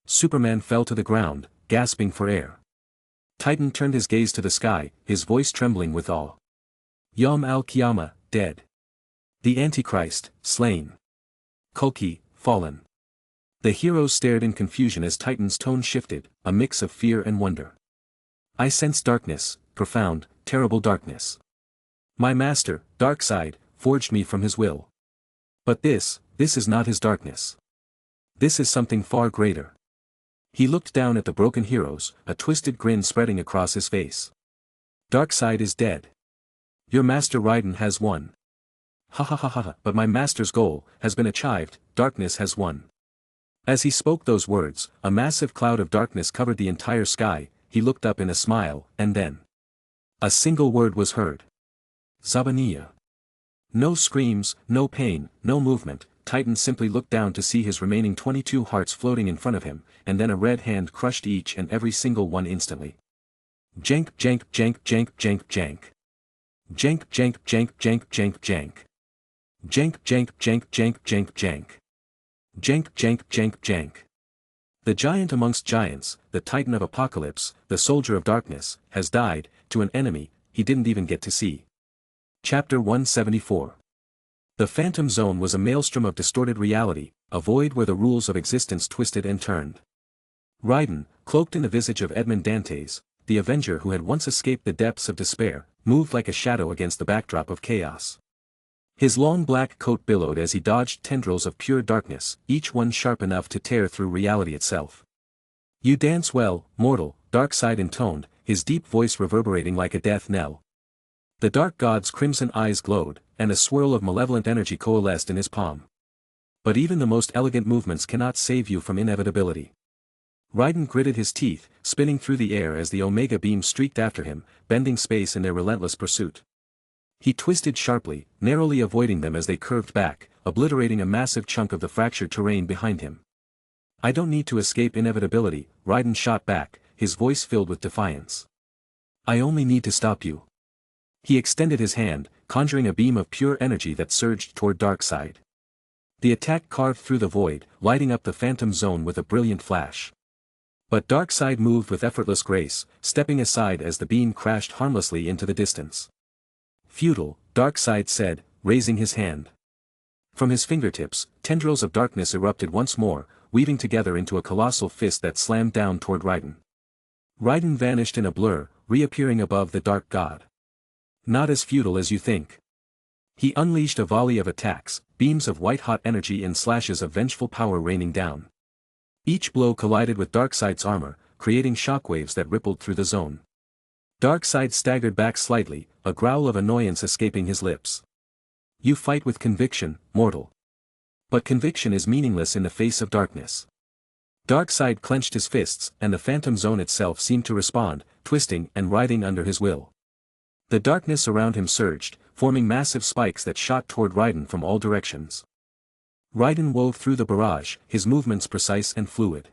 Superman fell to the ground, gasping for air. Titan turned his gaze to the sky, his voice trembling with awe. Yom al-Qiyamah, dead. The Antichrist, slain. Kulki, fallen. The heroes stared in confusion as Titan's tone shifted, a mix of fear and wonder. "I sense darkness, profound, terrible darkness. My master, Darkseid, forged me from his will. But this is not his darkness. This is something far greater." He looked down at the broken heroes, a twisted grin spreading across his face. "Darkseid is dead. Your master Raiden has won. Ha ha ha ha, but my master's goal has been achieved, darkness has won." As he spoke those words, a massive cloud of darkness covered the entire sky. He looked up in a smile, and then a single word was heard. Zabaniya. No screams, no pain, no movement. Titan simply looked down to see his remaining 22 hearts floating in front of him, and then a red hand crushed each and every single one instantly. Jank jank jank jank jank jank. Jank jank jank jank jank jank. Jank jank jank jank jank jank. Jank jank jank jank. The giant amongst giants, the Titan of Apocalypse, the soldier of darkness, has died, to an enemy he didn't even get to see. Chapter 174. The Phantom Zone was a maelstrom of distorted reality, a void where the rules of existence twisted and turned. Raiden, cloaked in the visage of Edmond Dantes, the Avenger who had once escaped the depths of despair, moved like a shadow against the backdrop of chaos. His long black coat billowed as he dodged tendrils of pure darkness, each one sharp enough to tear through reality itself. "You dance well, mortal," Darkseid intoned, his deep voice reverberating like a death knell. The dark god's crimson eyes glowed, and a swirl of malevolent energy coalesced in his palm. "But even the most elegant movements cannot save you from inevitability." Raiden gritted his teeth, spinning through the air as the Omega beam streaked after him, bending space in their relentless pursuit. He twisted sharply, narrowly avoiding them as they curved back, obliterating a massive chunk of the fractured terrain behind him. "I don't need to escape inevitability," Raiden shot back, his voice filled with defiance. "I only need to stop you." He extended his hand, conjuring a beam of pure energy that surged toward Darkseid. The attack carved through the void, lighting up the Phantom Zone with a brilliant flash. But Darkseid moved with effortless grace, stepping aside as the beam crashed harmlessly into the distance. Futile, Darkseid said, raising his hand. From his fingertips, tendrils of darkness erupted once more, weaving together into a colossal fist that slammed down toward Raiden. Raiden vanished in a blur, reappearing above the dark god. Not as futile as you think. He unleashed a volley of attacks, beams of white-hot energy and slashes of vengeful power raining down. Each blow collided with Darkseid's armor, creating shockwaves that rippled through the zone. Darkseid staggered back slightly, a growl of annoyance escaping his lips. You fight with conviction, mortal. But conviction is meaningless in the face of darkness. Darkseid clenched his fists, and the phantom zone itself seemed to respond, twisting and writhing under his will. The darkness around him surged, forming massive spikes that shot toward Raiden from all directions. Raiden wove through the barrage, his movements precise and fluid.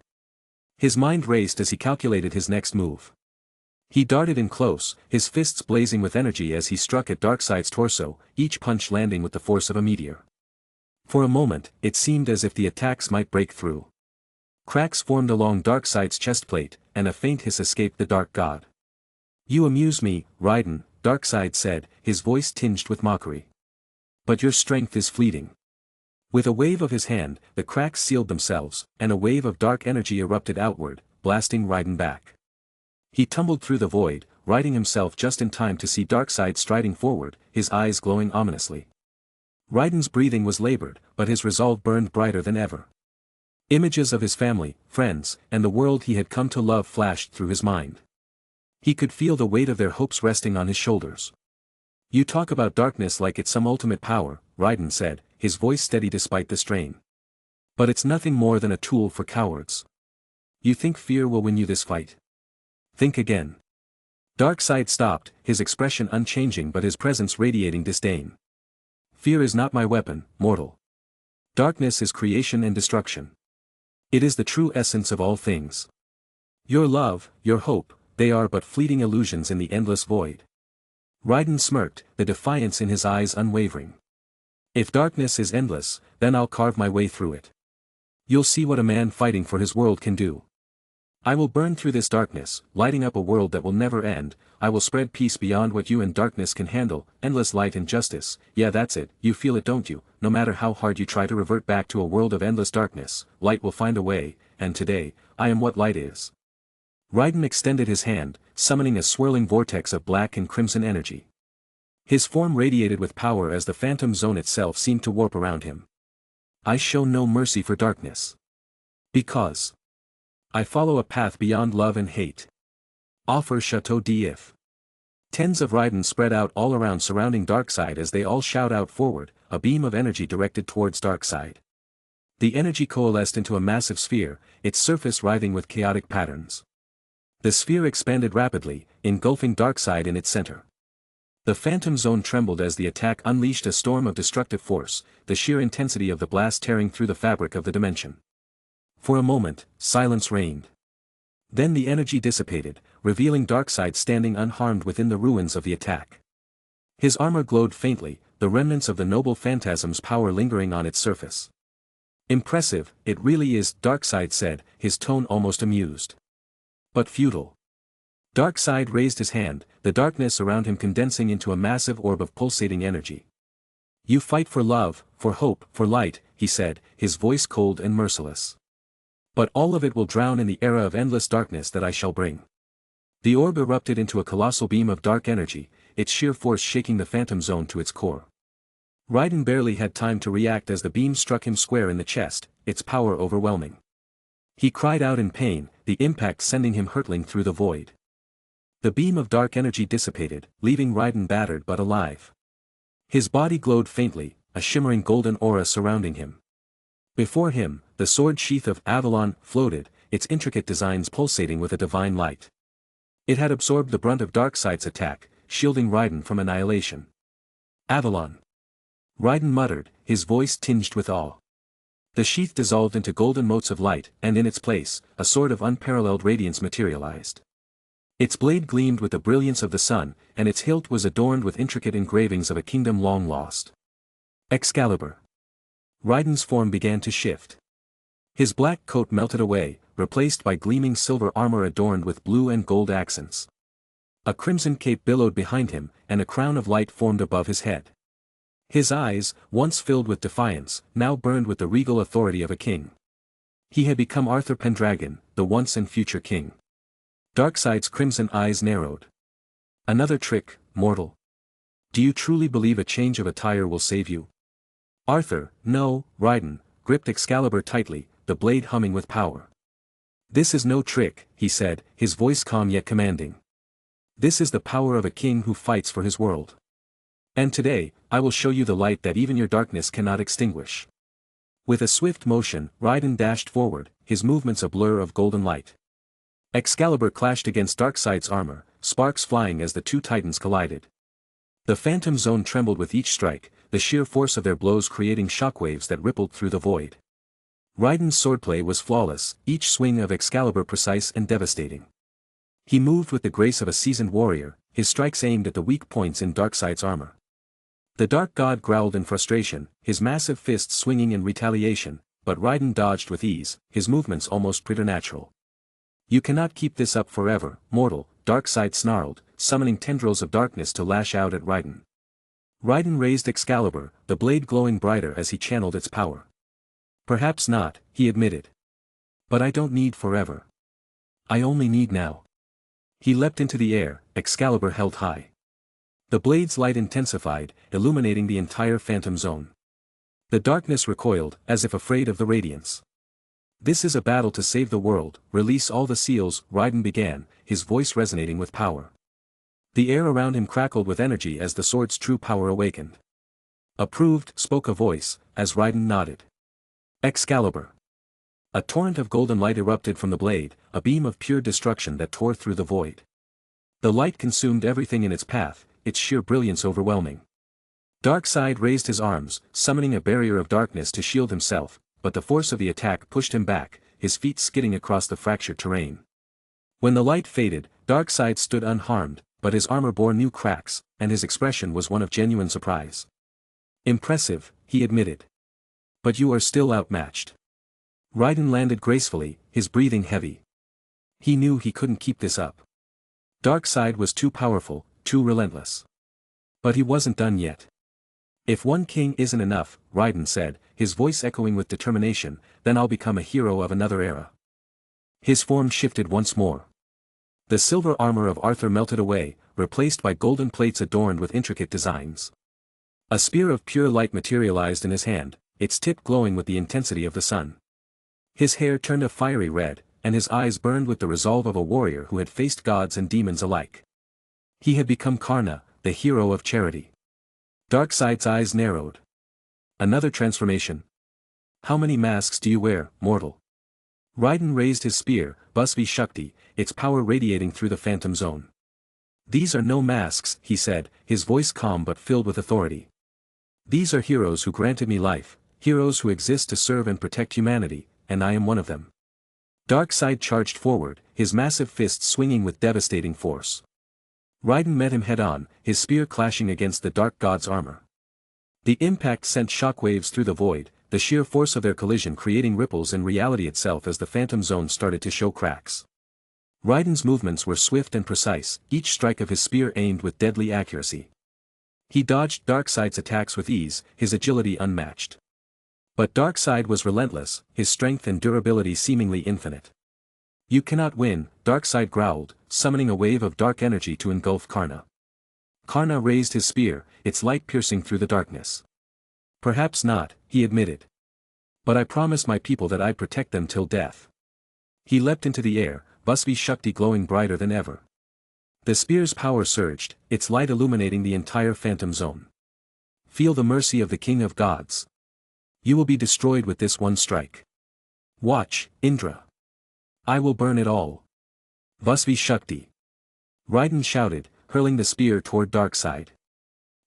His mind raced as he calculated his next move. He darted in close, his fists blazing with energy as he struck at Darkseid's torso, each punch landing with the force of a meteor. For a moment, it seemed as if the attacks might break through. Cracks formed along Darkseid's chestplate, and a faint hiss escaped the dark god. You amuse me, Raiden, Darkseid said, his voice tinged with mockery. But your strength is fleeting. With a wave of his hand, the cracks sealed themselves, and a wave of dark energy erupted outward, blasting Raiden back. He tumbled through the void, righting himself just in time to see Darkseid striding forward, his eyes glowing ominously. Raiden's breathing was labored, but his resolve burned brighter than ever. Images of his family, friends, and the world he had come to love flashed through his mind. He could feel the weight of their hopes resting on his shoulders. You talk about darkness like it's some ultimate power, Raiden said, his voice steady despite the strain. But it's nothing more than a tool for cowards. You think fear will win you this fight? Think again. Darkseid stopped, his expression unchanging but his presence radiating disdain. Fear is not my weapon, mortal. Darkness is creation and destruction. It is the true essence of all things. Your love, your hope, they are but fleeting illusions in the endless void. Raiden smirked, the defiance in his eyes unwavering. If darkness is endless, then I'll carve my way through it. You'll see what a man fighting for his world can do. I will burn through this darkness, lighting up a world that will never end. I will spread peace beyond what you and darkness can handle, endless light and justice. Yeah, that's it, you feel it, don't you? No matter how hard you try to revert back to a world of endless darkness, light will find a way, and today, I am what light is. Raiden extended his hand, summoning a swirling vortex of black and crimson energy. His form radiated with power as the phantom zone itself seemed to warp around him. I show no mercy for darkness. Because I follow a path beyond love and hate. Offer Chateau d'If. Tens of Raiden spread out all around surrounding Darkseid as they all shout out forward, a beam of energy directed towards Darkseid. The energy coalesced into a massive sphere, its surface writhing with chaotic patterns. The sphere expanded rapidly, engulfing Darkseid in its center. The phantom zone trembled as the attack unleashed a storm of destructive force, the sheer intensity of the blast tearing through the fabric of the dimension. For a moment, silence reigned. Then the energy dissipated, revealing Darkseid standing unharmed within the ruins of the attack. His armor glowed faintly, the remnants of the noble phantasm's power lingering on its surface. Impressive, it really is, Darkseid said, his tone almost amused. But futile. Darkseid raised his hand, the darkness around him condensing into a massive orb of pulsating energy. You fight for love, for hope, for light, he said, his voice cold and merciless. But all of it will drown in the era of endless darkness that I shall bring. The orb erupted into a colossal beam of dark energy, its sheer force shaking the phantom zone to its core. Raiden barely had time to react as the beam struck him square in the chest, its power overwhelming. He cried out in pain, the impact sending him hurtling through the void. The beam of dark energy dissipated, leaving Raiden battered but alive. His body glowed faintly, a shimmering golden aura surrounding him. Before him, the sword sheath of Avalon floated, its intricate designs pulsating with a divine light. It had absorbed the brunt of Darkseid's attack, shielding Raiden from annihilation. Avalon. Raiden muttered, his voice tinged with awe. The sheath dissolved into golden motes of light, and in its place, a sword of unparalleled radiance materialized. Its blade gleamed with the brilliance of the sun, and its hilt was adorned with intricate engravings of a kingdom long lost. Excalibur. Raiden's form began to shift. His black coat melted away, replaced by gleaming silver armor adorned with blue and gold accents. A crimson cape billowed behind him, and a crown of light formed above his head. His eyes, once filled with defiance, now burned with the regal authority of a king. He had become Arthur Pendragon, the once and future king. Darkseid's crimson eyes narrowed. Another trick, mortal. Do you truly believe a change of attire will save you? Arthur, no, Raiden, gripped Excalibur tightly, the blade humming with power. This is no trick, he said, his voice calm yet commanding. This is the power of a king who fights for his world. And today, I will show you the light that even your darkness cannot extinguish. With a swift motion, Raiden dashed forward, his movements a blur of golden light. Excalibur clashed against Darkseid's armor, sparks flying as the two titans collided. The Phantom Zone trembled with each strike, the sheer force of their blows creating shockwaves that rippled through the void. Raiden's swordplay was flawless, each swing of Excalibur precise and devastating. He moved with the grace of a seasoned warrior, his strikes aimed at the weak points in Darkseid's armor. The Dark God growled in frustration, his massive fists swinging in retaliation, but Raiden dodged with ease, his movements almost preternatural. You cannot keep this up forever, mortal, Darkseid snarled, summoning tendrils of darkness to lash out at Raiden. Raiden raised Excalibur, the blade glowing brighter as he channeled its power. Perhaps not, he admitted. But I don't need forever. I only need now. He leapt into the air, Excalibur held high. The blade's light intensified, illuminating the entire Phantom Zone. The darkness recoiled, as if afraid of the radiance. This is a battle to save the world, release all the seals, Raiden began, his voice resonating with power. The air around him crackled with energy as the sword's true power awakened. Approved, spoke a voice, as Raiden nodded. Excalibur. A torrent of golden light erupted from the blade, a beam of pure destruction that tore through the void. The light consumed everything in its path, its sheer brilliance overwhelming. Darkseid raised his arms, summoning a barrier of darkness to shield himself, but the force of the attack pushed him back, his feet skidding across the fractured terrain. When the light faded, Darkseid stood unharmed, but his armor bore new cracks, and his expression was one of genuine surprise. Impressive, he admitted. But you are still outmatched. Raiden landed gracefully, his breathing heavy. He knew he couldn't keep this up. Darkseid was too powerful, too relentless. But he wasn't done yet. If one king isn't enough, Raiden said, his voice echoing with determination, then I'll become a hero of another era. His form shifted once more. The silver armor of Arthur melted away, replaced by golden plates adorned with intricate designs. A spear of pure light materialized in his hand, its tip glowing with the intensity of the sun. His hair turned a fiery red, and his eyes burned with the resolve of a warrior who had faced gods and demons alike. He had become Karna, the hero of charity. Darkseid's eyes narrowed. Another transformation? How many masks do you wear, mortal? Raiden raised his spear, Busby Shakti, its power radiating through the Phantom Zone. These are no masks, he said, his voice calm but filled with authority. These are heroes who granted me life, heroes who exist to serve and protect humanity, and I am one of them. Darkseid charged forward, his massive fists swinging with devastating force. Raiden met him head-on, his spear clashing against the Dark God's armor. The impact sent shockwaves through the void, the sheer force of their collision creating ripples in reality itself as the Phantom Zone started to show cracks. Raiden's movements were swift and precise, each strike of his spear aimed with deadly accuracy. He dodged Darkseid's attacks with ease, his agility unmatched. But Darkseid was relentless, his strength and durability seemingly infinite. You cannot win, Darkseid growled, summoning a wave of dark energy to engulf Karna. Karna raised his spear, its light piercing through the darkness. Perhaps not, he admitted. But I promised my people that I'd protect them till death. He leapt into the air, Busby Shakti glowing brighter than ever. The spear's power surged, its light illuminating the entire Phantom Zone. Feel the mercy of the King of Gods. You will be destroyed with this one strike. Watch, Indra. I will burn it all. Busby Shakti. Raiden shouted, hurling the spear toward Darkseid.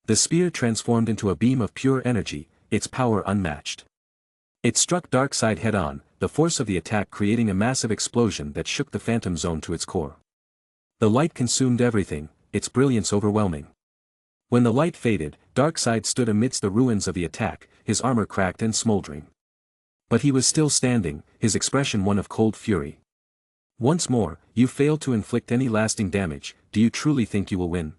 The spear transformed into a beam of pure energy, its power unmatched. It struck Darkseid head-on, the force of the attack creating a massive explosion that shook the Phantom Zone to its core. The light consumed everything, its brilliance overwhelming. When the light faded, Darkseid stood amidst the ruins of the attack, his armor cracked and smoldering. But he was still standing, his expression one of cold fury. Once more, you fail to inflict any lasting damage. Do you truly think you will win?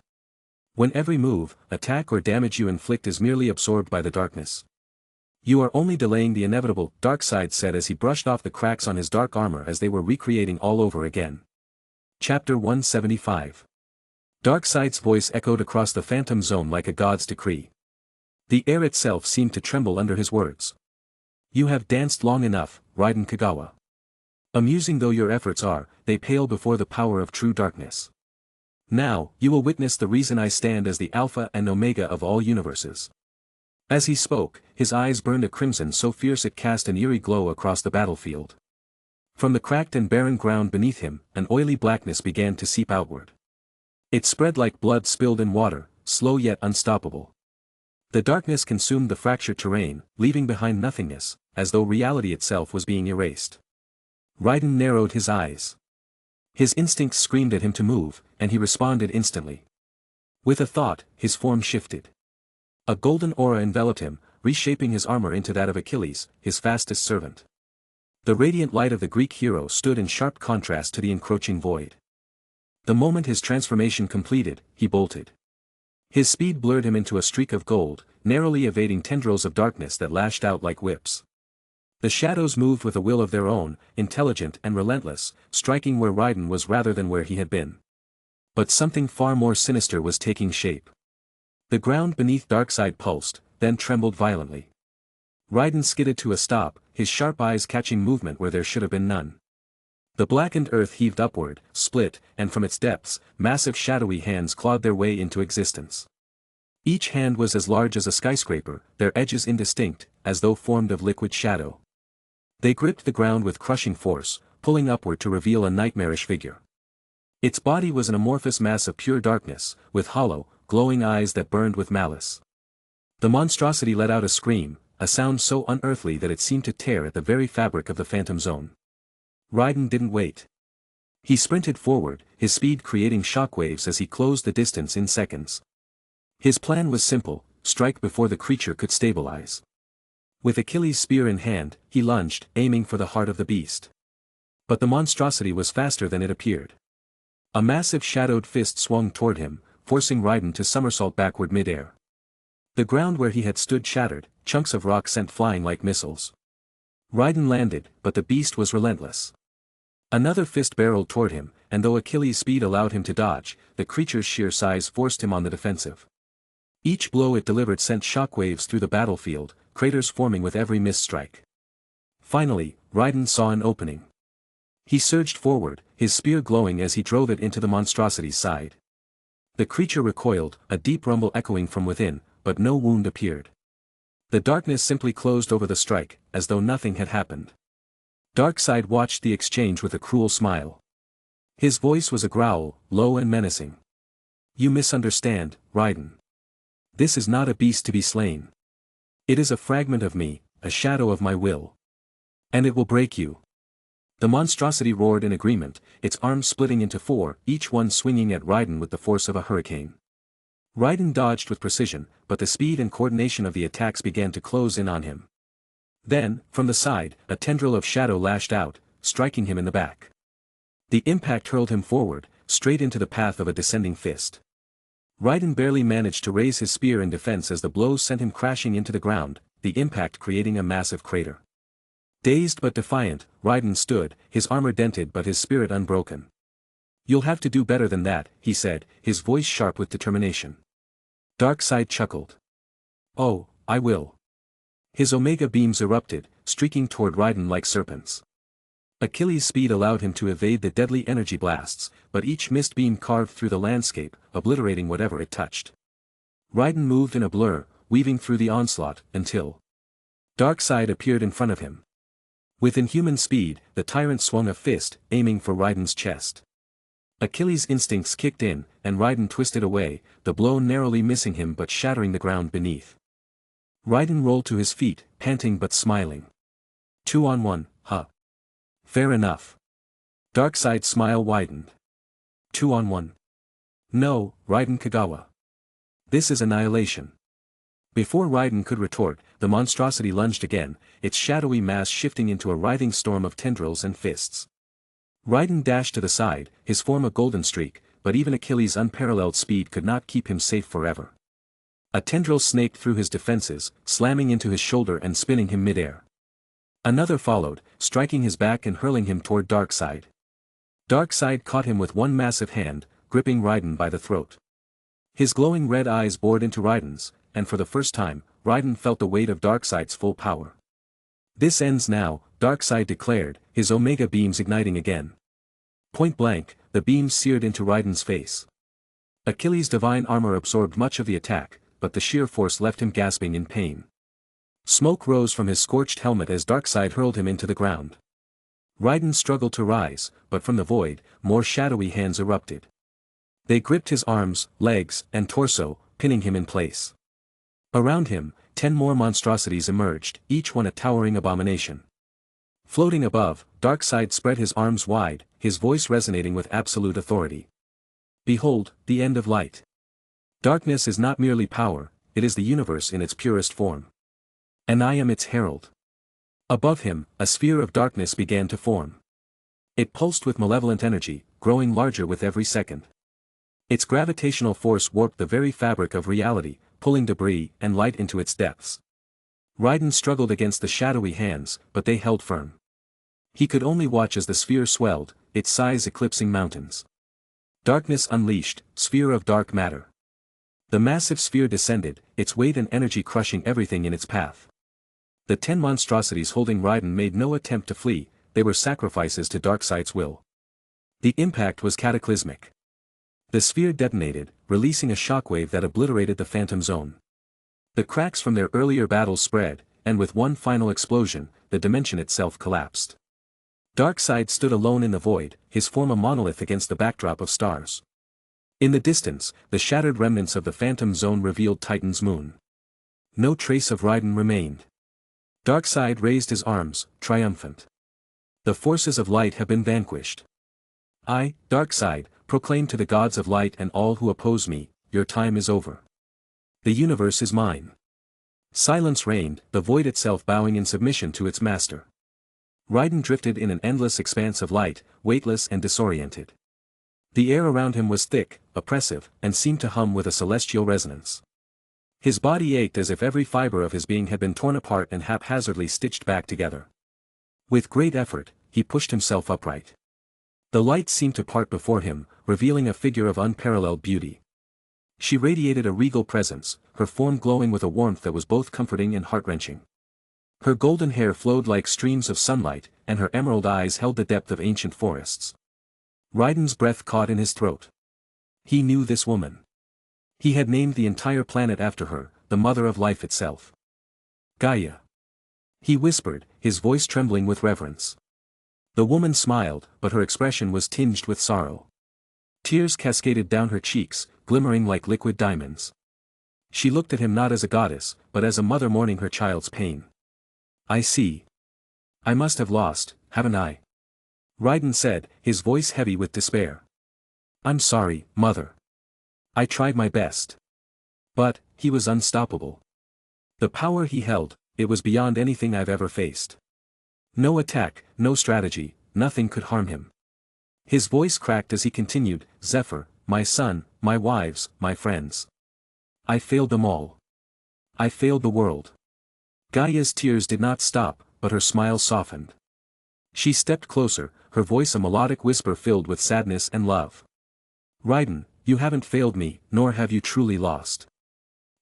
When every move, attack or damage you inflict is merely absorbed by the darkness. You are only delaying the inevitable, Darkseid said as he brushed off the cracks on his dark armor as they were recreating all over again. Chapter 175. Darkseid's voice echoed across the phantom zone like a god's decree. The air itself seemed to tremble under his words. You have danced long enough, Raiden Kagawa. Amusing though your efforts are, they pale before the power of true darkness. Now, you will witness the reason I stand as the Alpha and Omega of all universes. As he spoke, his eyes burned a crimson so fierce it cast an eerie glow across the battlefield. From the cracked and barren ground beneath him, an oily blackness began to seep outward. It spread like blood spilled in water, slow yet unstoppable. The darkness consumed the fractured terrain, leaving behind nothingness, as though reality itself was being erased. Raiden narrowed his eyes. His instincts screamed at him to move, and he responded instantly. With a thought, his form shifted. A golden aura enveloped him, reshaping his armor into that of Achilles, his fastest servant. The radiant light of the Greek hero stood in sharp contrast to the encroaching void. The moment his transformation completed, he bolted. His speed blurred him into a streak of gold, narrowly evading tendrils of darkness that lashed out like whips. The shadows moved with a will of their own, intelligent and relentless, striking where Raiden was rather than where he had been. But something far more sinister was taking shape. The ground beneath Darkseid pulsed, then trembled violently. Raiden skidded to a stop, his sharp eyes catching movement where there should have been none. The blackened earth heaved upward, split, and from its depths, massive shadowy hands clawed their way into existence. Each hand was as large as a skyscraper, their edges indistinct, as though formed of liquid shadow. They gripped the ground with crushing force, pulling upward to reveal a nightmarish figure. Its body was an amorphous mass of pure darkness, with hollow, glowing eyes that burned with malice. The monstrosity let out a scream, a sound so unearthly that it seemed to tear at the very fabric of the phantom zone. Raiden didn't wait. He sprinted forward, his speed creating shockwaves as he closed the distance in seconds. His plan was simple: strike before the creature could stabilize. With Achilles' spear in hand, he lunged, aiming for the heart of the beast. But the monstrosity was faster than it appeared. A massive shadowed fist swung toward him, forcing Raiden to somersault backward mid-air. The ground where he had stood shattered, chunks of rock sent flying like missiles. Raiden landed, but the beast was relentless. Another fist barreled toward him, and though Achilles' speed allowed him to dodge, the creature's sheer size forced him on the defensive. Each blow it delivered sent shockwaves through the battlefield, craters forming with every missed strike. Finally, Raiden saw an opening. He surged forward, his spear glowing as he drove it into the monstrosity's side. The creature recoiled, a deep rumble echoing from within, but no wound appeared. The darkness simply closed over the strike, as though nothing had happened. Darkseid watched the exchange with a cruel smile. His voice was a growl, low and menacing. You misunderstand, Raiden. This is not a beast to be slain. It is a fragment of me, a shadow of my will. And it will break you. The monstrosity roared in agreement, its arms splitting into four, each one swinging at Raiden with the force of a hurricane. Raiden dodged with precision, but the speed and coordination of the attacks began to close in on him. Then, from the side, a tendril of shadow lashed out, striking him in the back. The impact hurled him forward, straight into the path of a descending fist. Raiden barely managed to raise his spear in defense as the blows sent him crashing into the ground, the impact creating a massive crater. Dazed but defiant, Raiden stood, his armor dented but his spirit unbroken. You'll have to do better than that, he said, his voice sharp with determination. Darkseid chuckled. Oh, I will. His Omega beams erupted, streaking toward Raiden like serpents. Achilles' speed allowed him to evade the deadly energy blasts, but each missed beam carved through the landscape, obliterating whatever it touched. Raiden moved in a blur, weaving through the onslaught, until Darkseid appeared in front of him. With inhuman speed, the tyrant swung a fist, aiming for Raiden's chest. Achilles' instincts kicked in, and Raiden twisted away, the blow narrowly missing him but shattering the ground beneath. Raiden rolled to his feet, panting but smiling. 2-on-1, huh? Fair enough. Darkseid's smile widened. 2-on-1. No, Raiden Kagawa. This is annihilation. Before Raiden could retort, the monstrosity lunged again, its shadowy mass shifting into a writhing storm of tendrils and fists. Raiden dashed to the side, his form a golden streak, but even Achilles' unparalleled speed could not keep him safe forever. A tendril snaked through his defenses, slamming into his shoulder and spinning him mid-air. Another followed, striking his back and hurling him toward Darkseid. Darkseid caught him with one massive hand, gripping Raiden by the throat. His glowing red eyes bored into Raiden's, and for the first time, Raiden felt the weight of Darkseid's full power. "This ends now," Darkseid declared, his Omega beams igniting again. Point blank, the beams seared into Raiden's face. Achilles' divine armor absorbed much of the attack, but the sheer force left him gasping in pain. Smoke rose from his scorched helmet as Darkseid hurled him into the ground. Raiden struggled to rise, but from the void, more shadowy hands erupted. They gripped his arms, legs, and torso, pinning him in place. Around him, 10 more monstrosities emerged, each one a towering abomination. Floating above, Darkseid spread his arms wide, his voice resonating with absolute authority. "Behold, the end of light. Darkness is not merely power, it is the universe in its purest form. And I am its herald." Above him, a sphere of darkness began to form. It pulsed with malevolent energy, growing larger with every second. Its gravitational force warped the very fabric of reality, pulling debris and light into its depths. Raiden struggled against the shadowy hands, but they held firm. He could only watch as the sphere swelled, its size eclipsing mountains. Darkness unleashed, sphere of dark matter. The massive sphere descended, its weight and energy crushing everything in its path. The 10 monstrosities holding Raiden made no attempt to flee, they were sacrifices to Darkseid's will. The impact was cataclysmic. The sphere detonated, releasing a shockwave that obliterated the Phantom Zone. The cracks from their earlier battles spread, and with one final explosion, the dimension itself collapsed. Darkseid stood alone in the void, his form a monolith against the backdrop of stars. In the distance, the shattered remnants of the Phantom Zone revealed Titan's moon. No trace of Raiden remained. Darkseid raised his arms, triumphant. "The forces of light have been vanquished. I, Darkseid, proclaim to the gods of light and all who oppose me, your time is over. The universe is mine." Silence reigned, the void itself bowing in submission to its master. Raiden drifted in an endless expanse of light, weightless and disoriented. The air around him was thick, oppressive, and seemed to hum with a celestial resonance. His body ached as if every fiber of his being had been torn apart and haphazardly stitched back together. With great effort, he pushed himself upright. The light seemed to part before him, revealing a figure of unparalleled beauty. She radiated a regal presence, her form glowing with a warmth that was both comforting and heart-wrenching. Her golden hair flowed like streams of sunlight, and her emerald eyes held the depth of ancient forests. Raiden's breath caught in his throat. He knew this woman. He had named the entire planet after her, the mother of life itself. "Gaia." He whispered, his voice trembling with reverence. The woman smiled, but her expression was tinged with sorrow. Tears cascaded down her cheeks, glimmering like liquid diamonds. She looked at him not as a goddess, but as a mother mourning her child's pain. "I see. I must have lost, haven't I?" Raiden said, his voice heavy with despair. "I'm sorry, mother. I tried my best." But, he was unstoppable. The power he held, it was beyond anything I've ever faced. No attack, no strategy, nothing could harm him. His voice cracked as he continued, "Zephyr, my son, my wives, my friends. I failed them all. I failed the world." Gaia's tears did not stop, but her smile softened. She stepped closer, her voice a melodic whisper filled with sadness and love. "Raiden, you haven't failed me, nor have you truly lost.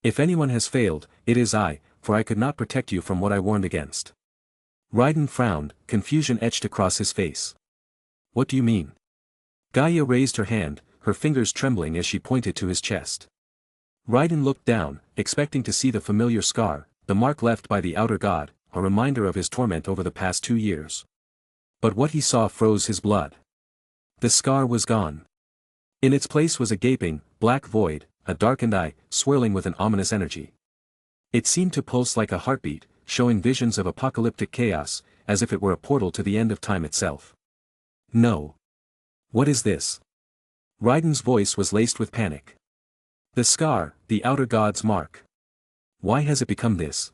If anyone has failed, it is I, for I could not protect you from what I warned against." Raiden frowned, confusion etched across his face. "What do you mean?" Gaia raised her hand, her fingers trembling as she pointed to his chest. Raiden looked down, expecting to see the familiar scar, the mark left by the outer god, a reminder of his torment over the past 2 years. But what he saw froze his blood. The scar was gone. In its place was a gaping, black void, a darkened eye, swirling with an ominous energy. It seemed to pulse like a heartbeat, showing visions of apocalyptic chaos, as if it were a portal to the end of time itself. "No. What is this?" Raiden's voice was laced with panic. "The scar, the outer god's mark. Why has it become this?"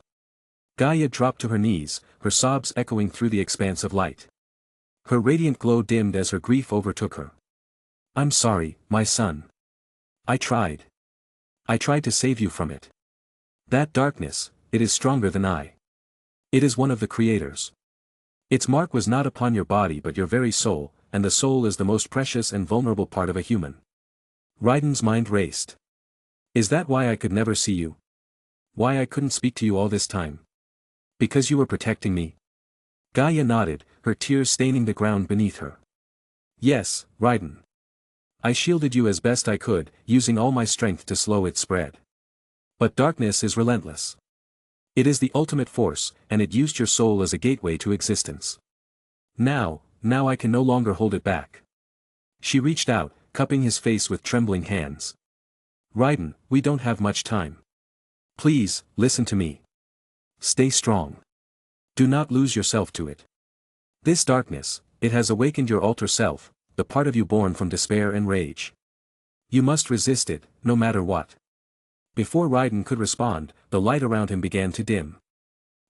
Gaia dropped to her knees, her sobs echoing through the expanse of light. Her radiant glow dimmed as her grief overtook her. I'm sorry, my son. I tried. I tried to save you from it. That darkness, it is stronger than I. It is one of the creators. Its mark was not upon your body but your very soul, and the soul is the most precious and vulnerable part of a human. Raiden's mind raced. Is that why I could never see you? Why I couldn't speak to you all this time? Because you were protecting me? Gaia nodded, her tears staining the ground beneath her. Yes, Raiden. I shielded you as best I could, using all my strength to slow its spread. But darkness is relentless. It is the ultimate force, and it used your soul as a gateway to existence. Now I can no longer hold it back. She reached out, cupping his face with trembling hands. Raiden, we don't have much time. Please, listen to me. Stay strong. Do not lose yourself to it. This darkness, it has awakened your alter self, the part of you born from despair and rage. You must resist it, no matter what. Before Raiden could respond, the light around him began to dim.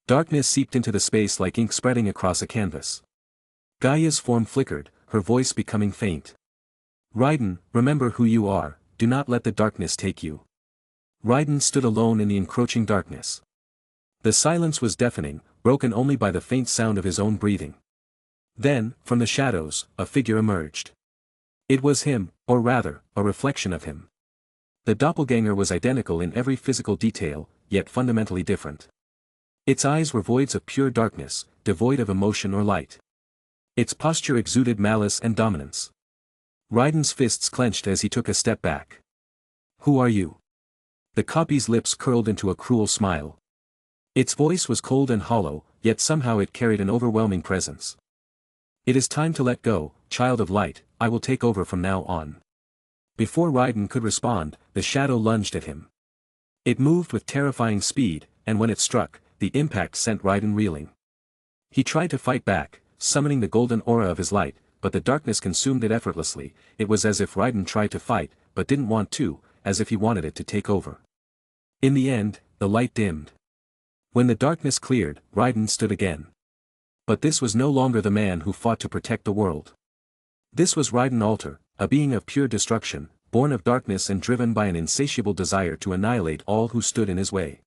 Darkness seeped into the space like ink spreading across a canvas. Gaia's form flickered, her voice becoming faint. Raiden, remember who you are, do not let the darkness take you. Raiden stood alone in the encroaching darkness. The silence was deafening, broken only by the faint sound of his own breathing. Then, from the shadows, a figure emerged. It was him, or rather, a reflection of him. The doppelganger was identical in every physical detail, yet fundamentally different. Its eyes were voids of pure darkness, devoid of emotion or light. Its posture exuded malice and dominance. Raiden's fists clenched as he took a step back. Who are you? The copy's lips curled into a cruel smile. Its voice was cold and hollow, yet somehow it carried an overwhelming presence. It is time to let go, child of light, I will take over from now on. Before Raiden could respond, the shadow lunged at him. It moved with terrifying speed, and when it struck, the impact sent Raiden reeling. He tried to fight back, summoning the golden aura of his light, but the darkness consumed it effortlessly. It was as if Raiden tried to fight, but didn't want to, as if he wanted it to take over. In the end, the light dimmed. When the darkness cleared, Raiden stood again. But this was no longer the man who fought to protect the world. This was Raiden Alter, a being of pure destruction, born of darkness and driven by an insatiable desire to annihilate all who stood in his way.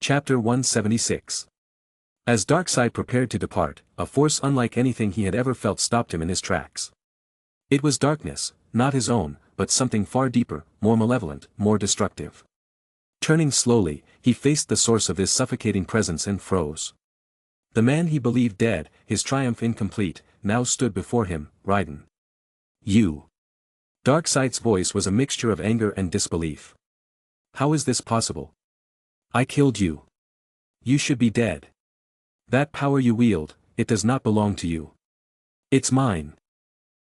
Chapter 176. As Darkseid prepared to depart, a force unlike anything he had ever felt stopped him in his tracks. It was darkness, not his own, but something far deeper, more malevolent, more destructive. Turning slowly, he faced the source of this suffocating presence and froze. The man he believed dead, his triumph incomplete, now stood before him, Raiden. You. Darkseid's voice was a mixture of anger and disbelief. How is this possible? I killed you. You should be dead. That power you wield, it does not belong to you. It's mine.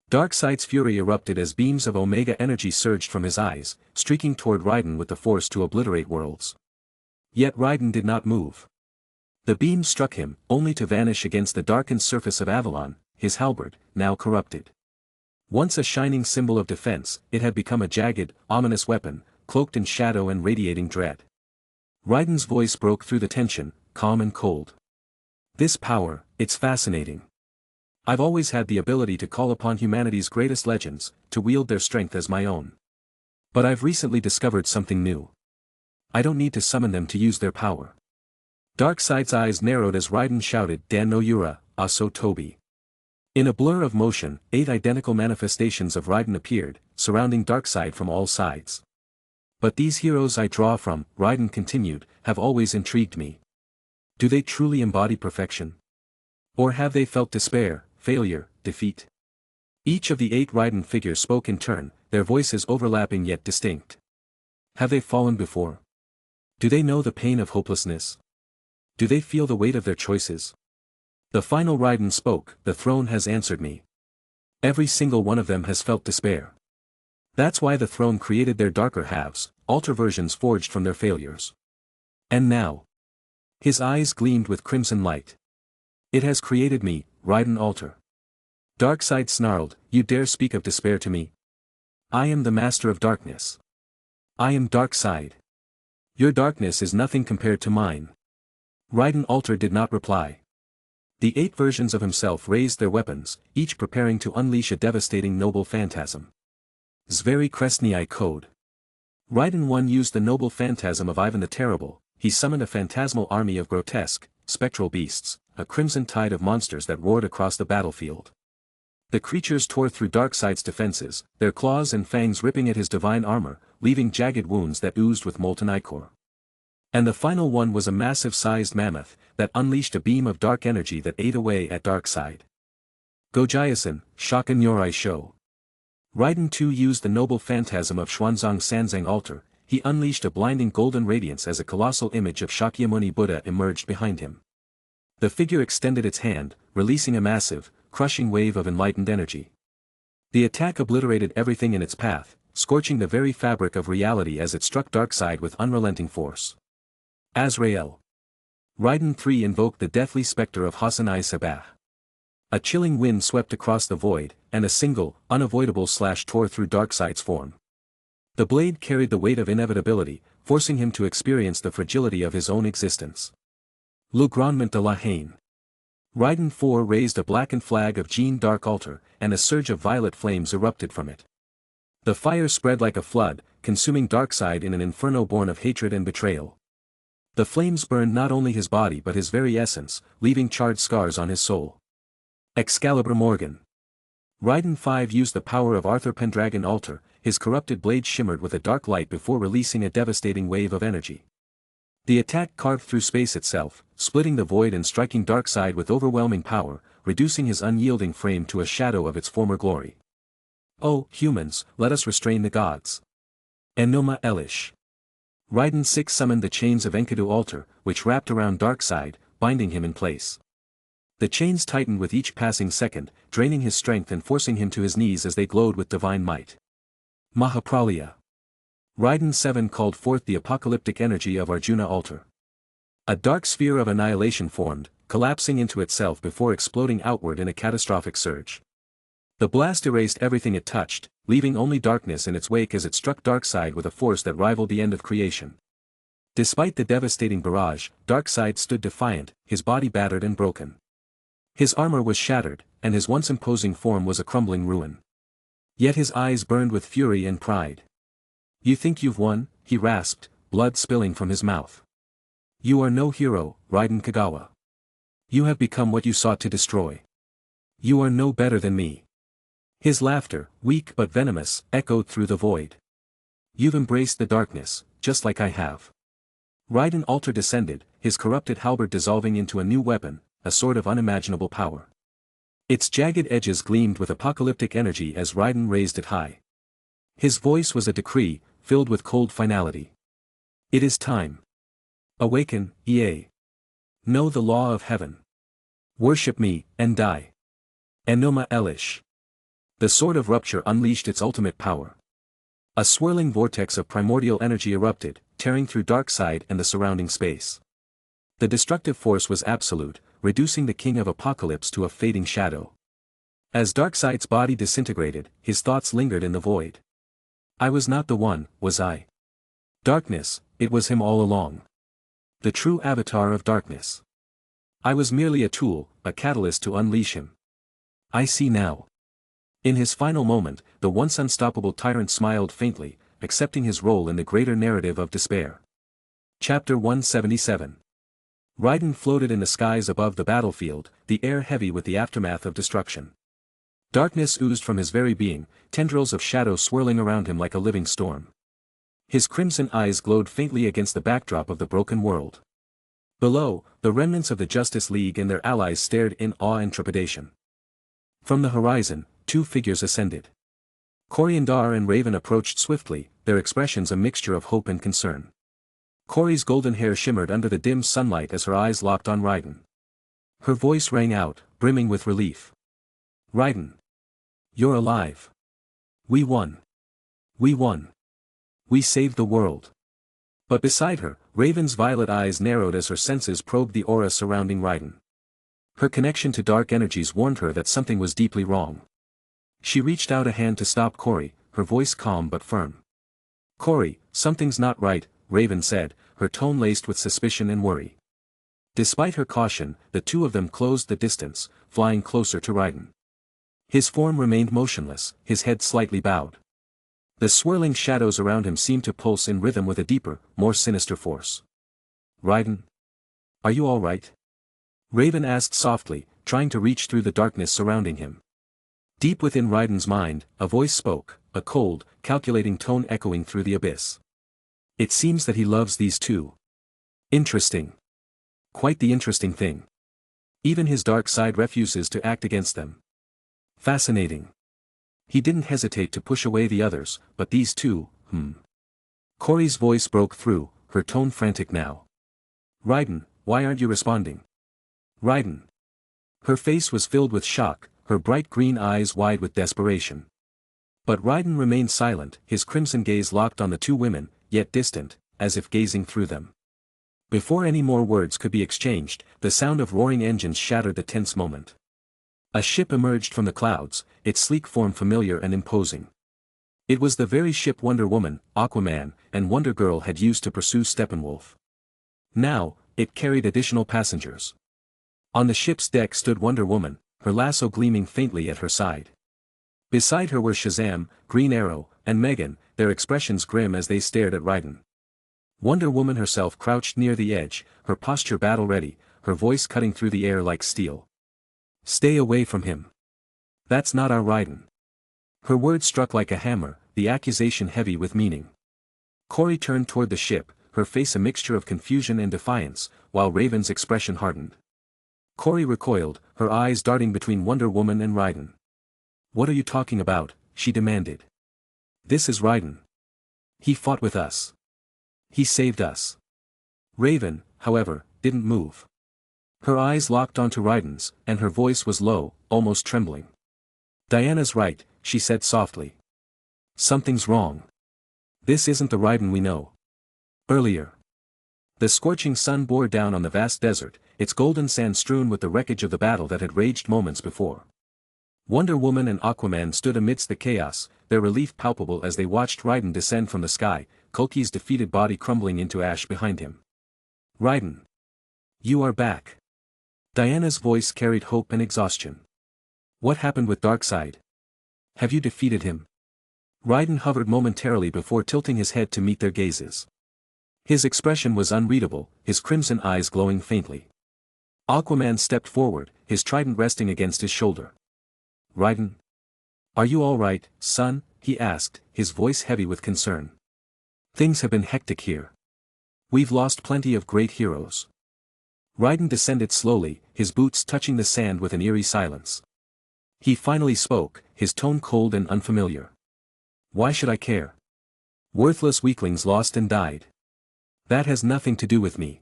Darkseid's fury erupted as beams of Omega energy surged from his eyes, streaking toward Raiden with the force to obliterate worlds. Yet Raiden did not move. The beams struck him, only to vanish against the darkened surface of Avalon, his halberd, now corrupted. Once a shining symbol of defense, it had become a jagged, ominous weapon, cloaked in shadow and radiating dread. Raiden's voice broke through the tension, calm and cold. This power, it's fascinating. I've always had the ability to call upon humanity's greatest legends, to wield their strength as my own. But I've recently discovered something new. I don't need to summon them to use their power. Darkseid's eyes narrowed as Raiden shouted, Dan no Yura, Aso Tobi. In a blur of motion, 8 identical manifestations of Raiden appeared, surrounding Darkseid from all sides. But these heroes I draw from, Raiden continued, have always intrigued me. Do they truly embody perfection? Or have they felt despair, failure, defeat? Each of the 8 Raiden figures spoke in turn, their voices overlapping yet distinct. Have they fallen before? Do they know the pain of hopelessness? Do they feel the weight of their choices? The final Raiden spoke, the throne has answered me. Every single one of them has felt despair. That's why the throne created their darker halves, alter versions forged from their failures. And now. His eyes gleamed with crimson light. It has created me, Raiden Alter. Darkseid snarled, you dare speak of despair to me? I am the master of darkness. I am Darkseid. Your darkness is nothing compared to mine. Raiden Alter did not reply. The 8 versions of himself raised their weapons, each preparing to unleash a devastating noble phantasm. Zveri Kresnyi Code. Raiden 1 used the noble phantasm of Ivan the Terrible. He summoned a phantasmal army of grotesque, spectral beasts, a crimson tide of monsters that roared across the battlefield. The creatures tore through Darkseid's defenses, their claws and fangs ripping at his divine armor, leaving jagged wounds that oozed with molten ichor. And the final one was a massive-sized mammoth, that unleashed a beam of dark energy that ate away at Darkseid. Gojiasen, Shakan Yorai Sho. Raiden 2 used the noble phantasm of Xuanzang Sanzang Altar. He unleashed a blinding golden radiance as a colossal image of Shakyamuni Buddha emerged behind him. The figure extended its hand, releasing a massive, crushing wave of enlightened energy. The attack obliterated everything in its path, scorching the very fabric of reality as it struck Darkseid with unrelenting force. Azrael. Raiden 3 invoked the deathly specter of Hasanai Sabah. A chilling wind swept across the void, and a single, unavoidable slash tore through Darkseid's form. The blade carried the weight of inevitability, forcing him to experience the fragility of his own existence. Le Grandement de la Haine. Raiden 4 raised a blackened flag of Jeanne d'Arc altar, and a surge of violet flames erupted from it. The fire spread like a flood, consuming Darkseid in an inferno born of hatred and betrayal. The flames burned not only his body but his very essence, leaving charred scars on his soul. Excalibur Morgan. Raiden 5 used the power of Arthur Pendragon Altar. His corrupted blade shimmered with a dark light before releasing a devastating wave of energy. The attack carved through space itself, splitting the void and striking Darkseid with overwhelming power, reducing his unyielding frame to a shadow of its former glory. Oh, humans, let us restrain the gods. Enoma Elish. Raiden 6 summoned the chains of Enkidu Altar, which wrapped around Darkseid, binding him in place. The chains tightened with each passing second, draining his strength and forcing him to his knees as they glowed with divine might. Mahapralaya. Raiden 7 called forth the apocalyptic energy of Arjuna Altar. A dark sphere of annihilation formed, collapsing into itself before exploding outward in a catastrophic surge. The blast erased everything it touched, leaving only darkness in its wake as it struck Darkseid with a force that rivaled the end of creation. Despite the devastating barrage, Darkseid stood defiant, his body battered and broken. His armor was shattered, and his once imposing form was a crumbling ruin. Yet his eyes burned with fury and pride. "You think you've won?" he rasped, blood spilling from his mouth. "You are no hero, Raiden Kagawa. You have become what you sought to destroy. You are no better than me." His laughter, weak but venomous, echoed through the void. "You've embraced the darkness, just like I have." Raiden Altar descended, his corrupted halberd dissolving into a new weapon, a sword of unimaginable power. Its jagged edges gleamed with apocalyptic energy as Raiden raised it high. His voice was a decree, filled with cold finality. "It is time. Awaken, Ea. Know the law of heaven. Worship me, and die." Enoma Elish. The sword of rupture unleashed its ultimate power. A swirling vortex of primordial energy erupted, tearing through Darkseid and the surrounding space. The destructive force was absolute, reducing the King of Apocalypse to a fading shadow. As Darkseid's body disintegrated, his thoughts lingered in the void. I was not the one, was I? Darkness, it was him all along. The true avatar of darkness. I was merely a tool, a catalyst to unleash him. I see now. In his final moment, the once unstoppable tyrant smiled faintly, accepting his role in the greater narrative of despair. Chapter 177. Raiden floated in the skies above the battlefield, the air heavy with the aftermath of destruction. Darkness oozed from his very being, tendrils of shadow swirling around him like a living storm. His crimson eyes glowed faintly against the backdrop of the broken world. Below, the remnants of the Justice League and their allies stared in awe and trepidation. From the horizon, 2 figures ascended. Coriandar and Raven approached swiftly, their expressions a mixture of hope and concern. Cori's golden hair shimmered under the dim sunlight as her eyes locked on Raiden. Her voice rang out, brimming with relief. "Raiden. You're alive. We won. We won. We saved the world." But beside her, Raven's violet eyes narrowed as her senses probed the aura surrounding Raiden. Her connection to dark energies warned her that something was deeply wrong. She reached out a hand to stop Cori, her voice calm but firm. "Cori, something's not right," Raven said, her tone laced with suspicion and worry. Despite her caution, the two of them closed the distance, flying closer to Raiden. His form remained motionless, his head slightly bowed. The swirling shadows around him seemed to pulse in rhythm with a deeper, more sinister force. Raiden? Are you all right? Raven asked softly, trying to reach through the darkness surrounding him. Deep within Raiden's mind, a voice spoke, a cold, calculating tone echoing through the abyss. It seems that he loves these two. Interesting. Quite the interesting thing. Even his dark side refuses to act against them. Fascinating. He didn't hesitate to push away the others, but these two, Corey's voice broke through, her tone frantic now. Raiden, why aren't you responding? Raiden. Her face was filled with shock, her bright green eyes wide with desperation. But Raiden remained silent, his crimson gaze locked on the two women, yet distant, as if gazing through them. Before any more words could be exchanged, the sound of roaring engines shattered the tense moment. A ship emerged from the clouds, its sleek form familiar and imposing. It was the very ship Wonder Woman, Aquaman, and Wonder Girl had used to pursue Steppenwolf. Now, it carried additional passengers. On the ship's deck stood Wonder Woman, her lasso gleaming faintly at her side. Beside her were Shazam, Green Arrow, and Megan, their expressions grim as they stared at Raiden. Wonder Woman herself crouched near the edge, her posture battle-ready, her voice cutting through the air like steel. Stay away from him. That's not our Raiden. Her words struck like a hammer, the accusation heavy with meaning. Corey turned toward the ship, her face a mixture of confusion and defiance, while Raven's expression hardened. Corey recoiled, her eyes darting between Wonder Woman and Raiden. What are you talking about? She demanded. This is Raiden. He fought with us. He saved us. Raven, however, didn't move. Her eyes locked onto Raiden's, and her voice was low, almost trembling. Diana's right, she said softly. Something's wrong. This isn't the Raiden we know. Earlier. The scorching sun bore down on the vast desert, its golden sand strewn with the wreckage of the battle that had raged moments before. Wonder Woman and Aquaman stood amidst the chaos, their relief palpable as they watched Raiden descend from the sky, Kulki's defeated body crumbling into ash behind him. Raiden. You are back. Diana's voice carried hope and exhaustion. What happened with Darkseid? Have you defeated him? Raiden hovered momentarily before tilting his head to meet their gazes. His expression was unreadable, his crimson eyes glowing faintly. Aquaman stepped forward, his trident resting against his shoulder. Raiden? Are you all right, son? He asked, his voice heavy with concern. Things have been hectic here. We've lost plenty of great heroes. Raiden descended slowly, his boots touching the sand with an eerie silence. He finally spoke, his tone cold and unfamiliar. Why should I care? Worthless weaklings lost and died. That has nothing to do with me.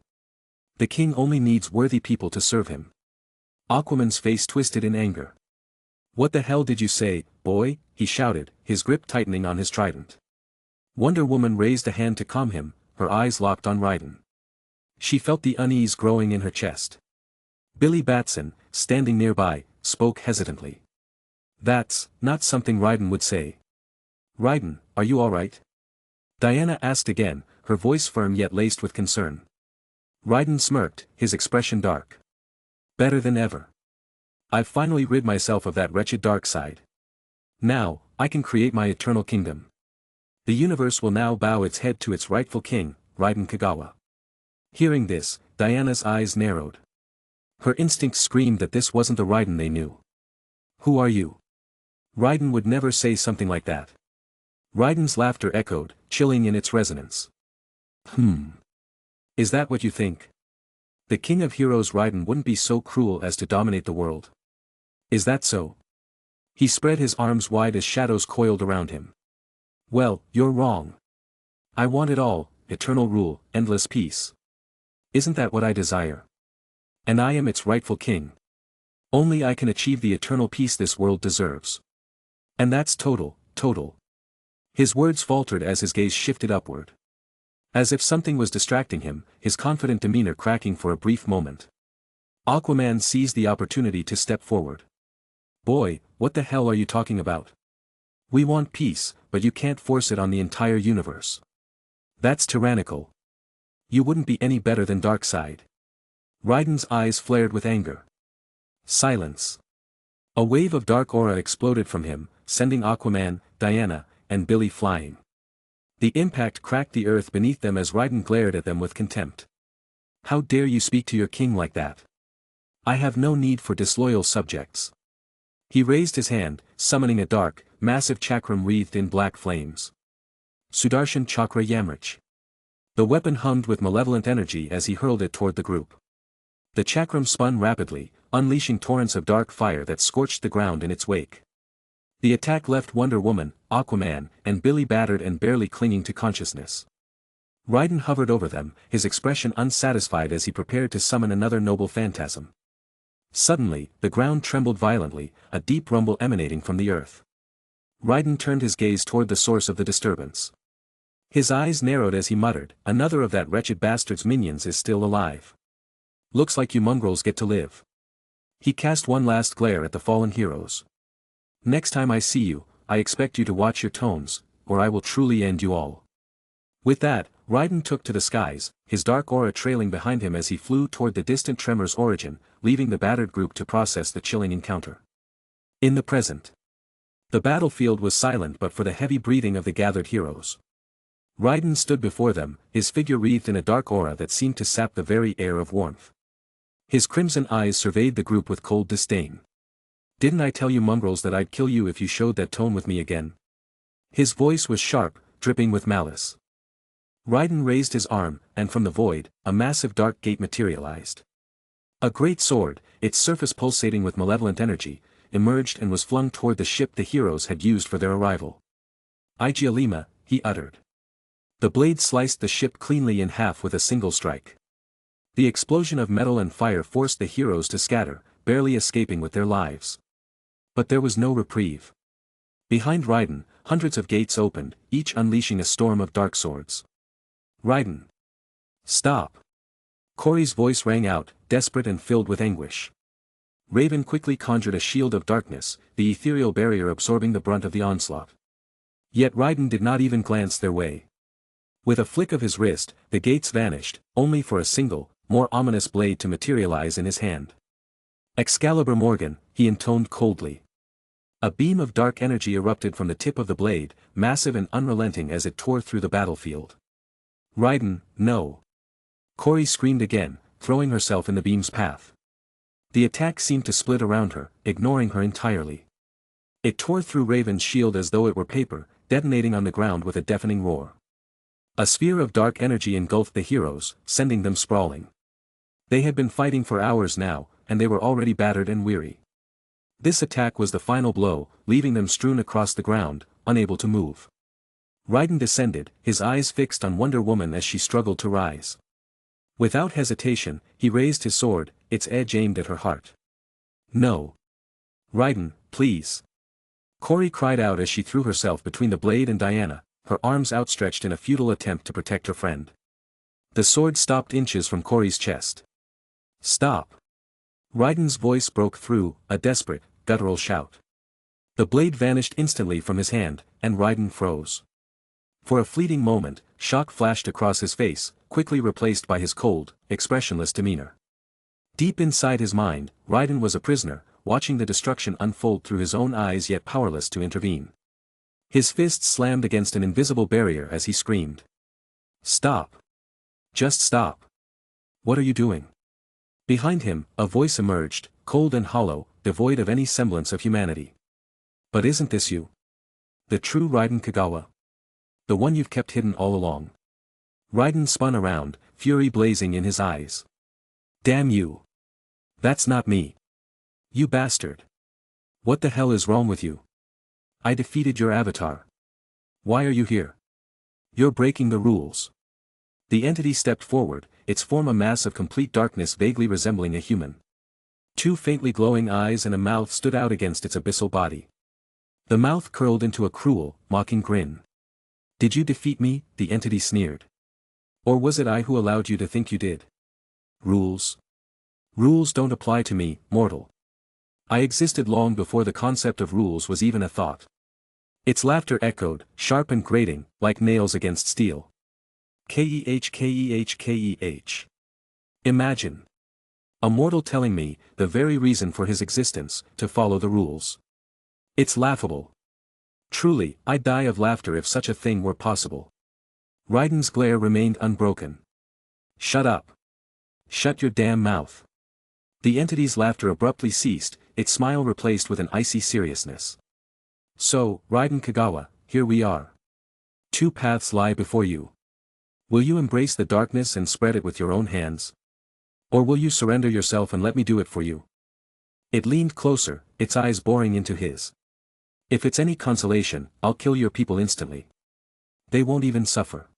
The king only needs worthy people to serve him. Aquaman's face twisted in anger. What the hell did you say, boy? He shouted, his grip tightening on his trident. Wonder Woman raised a hand to calm him, her eyes locked on Raiden. She felt the unease growing in her chest. Billy Batson, standing nearby, spoke hesitantly. That's not something Raiden would say. Raiden, are you all right? Diana asked again, her voice firm yet laced with concern. Raiden smirked, his expression dark. Better than ever. I've finally rid myself of that wretched Darkseid. Now, I can create my eternal kingdom. The universe will now bow its head to its rightful king, Raiden Kagawa. Hearing this, Diana's eyes narrowed. Her instincts screamed that this wasn't the Raiden they knew. Who are you? Raiden would never say something like that. Raiden's laughter echoed, chilling in its resonance. Is that what you think? The king of heroes Raiden wouldn't be so cruel as to dominate the world. Is that so? He spread his arms wide as shadows coiled around him. Well, you're wrong. I want it all, eternal rule, endless peace. Isn't that what I desire? And I am its rightful king. Only I can achieve the eternal peace this world deserves. And that's total. His words faltered as his gaze shifted upward. As if something was distracting him, his confident demeanor cracking for a brief moment. Aquaman seized the opportunity to step forward. Boy, what the hell are you talking about? We want peace, but you can't force it on the entire universe. That's tyrannical. You wouldn't be any better than Darkseid. Raiden's eyes flared with anger. Silence. A wave of dark aura exploded from him, sending Aquaman, Diana, and Billy flying. The impact cracked the earth beneath them as Raiden glared at them with contempt. How dare you speak to your king like that? I have no need for disloyal subjects. He raised his hand, summoning a dark, massive chakram wreathed in black flames. Sudarshan Chakra Yamrich. The weapon hummed with malevolent energy as he hurled it toward the group. The chakram spun rapidly, unleashing torrents of dark fire that scorched the ground in its wake. The attack left Wonder Woman, Aquaman, and Billy battered and barely clinging to consciousness. Raiden hovered over them, his expression unsatisfied as he prepared to summon another noble phantasm. Suddenly, the ground trembled violently, a deep rumble emanating from the earth. Raiden turned his gaze toward the source of the disturbance. His eyes narrowed as he muttered, "Another of that wretched bastard's minions is still alive. Looks like you mongrels get to live." He cast one last glare at the fallen heroes. "Next time I see you, I expect you to watch your tones, or I will truly end you all." With that, Raiden took to the skies, his dark aura trailing behind him as he flew toward the distant tremor's origin, leaving the battered group to process the chilling encounter. In the present, the battlefield was silent but for the heavy breathing of the gathered heroes. Raiden stood before them, his figure wreathed in a dark aura that seemed to sap the very air of warmth. His crimson eyes surveyed the group with cold disdain. "Didn't I tell you mongrels that I'd kill you if you showed that tone with me again?" His voice was sharp, dripping with malice. Raiden raised his arm, and from the void, a massive dark gate materialized. A great sword, its surface pulsating with malevolent energy, emerged and was flung toward the ship the heroes had used for their arrival. "Igialima," he uttered. The blade sliced the ship cleanly in half with a single strike. The explosion of metal and fire forced the heroes to scatter, barely escaping with their lives. But there was no reprieve. Behind Raiden, hundreds of gates opened, each unleashing a storm of dark swords. "Raiden! Stop!" Corey's voice rang out, desperate and filled with anguish. Raven quickly conjured a shield of darkness, the ethereal barrier absorbing the brunt of the onslaught. Yet Raiden did not even glance their way. With a flick of his wrist, the gates vanished, only for a single, more ominous blade to materialize in his hand. "Excalibur Morgan," he intoned coldly. A beam of dark energy erupted from the tip of the blade, massive and unrelenting as it tore through the battlefield. "Raiden, no!" Corey screamed again, throwing herself in the beam's path. The attack seemed to split around her, ignoring her entirely. It tore through Raven's shield as though it were paper, detonating on the ground with a deafening roar. A sphere of dark energy engulfed the heroes, sending them sprawling. They had been fighting for hours now, and they were already battered and weary. This attack was the final blow, leaving them strewn across the ground, unable to move. Raiden descended, his eyes fixed on Wonder Woman as she struggled to rise. Without hesitation, he raised his sword, its edge aimed at her heart. "No. Raiden, please." Corey cried out as she threw herself between the blade and Diana, her arms outstretched in a futile attempt to protect her friend. The sword stopped inches from Corey's chest. "Stop!" Raiden's voice broke through, a desperate, guttural shout. The blade vanished instantly from his hand, and Raiden froze. For a fleeting moment, shock flashed across his face, quickly replaced by his cold, expressionless demeanor. Deep inside his mind, Raiden was a prisoner, watching the destruction unfold through his own eyes yet powerless to intervene. His fists slammed against an invisible barrier as he screamed. "Stop! Just stop! What are you doing?" Behind him, a voice emerged, cold and hollow, devoid of any semblance of humanity. "But isn't this you? The true Raiden Kagawa? The one you've kept hidden all along?" Raiden spun around, fury blazing in his eyes. "Damn you! That's not me! You bastard! What the hell is wrong with you? I defeated your avatar. Why are you here? You're breaking the rules." The entity stepped forward, its form a mass of complete darkness vaguely resembling a human. Two faintly glowing eyes and a mouth stood out against its abyssal body. The mouth curled into a cruel, mocking grin. "Did you defeat me?" the entity sneered. "Or was it I who allowed you to think you did? Rules? Rules don't apply to me, mortal. I existed long before the concept of rules was even a thought." Its laughter echoed, sharp and grating, like nails against steel. Keh. Imagine. A mortal telling me, the very reason for his existence, to follow the rules. It's laughable. Truly, I'd die of laughter if such a thing were possible. Raiden's glare remained unbroken. Shut up. Shut your damn mouth. The entity's laughter abruptly ceased, its smile replaced with an icy seriousness. So, Raiden Kagawa, here we are. Two paths lie before you. Will you embrace the darkness and spread it with your own hands? Or will you surrender yourself and let me do it for you? It leaned closer, its eyes boring into his. If it's any consolation, I'll kill your people instantly. They won't even suffer.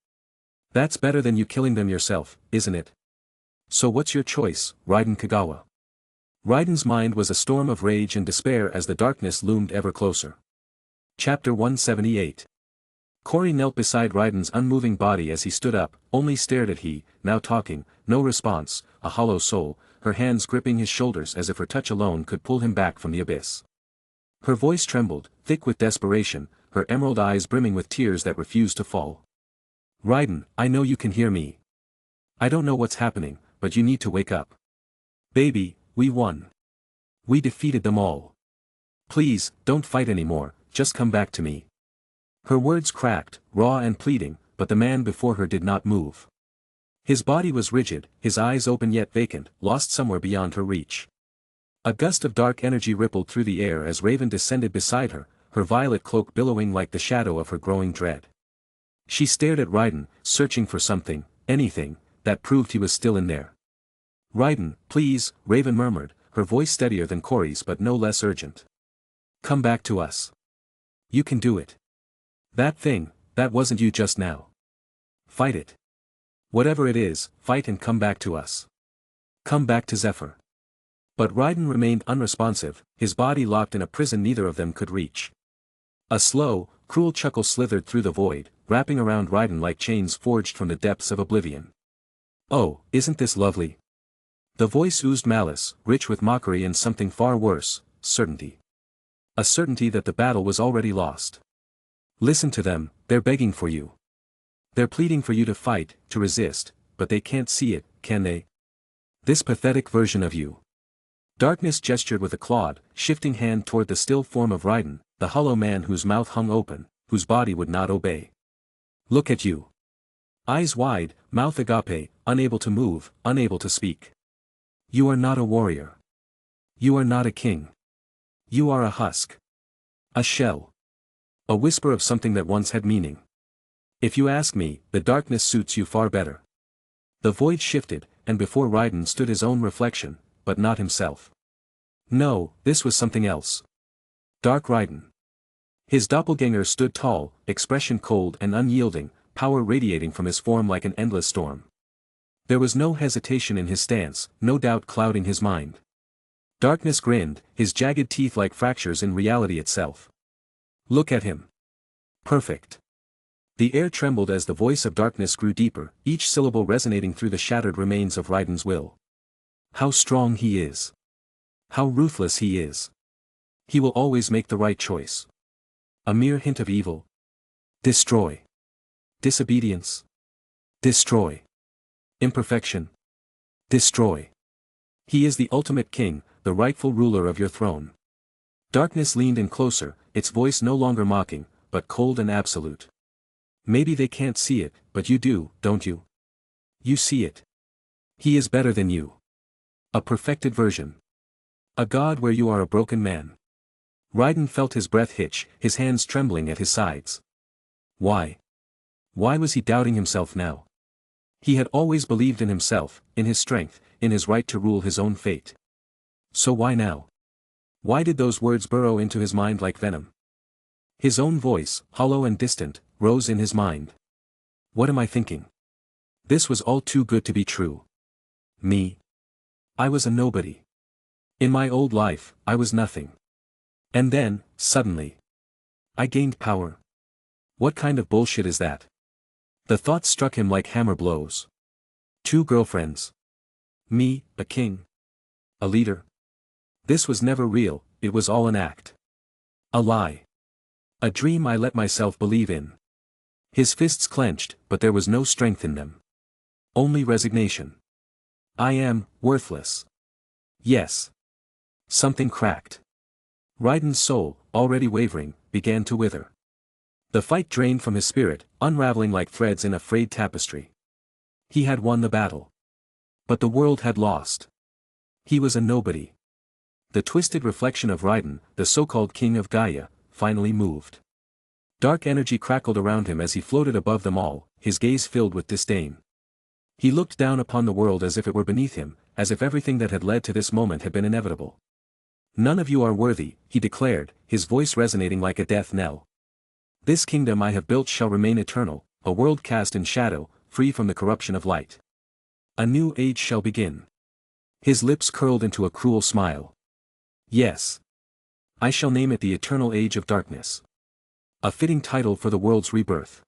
That's better than you killing them yourself, isn't it? So what's your choice, Raiden Kagawa? Raiden's mind was a storm of rage and despair as the darkness loomed ever closer. Chapter 178. Kori knelt beside Raiden's unmoving body as he stood up, only stared at he, now talking, no response, a hollow soul, her hands gripping his shoulders as if her touch alone could pull him back from the abyss. Her voice trembled, thick with desperation, her emerald eyes brimming with tears that refused to fall. Raiden, I know you can hear me. I don't know what's happening, but you need to wake up. Baby, we won. We defeated them all. Please, don't fight anymore, just come back to me. Her words cracked, raw and pleading, but the man before her did not move. His body was rigid, his eyes open yet vacant, lost somewhere beyond her reach. A gust of dark energy rippled through the air as Raven descended beside her, her violet cloak billowing like the shadow of her growing dread. She stared at Raiden, searching for something, anything, that proved he was still in there. Raiden, please, Raven murmured, her voice steadier than Kori's but no less urgent. Come back to us. You can do it. That thing, that wasn't you just now. Fight it. Whatever it is, fight and come back to us. Come back to Zephyr. But Raiden remained unresponsive, his body locked in a prison neither of them could reach. A slow, cruel chuckle slithered through the void, wrapping around Raiden like chains forged from the depths of oblivion. Oh, isn't this lovely? The voice oozed malice, rich with mockery and something far worse, certainty. A certainty that the battle was already lost. Listen to them, they're begging for you. They're pleading for you to fight, to resist, but they can't see it, can they? This pathetic version of you. Darkness gestured with a clawed, shifting hand toward the still form of Raiden, the hollow man whose mouth hung open, whose body would not obey. Look at you. Eyes wide, mouth agape, unable to move, unable to speak. You are not a warrior. You are not a king. You are a husk. A shell. A whisper of something that once had meaning. If you ask me, the darkness suits you far better. The void shifted, and before Raiden stood his own reflection, but not himself. No, this was something else. Dark Raiden. His doppelganger stood tall, expression cold and unyielding, power radiating from his form like an endless storm. There was no hesitation in his stance, no doubt clouding his mind. Darkness grinned, his jagged teeth like fractures in reality itself. Look at him. Perfect. The air trembled as the voice of darkness grew deeper, each syllable resonating through the shattered remains of Raiden's will. How strong he is. How ruthless he is. He will always make the right choice. A mere hint of evil. Destroy. Disobedience. Destroy. Imperfection. Destroy. He is the ultimate king, the rightful ruler of your throne. Darkness leaned in closer, its voice no longer mocking, but cold and absolute. Maybe they can't see it, but you do, don't you? You see it. He is better than you. A perfected version. A god where you are a broken man. Raiden felt his breath hitch, his hands trembling at his sides. Why? Why was he doubting himself now? He had always believed in himself, in his strength, in his right to rule his own fate. So why now? Why did those words burrow into his mind like venom? His own voice, hollow and distant, rose in his mind. What am I thinking? This was all too good to be true. Me? I was a nobody. In my old life, I was nothing. And then, suddenly, I gained power. What kind of bullshit is that? The thought struck him like hammer blows. 2 girlfriends. Me, a king. A leader. This was never real, it was all an act. A lie. A dream I let myself believe in. His fists clenched, but there was no strength in them. Only resignation. I am worthless. Yes. Something cracked. Raiden's soul, already wavering, began to wither. The fight drained from his spirit, unraveling like threads in a frayed tapestry. He had won the battle. But the world had lost. He was a nobody. The twisted reflection of Raiden, the so-called king of Gaia, finally moved. Dark energy crackled around him as he floated above them all, his gaze filled with disdain. He looked down upon the world as if it were beneath him, as if everything that had led to this moment had been inevitable. None of you are worthy, he declared, his voice resonating like a death knell. This kingdom I have built shall remain eternal, a world cast in shadow, free from the corruption of light. A new age shall begin. His lips curled into a cruel smile. Yes. I shall name it the Eternal Age of Darkness. A fitting title for the world's rebirth.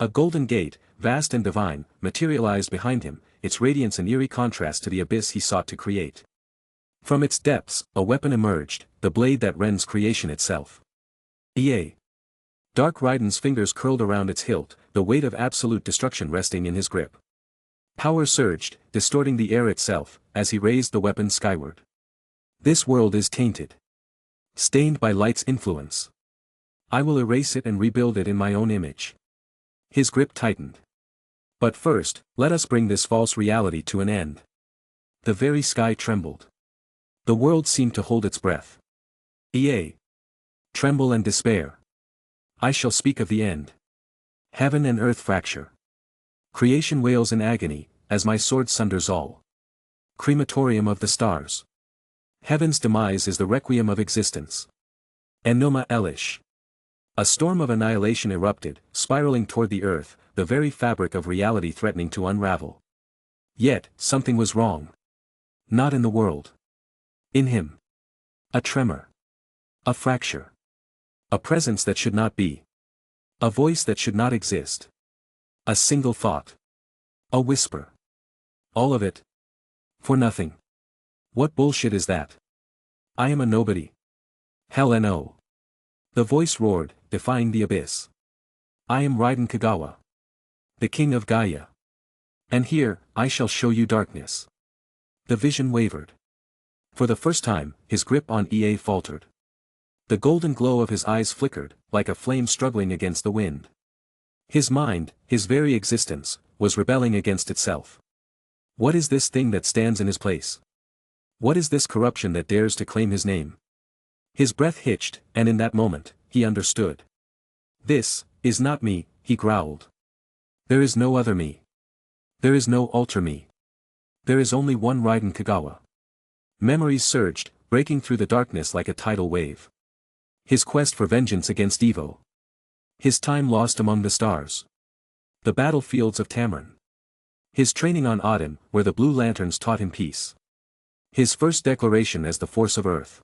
A golden gate, vast and divine, materialized behind him, its radiance an eerie contrast to the abyss he sought to create. From its depths, a weapon emerged, the blade that rends creation itself. Yea. Dark Raiden's fingers curled around its hilt, the weight of absolute destruction resting in his grip. Power surged, distorting the air itself, as he raised the weapon skyward. This world is tainted. Stained by light's influence. I will erase it and rebuild it in my own image. His grip tightened. But first, let us bring this false reality to an end. The very sky trembled. The world seemed to hold its breath. Yea. Tremble and despair. I shall speak of the end. Heaven and earth fracture. Creation wails in agony, as my sword sunders all. Crematorium of the stars. Heaven's demise is the requiem of existence. Enoma Elish. A storm of annihilation erupted, spiraling toward the earth, the very fabric of reality threatening to unravel. Yet, something was wrong. Not in the world. In him. A tremor. A fracture. A presence that should not be. A voice that should not exist. A single thought. A whisper. All of it. For nothing. What bullshit is that? I am a nobody. Hell no. The voice roared, defying the abyss. I am Raiden Kagawa. The king of Gaia. And here, I shall show you darkness. The vision wavered. For the first time, his grip on EA faltered. The golden glow of his eyes flickered, like a flame struggling against the wind. His mind, his very existence, was rebelling against itself. What is this thing that stands in his place? What is this corruption that dares to claim his name? His breath hitched, and in that moment, he understood. This is not me, he growled. There is no other me. There is no alter me. There is only one Raiden Kagawa. Memories surged, breaking through the darkness like a tidal wave. His quest for vengeance against Evo. His time lost among the stars. The battlefields of Tamarin. His training on Odin, where the Blue Lanterns taught him peace. His first declaration as the force of Earth.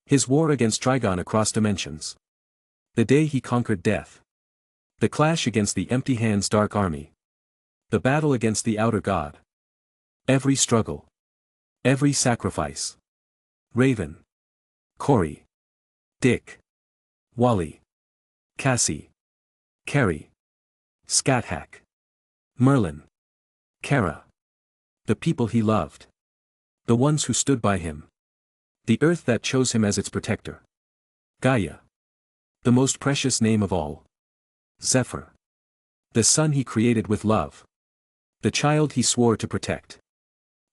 His war against Trigon across dimensions. The day he conquered death. The clash against the Empty Hands Dark Army. The battle against the Outer God. Every struggle. Every sacrifice. Raven. Corey. Dick. Wally. Cassie. Carrie. Scathach. Merlin. Kara. The people he loved. The ones who stood by him. The earth that chose him as its protector. Gaia. The most precious name of all. Zephyr. The son he created with love. The child he swore to protect.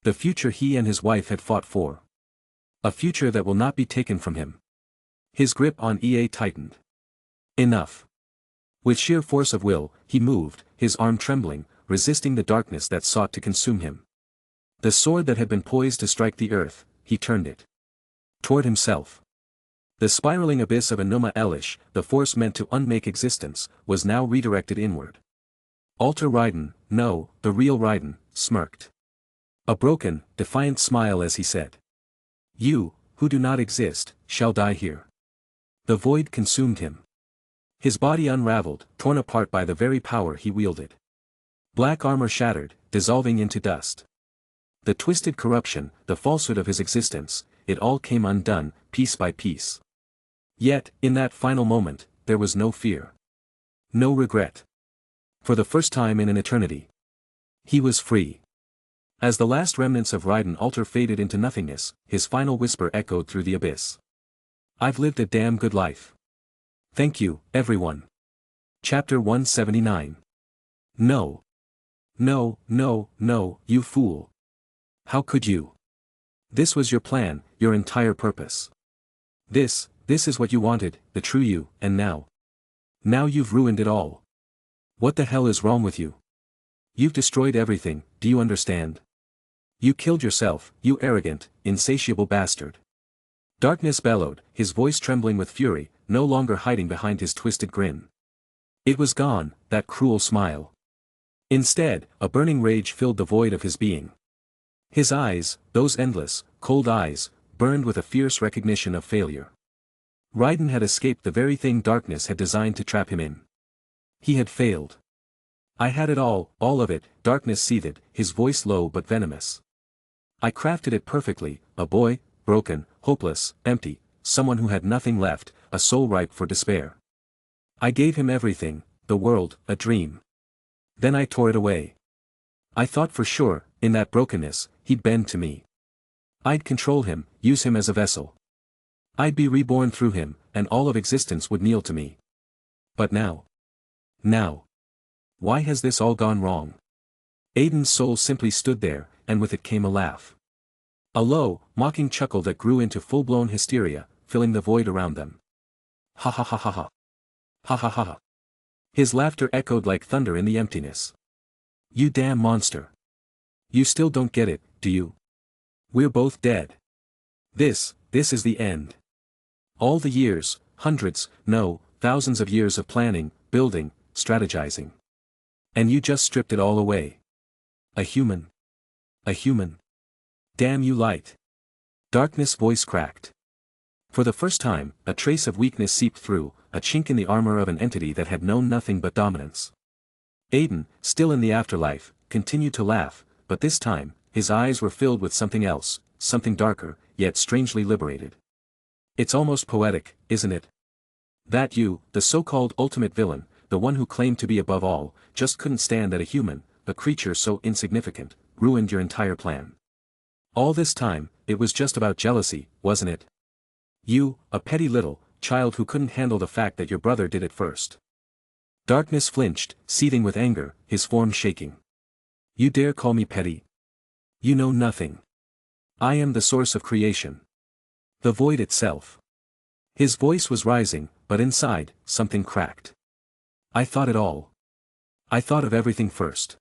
The future he and his wife had fought for. A future that will not be taken from him. His grip on EA tightened. Enough. With sheer force of will, he moved, his arm trembling, resisting the darkness that sought to consume him. The sword that had been poised to strike the earth, he turned it. Toward himself. The spiraling abyss of Enoma Elish, the force meant to unmake existence, was now redirected inward. Alter Raiden, no, the real Raiden, smirked. A broken, defiant smile as he said. You, who do not exist, shall die here. The void consumed him. His body unraveled, torn apart by the very power he wielded. Black armor shattered, dissolving into dust. The twisted corruption, the falsehood of his existence, it all came undone, piece by piece. Yet, in that final moment, there was no fear. No regret. For the first time in an eternity. He was free. As the last remnants of Raiden altar faded into nothingness, his final whisper echoed through the abyss. I've lived a damn good life. Thank you, everyone. Chapter 179. No. No, no, no, you fool. How could you? This was your plan, your entire purpose. This is what you wanted, the true you, and now. Now you've ruined it all. What the hell is wrong with you? You've destroyed everything, do you understand? You killed yourself, you arrogant, insatiable bastard. Darkness bellowed, his voice trembling with fury, no longer hiding behind his twisted grin. It was gone, that cruel smile. Instead, a burning rage filled the void of his being. His eyes, those endless, cold eyes, burned with a fierce recognition of failure. Raiden had escaped the very thing darkness had designed to trap him in. He had failed. I had it all of it, darkness seethed, his voice low but venomous. I crafted it perfectly, a boy, broken, hopeless, empty, someone who had nothing left, a soul ripe for despair. I gave him everything, the world, a dream. Then I tore it away. I thought for sure, in that brokenness, he'd bend to me. I'd control him, use him as a vessel. I'd be reborn through him, and all of existence would kneel to me. But now. Why has this all gone wrong? Aiden's soul simply stood there, and with it came a laugh. A low, mocking chuckle that grew into full-blown hysteria, filling the void around them. Ha ha ha ha ha. Ha ha ha ha. His laughter echoed like thunder in the emptiness. You damn monster. You still don't get it, do you? We're both dead. This is the end. All the years, hundreds, no, thousands of years of planning, building, strategizing. And you just stripped it all away. A human. Damn you light. Darkness' voice cracked. For the first time, a trace of weakness seeped through, a chink in the armor of an entity that had known nothing but dominance. Aiden, still in the afterlife, continued to laugh, but this time, his eyes were filled with something else, something darker, yet strangely liberated. It's almost poetic, isn't it? That you, the so-called ultimate villain, the one who claimed to be above all, just couldn't stand that a human, a creature so insignificant, ruined your entire plan. All this time, it was just about jealousy, wasn't it? You, a petty little child who couldn't handle the fact that your brother did it first. Darkness flinched, seething with anger, his form shaking. You dare call me petty? You know nothing. I am the source of creation. The void itself. His voice was rising, but inside, something cracked. I thought it all. I thought of everything first.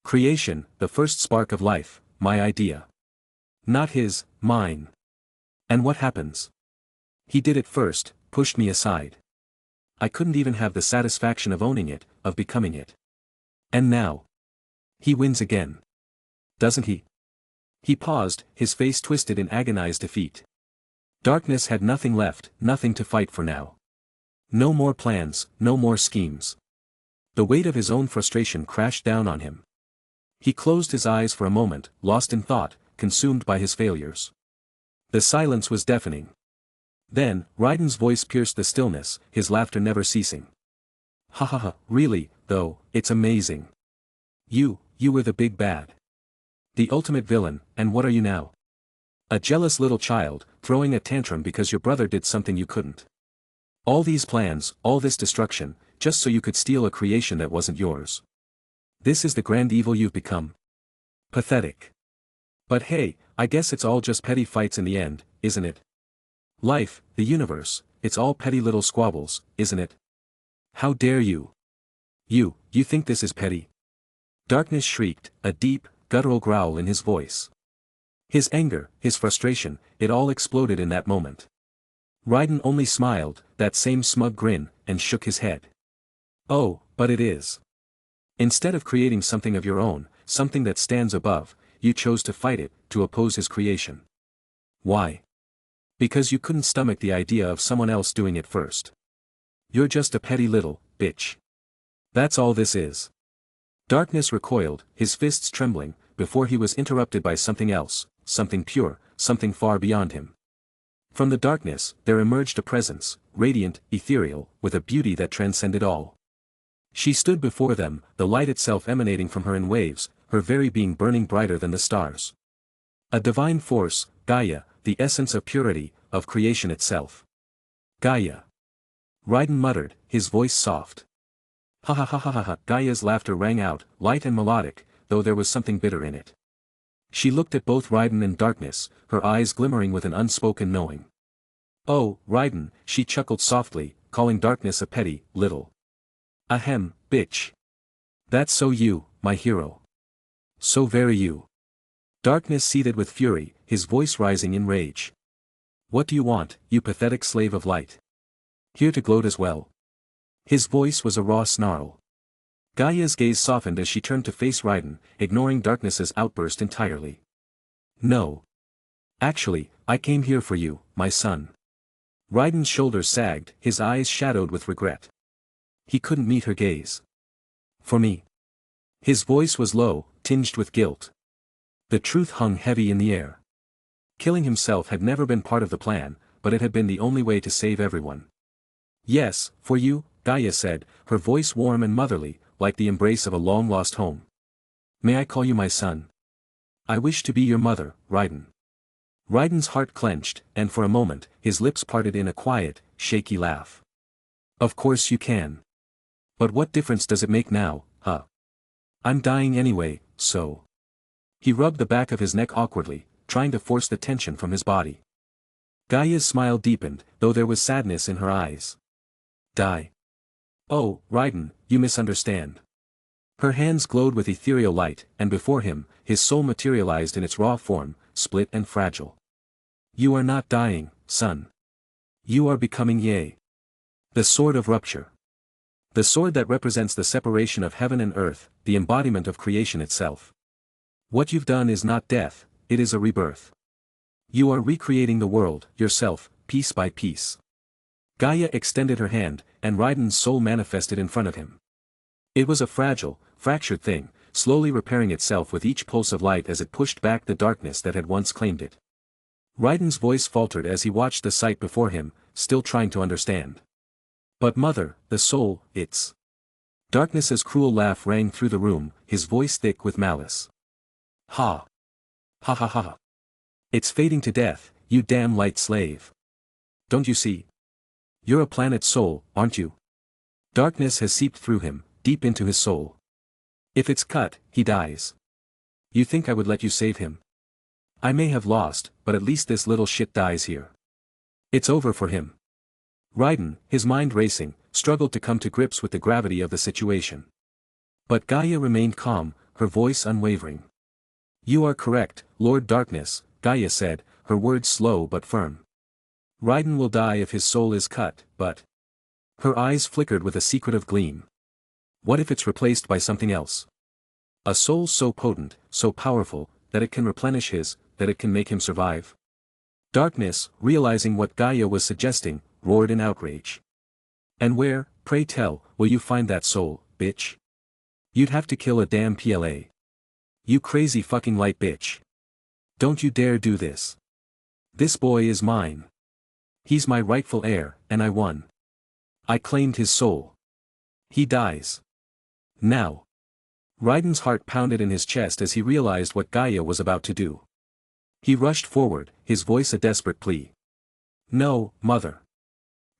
Creation, the first spark of life, my idea. Not his, mine. And what happens? He did it first, pushed me aside. I couldn't even have the satisfaction of owning it, of becoming it. And now. He wins again. Doesn't he? He paused, his face twisted in agonized defeat. Darkness had nothing left, nothing to fight for now. No more plans, no more schemes. The weight of his own frustration crashed down on him. He closed his eyes for a moment, lost in thought, consumed by his failures. The silence was deafening. Then, Raiden's voice pierced the stillness, his laughter never ceasing. Ha ha ha, really, though, it's amazing. You were the big bad. The ultimate villain, and what are you now? A jealous little child, throwing a tantrum because your brother did something you couldn't. All these plans, all this destruction, just so you could steal a creation that wasn't yours. This is the grand evil you've become. Pathetic. But hey, I guess it's all just petty fights in the end, isn't it? Life, the universe, it's all petty little squabbles, isn't it? How dare you? You think this is petty? Darkness shrieked, a deep, guttural growl in his voice. His anger, his frustration, it all exploded in that moment. Raiden only smiled, that same smug grin, and shook his head. Oh, but it is. Instead of creating something of your own, something that stands above, you chose to fight it, to oppose his creation. Why? Because you couldn't stomach the idea of someone else doing it first. You're just a petty little bitch. That's all this is. Darkness recoiled, his fists trembling, before he was interrupted by something else, something pure, something far beyond him. From the darkness, there emerged a presence, radiant, ethereal, with a beauty that transcended all. She stood before them, the light itself emanating from her in waves, her very being burning brighter than the stars. A divine force, Gaia, the essence of purity, of creation itself. Gaia. Raiden muttered, his voice soft. Ha ha ha ha ha ha. Gaia's laughter rang out, light and melodic, though there was something bitter in it. She looked at both Raiden and Darkness, her eyes glimmering with an unspoken knowing. Oh, Raiden, she chuckled softly, calling Darkness a petty, little. Ahem, bitch. That's so you, my hero. So very you. Darkness seethed with fury, his voice rising in rage. What do you want, you pathetic slave of light? Here to gloat as well. His voice was a raw snarl. Gaia's gaze softened as she turned to face Raiden, ignoring Darkness's outburst entirely. No. Actually, I came here for you, my son. Raiden's shoulders sagged, his eyes shadowed with regret. He couldn't meet her gaze. For me. His voice was low, tinged with guilt. The truth hung heavy in the air. Killing himself had never been part of the plan, but it had been the only way to save everyone. Yes, for you, Gaia said, her voice warm and motherly, like the embrace of a long-lost home. May I call you my son? I wish to be your mother, Raiden. Raiden's heart clenched, and for a moment, his lips parted in a quiet, shaky laugh. Of course you can. But what difference does it make now, huh? I'm dying anyway, so. He rubbed the back of his neck awkwardly, trying to force the tension from his body. Gaia's smile deepened, though there was sadness in her eyes. Die. Oh, Raiden, you misunderstand. Her hands glowed with ethereal light, and before him, his soul materialized in its raw form, split and fragile. You are not dying, son. You are becoming Ye. The sword of rupture. The sword that represents the separation of heaven and earth, the embodiment of creation itself. What you've done is not death, it is a rebirth. You are recreating the world, yourself, piece by piece. Gaia extended her hand, and Raiden's soul manifested in front of him. It was a fragile, fractured thing, slowly repairing itself with each pulse of light as it pushed back the darkness that had once claimed it. Raiden's voice faltered as he watched the sight before him, still trying to understand. But mother, the soul, it's... Darkness's cruel laugh rang through the room, his voice thick with malice. Ha! Ha ha ha! It's fading to death, you damn light slave. Don't you see? You're a planet soul, aren't you? Darkness has seeped through him, deep into his soul. If it's cut, he dies. You think I would let you save him? I may have lost, but at least this little shit dies here. It's over for him. Raiden, his mind racing, struggled to come to grips with the gravity of the situation. But Gaia remained calm, her voice unwavering. You are correct, Lord Darkness, Gaia said, her words slow but firm. Raiden will die if his soul is cut, but... Her eyes flickered with a secretive gleam. What if it's replaced by something else? A soul so potent, so powerful, that it can replenish his, that it can make him survive? Darkness, realizing what Gaia was suggesting, roared in outrage. And where, pray tell, will you find that soul, bitch? You'd have to kill a damn PLA. You crazy fucking light bitch. Don't you dare do this. This boy is mine. He's my rightful heir, and I won. I claimed his soul. He dies. Now. Raiden's heart pounded in his chest as he realized what Gaia was about to do. He rushed forward, his voice a desperate plea. No, mother.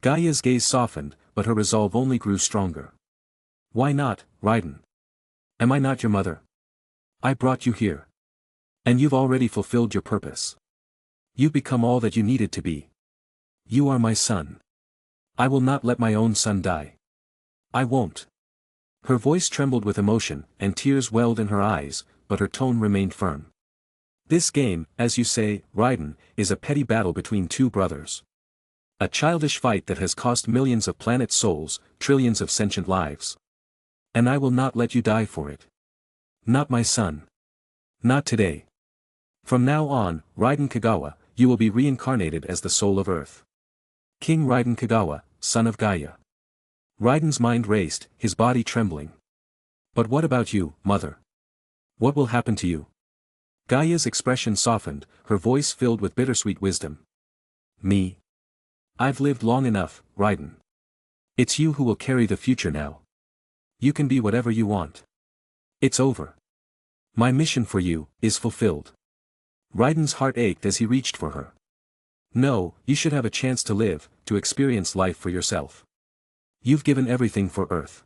Gaia's gaze softened, but her resolve only grew stronger. Why not, Raiden? Am I not your mother? I brought you here. And you've already fulfilled your purpose. You've become all that you needed to be. You are my son. I will not let my own son die. I won't. Her voice trembled with emotion, and tears welled in her eyes, but her tone remained firm. This game, as you say, Raiden, is a petty battle between two brothers. A childish fight that has cost millions of planet souls, trillions of sentient lives. And I will not let you die for it. Not my son. Not today. From now on, Raiden Kagawa, you will be reincarnated as the soul of Earth. King Raiden Kagawa, son of Gaia. Raiden's mind raced, his body trembling. But what about you, mother? What will happen to you? Gaia's expression softened, her voice filled with bittersweet wisdom. Me? I've lived long enough, Raiden. It's you who will carry the future now. You can be whatever you want. It's over. My mission for you is fulfilled. Raiden's heart ached as he reached for her. No, you should have a chance to live, to experience life for yourself. You've given everything for Earth.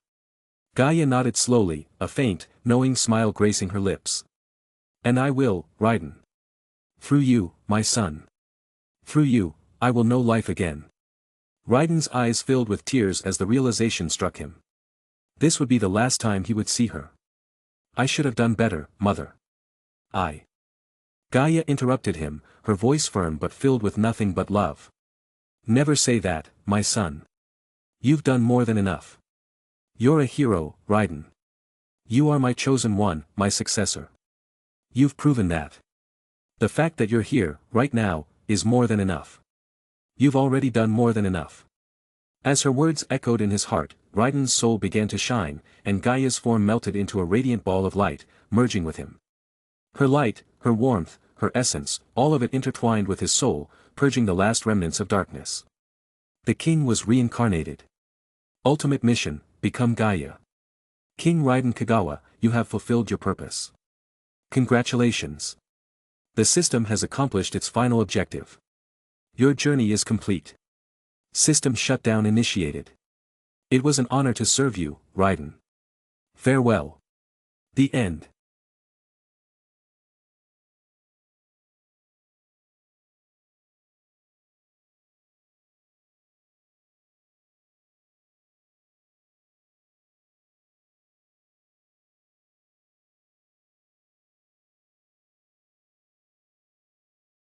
Gaia nodded slowly, a faint, knowing smile gracing her lips. And I will, Raiden. Through you, my son. Through you, I will know life again. Raiden's eyes filled with tears as the realization struck him. This would be the last time he would see her. I should have done better, mother. Gaia interrupted him, her voice firm but filled with nothing but love. Never say that, my son. You've done more than enough. You're a hero, Raiden. You are my chosen one, my successor. You've proven that. The fact that you're here, right now, is more than enough. You've already done more than enough. As her words echoed in his heart, Raiden's soul began to shine, and Gaia's form melted into a radiant ball of light, merging with him. Her light, her warmth, her essence, all of it intertwined with his soul, purging the last remnants of darkness. The king was reincarnated. Ultimate mission, become Gaia. King Raiden Kagawa, you have fulfilled your purpose. Congratulations. The system has accomplished its final objective. Your journey is complete. System shutdown initiated. It was an honor to serve you, Raiden. Farewell. The end.